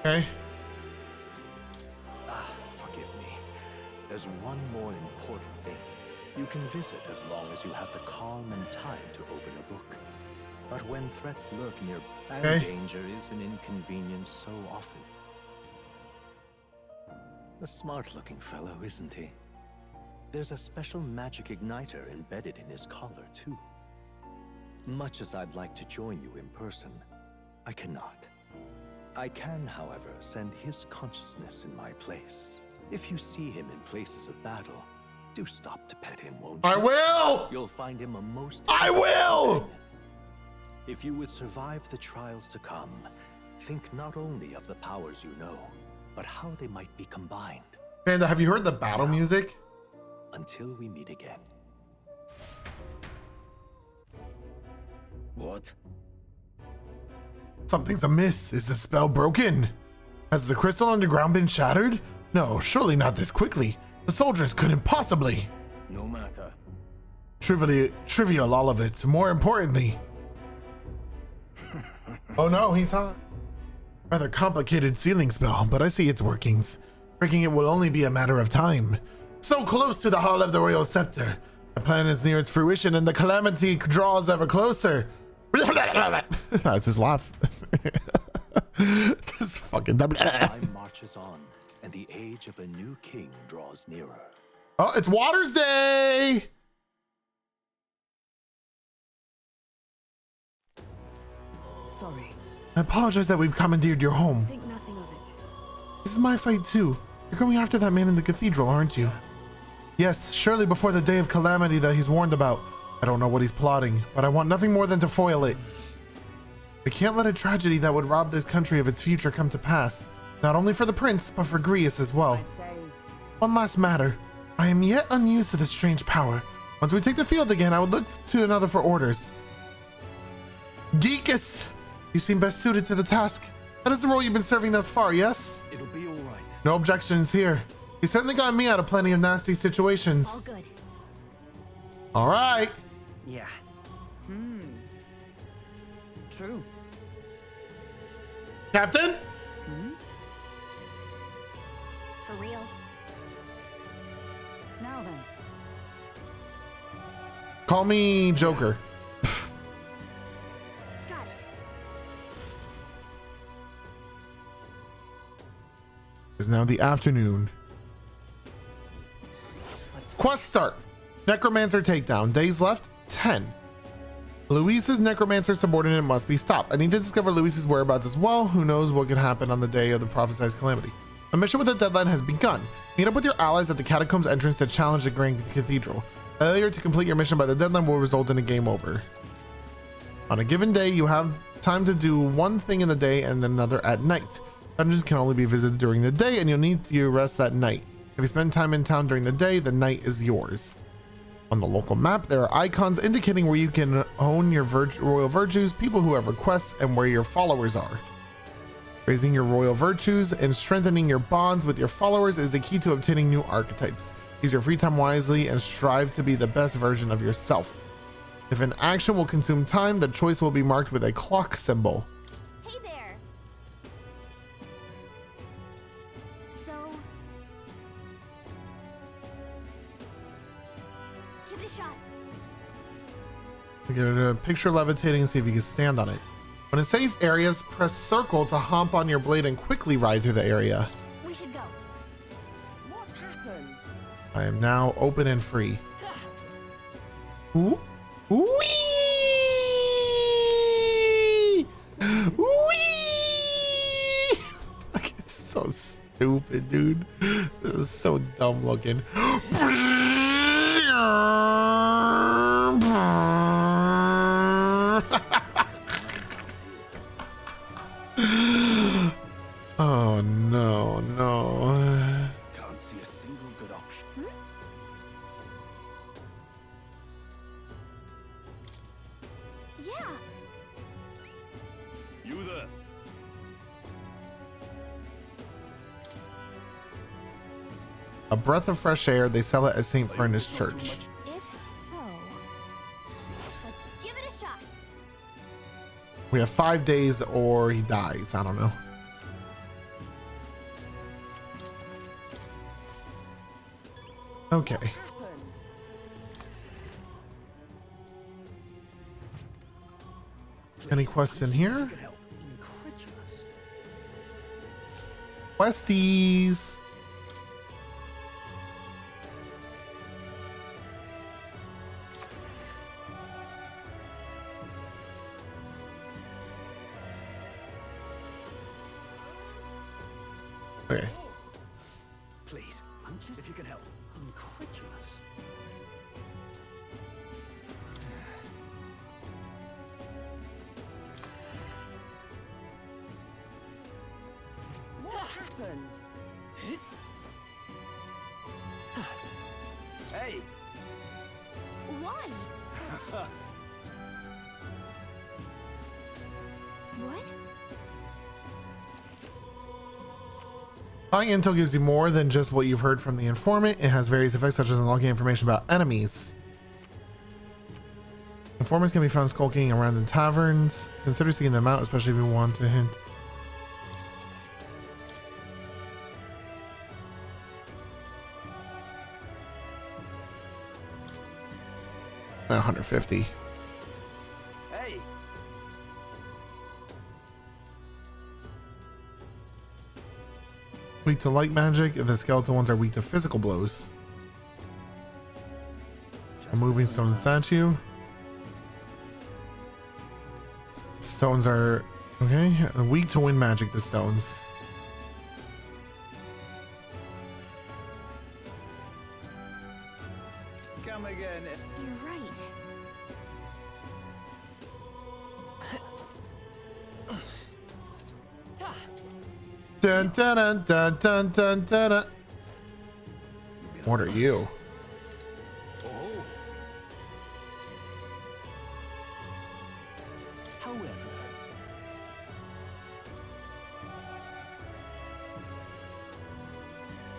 Okay. Forgive me. There's one more important thing. You can visit as long as you have the calm and time to open a book. But when threats lurk near, and danger is an inconvenience so often. A smart-looking fellow, isn't he? There's a special magic igniter embedded in his collar, too. Much as I'd like to join you in person, I cannot. I can, however, send his consciousness in my place. If you see him in places of battle, do stop to pet him, won't you? I will! You'll find him a most... I will! If you would survive the trials to come, think not only of the powers you know, but how they might be combined. Panda, have you heard the battle music? Until we meet again. What? Something's amiss. Is the spell broken? Has the crystal underground been shattered? No, surely not this quickly. The soldiers couldn't possibly. No matter. Trivial, all of it. More importantly. Oh no, he's hot. Rather complicated sealing spell, but I see its workings. Breaking it will only be a matter of time. So close to the Hall of the Royal Scepter. My plan is near its fruition and the calamity draws ever closer. That's his laugh. Just fucking... Time marches on, and the age of a new king draws nearer. Oh, it's Waters Day! Sorry. I apologize that we've commandeered your home. Think nothing of it. This is my fight too. You're going after that man in the cathedral, aren't you? Yes, surely before the day of calamity that he's warned about. I don't know what he's plotting, but I want nothing more than to foil it. We can't let a tragedy that would rob this country of its future come to pass. Not only for the prince, but for Grius as well. One last matter. I am yet unused to this strange power. Once we take the field again, I would look to another for orders. Geekus! You seem best suited to the task. That is the role you've been serving thus far, yes? It'll be all right. No objections here. You certainly got me out of plenty of nasty situations. All good. All right. Yeah. True. Captain? For real. Now then. Call me Joker. Got it. It's now the afternoon. Quest start. Necromancer takedown. Days left, 10. Luis's necromancer subordinate must be stopped. I need to discover Luis's whereabouts as well. Who knows what could happen on the day of the prophesied calamity. A mission with a deadline has begun. Meet up with your allies at the catacombs entrance to challenge the Grand Cathedral. Failure to complete your mission by the deadline will result in a game over. On a given day, you have time to do one thing in the day and another at night. Dungeons can only be visited during the day and you'll need to rest that night. If you spend time in town during the day, the night is yours. On the local map, there are icons indicating where you can own your royal virtues, people who have requests, and where your followers are. Raising your royal virtues and strengthening your bonds with your followers is the key to obtaining new archetypes. Use your free time wisely and strive to be the best version of yourself. If an action will consume time, the choice will be marked with a clock symbol. Hey there. So, give it a shot. Get a picture levitating and see if you can stand on it. When in safe areas, press circle to hump on your blade and quickly ride through the area. We should go. What's happened? I am now open and free. Ooh. Wee! Wee! It's so stupid, dude. This is so dumb looking. Oh no, no. Can't see a single good option. Yeah. You there? A breath of fresh air. They sell it at St. Furnace Church. If so, let's give it a shot. We have 5 days or he dies. I don't know. Okay. Any quests in here? Questies. Okay. Please, if you can help. Incredulous. What happened? Hey! Why? What? Buying intel gives you more than just what you've heard from the informant. It has various effects such as unlocking information about enemies. Informants can be found skulking around in taverns. Consider seeking them out, especially if you want to hint. $150. Hey! Weak to light magic. The skeletal ones are weak to physical blows. A moving stone statue. Stones are okay. Weak to wind magic. The stones. come again. You're right. Dun dun dun dun dun dun dun. Dun. What are you? However,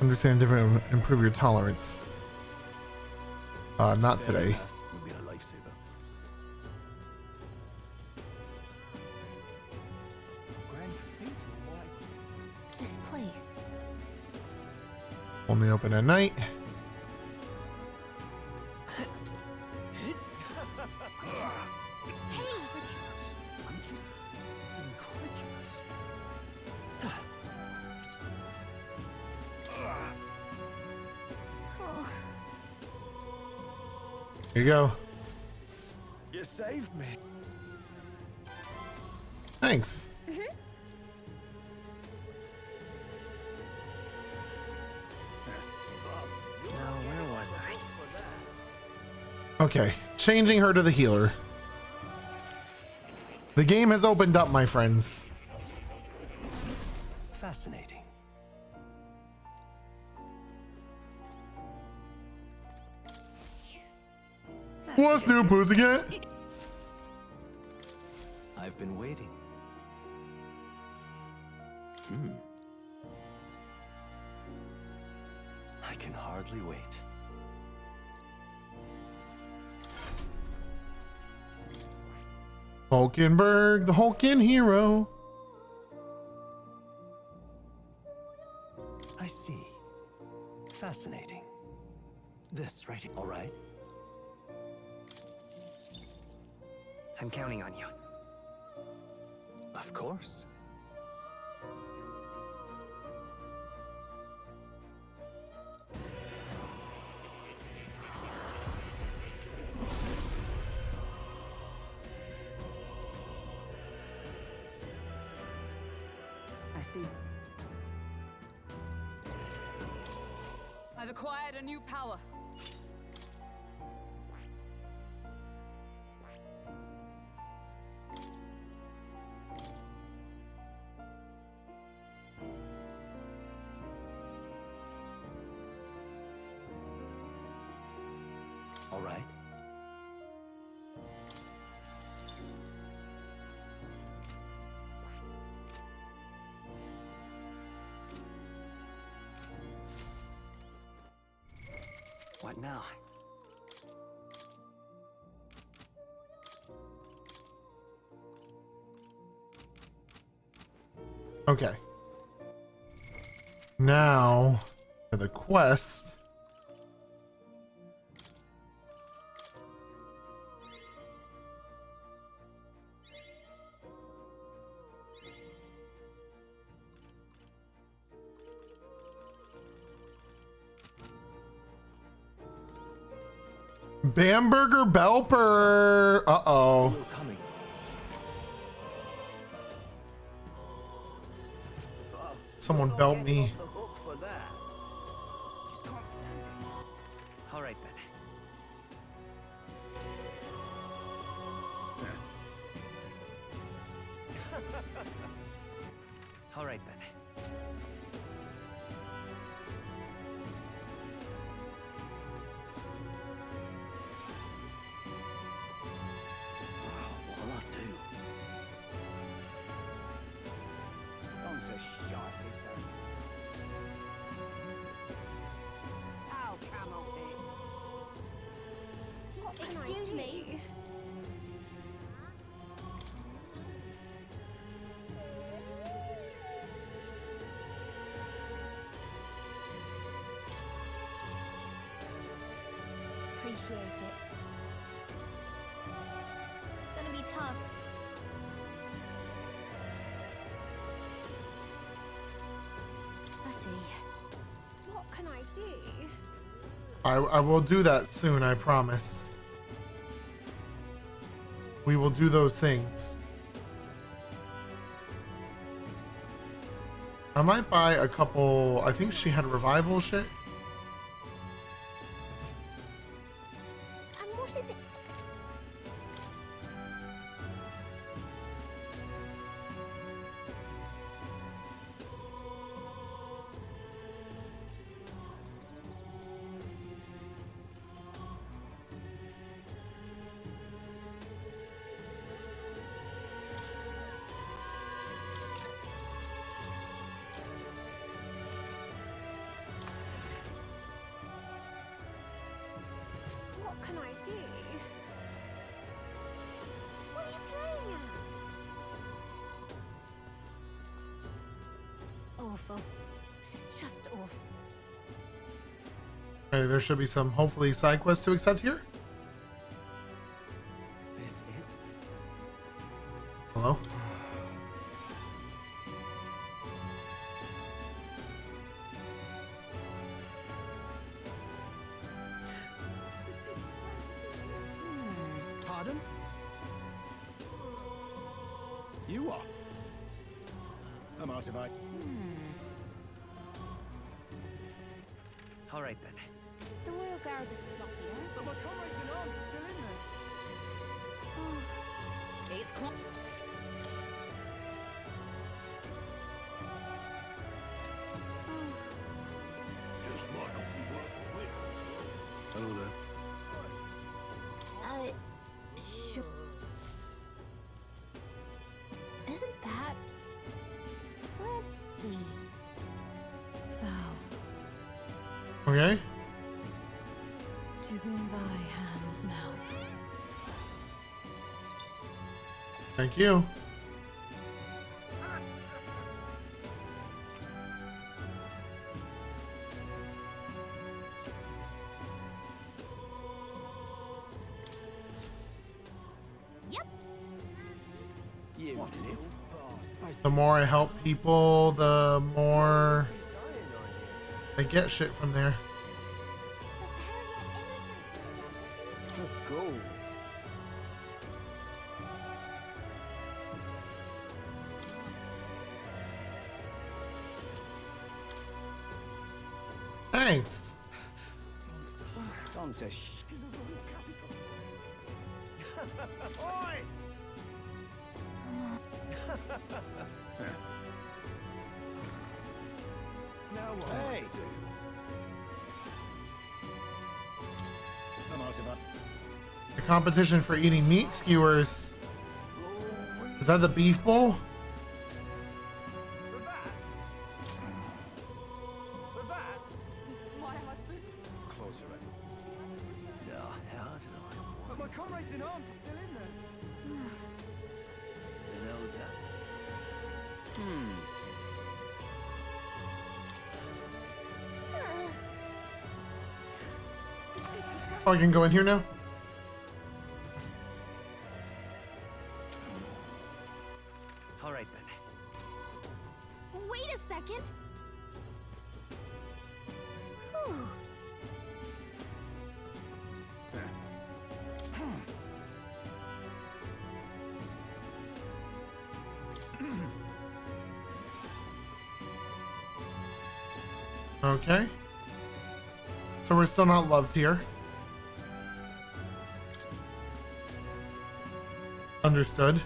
Understand different, improve your tolerance. Not today. you've been a lifesaver. Grand Cathedral, why? This place. Only open at night. I'm just incredulous. Oh. Here you go. You saved me. Thanks. Now, where was I? Okay, changing her to the healer. The game has opened up, my friends. Fascinating. What's new, pussycat? I've been waiting. I can hardly wait. Hulkenberg, the Hulken hero. I see. Fascinating. This right here. All right. I'm counting on you. Of course. I see. I've acquired a new power. All right. What now? Okay. Now for the quest. Bamberger Belper. Uh-oh. Someone belt me. All right then. All right then. What'll I do? Don't say shot, he says. Ow, camel feet. What can Excuse me. Appreciate it. Gonna be tough. I see. What can I do? I will do that soon, I promise. We will do those things. I might buy a couple. I think she had revival shit. What can I do? What are you playing at? Awful. Just awful. Okay, there should be some, hopefully, side quests to accept here. Is this it? Hello? Pardon? You are? I'm out of it. All right then. The Royal Guard is sloppy, aren't But my comrades in arms are still in there. It's cool. Just might not be worth a whip. Hello there. Sure. Isn't that? Let's see. Thou, Okay. 'tis in thy hands now. Thank you. Yep. You what is it? The more I help people, the more I get shit from there. Go. Thanks. Don't say shh. Oi! Now what am I to do? I'm out of it. The competition for eating meat skewers. Is that the beef bowl? My husband? Closer in. Now, how did I But want my comrades in arms are still in there. an elder? Oh, I can go in here now? All right then. Wait a second. Whew. Okay. So we're still not loved here. Understood.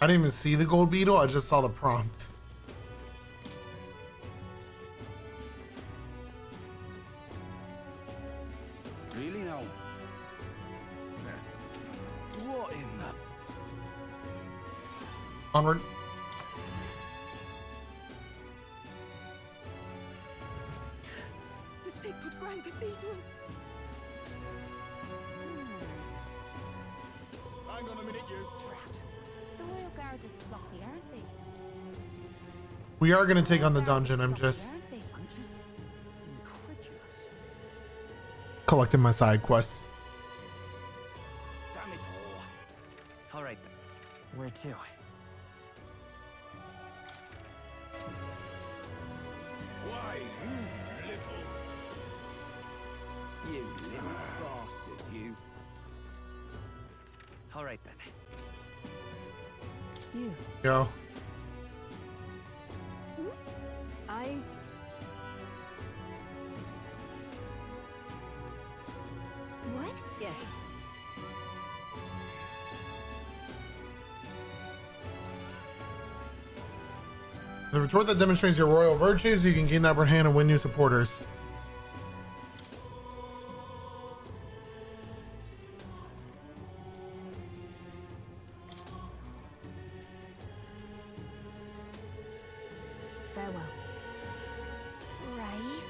I didn't even see the gold beetle, I just saw the prompt. Really now? What in the... Onward. The sacred Grand Cathedral. Hang on a minute, you. The Royal Guard is sloppy, aren't they? We are gonna take on the dungeon, I'm just Aren't they? collecting my side quests. Damn it all. All right then. Where to? Why, You little bastard, you. All right then. You. Go. I... What? Yes. The retort that demonstrates your royal virtues, you can gain the upper hand and win new supporters. Farewell. Right.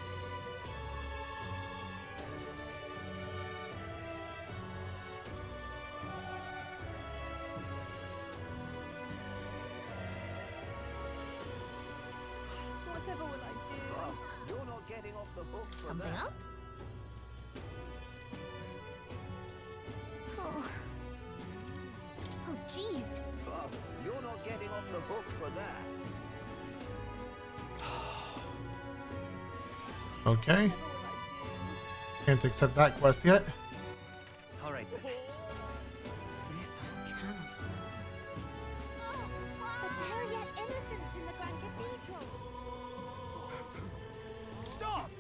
Whatever will I do? You're not getting off the hook for Something that. up? Oh. Oh, jeez. You're not getting off the hook for that. Okay. Can't accept that quest yet. All right then. This I cannot. But there are yet innocents in the Grand Cathedral. Stop!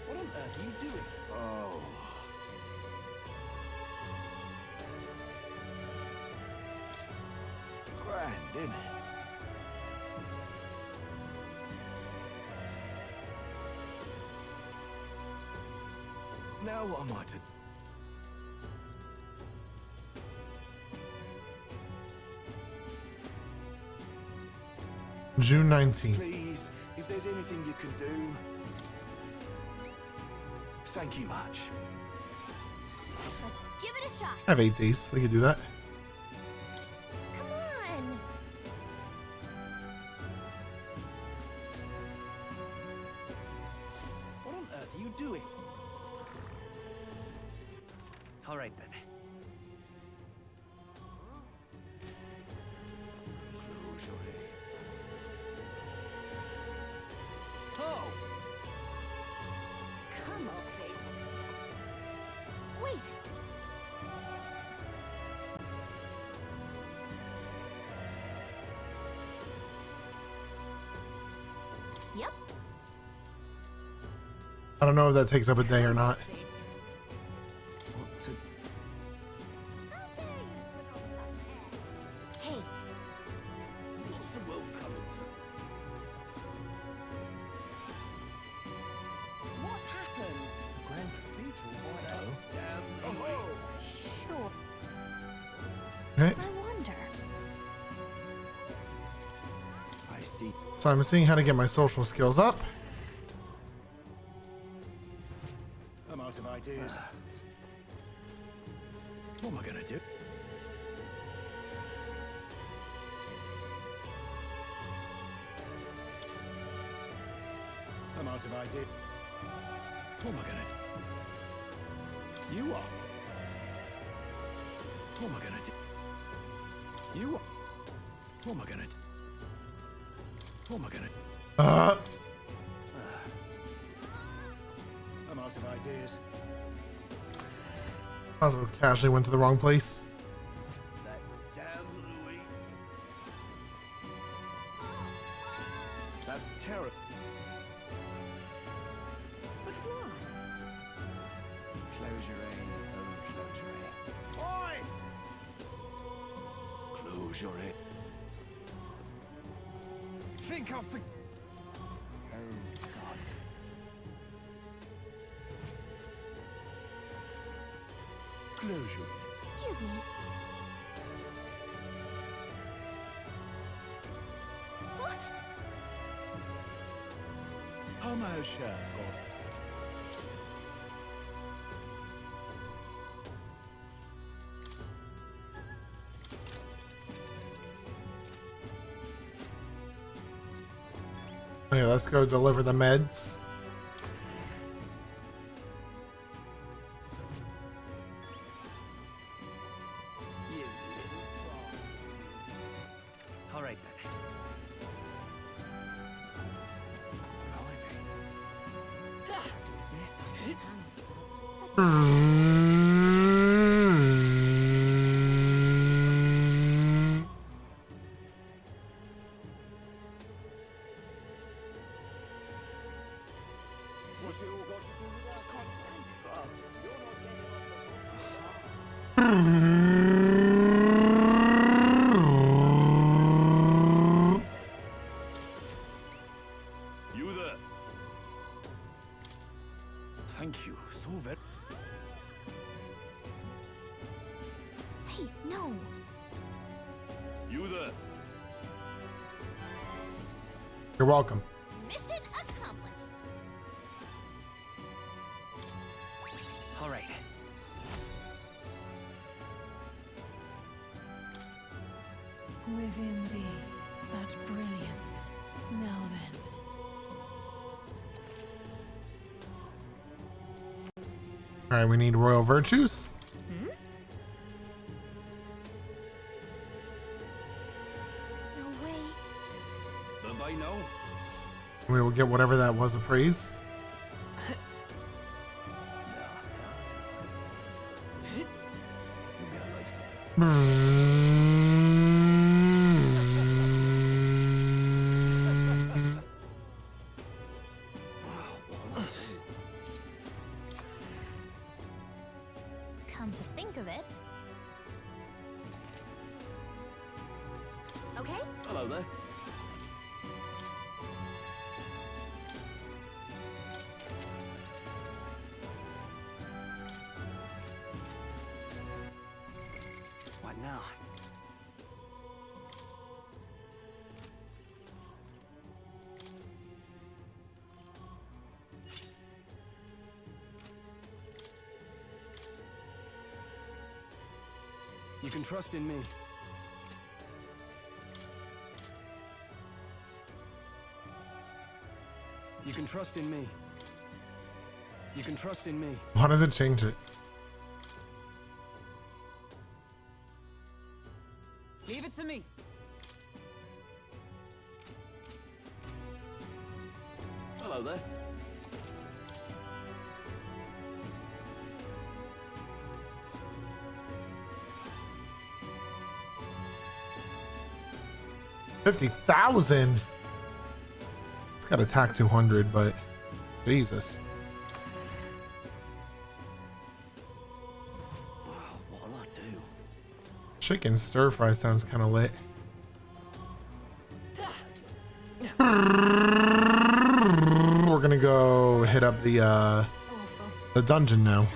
What on earth are you doing? Oh. Grand, isn't it? Now what am I to... June 19th. Please, if there's anything you can do... Thank you much. Let's give it a shot. I have 8 days. We can do that. Come on. What on earth are you doing? All right then. Oh! Come on, Fate. Wait. Yep. I don't know if that takes up a day or not. What to... Hey, What's the world coming to? What's happened? Grand Cathedral, why no? Damn. Oh! sure. Okay. I wonder. I see. So I'm seeing how to get my social skills up. I'm out of ideas. What am I gonna do? I'm out of ideas. What am I gonna do? You are. What am I gonna do? You are. What am I gonna do? What am I gonna do? I'm out of ideas. I also casually went to the wrong place. That damn Luis. That's terrible. But why? Closure, oh, closure. Oi! Closure. Think I'll think. Oh, God. Closure. Excuse me. What? Almost God. Okay, let's go deliver the meds. All right then. This I cannot. What's it all got to do with that? Just can't stand it. You're not getting off the hook. You there? Thank you so very. Hey, no. You there? You're welcome. Mission accomplished. All right. Within thee, that brilliance. Now then. All right, we need royal virtues. No way. Nobody know? We will get whatever that was appraised. Come to think of it. Okay. Hello there. What now? You can trust in me. You can trust in me. You can trust in me. Why does it change it? Leave it to me. Hello there. $50,000. It's got attack 200, but Jesus. What'll I do? Chicken stir fry sounds kind of lit. We're gonna go hit up the dungeon now.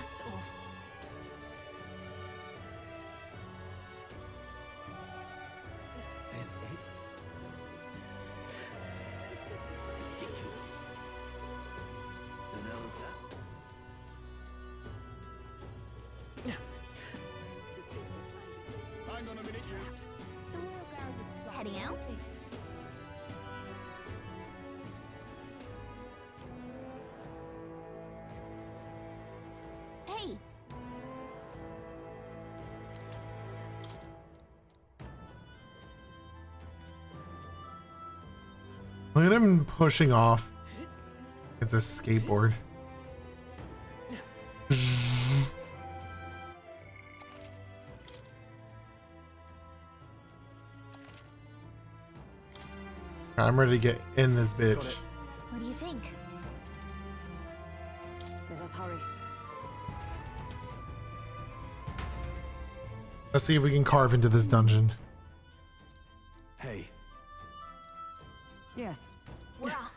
Is this it? Ridiculous. The hell is that? Hang on a minute, you. The royal guard is heading out. Hey. Look at him pushing off. It's a skateboard. I'm ready to get in this bitch. What do you think? Let us hurry. Let's see if we can carve into this dungeon. Hey. Yes. We're off.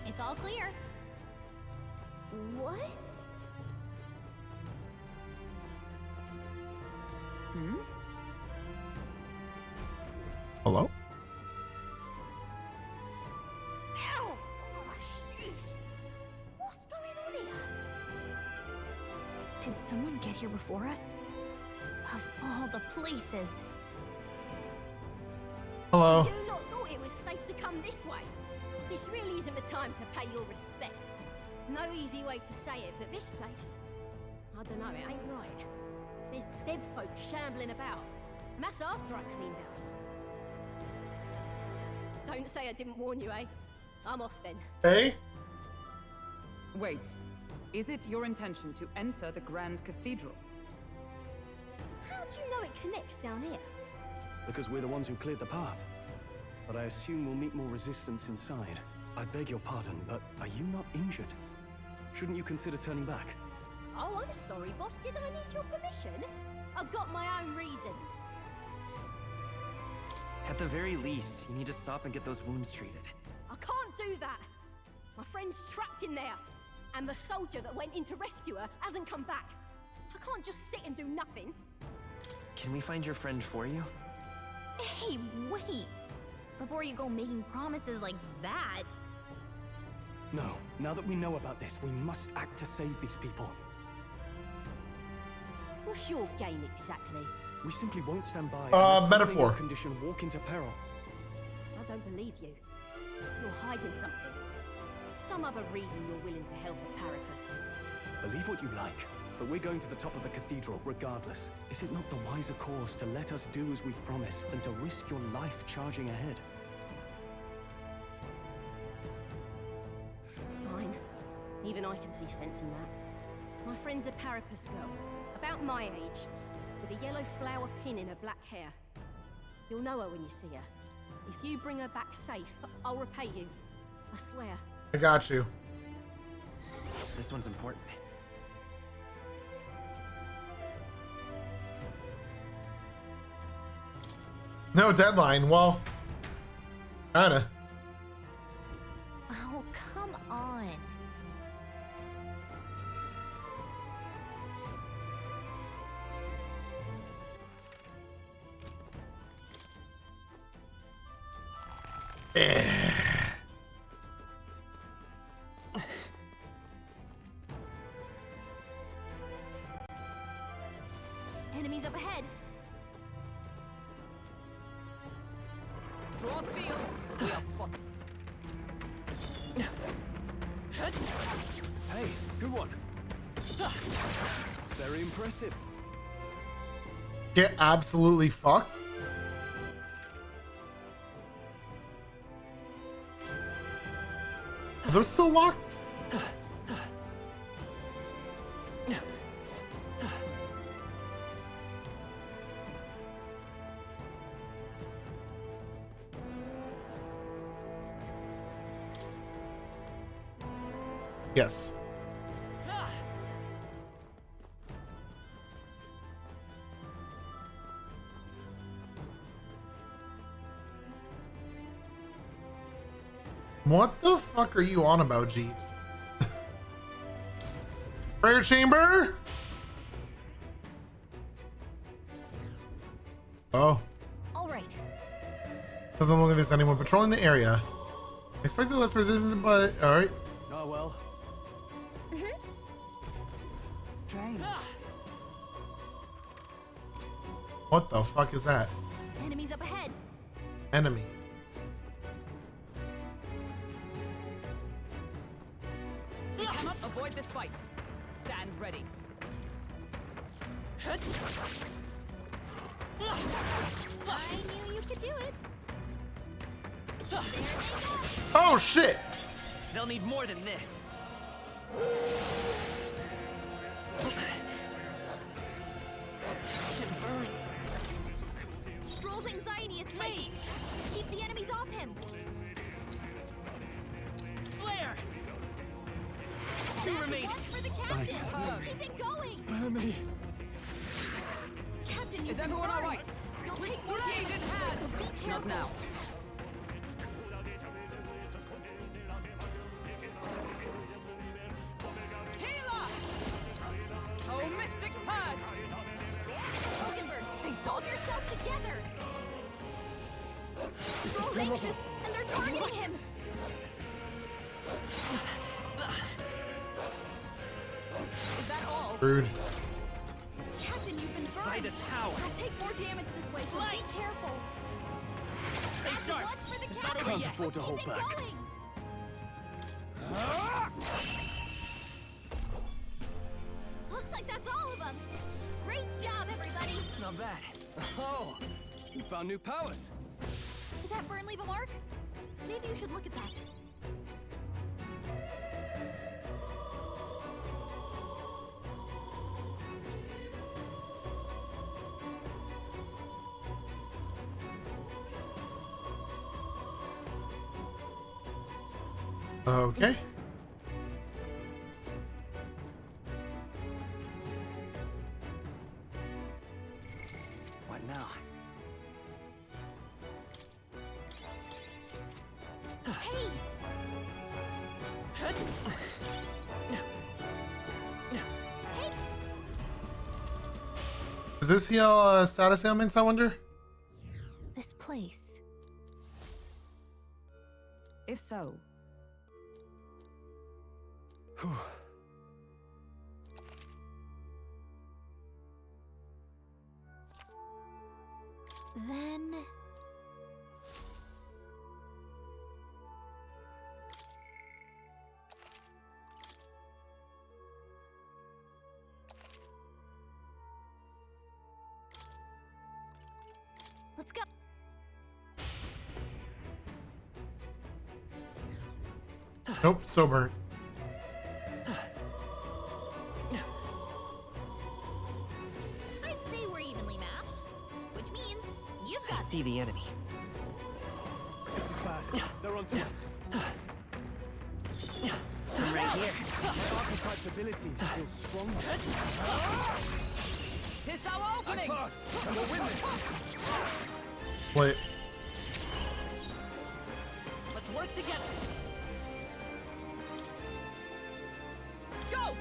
It's all clear. What? Hello? Ow! Oh, jeez. What's going on here? Did someone get here before us? Of all the places. Hello? You lot thought it was safe to come this way. This really isn't the time to pay your respects. No easy way to say it, but this place, I don't know, it ain't right. There's dead folk shambling about. And that's after I cleaned house. Don't say I didn't warn you, eh? I'm off then. Hey? Wait. Is it your intention to enter the Grand Cathedral? How do you know it connects down here? Because we're the ones who cleared the path. But I assume we'll meet more resistance inside. I beg your pardon, but are you not injured? Shouldn't you consider turning back? Oh, I'm sorry, boss. Did I need your permission? I've got my own reasons. At the very least, you need to stop and get those wounds treated. I can't do that. My friend's trapped in there, and the soldier that went in to rescue her hasn't come back. I can't just sit and do nothing. Can we find your friend for you? Hey, wait! Before you go making promises like that... No. Now that we know about this, we must act to save these people. What's your game exactly? We simply won't stand by and let metaphor. something in your condition walk into peril. I don't believe you. You're hiding something. Some other reason you're willing to help a Paracus. Believe what you like, but we're going to the top of the cathedral regardless. Is it not the wiser course to let us do as we've promised than to risk your life charging ahead? Fine. Even I can see sense in that. My friend's a Paracus girl, about my age, with a yellow flower pin in her black hair. You'll know her when you see her. If you bring her back safe, I'll repay you. I swear. I got you. This one's important. No deadline. Well, kinda. Oh, come on. Enemies up ahead. Draw steel. We are spot. Hey, good one. Very impressive. Get absolutely fucked. Are those still locked? Yes. What the fuck are you on about, G? Prayer chamber? Oh. All right. Doesn't look like there's anyone patrolling the area. Expected less resistance, but alright. Oh well. Strange. What the fuck is that? Enemies up ahead. Enemy. We cannot avoid this fight. Stand ready. I knew you could do it. There they go. Oh shit! They'll need more than this. It burns. Stroll's anxiety is spiking. Keep the enemies off him. Flare! Two That's remaining. one for the captain. Keep it going. Spare me. Captain, Is everyone all right? You'll take more Grenade damage, in hand. so be careful. Not now. Healer! Oh, Mystic Purge! Rosenberg, hold yourself together. Stroll's anxious, and they're targeting him. Is that all? Rude. Captain, you've been burned. By this power. You'll take more damage this way, so be careful. Stay That's sharp. one for the It's not captain. over Can't yet. afford to hold Keep it back. going. Looks like that's all of them. Great job, everybody. Not bad. Oh, you found new powers. Did that burn leave a mark? Maybe you should look at that. Okay. What now? Hey! Does this heal status ailments, I wonder? This place. If so, Then... let's go. Nope, so burnt. I'd say we're evenly matched, which means you've I got see the enemy. This is bad. They're onto us. I'm right here. My archetype's ability is still strong. Tis our opening! I'm fast, and we'll win this. Wait. Let's work together. Go!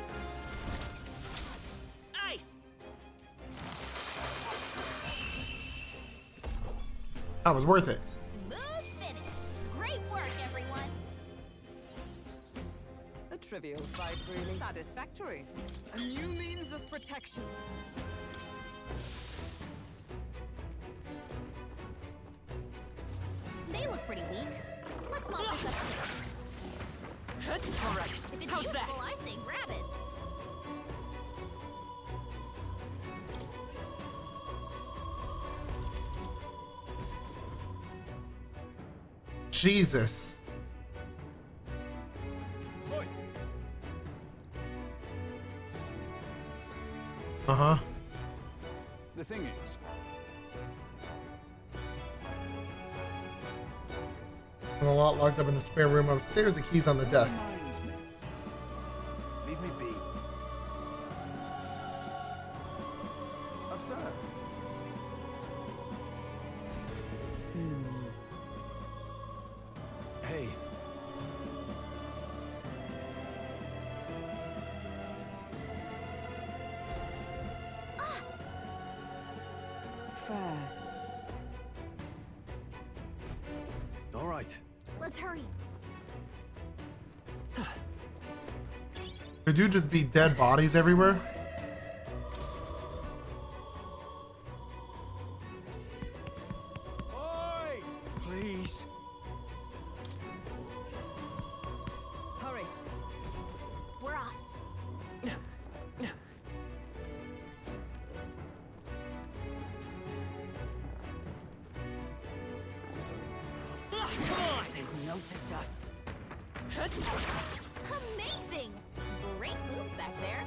Ice. That was worth it. smooth finish. Great work, everyone. A trivial fight, really. Satisfactory. A new means of protection. They look pretty weak. Let's mop this up. All right. If it's How's useful, that? I say grab it. Jesus. Oi. Uh-huh. The thing is, And a lot locked up in the spare room upstairs. The keys on the desk. reminds me. Leave me be. Absurd. Hey. fair. All right. Let's hurry. Could you just be dead bodies everywhere? Oi! Please. Hurry. We're off. Come on. They've noticed us. Amazing! Great moves back there.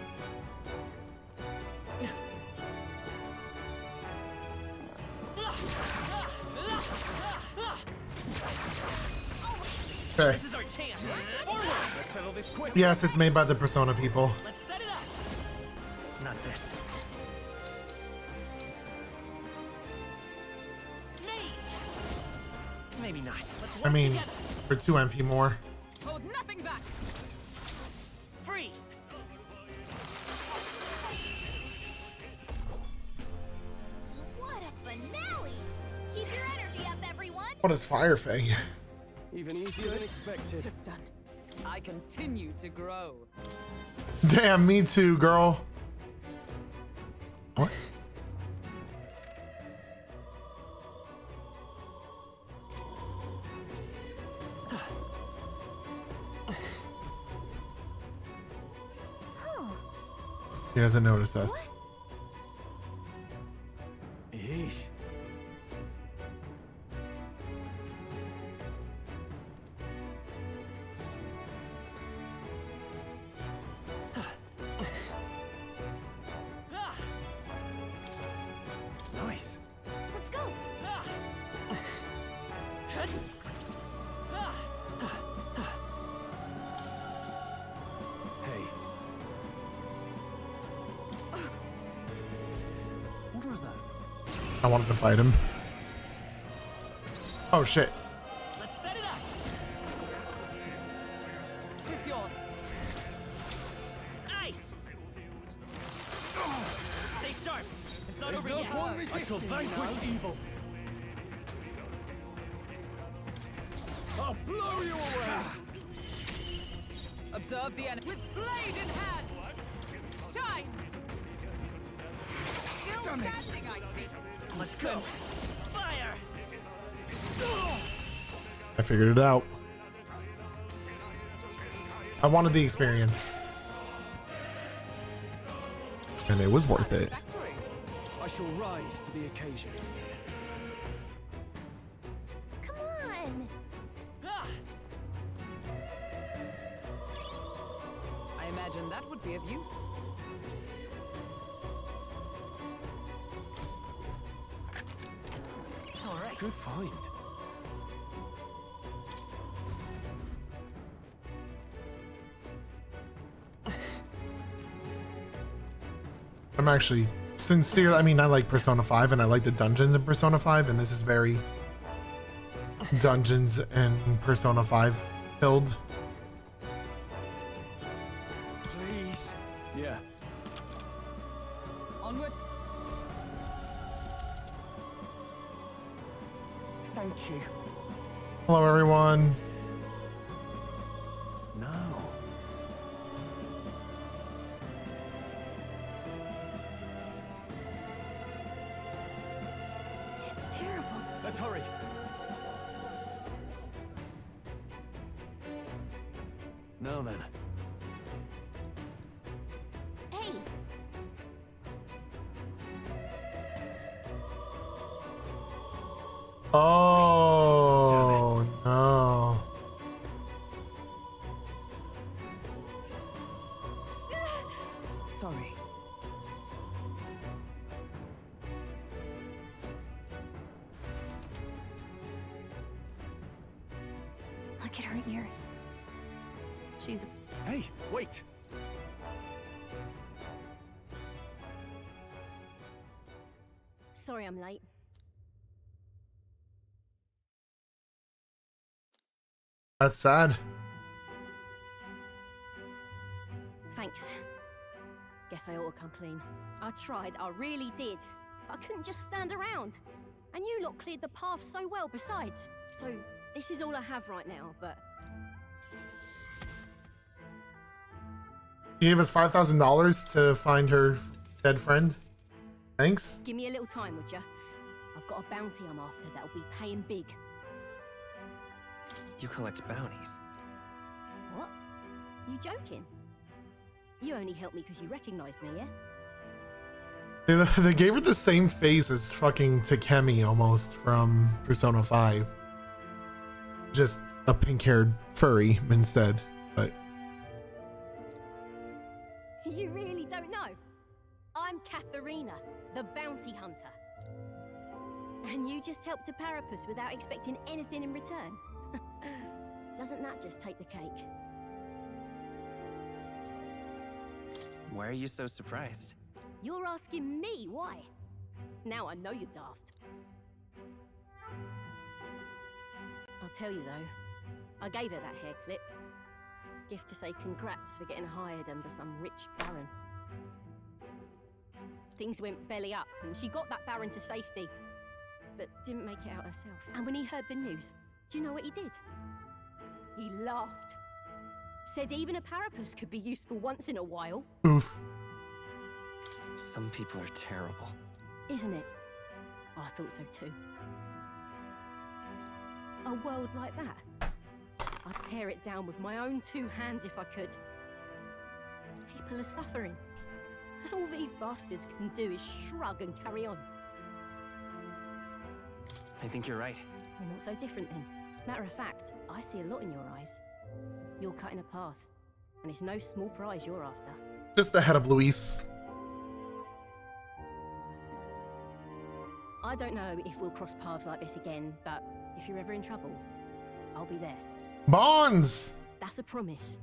Okay. This is our chance. Forward. Let's settle this quick. Yes, it's made by the Persona people. Let's set it up. Not this. Maybe not. Let's work I mean, together. for 2 MP more. Hold nothing back. Freeze. What a finale! Keep your energy up, everyone! What is Fire Fang? Even easier than expected. Just done. I continue to grow. Damn, me too, girl. What? He doesn't notice us. Yeesh. Nice. Let's go! was that? I wanted to fight him. Oh shit. Let's set it up. It's yours. Ice! Stay sharp. It's not over no yet. point I shall resisting, vanquish you know. evil. I'll blow you away! Observe the enemy with blade in hand. Shine. Still Damn it. standing, I see. Let's go. Fire! I figured it out. I wanted the experience. And it was worth it. I shall rise to the occasion. Come on! I imagine that would be of use. All right. Good find. I'm actually sincere. I mean, I like Persona 5 and I like the dungeons in Persona 5, and this is very dungeons and Persona 5 filled. Please. Yeah. Onward. Thank you. Hello, everyone. No. It's terrible. Let's hurry. Now then. Hey! Oh, no. Sorry. Look at her ears. She's Hey, wait. Sorry I'm late. That's sad. Thanks. Guess I ought to come clean. I tried, I really did. I couldn't just stand around. And you lot cleared the path so well besides. So this is all I have right now, but You gave us $5,000 to find her dead friend. Thanks. give me a little time, would ya? I've got a bounty I'm after that'll be paying big. You collect bounties. What? You joking? You only helped me because you recognized me, yeah? They gave her the same face as fucking Takemi almost from Persona 5. Just a pink-haired furry instead, but You really don't know? I'm Katharina, the bounty hunter. And you just helped a Parapus without expecting anything in return. Doesn't that just take the cake? Why are you so surprised? You're asking me why? Now I know you're daft. I'll tell you though, I gave her that hair clip. Gift to say congrats for getting hired under some rich baron. Things went belly up and she got that baron to safety, but didn't make it out herself. And when he heard the news, do you know what he did? He laughed. Said even a Parapus could be useful once in a while. oof. Some people are terrible. Isn't it? Oh, I thought so too. A world like that? I'd tear it down with my own two hands if I could. People are suffering. And all these bastards can do is shrug and carry on. I think you're right. We're not so different then. Matter of fact, I see a lot in your eyes. You're cutting a path. And it's no small prize you're after. Just the head of Luis. I don't know if we'll cross paths like this again, but if you're ever in trouble, I'll be there. Bonds! That's a promise.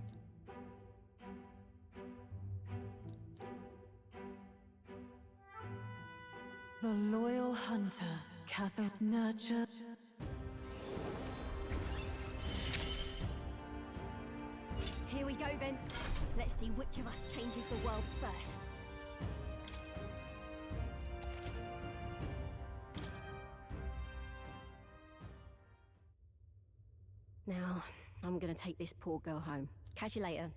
The loyal hunter, Catherine nurtured. Here we go then. Let's see which of us changes the world first. Now, I'm gonna take this poor girl home. Catch you later.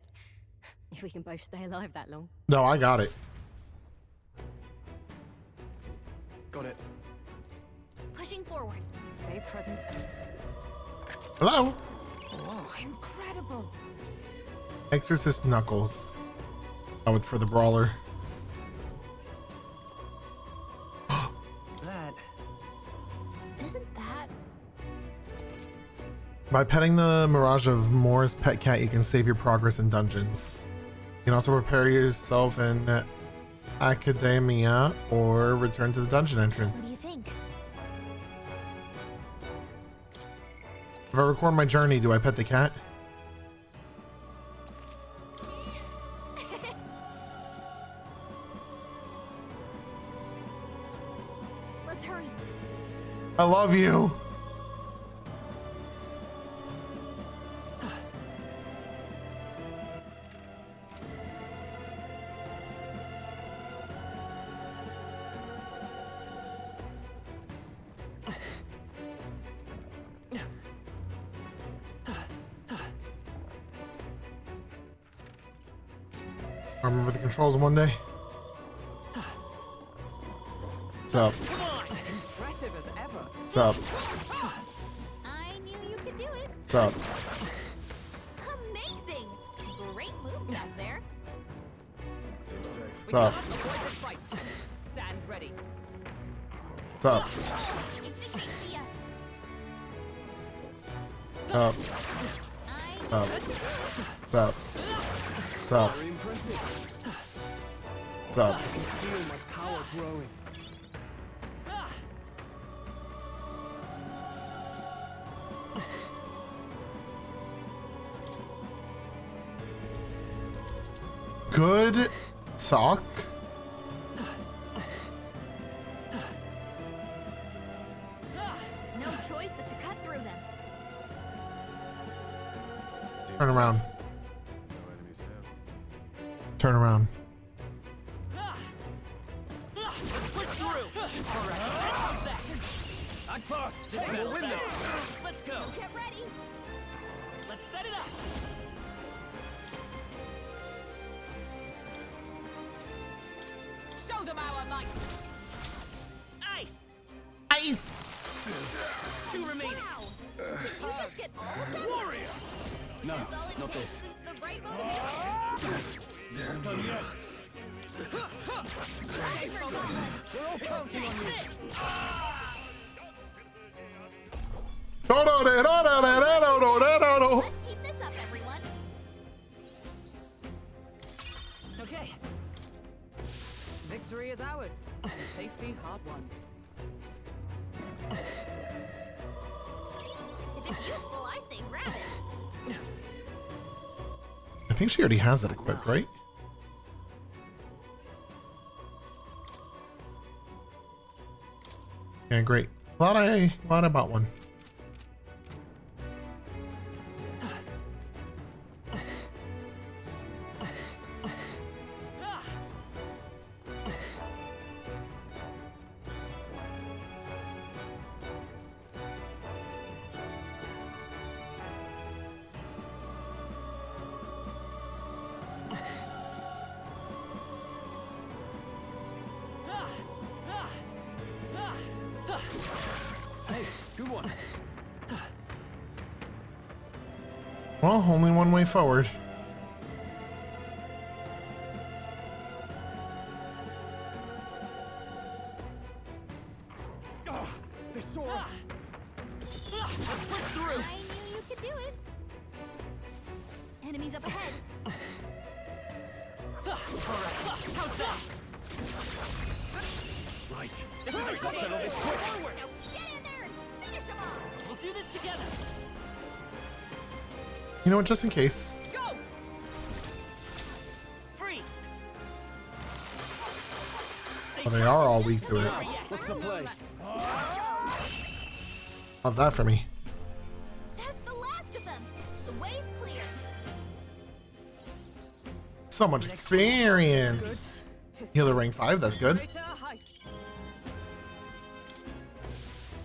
If we can both stay alive that long. No, I got it. Got it. Pushing forward. Stay present. Hello? Whoa, incredible. Exorcist Knuckles. Oh, it's for the brawler. That. Isn't that? By petting the Mirage of Moore's pet cat, you can save your progress in dungeons. You can also prepare yourself in Academia or return to the dungeon entrance. What do you think? If I record my journey, do I pet the cat? Let's hurry. I love you. I remember the controls one day. What's up? Impressive as ever. What's up? I knew you could do it. What's up? Amazing. Great moves out there. Seems safe. What's up? Avoid this fight. Stand ready. What's up? I think they see us. What's up? What's up? What's up? What's up? Very impressive. What's up? I can feel my power growing. Good talk. No choice but to cut through them. Turn around. Turn around. Push through! Alright, how's that? I'm fast! We'll win this! Let's go! Get ready. Let's set it up! Show them our might. Ice! Ice! Two remaining! Did you just get all of them? Warrior! No, That's all it not takes this. is the right motivation. Not done yet. We're all counting on you! Let's keep this up, everyone. Okay. Victory is ours. And safety hard won. If it's useful, I say grab it. I think she already has that equipped, right? Yeah, great. Glad I bought one. Hey, good one. Well, only one way forward. Oh, they saw us. Let's push through! I knew you could do it. Enemies up ahead. Alright, how's that? Right. This is our chance. Settle this quick. Forward! Now get in there and finish them off. We'll do this together! You know what? Just in case. Go! Freeze! Oh, they are all weak to it. What's the play? Love that for me. That's the last of them. The way's clear. So much experience. Healer rank 5, that's good. Greater heights.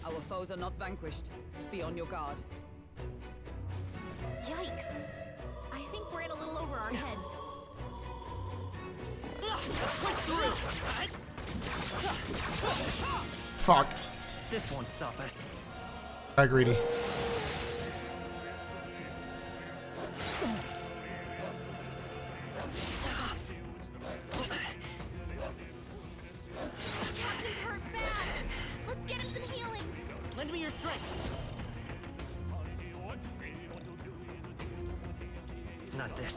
Our foes are not vanquished. Be on your guard. Yikes. I think we're in a little over our heads. Fuck. This won't stop us. That greedy. Captain's hurt bad. Let's get him some healing. Lend me your strength. Not this.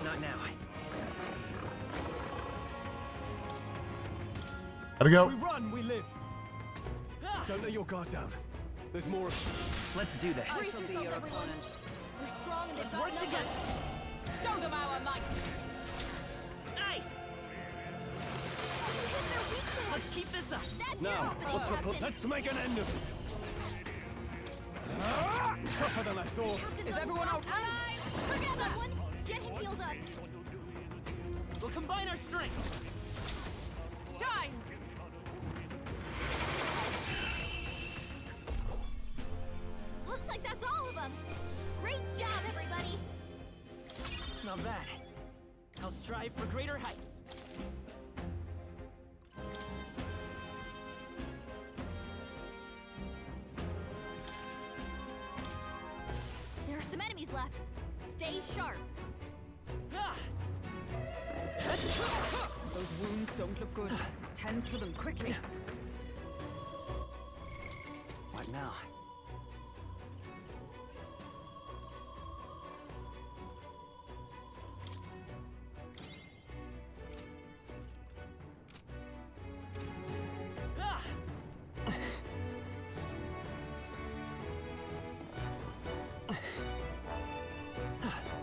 Not now. Gotta go. We run, we live. Don't let your guard down. There's more of Let's do this. I shall be your opponent. We're strong and Let's they've work got together. Show them our might. Nice. Let's keep this up. That's now. happening, Let's make an end of it. Tougher than I thought. Is everyone out? Alive! Together! Someone, get him healed up. We'll combine our strength. Shine! Looks like that's all of them. Great job, everybody. Not bad. I'll strive for greater heights. There are some enemies left. Stay sharp. Those wounds don't look good. Tend to them quickly. What now?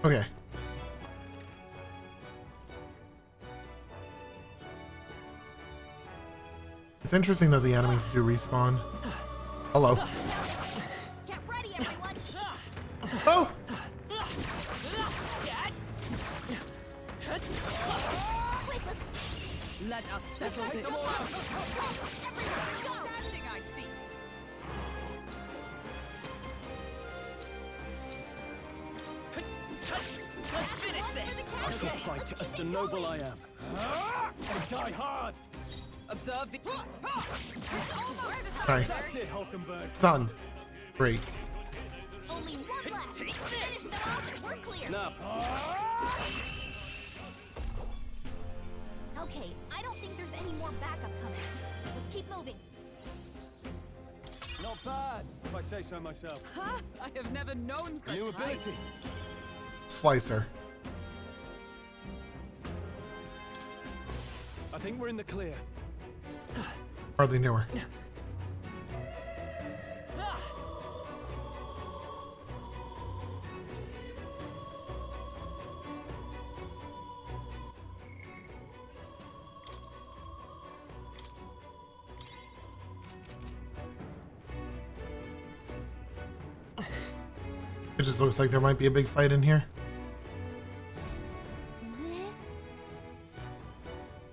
Okay. It's interesting that the enemies do respawn. Hello. Get ready, everyone. Oh! Let us settle this. Everyone, go! Standing, I see. Let's finish this. I shall fight as the noble I am. And die hard. Observe the. Nice. That's it, Hulkenberg. Stunned. Great. Only one left. Finish them off and we're clear. Now. Okay, I don't think there's any more backup coming. Let's keep moving. Not bad, if I say so myself. Huh? I have never known such New heights. ability. Slicer. I think we're in the clear. Hardly knew her. It just looks like there might be a big fight in here.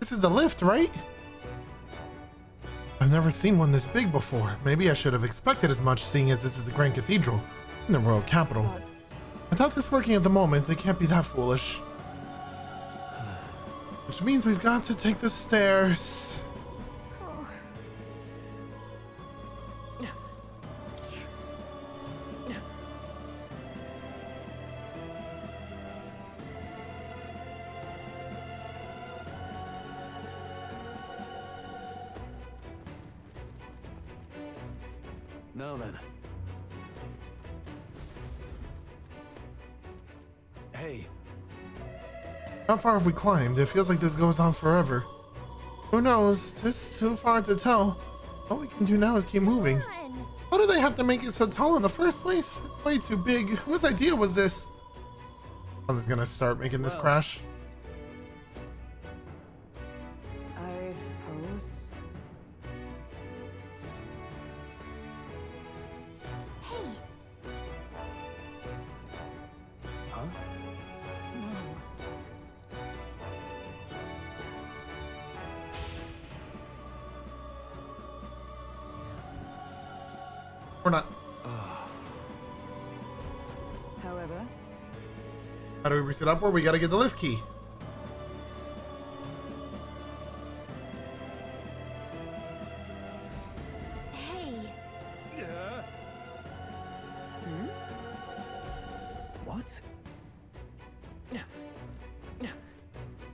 This is the lift, right? I've never seen one this big before. Maybe I should have expected as much, seeing as this is the Grand Cathedral in the royal capital. Without this working at the moment, they can't be that foolish. Which means we've got to take the stairs. Now then. Hey. How far have we climbed? It feels like this goes on forever. Who knows? This is too far to tell. All we can do now is keep moving. Why do they have to make it so tall in the first place? It's way too big. Whose idea was this? Someone's gonna start making this crash. I suppose. Hey, Huh? We're not. However, How do we reset upward? We gotta get the lift key. hey. What?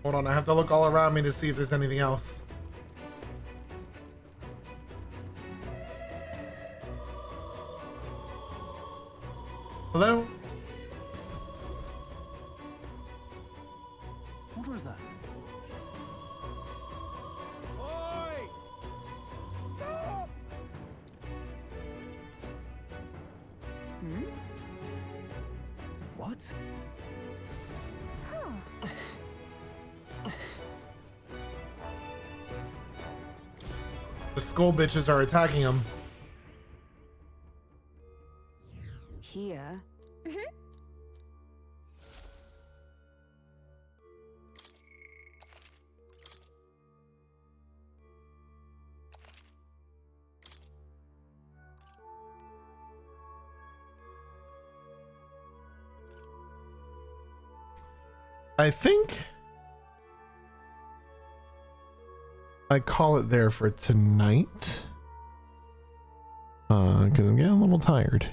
Hold on, I have to look all around me to see if there's anything else. Hello? What was that? Oi! Stop! What? The skull bitches are attacking him. here. I think I call it there for tonight. Because I'm getting a little tired.